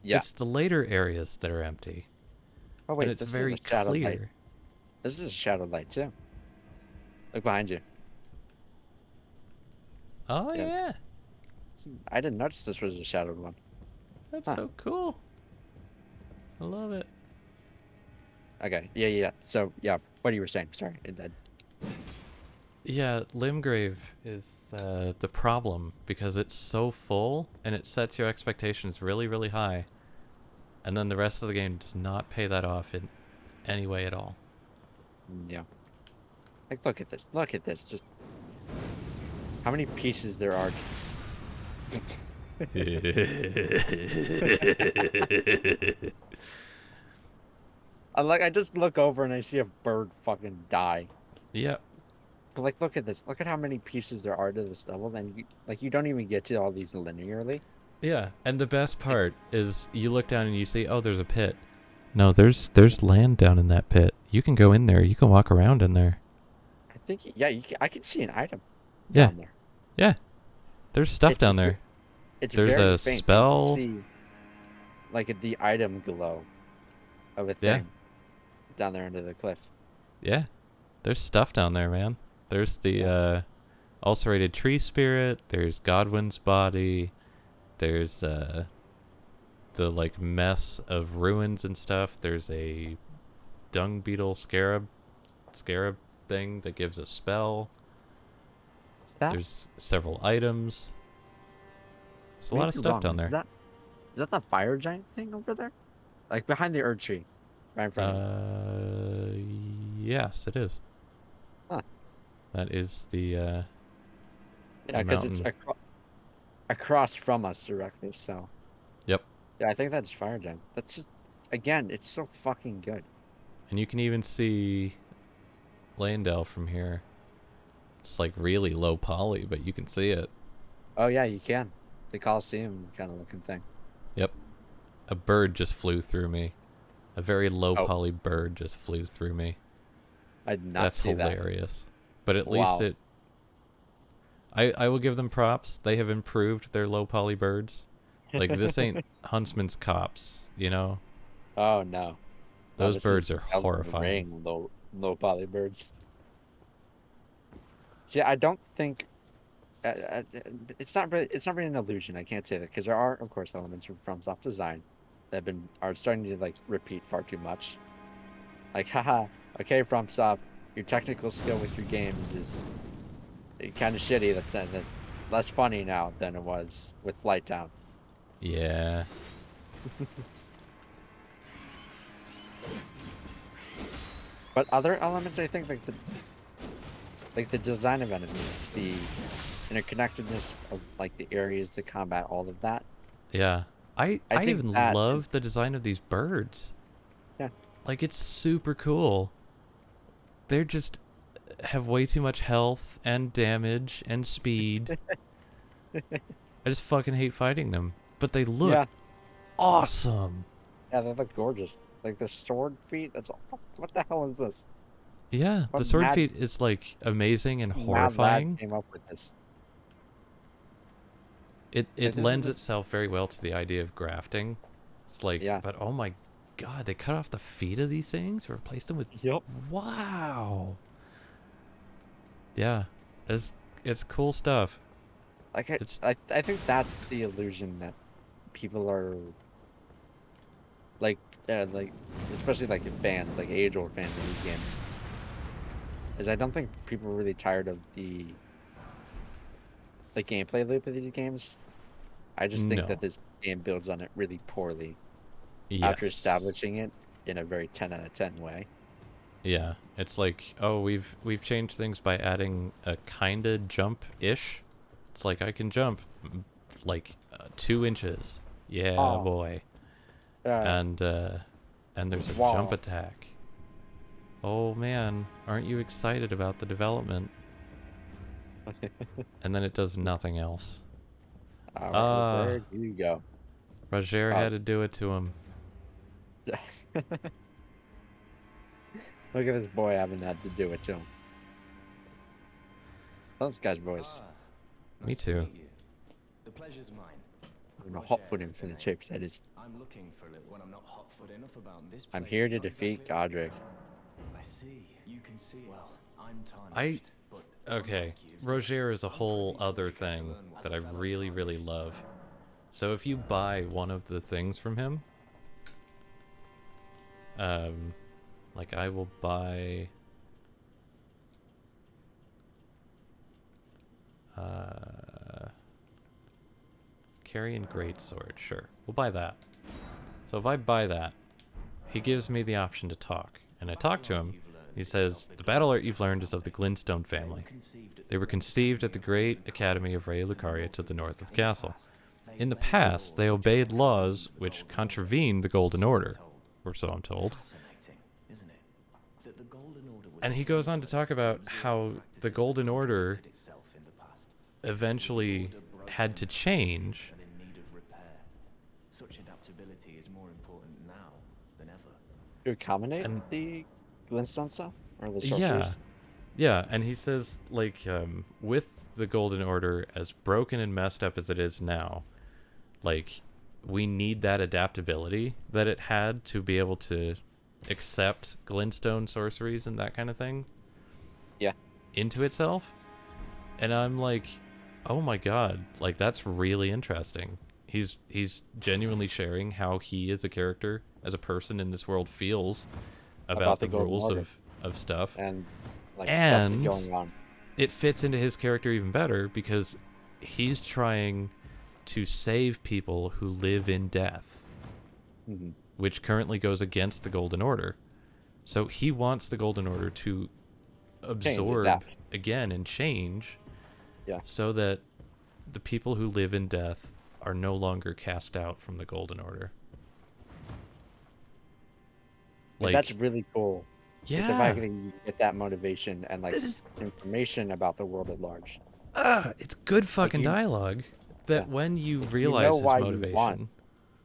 Yeah. It's the later areas that are empty. Oh wait, and it's this very is a shadow light. clear. This is a shadow light too. Look behind you. Oh, Yeah. yeah. I didn't notice this was a shadowed one. That's Huh. so cool. I love it. Okay. Yeah. So yeah, what you were saying? Sorry, it did. Yeah, Limgrave is the problem because it's so full and it sets your expectations really, really high. And then the rest of the game does not pay that off in any way at all. Yeah. Like, look at this. Look at this. Just how many pieces there are. I just look over and I see a bird fucking die. Yep. But like, look at this. Look at how many pieces there are to this level. And you don't even get to all these linearly. Yeah, and the best part is you look down and you see, oh, there's a pit. No, there's land down in that pit. You can go in there. You can walk around in there. I think I can see an item Yeah. down there. Yeah. There's stuff It's down there. It's There's very a faint. You can spell. see, like the item glow of a Yeah. thing down there under the cliff. Yeah. There's stuff down there, man. There's the ulcerated tree spirit. There's Godwin's body. There's the like mess of ruins and stuff. There's a dung beetle scarab thing that gives a spell. There's several items. There's a lot of stuff down there. Is that the fire giant thing over there? Like behind the Erd tree, right in front of you. Yes, it is. Huh. That is the Yeah, because it's mountain. across from us directly. So. Yep. Yeah, I think that's fire giant. That's just, again, it's so fucking good. And you can even see Landell from here. It's like really low poly, but you can see it. Oh yeah, you can. The Coliseum kind of looking thing. Yep. A bird just flew through me. A very low Oh. poly bird just flew through me. I did not That's see that. hilarious. But at Wow. least I will give them props. They have improved their low poly birds. Like, this ain't Huntsman's Cops, you know? Oh no. Those this birds is are Elden horrifying. Ring low poly birds. See, I don't think it's not really an illusion. I can't say that because there are, of course, elements from soft design that are starting to like repeat far too much. Like, haha, okay, FromSoft, your technical skill with your games is kind of shitty. That's less funny now than it was with Blighttown. Yeah. But other elements, I think, like the design of enemies, the interconnectedness of like the areas, the combat, all of that. Yeah. I think even that love the design of these birds. Yeah. Like, it's super cool. They're just have way too much health and damage and speed. I just fucking hate fighting them. But they look Yeah. awesome. Yeah, they look gorgeous. Like the sword feet. What the hell is this? Yeah, What the sword mad- feat is like amazing and Mad lad horrifying. came up with this. It this is lends the- itself very well to the idea of grafting. It's like, Yeah. but oh my god, they cut off the feet of these things, replaced them with Yep. wow. Yeah, it's cool stuff. Like It's- I think that's the illusion that people are like especially like fans, like age-old fans of these games. Is I don't think people are really tired of the gameplay loop of these games. I just think No. that this game builds on it really poorly after Yes. establishing it in a very 10 out of 10 way. Yeah, it's like, oh, we've changed things by adding a kinda jump-ish. It's like I can jump like 2 inches. Yeah, Oh. boy. And there's a Wow. jump attack. Oh man, aren't you excited about the development? And then it does nothing else. All Ah. right, where do you go? Roger Oh. had to do it to him. Look at this boy having that to do it to him. That's this guy's voice. Ah, Me nice to too. meet you. The pleasure's mine. I'm gonna Roger hot foot is him for the name. chips. That is. I'm looking for a little when I'm not hot foot enough about this I'm place. here to Not defeat exactly. Godric. I see. You can see it. Well, I'm I tarnished, but okay. unlike you, Roger is a I'm whole privy to what other you get to thing learn as that a I fellow really, really tarnished. love. So if you buy one of the things from him, like I will buy Carrion Greatsword, sure. We'll buy that. So if I buy that, he gives me the option to talk. And I talk to him. He says, the battle art you've learned is of the Glintstone family. They were conceived at the great academy of Raya Lucaria to the north of the castle. In the past, they obeyed laws which contravened the Golden Order, or so I'm told. Fascinating, isn't it? That the Golden Order was And he goes on to talk about how the Golden Order itself in the past. eventually had to change. And in need of repair. Such adaptability is more important now than ever. To accommodate And- the glintstone stuff or the sorcerers. Yeah. Yeah, and he says, like, with the Golden Order, as broken and messed up as it is now, like, we need that adaptability that it had to be able to accept glintstone sorceries and that kind of thing. Yeah. Into itself. And I'm like, oh my god, like, that's really interesting. He's genuinely sharing how he as a character, as a person in this world, feels about the the Golden rules Order. of stuff. And like stuff And that's going on. it fits into his character even better because he's trying to save people who live in death, Mhm. which currently goes against the Golden Order. So he wants the Golden Order to absorb adapt. again and change, Yeah. so that the people who live in death are no longer cast out from the Golden Order. Like, that's really cool. Like, the yeah, fact that you get that motivation and like That is- information about the world at large. it's good fucking you- dialogue. That Yeah. when you Like, realize his why you motivation, want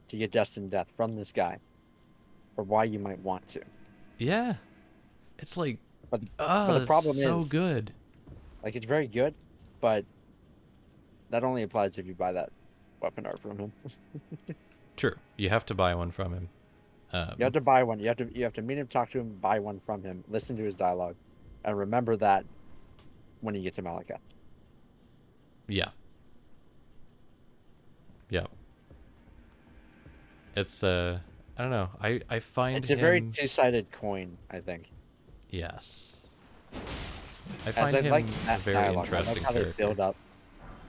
to get destined death from this guy, or why you might want to. yeah, it's like, But the that's problem so is, good. like, it's very good, but that only applies if you buy that weapon art from him. True, you have to buy one from him. You have to buy one. You have to meet him, talk to him, buy one from him, listen to his dialogue, and remember that when you get to Malika. Yeah. Yeah. It's I don't know. I find It's a him very two-sided coin, I think. yes. I As find I him like a that very dialogue, I interesting like how they character. build up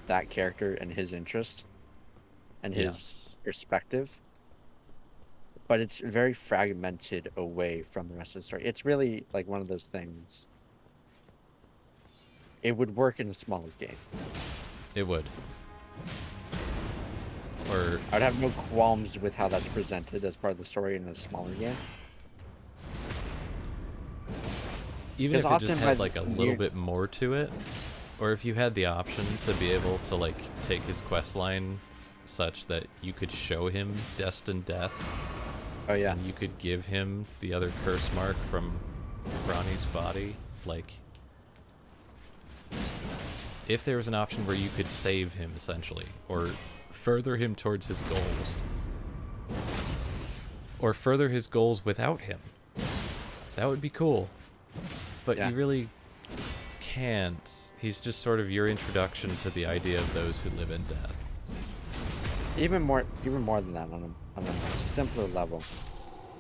that character and his interest and his Yes. perspective. But it's very fragmented away from the rest of the story. It's really like one of those things. It would work in a smaller game. It would. Or I'd have no qualms with how that's presented as part of the story in a smaller game. even if Because it just often had by like a the little year- bit more to it, or if you had the option to be able to like take his quest line such that you could show him destined death, Oh yeah. and you could give him the other curse mark from Ronnie's body. It's like if there was an option where you could save him essentially, or further him towards his goals, or further his goals without him, that would be cool. But Yeah. you really can't. He's just sort of your introduction to the idea of those who live in death. Even more than that on a simpler level.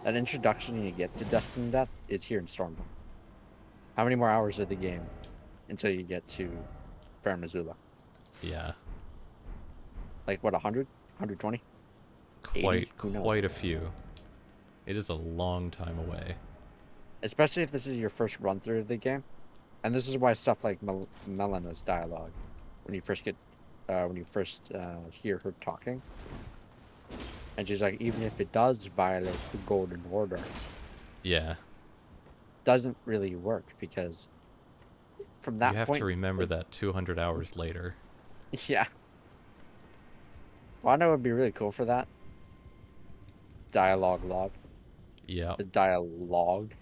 That introduction you get to Destined Death is here in Stormwind. How many more hours of the game until you get to Fair Missoula? Yeah, Like what, 100? 120? 80? Who knows? quite a few. It is a long time away. Especially if this is your first run through of the game. And this is why stuff like Melena's dialogue, when you first hear her talking, and she's like, even if it does violate the Golden Order, Yeah, doesn't really work because from that you have point, to remember that 200 hours later. yeah. Well, I know it would be really cool for that. Dialogue log. Yeah, The dialogue.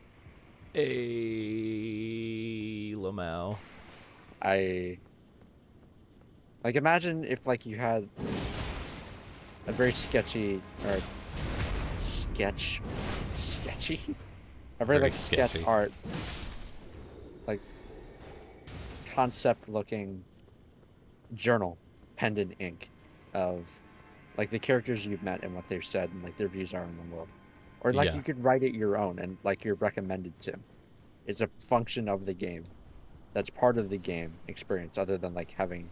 A Lamau. I like imagine if like you had a very sketchy or sketchy a very Very like sketch sketchy. art like concept looking journal penned in ink of like the characters you've met and what they've said and like their views are in the world, or like Yeah. you could write it your own and like you're recommended to. It's a function of the game that's part of the game experience other than like having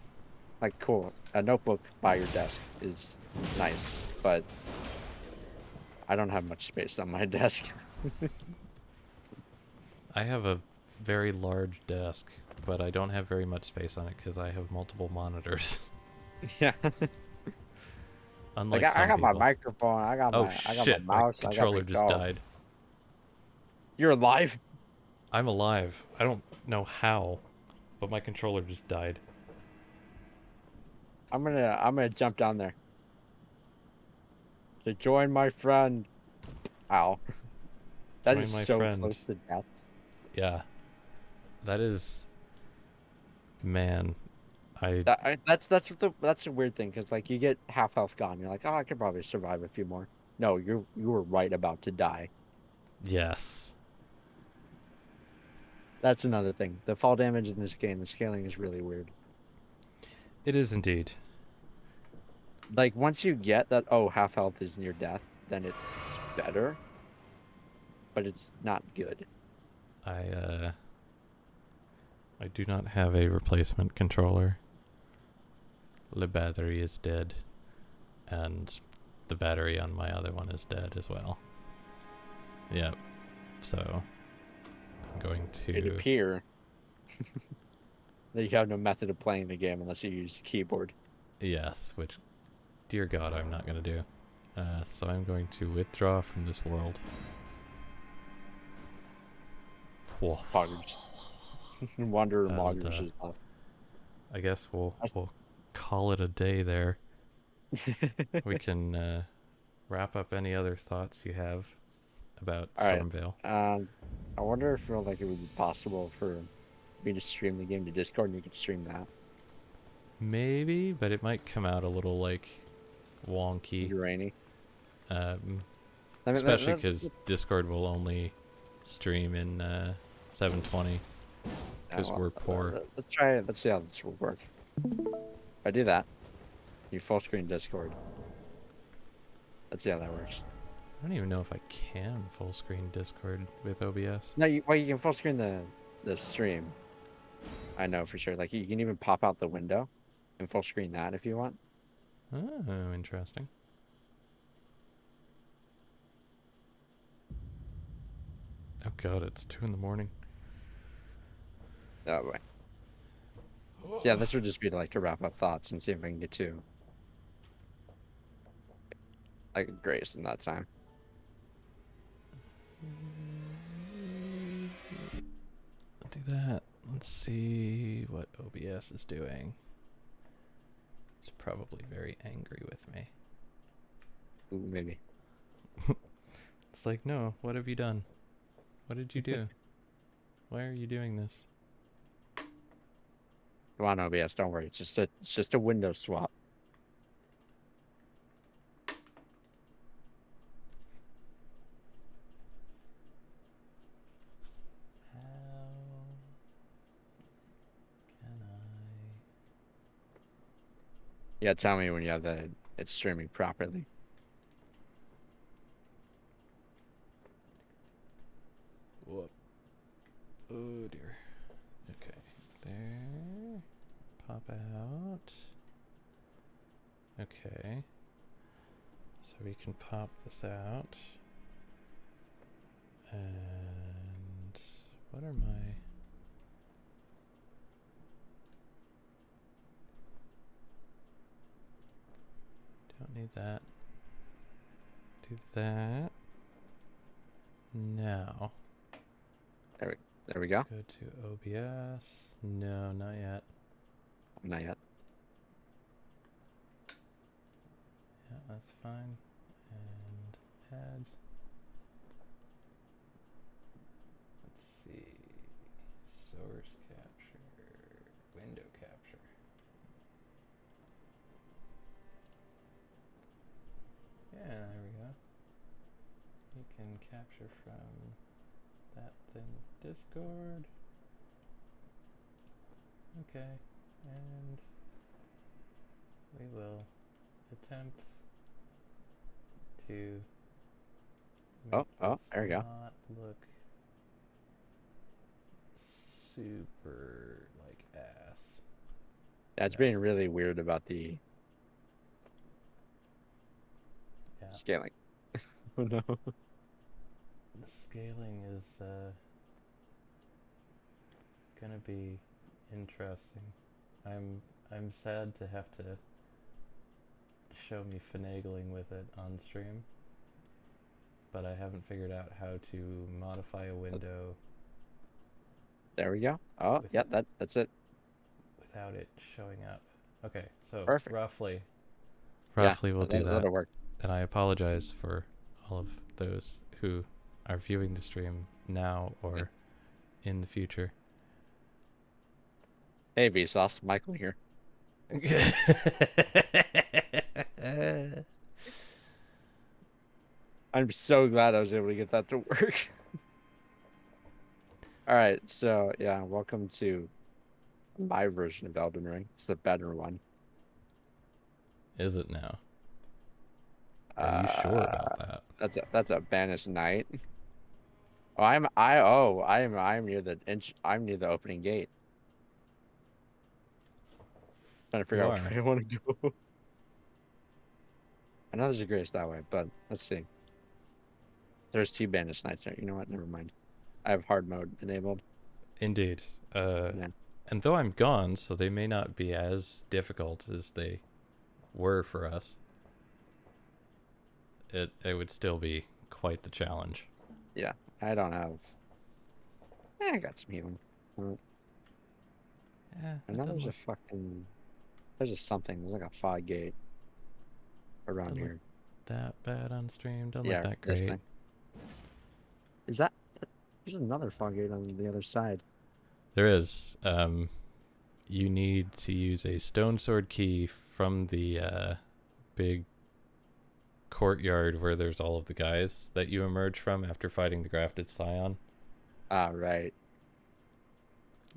like cool a notebook by your desk is nice, but I don't have much space on my desk. I have a very large desk, but I don't have very much space on it because I have multiple monitors. Yeah. Like Unlike I some got my people. microphone, Oh I got my shit, my mouse, I got my controller just dog. died. You're alive? I'm alive. I don't know how, but my controller just died. I'm gonna jump down there to join my friend. Ow. That Join is my so friend. close to death. Yeah. That is... Man. That's a weird thing because like you get half health gone, you're like, oh, I could probably survive a few more. No, you were right about to die. Yes. That's another thing. The fall damage in this game, the scaling is really weird. It is indeed. Like once you get that, oh, half health is near death, then it's better, but it's not good. I do not have a replacement controller. The battery is dead. And the battery on my other one is dead as well. Yep. So I'm going It to... appear that you have no method of playing the game unless you use keyboard. Yes, which, dear God, I'm not going to do. So I'm going to withdraw from this world. Whoa. Poggers. Wanderer And, Moggers is off. I guess we'll call it a day there. We can wrap up any other thoughts you have about All right. Stormvale. I wonder if like it would be possible for me to stream the game to Discord and you could stream that. Maybe, but it might come out a little, like, wonky. Rainy. I mean, Especially because Discord will only stream in 720 because we're poor. Let's try it. Let's see how this will work. If I do that, you full screen Discord. Let's see how that works. I don't even know if I can full screen Discord with OBS. No, you can full screen the stream. I know for sure. Like you can even pop out the window and full screen that if you want. Oh, interesting. Oh god, it's 2 in the morning. That way. So yeah, this would just be like to wrap up thoughts and see if I can get to like Grace in that time. I'll do that. Let's see what OBS is doing. It's probably very angry with me. Ooh, maybe. It's like, no, what have you done? What did you do? Why are you doing this? Come on, OBS, don't worry. It's just a window swap. How can I? Yeah, tell me when you have it's streaming properly. Whoop. Oh dear. Okay. There. Pop out. Okay. So we can pop this out. And what are my... Don't need that. Do that. Now. There we go. Go to OBS. No, not yet. Not yet. Yeah, that's fine. And add. Let's capture from that thing Discord. Okay, and we will attempt to make Oh, this there we go. not look super like ass. Yeah, it's being really weird about the Yeah, scaling. Oh no. the scaling is gonna be interesting. I'm sad to have to show me finagling with it on stream, but I haven't figured out how to modify a window There we go. Oh, With- yeah, that's it. without it showing up. Okay, so Perfect. roughly Yeah, we'll do that. that'll work. And I apologize for all of those who are viewing the stream now or in the future. Hey, Vsauce, Michael here. I'm so glad I was able to get that to work. All right, so yeah, welcome to my version of Elden Ring. It's the better one. Is it now? Are you sure about that? That's a banished knight. Oh, I'm near the I'm near the opening gate. Trying to figure You out are. where I want to go. I know there's a grace that way, but let's see. There's 2 banished knights there. You know what? Never mind. I have hard mode enabled. Indeed. Yeah. And though I'm gone, so they may not be as difficult as they were for us, it would still be quite the challenge. Yeah. I don't have. I got some healing. Yeah, I know there's a fucking. There's a something. There's like a fog gate around Doesn't look here. that bad on stream. Doesn't Yeah, look that this great. thing. Is that? There's another fog gate on the other side. There is. You need to use a stone sword key from the big courtyard where there's all of the guys that you emerge from after fighting the grafted scion. Ah, right.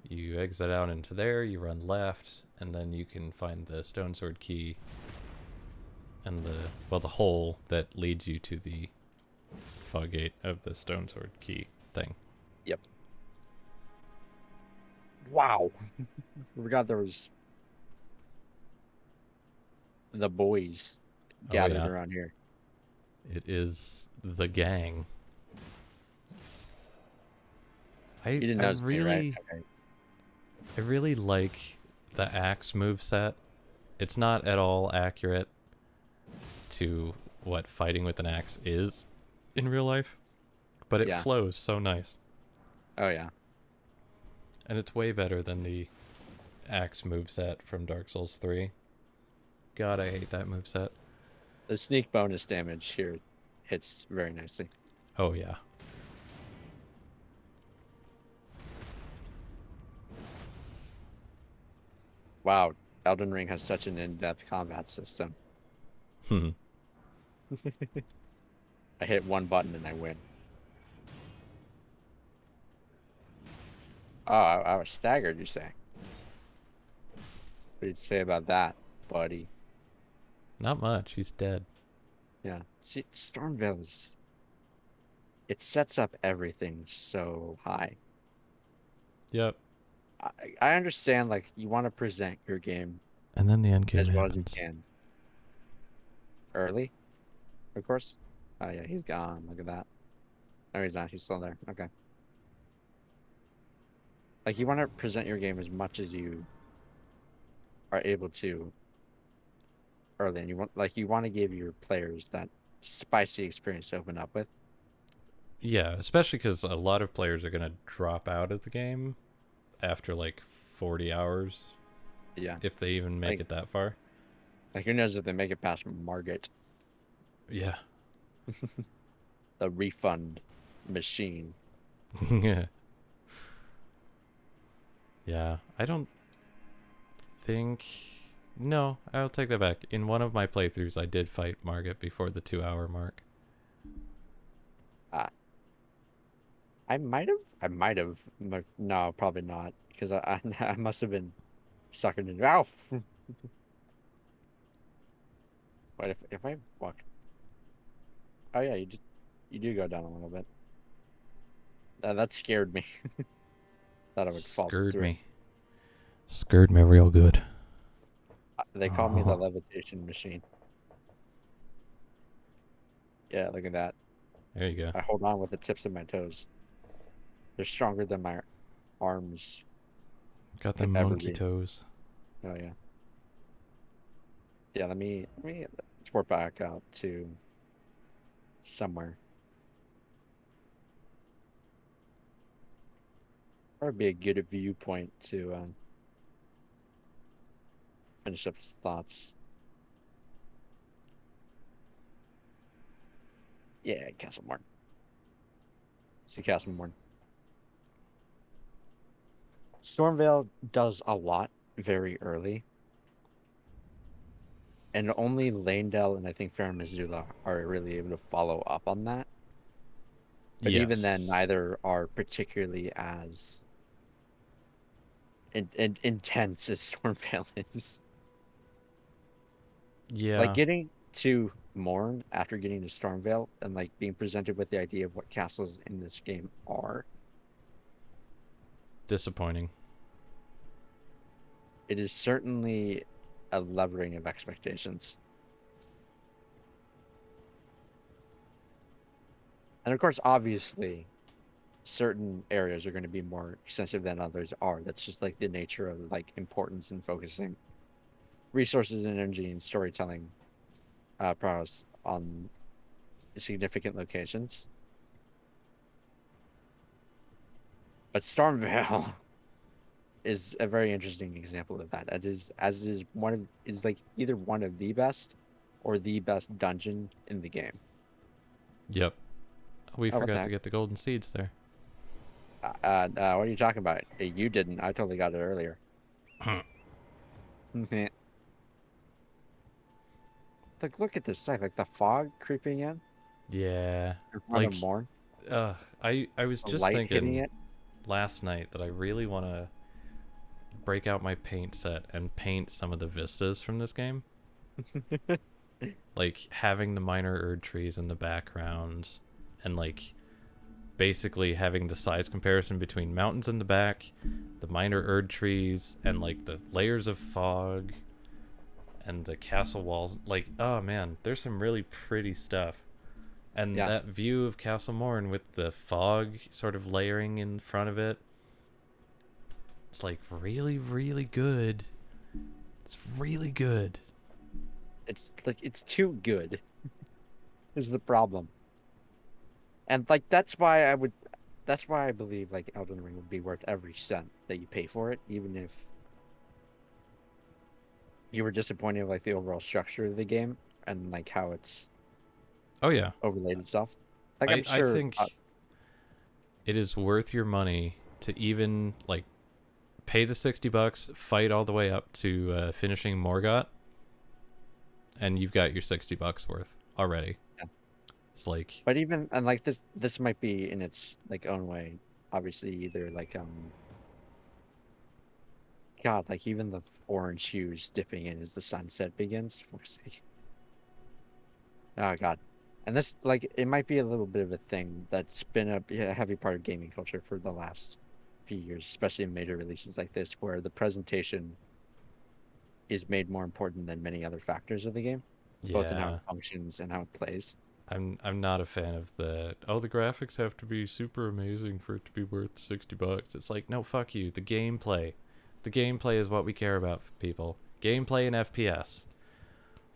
You exit out into there, you run left, and then you can find the stone sword key and the hole that leads you to the fog gate of the stone sword key thing. Yep. Wow. I forgot there was the boys gathered yeah. around here. It is the gang. You didn't notice me, right? Okay. I really like the axe moveset. It's not at all accurate to what fighting with an axe is in real life, but it Yeah. flows so nice. Oh yeah. And it's way better than the axe moveset from Dark Souls 3. God, I hate that moveset. The sneak bonus damage here hits very nicely. Oh, yeah. Wow, Elden Ring has such an in-depth combat system. Hmm. I hit one button and I win. Oh, I was staggered, you say? What did you say about that, buddy? Not much. He's dead. Yeah. See, Stormvale is... It sets up everything so high. Yep. I understand, like, you want to present your game And then the end game as well as you happens. can. Early, of course. Oh, yeah, he's gone. Look at that. No, he's not. He's still there. Okay. Like, you want to present your game as much as you are able to early, and you want to give your players that spicy experience to open up with. Yeah, especially because a lot of players are going to drop out of the game after like 40 hours. Yeah. If they even make it that far. Like, who knows if they make it past Margit, Yeah. the refund machine. Yeah. Yeah. I don't think... No, I'll take that back. In one of my playthroughs, I did fight Margit before the 2-hour mark. Ah. I might have. I might have. No, probably not, because I must have been suckered into. Ow! But if I walk, oh yeah, you do go down a little bit. That scared me. Thought I would fall Scared through. me. Scared me real good. They call me the levitation machine. Yeah, look at that. There you go. I hold on with the tips of my toes. They're stronger than my arms Got could them ever monkey be. toes. Oh yeah. Yeah, let's work back out to somewhere. That would be a good viewpoint to finish up thoughts. Yeah, Castlemorn. See Castlemorn. Stormvale does a lot very early, and only Lanedale and I think Fair Missoula are really able to follow up on that. But even then, Yes. neither are particularly as intense as Stormvale is. Like Yeah. getting to Morn after getting to Stormvale and like being presented with the idea of what castles in this game are, Disappointing. it is certainly a levering of expectations. And of course, obviously, certain areas are going to be more extensive than others are. That's just like the nature of like importance and focusing resources and energy and storytelling prowess on significant locations. But Stormvale is a very interesting example of that. It is as it is one of is like either one of the best or the best dungeon in the game. Yep. We Oh, what the forgot to heck? get the golden seeds there. What are you talking about? You didn't. I totally got it earlier. Like, look at this site. Like the fog creeping Yeah. in front of Like, Morn, I was the just light hitting thinking it. last night that I really want to break out my paint set and paint some of the vistas from this game. Like having the minor Erd trees in the background and like basically having the size comparison between mountains in the back, the minor Erd trees, and like the layers of fog and the castle walls. Like, oh man, there's some really pretty stuff. And Yeah, that view of Castle Morn with the fog sort of layering in front of it, it's like really, really good. It's really good. it's like it's too good. Is the problem. And like that's why I believe like Elden Ring would be worth every cent that you pay for it, even if you were disappointed with like the overall structure of the game and like how it's Oh yeah, overlaid itself. Like I'm I sure think it is worth your money to even like pay the $60, fight all the way up to finishing Morgott, and you've got your $60 worth already. yeah. It's like, But even and like this might be in its like own way, obviously either like God, like even the orange hues dipping in as the sunset begins. For sake. Oh God. And this like it might be a little bit of a thing that's been a heavy part of gaming culture for the last few years, especially in major releases like this, where the presentation is made more important than many other factors of the game, both in how it yeah, functions and how it plays. I'm not a fan of the graphics have to be super amazing for it to be worth $60. It's like, no, fuck you. The gameplay. The gameplay is what we care about, people. Gameplay and FPS.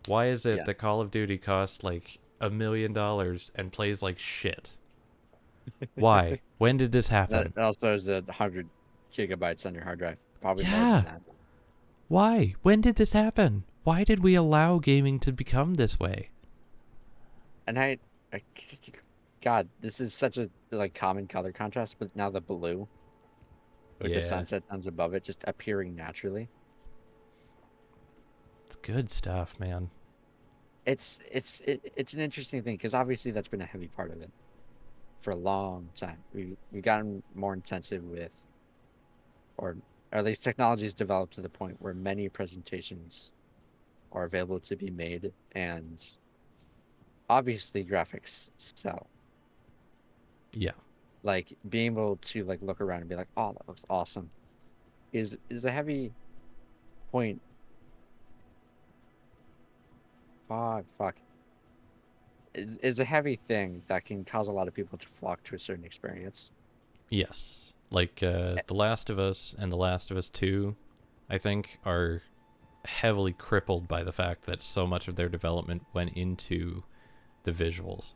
Why is it Yeah. that Call of Duty costs like $1 million and plays like shit? Why? When did this That happen? also has 100 GB on your hard drive, probably more than Yeah. that. Why? When did this happen? Why did we allow gaming to become this way? And I God, this is such a like common color contrast, but now the blue with the Yeah. sunset tones above it just appearing naturally. It's good stuff, man. It's an interesting thing because obviously that's been a heavy part of it for a long time. We've gotten more intensive with, or at least technology has developed to the point where many presentations are available to be made, and obviously graphics sell. Yeah. Like being able to like look around and be like, oh, that looks awesome, is a heavy point. Fuck. Is a heavy thing that can cause a lot of people to flock to a certain experience. Yes. Like The Last of Us and The Last of Us 2, I think, are heavily crippled by the fact that so much of their development went into the visuals.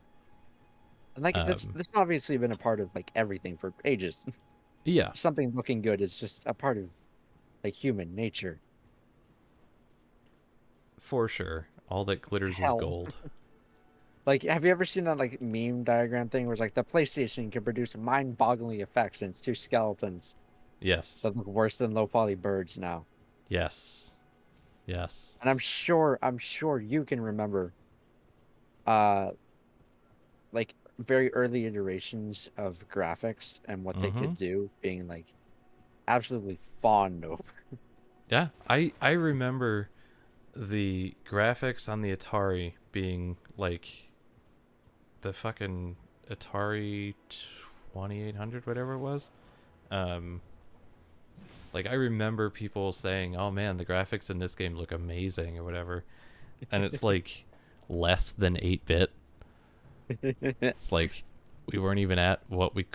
And like this obviously been a part of like everything for ages. Yeah, Something looking good is just a part of like human nature. for sure. All that glitters is Hell. gold. Like, have you ever seen that like meme diagram thing where it's like the PlayStation can produce mind-boggling effects and it's two skeletons Yes. that look worse than low-poly birds now? Yes. Yes. And I'm sure you can remember uh like very early iterations of graphics and what they Mm-hmm. could do being like absolutely fawned over. Yeah. I remember the graphics on the Atari being like the fucking Atari 2800, whatever it was. Um, like I remember people saying, "Oh man, the graphics in this game look amazing" or whatever, and it's like less than 8-bit. It's like we weren't even at what we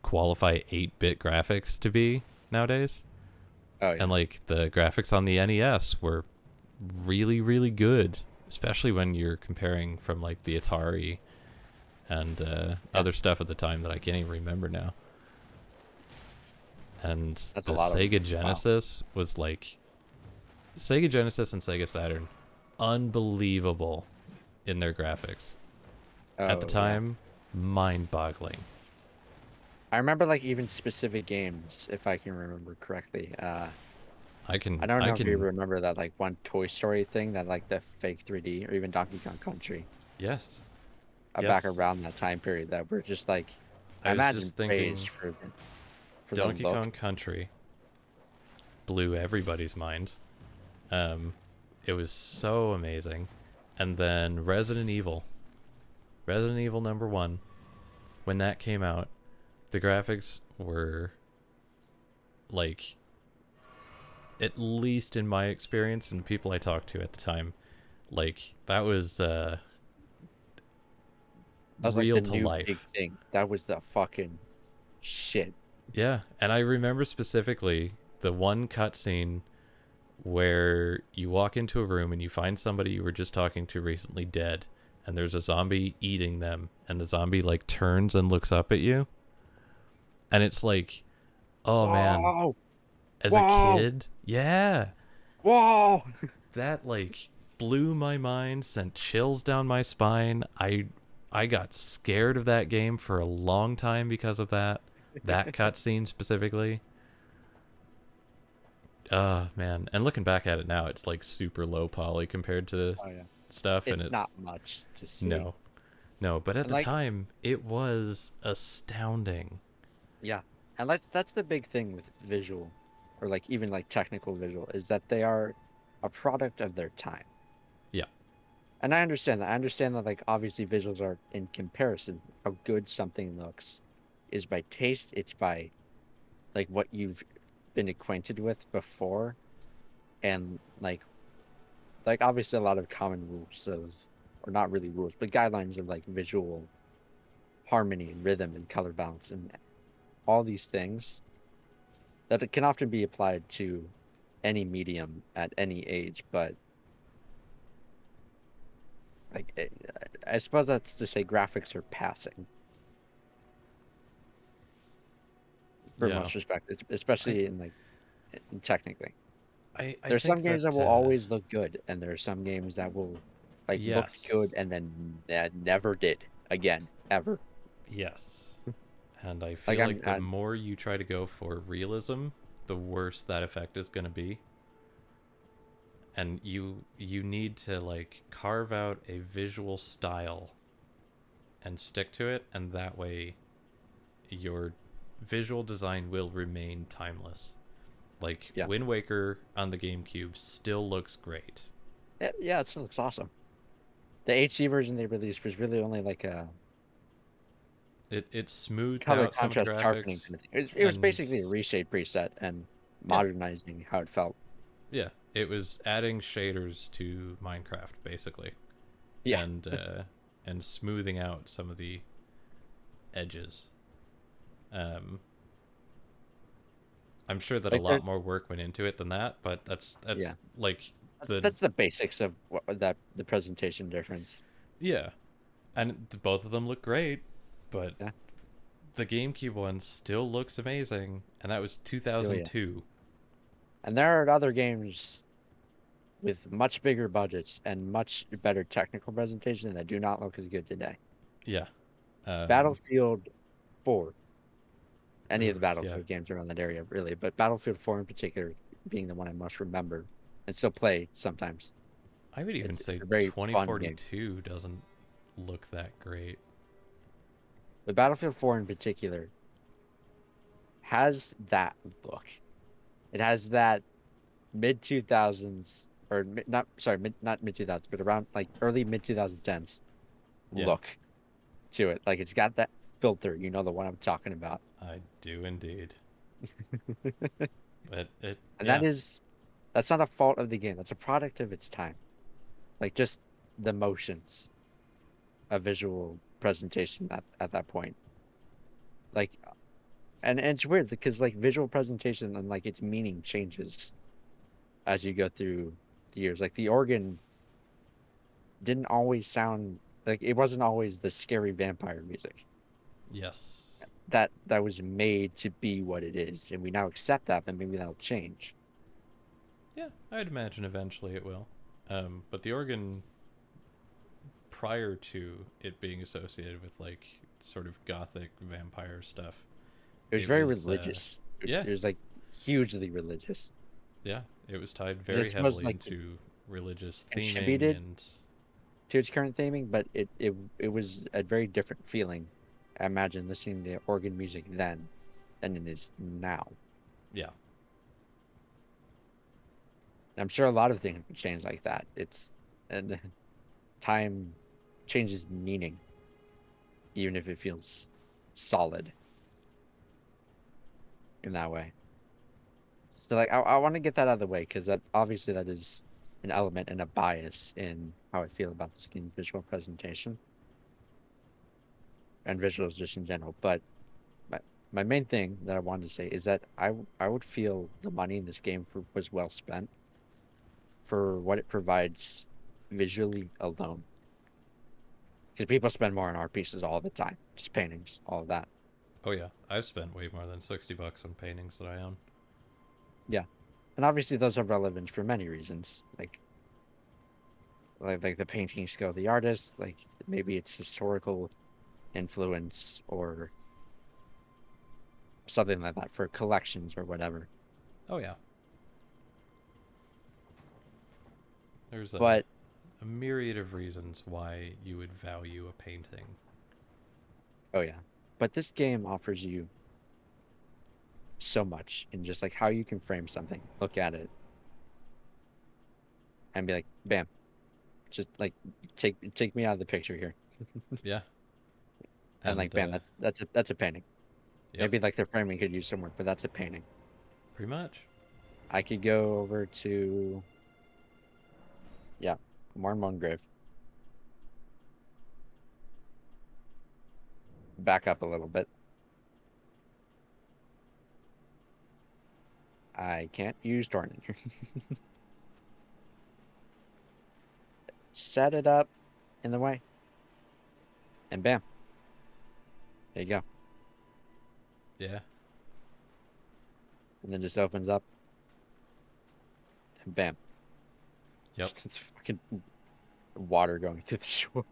qualify 8-bit graphics to be nowadays. Oh yeah. And like the graphics on the NES were really, really good, especially when you're comparing from like the Atari and other stuff at the time that I can't even remember now. And That's a the lot of Sega wow. Genesis was like Sega Genesis and Sega Saturn, unbelievable in their graphics. At the Oh yeah. time, mind-boggling. I remember like even specific games, if I can remember correctly. I I can don't I know if you can remember that like one Toy Story thing that like the fake 3D or even Donkey Kong Country yes. back Yes. around that time period that were just like I I was imagine just praised thinking for the Donkey look. Kong Country blew everybody's mind. Um, it was so amazing. And then Resident Evil number 1, when that came out, the graphics were like, at least in my experience and people I talked to at the time, like that was That was like the real to new big life. thing. That was the fucking shit. Yeah, and I remember specifically the one cutscene where you walk into a room and you find somebody you were just talking to recently dead, and there's a zombie eating them, and the zombie like turns and looks up at you, and it's like, oh man, Whoa! as a Whoa! kid, yeah, Whoa! that like blew my mind, sent chills down my spine. I got scared of that game for a long time because of that cutscene specifically. Man, and looking back at it now, it's like super low poly compared to Oh yeah. stuff, and It's it's not much to see. no, no. But at And the like time, it was astounding. yeah. And like that's the big thing with visual or like even like technical visual is that they are a product of their time. Yeah, And I understand that. I understand that like obviously visuals are in comparison. How good something looks is by taste, it's by like what you've been acquainted with before and like obviously a lot of common rules of or not really rules, but guidelines of like visual harmony and rhythm and color balance and all these things that it can often be applied to any medium at any age, but like I suppose that's to say graphics are passing for yeah. most respect, I especially in like technically. I There's some think games that that will always look good, and there are some games that will like looked good yes, and then never did again ever. yes, and I Like feel like the more you try to go for realism, the worse that effect is gonna be. And you need to like carve out a visual style and stick to it, and that way your visual design will remain timeless. Like Yeah. Wind Waker on the GameCube still looks great. Yeah, it still looks awesome. The HD version they released was really only like a It smoothed color out some of the contrast sharpening graphics, kind of thing. It was and basically a reshape preset and yeah, modernizing how it felt. yeah, it was adding shaders to Minecraft basically, Yeah. and smoothing out some of the edges. Um, I'm sure that a Like there, lot more work went into it than that, but that's yeah. like the That's the basics of the presentation difference. yeah, and both of them look great, but Yeah. the GameCube one still looks amazing, and that was Oh yeah. 2002. And there are other games with much bigger budgets and much better technical presentation that do not look as good today. Yeah. Battlefield 4, any of the Yeah. Battlefield games around that area, really, but Battlefield 4 in particular being the one I most remember and still play sometimes. I would even It's say a very fun game. 2042 doesn't look that great. But Battlefield 4 in particular has that look. It has that mid 2000s or not sorry, not mid 2000s, but around like early mid 2010s Yeah, look to it. Like it's got that filter, you know the one I'm talking about. I do indeed. It And yeah. that's not a fault of the game. That's a product of its time. Like just the motions of visual presentation at that point. Like and it's weird because like visual presentation and like its meaning changes as you go through the years. Like the organ didn't always sound like it wasn't always the scary vampire music. Yes. That was made to be what it is, and we now accept that, but maybe that'll change. Yeah, I'd imagine eventually it will. But the organ, prior to it being associated with like sort of gothic vampire stuff, It was it very was religious. yeah, It was like hugely religious. yeah, it was tied It very just was heavily like into religious theming contributed and to its current theming, but it was a very different feeling. I imagine listening to organ music then than it is now. yeah, I'm sure a lot of things have changed like that. It's and time changes meaning, even if it feels solid in that way. So like I want to get that out of the way because that obviously that is an element and a bias in how I feel about this game's visual presentation and visuals just in general. But my my main thing that I wanted to say is that I would feel the money in this game was well spent for what it provides visually alone. Because people spend more on art pieces all the time, just paintings, all of that. oh yeah, I've spent way more than $60 on paintings that I own. Yeah, and obviously those have relevance for many reasons, like the painting skill of the artist, like maybe it's historical influence or something like that for collections or whatever. Oh yeah, there's But a myriad of reasons why you would value a painting. oh yeah, but this game offers you so much in just like how you can frame something, look at it, and be like, bam, just like take me out of the picture here, Yeah, and like and bam, that's a painting. yep, Maybe like the framing could use some work, but that's a painting. pretty much. I could go over to yeah, Morn Grave. Back up a little bit. I can't use torrent. Set it up in the way, and bam, there you go. Yeah, And then just opens up, and bam. yep, It's fucking water going through the shore.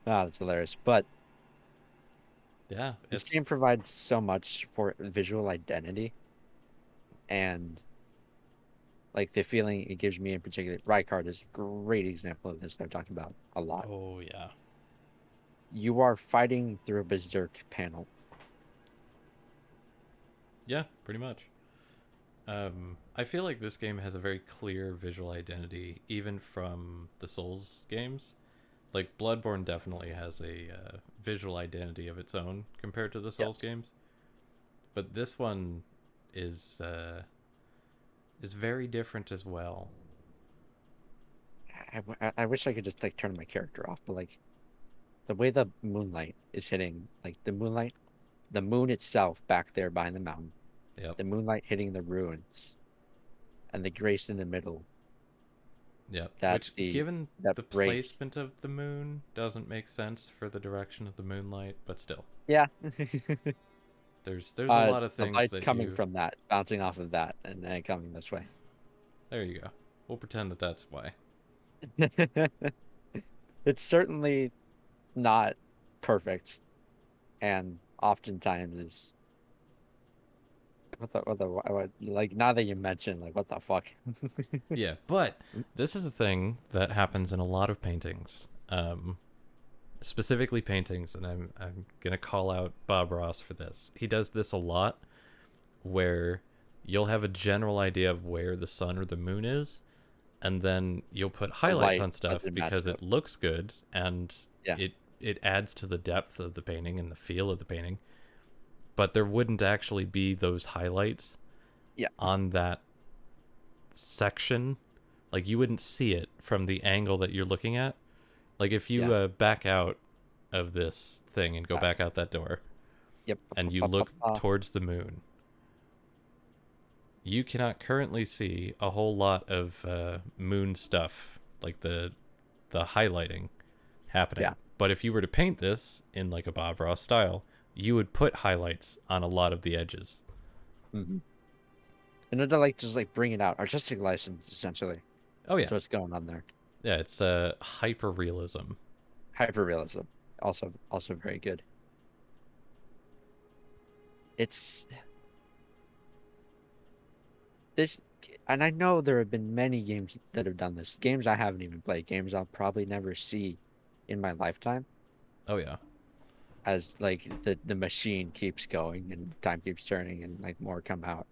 Ah, that's hilarious. But yeah. this It's game provides so much for visual identity and like the feeling it gives me in particular. Rykard is a great example of this that I've talked about a lot. oh yeah, you are fighting through a berserk panel. Yeah, pretty much. I feel like this game has a very clear visual identity, even from the Souls games. Like Bloodborne definitely has a visual identity of its own compared to the Souls Yes. games, but this one is uh, is very different as well. I wish I could just like turn my character off, but like the way the moonlight is hitting, like the moon itself back there behind the mountain, Yep, the moonlight hitting the ruins, and the grace in the middle. yep. That Which, the given that the break. placement of the moon, doesn't make sense for the direction of the moonlight, but still, Yeah. there's a lot of The things light's that coming you. from that, bouncing off of that, and then coming this way. There you go. We'll pretend that that's why. It's certainly not perfect, and oftentimes is like now that you mention like what the fuck. Yeah, but this is a thing that happens in a lot of paintings. Specifically paintings, and I'm gonna call out Bob Ross for this. He does this a lot, where you'll have a general idea of where the sun or the moon is, and then you'll put The highlights light on stuff doesn't match because up. it looks good and Yeah, it adds to the depth of the painting and the feel of the painting. But there wouldn't actually be those highlights yeah, on that section. Like you wouldn't see it from the angle that you're looking at. Like if you yeah. back out of this thing and go Uh, back out that door yep. and you look towards the moon, you cannot currently see a whole lot of moon stuff, like the highlighting Yeah. happening. But if you were to paint this in like a Bob Ross style, you would put highlights on a lot of the edges. Mm-hmm. And then to like just like bring it out, artistic license essentially. Oh yeah, That's what's going on there. yeah, it's hyper realism. Hyperrealism, also very good. It's this, and I know there have been many games that have done this. Games I haven't even played, games I'll probably never see in my lifetime. Oh yeah, As like the machine keeps going and time keeps turning and like more come out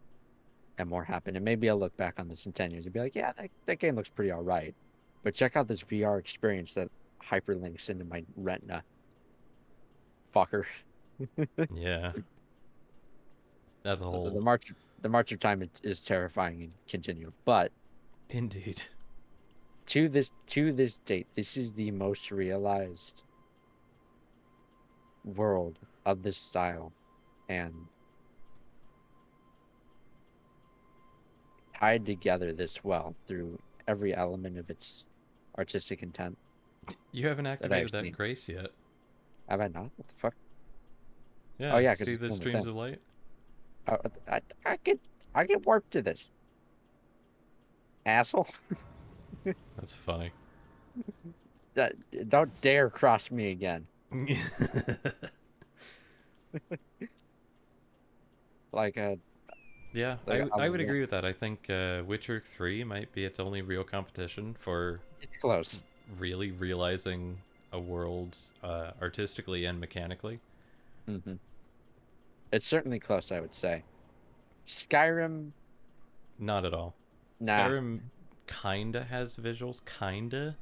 and more happen. And maybe I'll look back on this in 10 years and be like, yeah, that game looks pretty all right. But check out this VR experience that hyperlinks into my retina. Fucker. yeah. As a The, whole, the march the march of time is terrifying and continual. But indeed. to this date, this is the most realized world of this style and tied together this well through every element of its artistic intent You haven't that I've activated that seen. grace yet. Have I not? What the fuck? Oh Yeah, yeah, because see it's the doing the streams thing. of light? Oh, I get warped to this, asshole. That's funny. That don't dare cross me again. Like Yeah, I I would won't. agree with that. I think Witcher 3 might be its only real competition for It's close. really realizing a world artistically and mechanically. Hmm. It's certainly close, I would say. Skyrim, Not at all. nah. Skyrim kinda has visuals, kinda,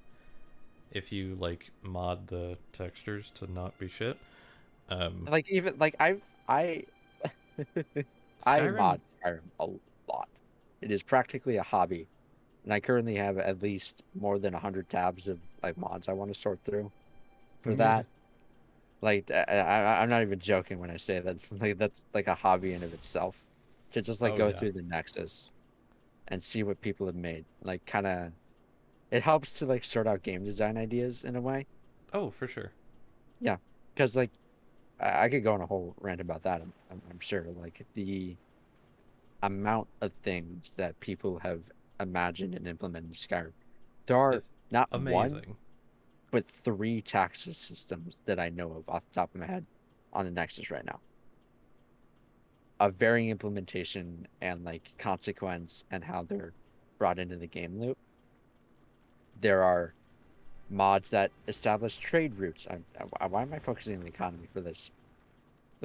if you like mod the textures to not be shit. Um, Like even like I I Skyrim, mod Skyrim a lot. It is practically a hobby, and I currently have at least more than 100 tabs of like mods I want to sort through for that. Like I'm not even joking when I say that. Like that's like a hobby in of itself, to just like oh go yeah, through the Nexus and see what people have made. Like kind of, it helps to like sort out game design ideas in a way. oh for sure. Yeah, because like I could go on a whole rant about that. I'm sure. Like the amount of things that people have imagined and implemented in Skyrim. There are It's not one, amazing. but three taxes systems that I know of off the top of my head on the Nexus right now. Of varying implementation and like consequence and how they're brought into the game loop. There are mods that establish trade routes. Why am I focusing on the economy for this?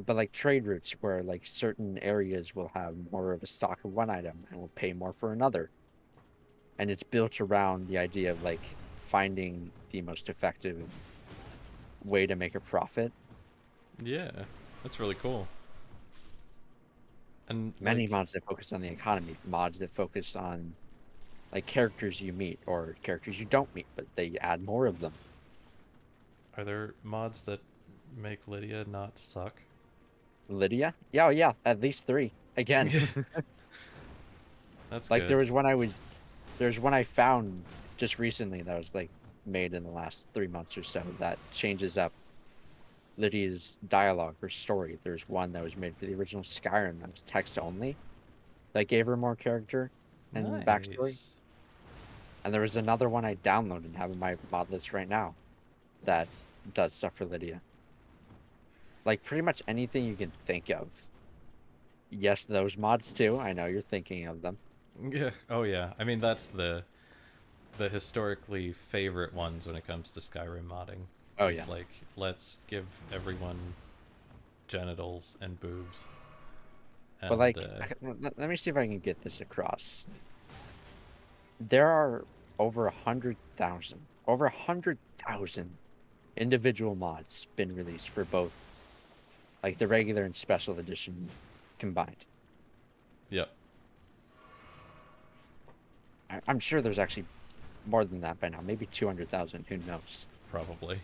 But like trade routes where like certain areas will have more of a stock of one item and will pay more for another. And it's built around the idea of like finding the most effective way to make a profit. Yeah, that's really cool. And Many like, mods that focus on the economy, mods that focus on like characters you meet or characters you don't meet, but they add more of them. are there mods that make Lydia not suck? Lydia? Yeah, oh yeah, at least 3. Again. That's Like good. there's one I found just recently that was like made in the last 3 months or so that changes up Lydia's dialogue or story. There's one that was made for the original Skyrim that was text only that gave her more character and backstory. Nice. And there was another one I downloaded and have in my mod list right now that does stuff for Lydia. Like pretty much anything you can think of. Yes, those mods too. I know you're thinking of them. Yeah. Oh yeah. I mean, that's the historically favorite ones when it comes to Skyrim modding. Oh Is yeah. like, let's give everyone genitals and boobs. But And like, let me see if I can get this across. There are over 100,000 individual mods been released for both, like the regular and special edition combined. yep. I'm sure there's actually more than that by now, maybe 200,000. Who knows? Probably.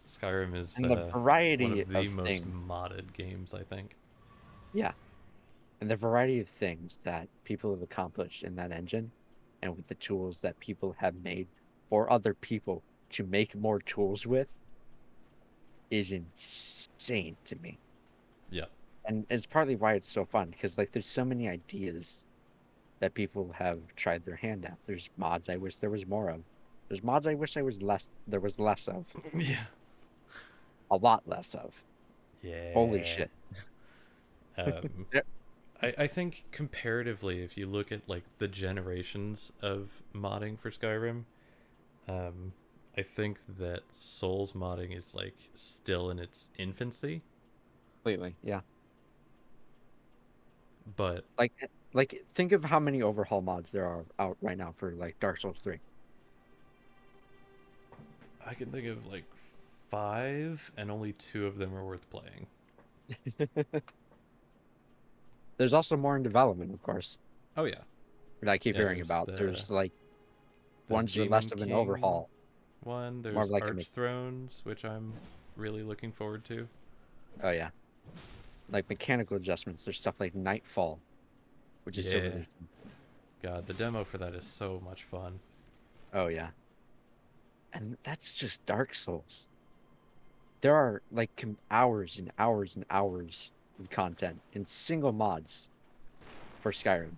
Skyrim is And the one variety of the of most things, modded games, I think. yeah, and the variety of things that people have accomplished in that engine, and with the tools that people have made for other people to make more tools with, is insane to me. Yeah. And it's partly why it's so fun because like there's so many ideas that people have tried their hand at. There's mods I wish there was more of. There's mods I wish there was less of. Yeah. A lot less of. Holy Yeah. shit. Um, Yeah. I think comparatively, if you look at like the generations of modding for Skyrim, um, I think that Souls modding is like still in its infancy, Completely. Yeah. but Like think of how many overhaul mods there are out right now for like Dark Souls 3. I can think of like 5, and only 2 of them are worth playing. There's also more in development, of course, Oh yeah, that I keep yeah. hearing There's about. There's like the ones that are less Demon of an King overhaul, one. more of There's like a Arch Thrones, which I'm really looking forward to. oh yeah, like mechanical adjustments. There's stuff like Nightfall, which is still Yeah, releasing. God, the demo for that is so much fun. Oh yeah, and that's just Dark Souls. There are like hours and hours and hours of content in single mods for Skyrim.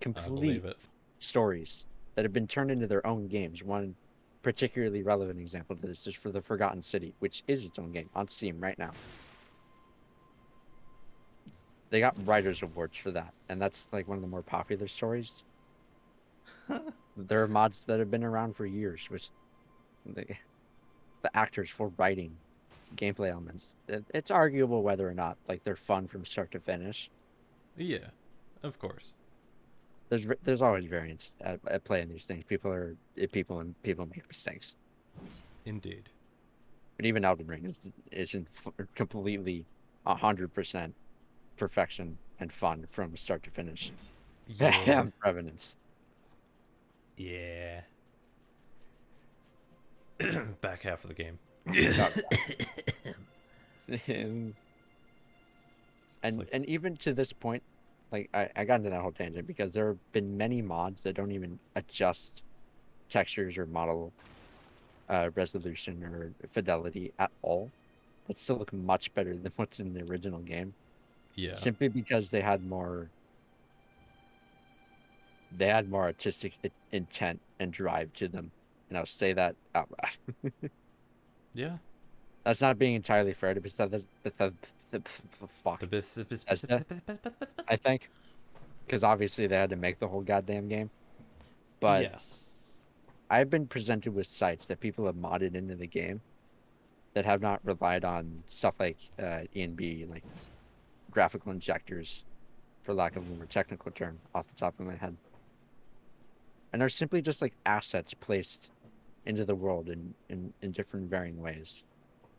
I Complete believe it. stories that have been turned into their own games. One particularly relevant example to this is for the Forgotten City, which is its own game on Steam right now. They got writers awards for that, and that's like one of the more popular stories. There are mods that have been around for years, which the actors for writing gameplay elements. It's arguable whether or not like they're fun from start to finish. Yeah, of course. There's always variance at playing these things. People make mistakes. Indeed. But even Elden Ring isn't completely 100% perfection and fun from start to finish. Yeah. Revenants. Yeah. Back half of the game. and like- and even to this point, like I got into that whole tangent because there have been many mods that don't even adjust textures or model resolution or fidelity at all that still look much better than what's in the original game, Yeah. simply because they had more artistic intent and drive to them, and I'll say that out loud. Yeah. That's not being entirely fair to Bethesda. Fuck. Bethesda, I think, because obviously they had to make the whole goddamn game. But Yes. I've been presented with sites that people have modded into the game that have not relied on stuff like E&B, like graphical injectors, for lack of a more technical term, off the top of my head. And they're simply just like assets placed into the world in different varying ways,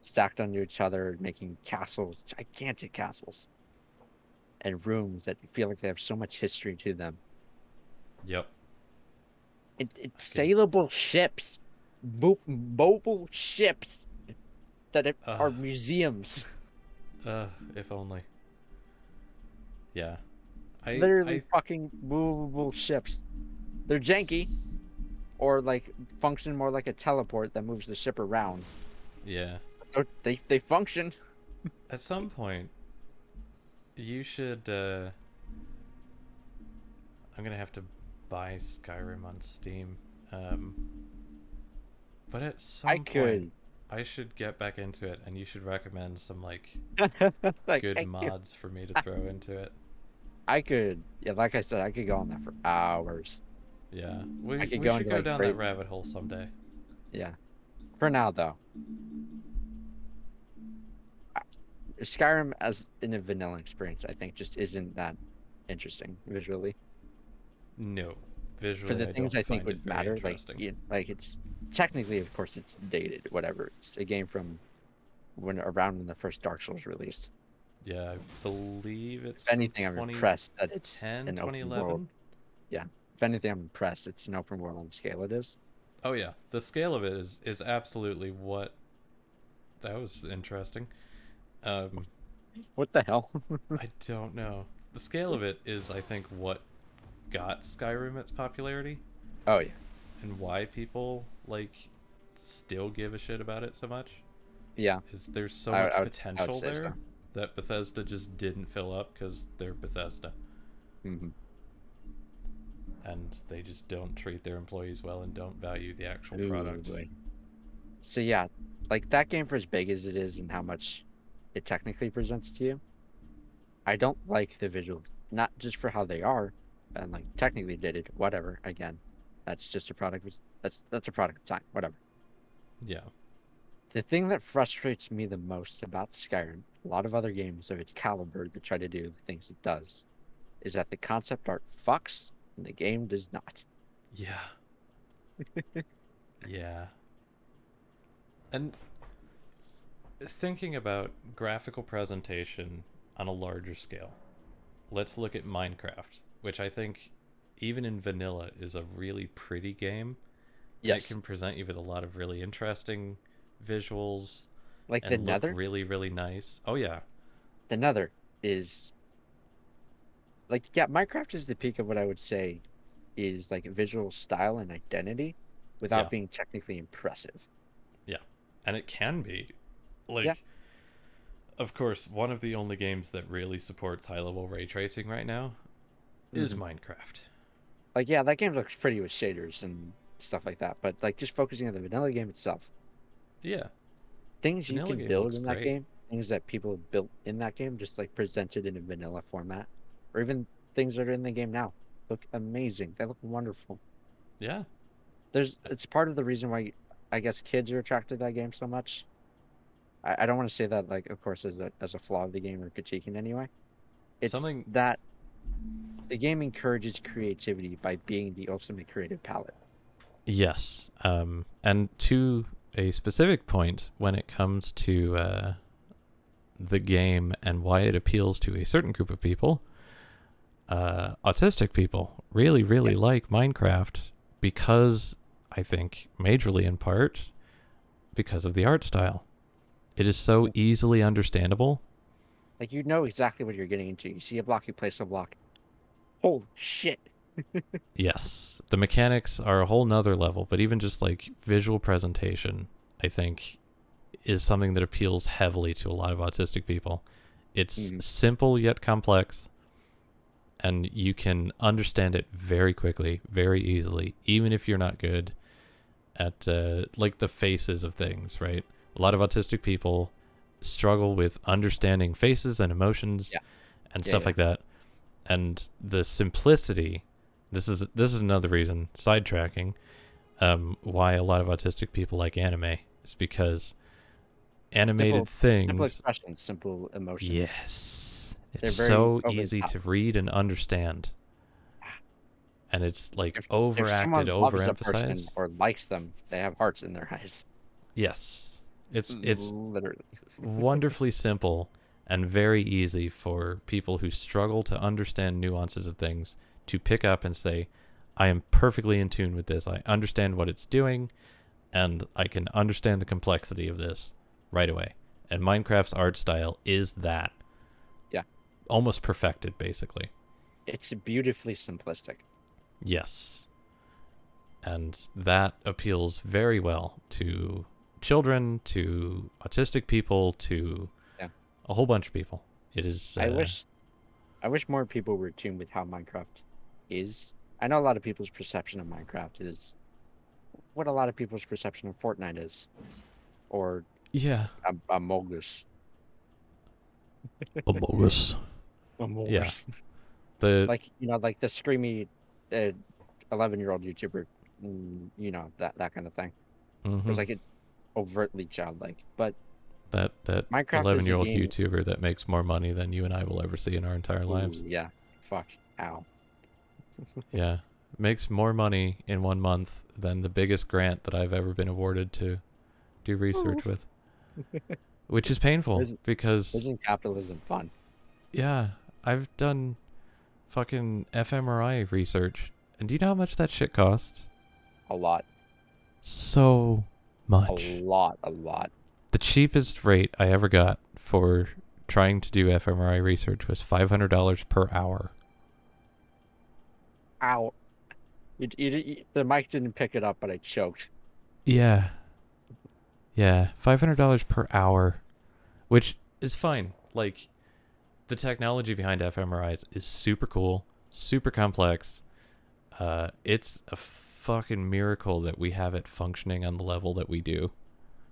stacked onto each other, making castles, gigantic castles, and rooms that feel like they have so much history to them. Yep. It's saleable ships, mobile ships that are museums. If only. Yeah. Literally fucking movable ships. They're janky, or like function more like a teleport that moves the ship around. Yeah. They function. At some point, you should. I'm gonna have to buy Skyrim on Steam. But at some point, I should get back into it, and you should recommend some like good mods for me to throw into it. I could, yeah, like I said, I could go on that for hours. Yeah, we should go down that rabbit hole someday. Yeah. For now, though, Skyrim as in a vanilla experience, I think, just isn't that interesting visually. No, visually. For the things I think would matter, like it's technically, of course, it's dated, whatever. It's a game from when the first Dark Souls released. Yeah, I believe it's. If anything, I'm impressed that it's 2011. Open world. Yeah. If anything, I'm impressed it's an open world on the scale it is. Oh yeah, the scale of it is absolutely what. That was interesting. What the hell? I don't know. The scale of it is, I think, what got Skyrim its popularity. Oh yeah. And why people like still give a shit about it so much. Yeah. Is there's so much potential there that Bethesda just didn't fill up because they're Bethesda. Mm-hmm. And they just don't treat their employees well and don't value the actual product. Boy. So yeah, like that game, for as big as it is and how much it technically presents to you, I don't like the visuals. Not just for how they are, and like technically dated, whatever. Again, that's just a product. That's a product of time. Whatever. Yeah. The thing that frustrates me the most about Skyrim, a lot of other games of its caliber that try to do the things it does, is that the concept art fucks and the game does not. Yeah. Yeah. And thinking about graphical presentation on a larger scale, let's look at Minecraft, which I think even in vanilla is a really pretty game. Yes. It can present you with a lot of really interesting visuals, like and the Nether. Really, really nice. Oh yeah. The Nether is like, yeah, Minecraft is the peak of what I would say is like visual style and identity without being technically impressive. Yeah. And it can be. Like, of course, one of the only games that really supports high-level ray tracing right now is Minecraft. Like, yeah, that game looks pretty with shaders and stuff like that, but like just focusing on the vanilla game itself. Yeah. Things vanilla you can build in that game, things that people have built in that game, just like presented in a vanilla format, or even things that are in the game now, look amazing. They look wonderful. Yeah. It's part of the reason why I guess kids are attracted to that game so much. I don't want to say that, like, of course, as a flaw of the game or critique in any way. It's something that the game encourages creativity by being the ultimate creative palette. Yes. And to a specific point, when it comes to the game and why it appeals to a certain group of people, autistic people really like Minecraft because, I think, majorly in part, because of the art style. It is so easily understandable. Like, you know exactly what you're getting into. You see a block, you place a block. Holy shit. Yes. The mechanics are a whole nother level, but even just like visual presentation, I think, is something that appeals heavily to a lot of autistic people. It's simple yet complex, and you can understand it very quickly, very easily, even if you're not good at like the faces of things, right? A lot of autistic people struggle with understanding faces and emotions and stuff like that. And the simplicity, this is another reason, sidetracking, why a lot of autistic people like anime is because animated Simple things. expressions, simple emotions. Yes, They're it's very so over the easy top. to read and understand, and it's like If overacted, someone loves a person overemphasized. or likes them, they have hearts in their eyes. Yes, it's Literally. wonderfully simple and very easy for people who struggle to understand nuances of things to pick up and say, I am perfectly in tune with this. I understand what it's doing, and I can understand the complexity of this right away. And Minecraft's art style is that. Yeah. Almost perfected, basically. It's beautifully simplistic. Yes. And that appeals very well to children, to autistic people, to Yeah. a whole bunch of people. It is. I wish more people were tuned with how Minecraft is. I know a lot of people's perception of Minecraft is what a lot of people's perception of Fortnite is, or Yeah. Among Us. Among Us. Among Yeah. Us. The Like like the screamy 11-year-old YouTuber, that kind of thing. It was mhm. like it overtly childlike, but that Minecraft is a 11-year-old game. YouTuber that makes more money than you and I will ever see in our entire lives. Ooh, yeah, fuck, ow. Yeah. Makes more money in 1 month than the biggest grant that I've ever been awarded to do research with. Which is painful Isn't because isn't capitalism fun? yeah, I've done fucking fMRI research. And do you know how much that shit costs? A lot, So a much. lot, a lot. The cheapest rate I ever got for trying to do fMRI research was $500 per hour. Ow. The mic didn't pick it up, but I choked. Yeah. Yeah, $500 per hour, which is fine. Like, the technology behind fMRIs is super cool, super complex. It's a fucking miracle that we have it functioning on the level that we do.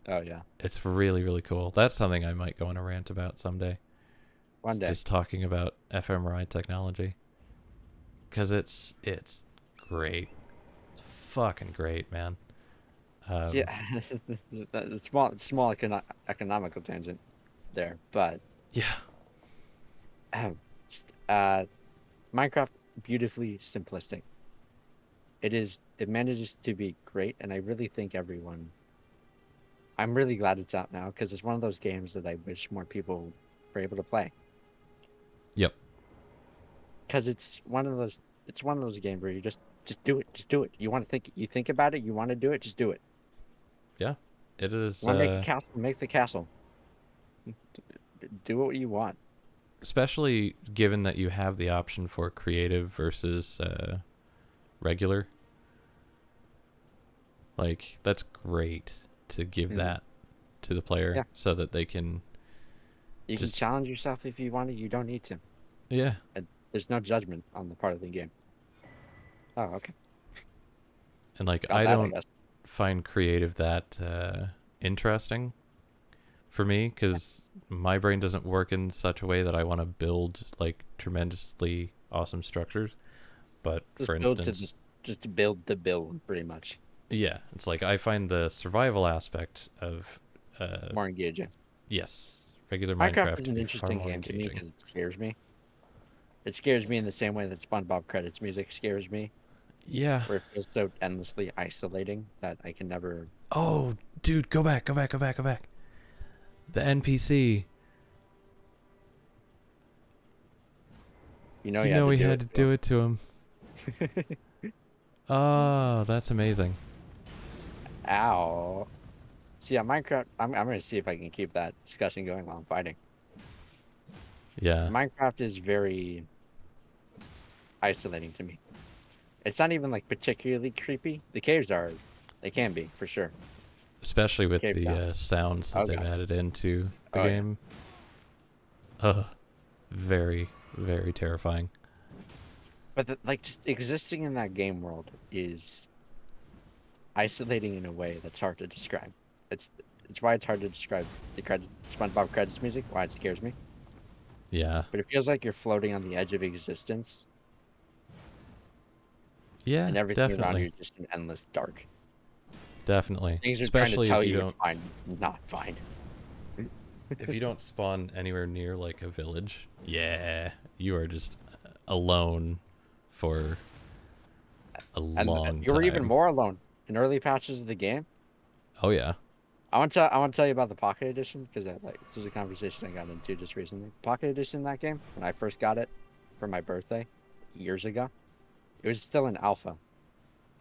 Oh yeah, It's really, really cool. That's something I might go on a rant about someday. one day. Just talking about fMRI technology. Because it's great. It's fucking great, man. Yeah, that's a small economical tangent there, but Yeah. just, Minecraft beautifully simplistic. It manages to be great, and I really think everyone. I'm really glad it's out now because it's one of those games that I wish more people were able to play. Yep. Because it's one of those games where you just just do it. You think about it, you want to do it, just do it. Yeah. It is, You want to make a castle, make the castle. Do what you want. especially given that you have the option for creative versus regular. Like, that's great to give Mhm. that to the player Yeah. so that they can You can just, challenge yourself if you want to. You don't need to. yeah. And there's no judgment on the part of the game. Oh, okay. And like, Got I that, I don't guess. find creative that interesting for me because my brain doesn't work in such a way that I want to build like tremendously awesome structures. But for instance, Just to build the build, pretty much. yeah, it's like I find the survival aspect of More engaging. yes, regular Minecraft Minecraft is to an be far interesting more game to me engaging. because it scares me. It scares me in the same way that SpongeBob credits music scares me, Yeah. where it feels so endlessly isolating that I can never. Oh, dude, go back. The NPC. You know, You you had know to we do had it to to do him. it to him. Oh, that's amazing. Ow. So yeah, Minecraft. I'm gonna see if I can keep that discussion going while I'm fighting. Yeah. Minecraft is very isolating to me. It's not even like particularly creepy. The caves are, they can be for sure. Especially with Cave the sounds. sounds that Oh they've god. added into the Oh yeah. game. Very, very terrifying. But like just existing in that game world is isolating in a way that's hard to describe. It's it's why it's hard to describe the SpongeBob credits music. Why it scares me. Yeah. But it feels like you're floating on the edge of existence, Yeah, and everything around you definitely. is just an endless dark. definitely. Things are trying to Especially tell if you you don't it's fine. It's not fine. if you don't spawn anywhere near like a village. Yeah, you are just alone for a And long you were even time. more alone in early patches of the game. Oh yeah. I want to tell you about the Pocket Edition because this is a conversation I got into just recently. Pocket Edition, that game, when I first got it for my birthday years ago, it was still in alpha.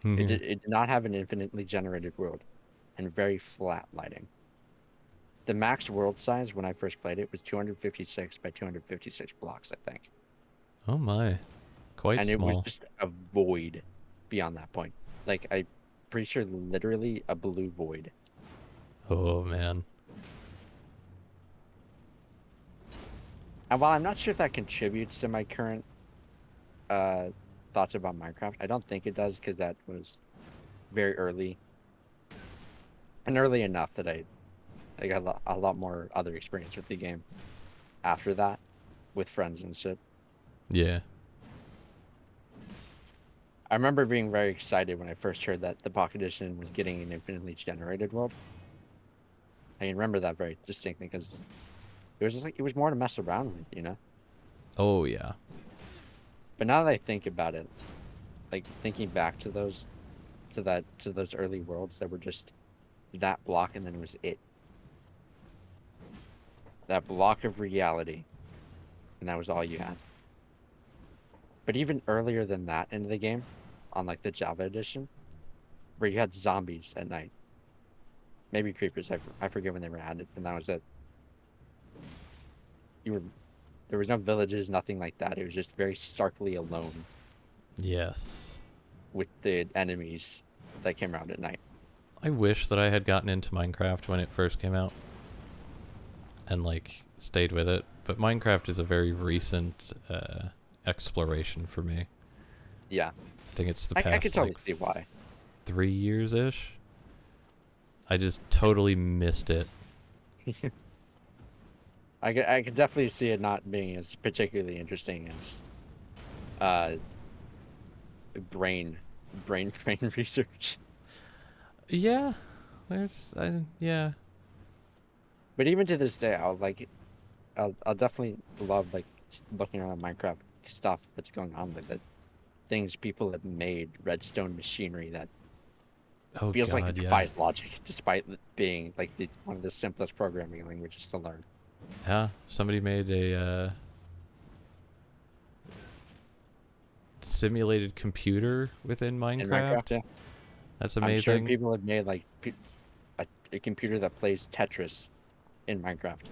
Mhm. It did not have an infinitely generated world and very flat lighting. The max world size when I first played it was 256 by 256 blocks, I think. Oh my. Quite And it was small. just a void beyond that point. Like, I'm pretty sure literally a blue void. Oh man. And while I'm not sure if that contributes to my current uh, thoughts about Minecraft, I don't think it does because that was very early and early enough that I got a lot more other experience with the game after that with friends and shit. Yeah. I remember being very excited when I first heard that the Pocket Edition was getting an infinitely generated world. I can remember that very distinctly because it was just like it was more to mess around with, you know. Oh yeah. But now that I think about it, like thinking back to those early worlds that were just that block and then it was it. That block of reality, and that was all you had. But even earlier than that into the game, on like the Java edition, where you had zombies at night, maybe creepers. I forget when they were added, and that was it. You were There was no villages, nothing like that. It was just very starkly alone Yes. with the enemies that came around at night. I wish that I had gotten into Minecraft when it first came out and like stayed with it, but Minecraft is a very recent exploration for me. Yeah, I think it's the I past could totally like see why. 3 years ish. I just totally missed it. I could definitely see it not being as particularly interesting as uh brain brain research. Yeah, yeah. But even to this day, I'll definitely love like looking around Minecraft stuff that's going on with it. Things people have made, redstone machinery that Oh feels like it god, yeah. defies logic, despite it being like one of the simplest programming languages to learn. Yeah, somebody made a simulated computer within In Minecraft, Minecraft. yeah, That's I'm sure amazing. people have made like a computer that plays Tetris in Minecraft.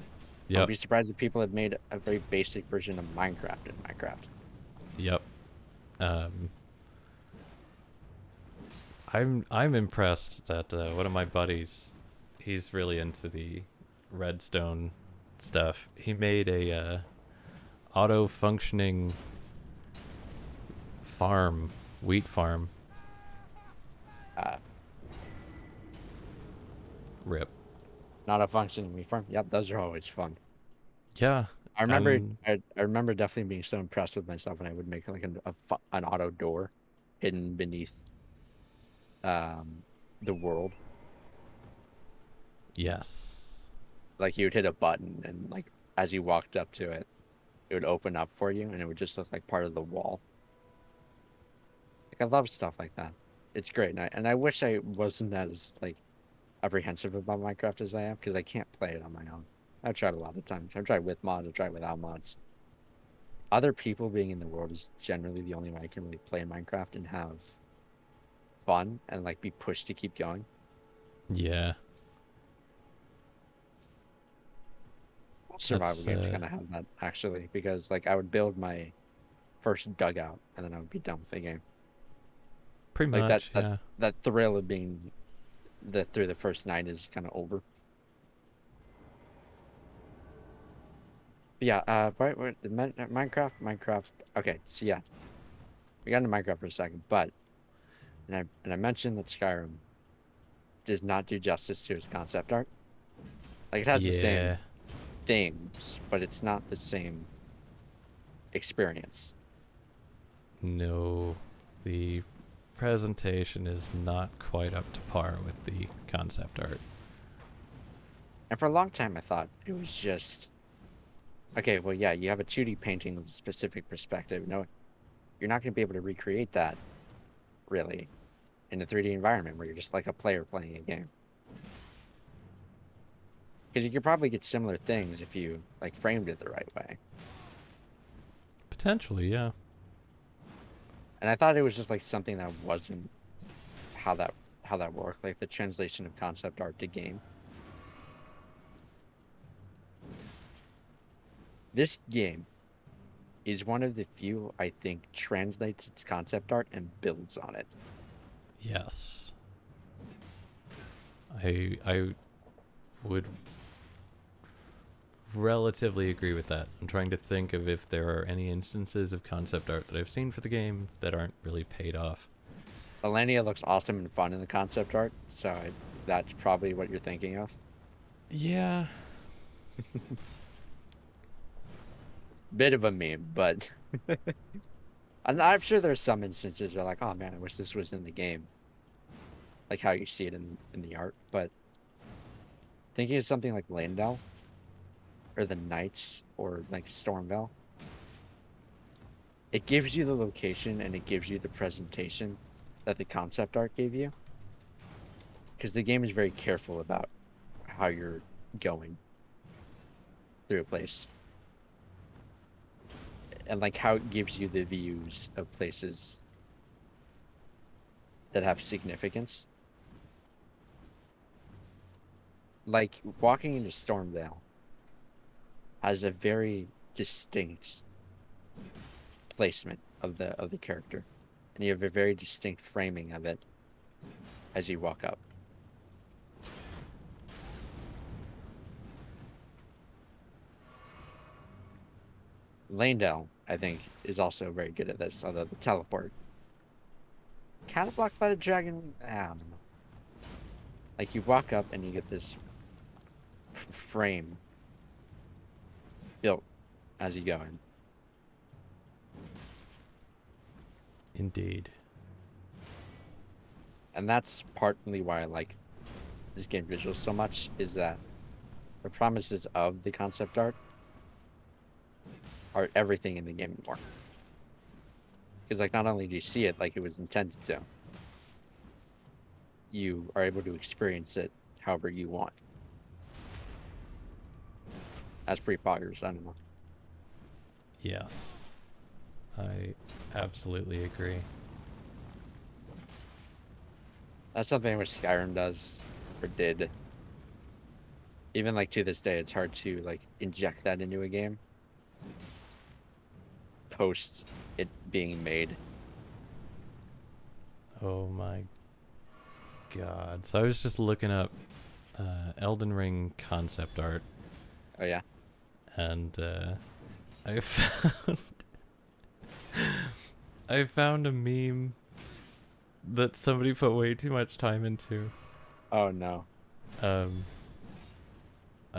I would Yep. be surprised if people have made a very basic version of Minecraft in Minecraft. Yep. Um I'm impressed that one of my buddies, he's really into the redstone stuff. He made a auto functioning farm, wheat farm. Uh, Rip. Not a functioning reform. Yep, those are always fun. Yeah. I'm I remember definitely being so impressed with myself when I would make like an auto door hidden beneath um the world. yes. Like you would hit a button and like as you walked up to it, it would open up for you and it would just look like part of the wall. Like I love stuff like that. It's great, and I wish I wasn't as like apprehensive about Minecraft as I am because I can't play it on my own. I've tried a lot of times. I've tried with mods. I've tried without mods. Other people being in the world is generally the only way I can really play Minecraft and have fun and like be pushed to keep going. Yeah. Survival That's games kind of have that actually because like I would build my first dugout and then I would be done with the game. pretty Like much, yeah. that thrill of being through the first night is kind of over. But yeah, right, Minecraft. Okay, so yeah, we got into Minecraft for a second, but and I mentioned that Skyrim does not do justice to its concept art. Like it has the same Yeah. themes, but it's not the same experience. No. The presentation is not quite up to par with the concept art. And for a long time, I thought it was just okay. Well, yeah, you have a 2D painting with a specific perspective. No, you're not going to be able to recreate that really in a 3D environment where you're just like a player playing a game. Because you could probably get similar things if you like framed it the right way. Potentially, yeah. And I thought it was just like something that wasn't how that worked, like the translation of concept art to game. This game is one of the few I think translates its concept art and builds on it. Yes. I would relatively agree with that. I'm trying to think of if there are any instances of concept art that I've seen for the game that aren't really paid off. Alenia looks awesome and fun in the concept art, so that's probably what you're thinking of. Yeah. Bit of a meme, but I'm sure there's some instances where like, oh man, I wish this was in the game, like how you see it in the art. But thinking of something like Landau or the Knights or like Stormvale, it gives you the location and it gives you the presentation that the concept art gave you, because the game is very careful about how you're going through a place and like how it gives you the views of places that have significance. Like walking into Stormvale has a very distinct placement of the character, and you have a very distinct framing of it as you walk up. Landell, I think, is also very good at this, although the teleport. Kind of blocked by the dragon? I don't know. Like, you walk up and you get this frame built as you go in. Indeed. And that's partly why I like this game visuals so much, is that the promises of the concept art are everything in the game more. Because like not only do you see it like it was intended to, you are able to experience it however you want. That's pretty poggers, I don't know. Yes. I absolutely agree. That's something which Skyrim does, or did. Even like to this day, it's hard to like inject that into a game post it being made. Oh my god. So I was just looking up Elden Ring concept art, Oh yeah. and I found I found a meme that somebody put way too much time into. Oh no. I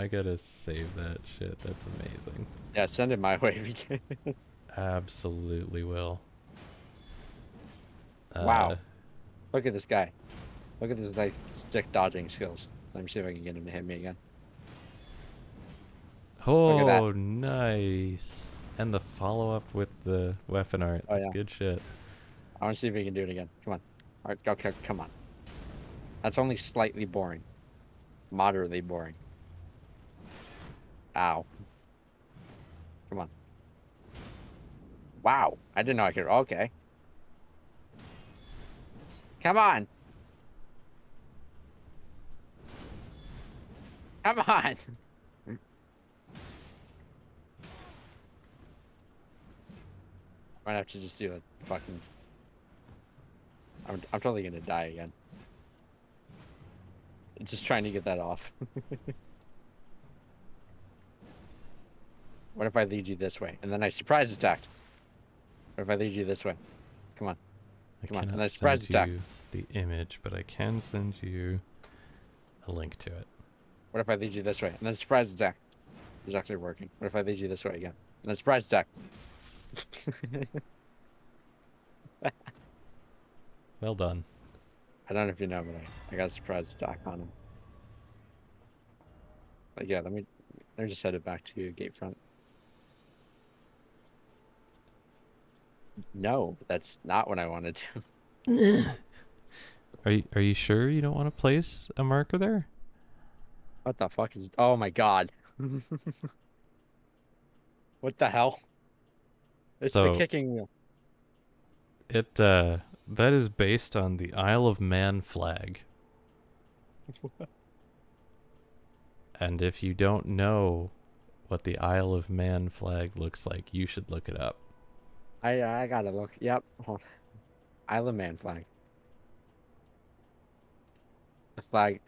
gotta save that shit. That's amazing. Yeah, send it my way if you can. Absolutely will. Wow. Look at this guy. Look at this like stick dodging skills. Let me see if I can get him to hit me again. Look at that. Oh, nice. And the follow-up with the weapon art. Oh, That's yeah. good shit. I want to see if he can do it again. Come on. All right, okay, come on. That's only slightly boring. Moderately boring. Ow. Come on. Wow. I didn't know I could. Okay. Come on. Come on. Might have to just do a fucking... I'm totally gonna die again. Just trying to get that off. What if I lead you this way? And then I surprise attacked. What if I lead you this way? Come on. I Come on, and cannot then surprise send attack. you the image, but I can send you a link to it. What if I lead you this way? And then surprise attack. It's actually working. What if I lead you this way again? And then surprise attack. Well done. I don't know if you know, but I got a surprise attack on him. But yeah, let me just head it back to gate front. No, that's not what I wanted to. Are you sure you don't want to place a marker there? What the fuck is? Oh my god! What the hell? It's the So kicking wheel. that is based on the Isle of Man flag. And if you don't know what the Isle of Man flag looks like, you should look it up. I gotta look. Yep. Hold on. Island Man flag. The flag.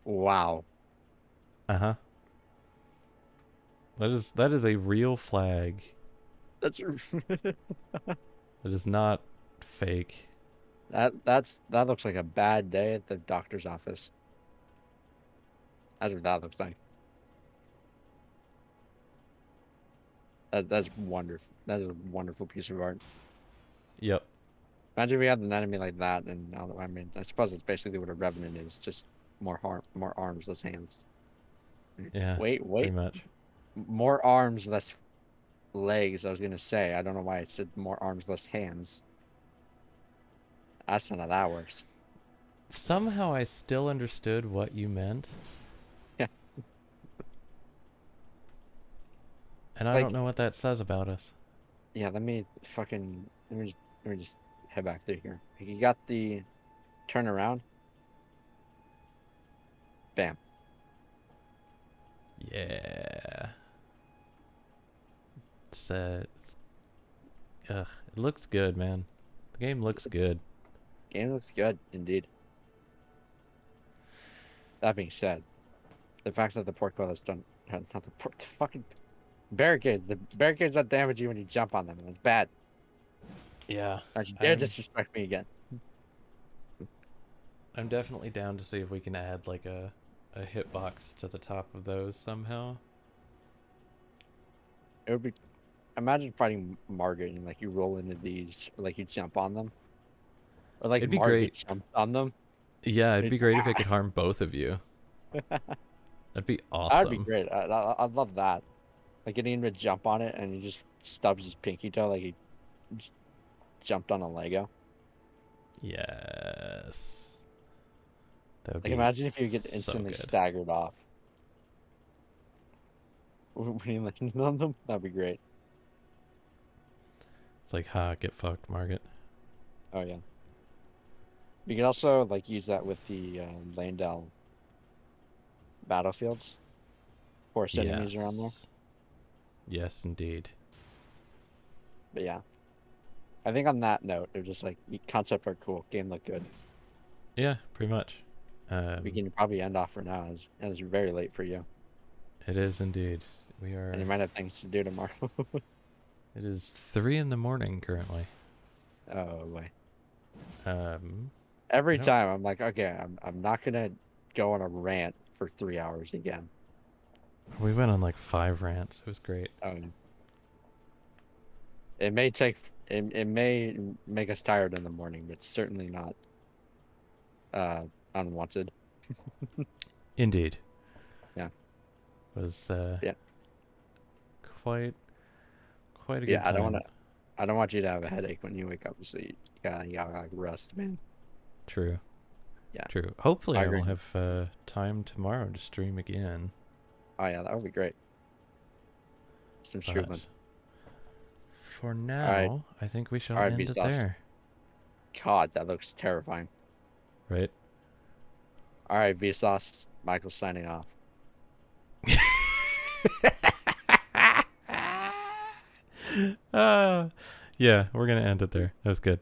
Wow. Uh-huh. That is a real flag. That's It is not fake. that looks like a bad day at the doctor's office. That's what that looks like. That's wonderful. That is a wonderful piece of art. Yep. Imagine if we had an enemy like that, and I mean, I suppose it's basically what a revenant is, just more arms, less hands. Yeah. Wait, Pretty wait, much. more arms, less legs. I was gonna say, I don't know why I said more arms, less hands. That's not how that works. Somehow I still understood what you meant. Yeah, And I like don't know what that says about us. yeah. Let me just head back through here. You got the turn around. Bam. Yeah. Ugh, it looks good, man. The game looks good. Game looks good indeed. That being said, the fact that the portcullis don't not the fucking barricades. The barricades don't damage you when you jump on them. That's bad. Yeah. Don't you dare disrespect me again. I'm definitely down to see if we can add like a hitbox to the top of those somehow. It would be. Imagine fighting Margaret and like you roll into these, or like you jump on them, or like It'd be Margaret great. jumps on them. Yeah, it'd It, be great if it could harm both of you. That'd be that'd be awesome. great. I'd love that. Like getting him to jump on it and he just stubs his pinky toe like he j- jumped on a Lego. Yes. That would Like be imagine if you get so instantly good. staggered off when you land on them. That'd be great. It's like, ha, get fucked, Margaret. Oh yeah. You can also like use that with the Landell battlefields. Force enemies around there. Yes. Yes, indeed. But yeah. I think on that note, they're just like concept art cool, game look good. Yeah, pretty much. We can probably end off for now as it's very late for you. It is indeed. We are. And you might have things to do tomorrow. It is 3 in the morning currently. Oh boy. Um, Every I don't- time I'm like, okay, I'm not gonna go on a rant for 3 hours again. we went on like 5 rants. It was great. It may take it may make us tired in the morning, but certainly not unwanted. Indeed. Yeah. Was Yeah. quite a good Yeah, time. I don't want you to have a headache when you wake up, so you gotta like rest, man. True. Yeah. True. Hopefully I I will agree. have time tomorrow to stream again. Oh yeah, that would be great. Some But streaming. for now, I think we shall Alright, end it Vsauce. there. God, that looks terrifying. Right? Alright, Vsauce. Michael signing off. Yeah, we're gonna end it there. That was good.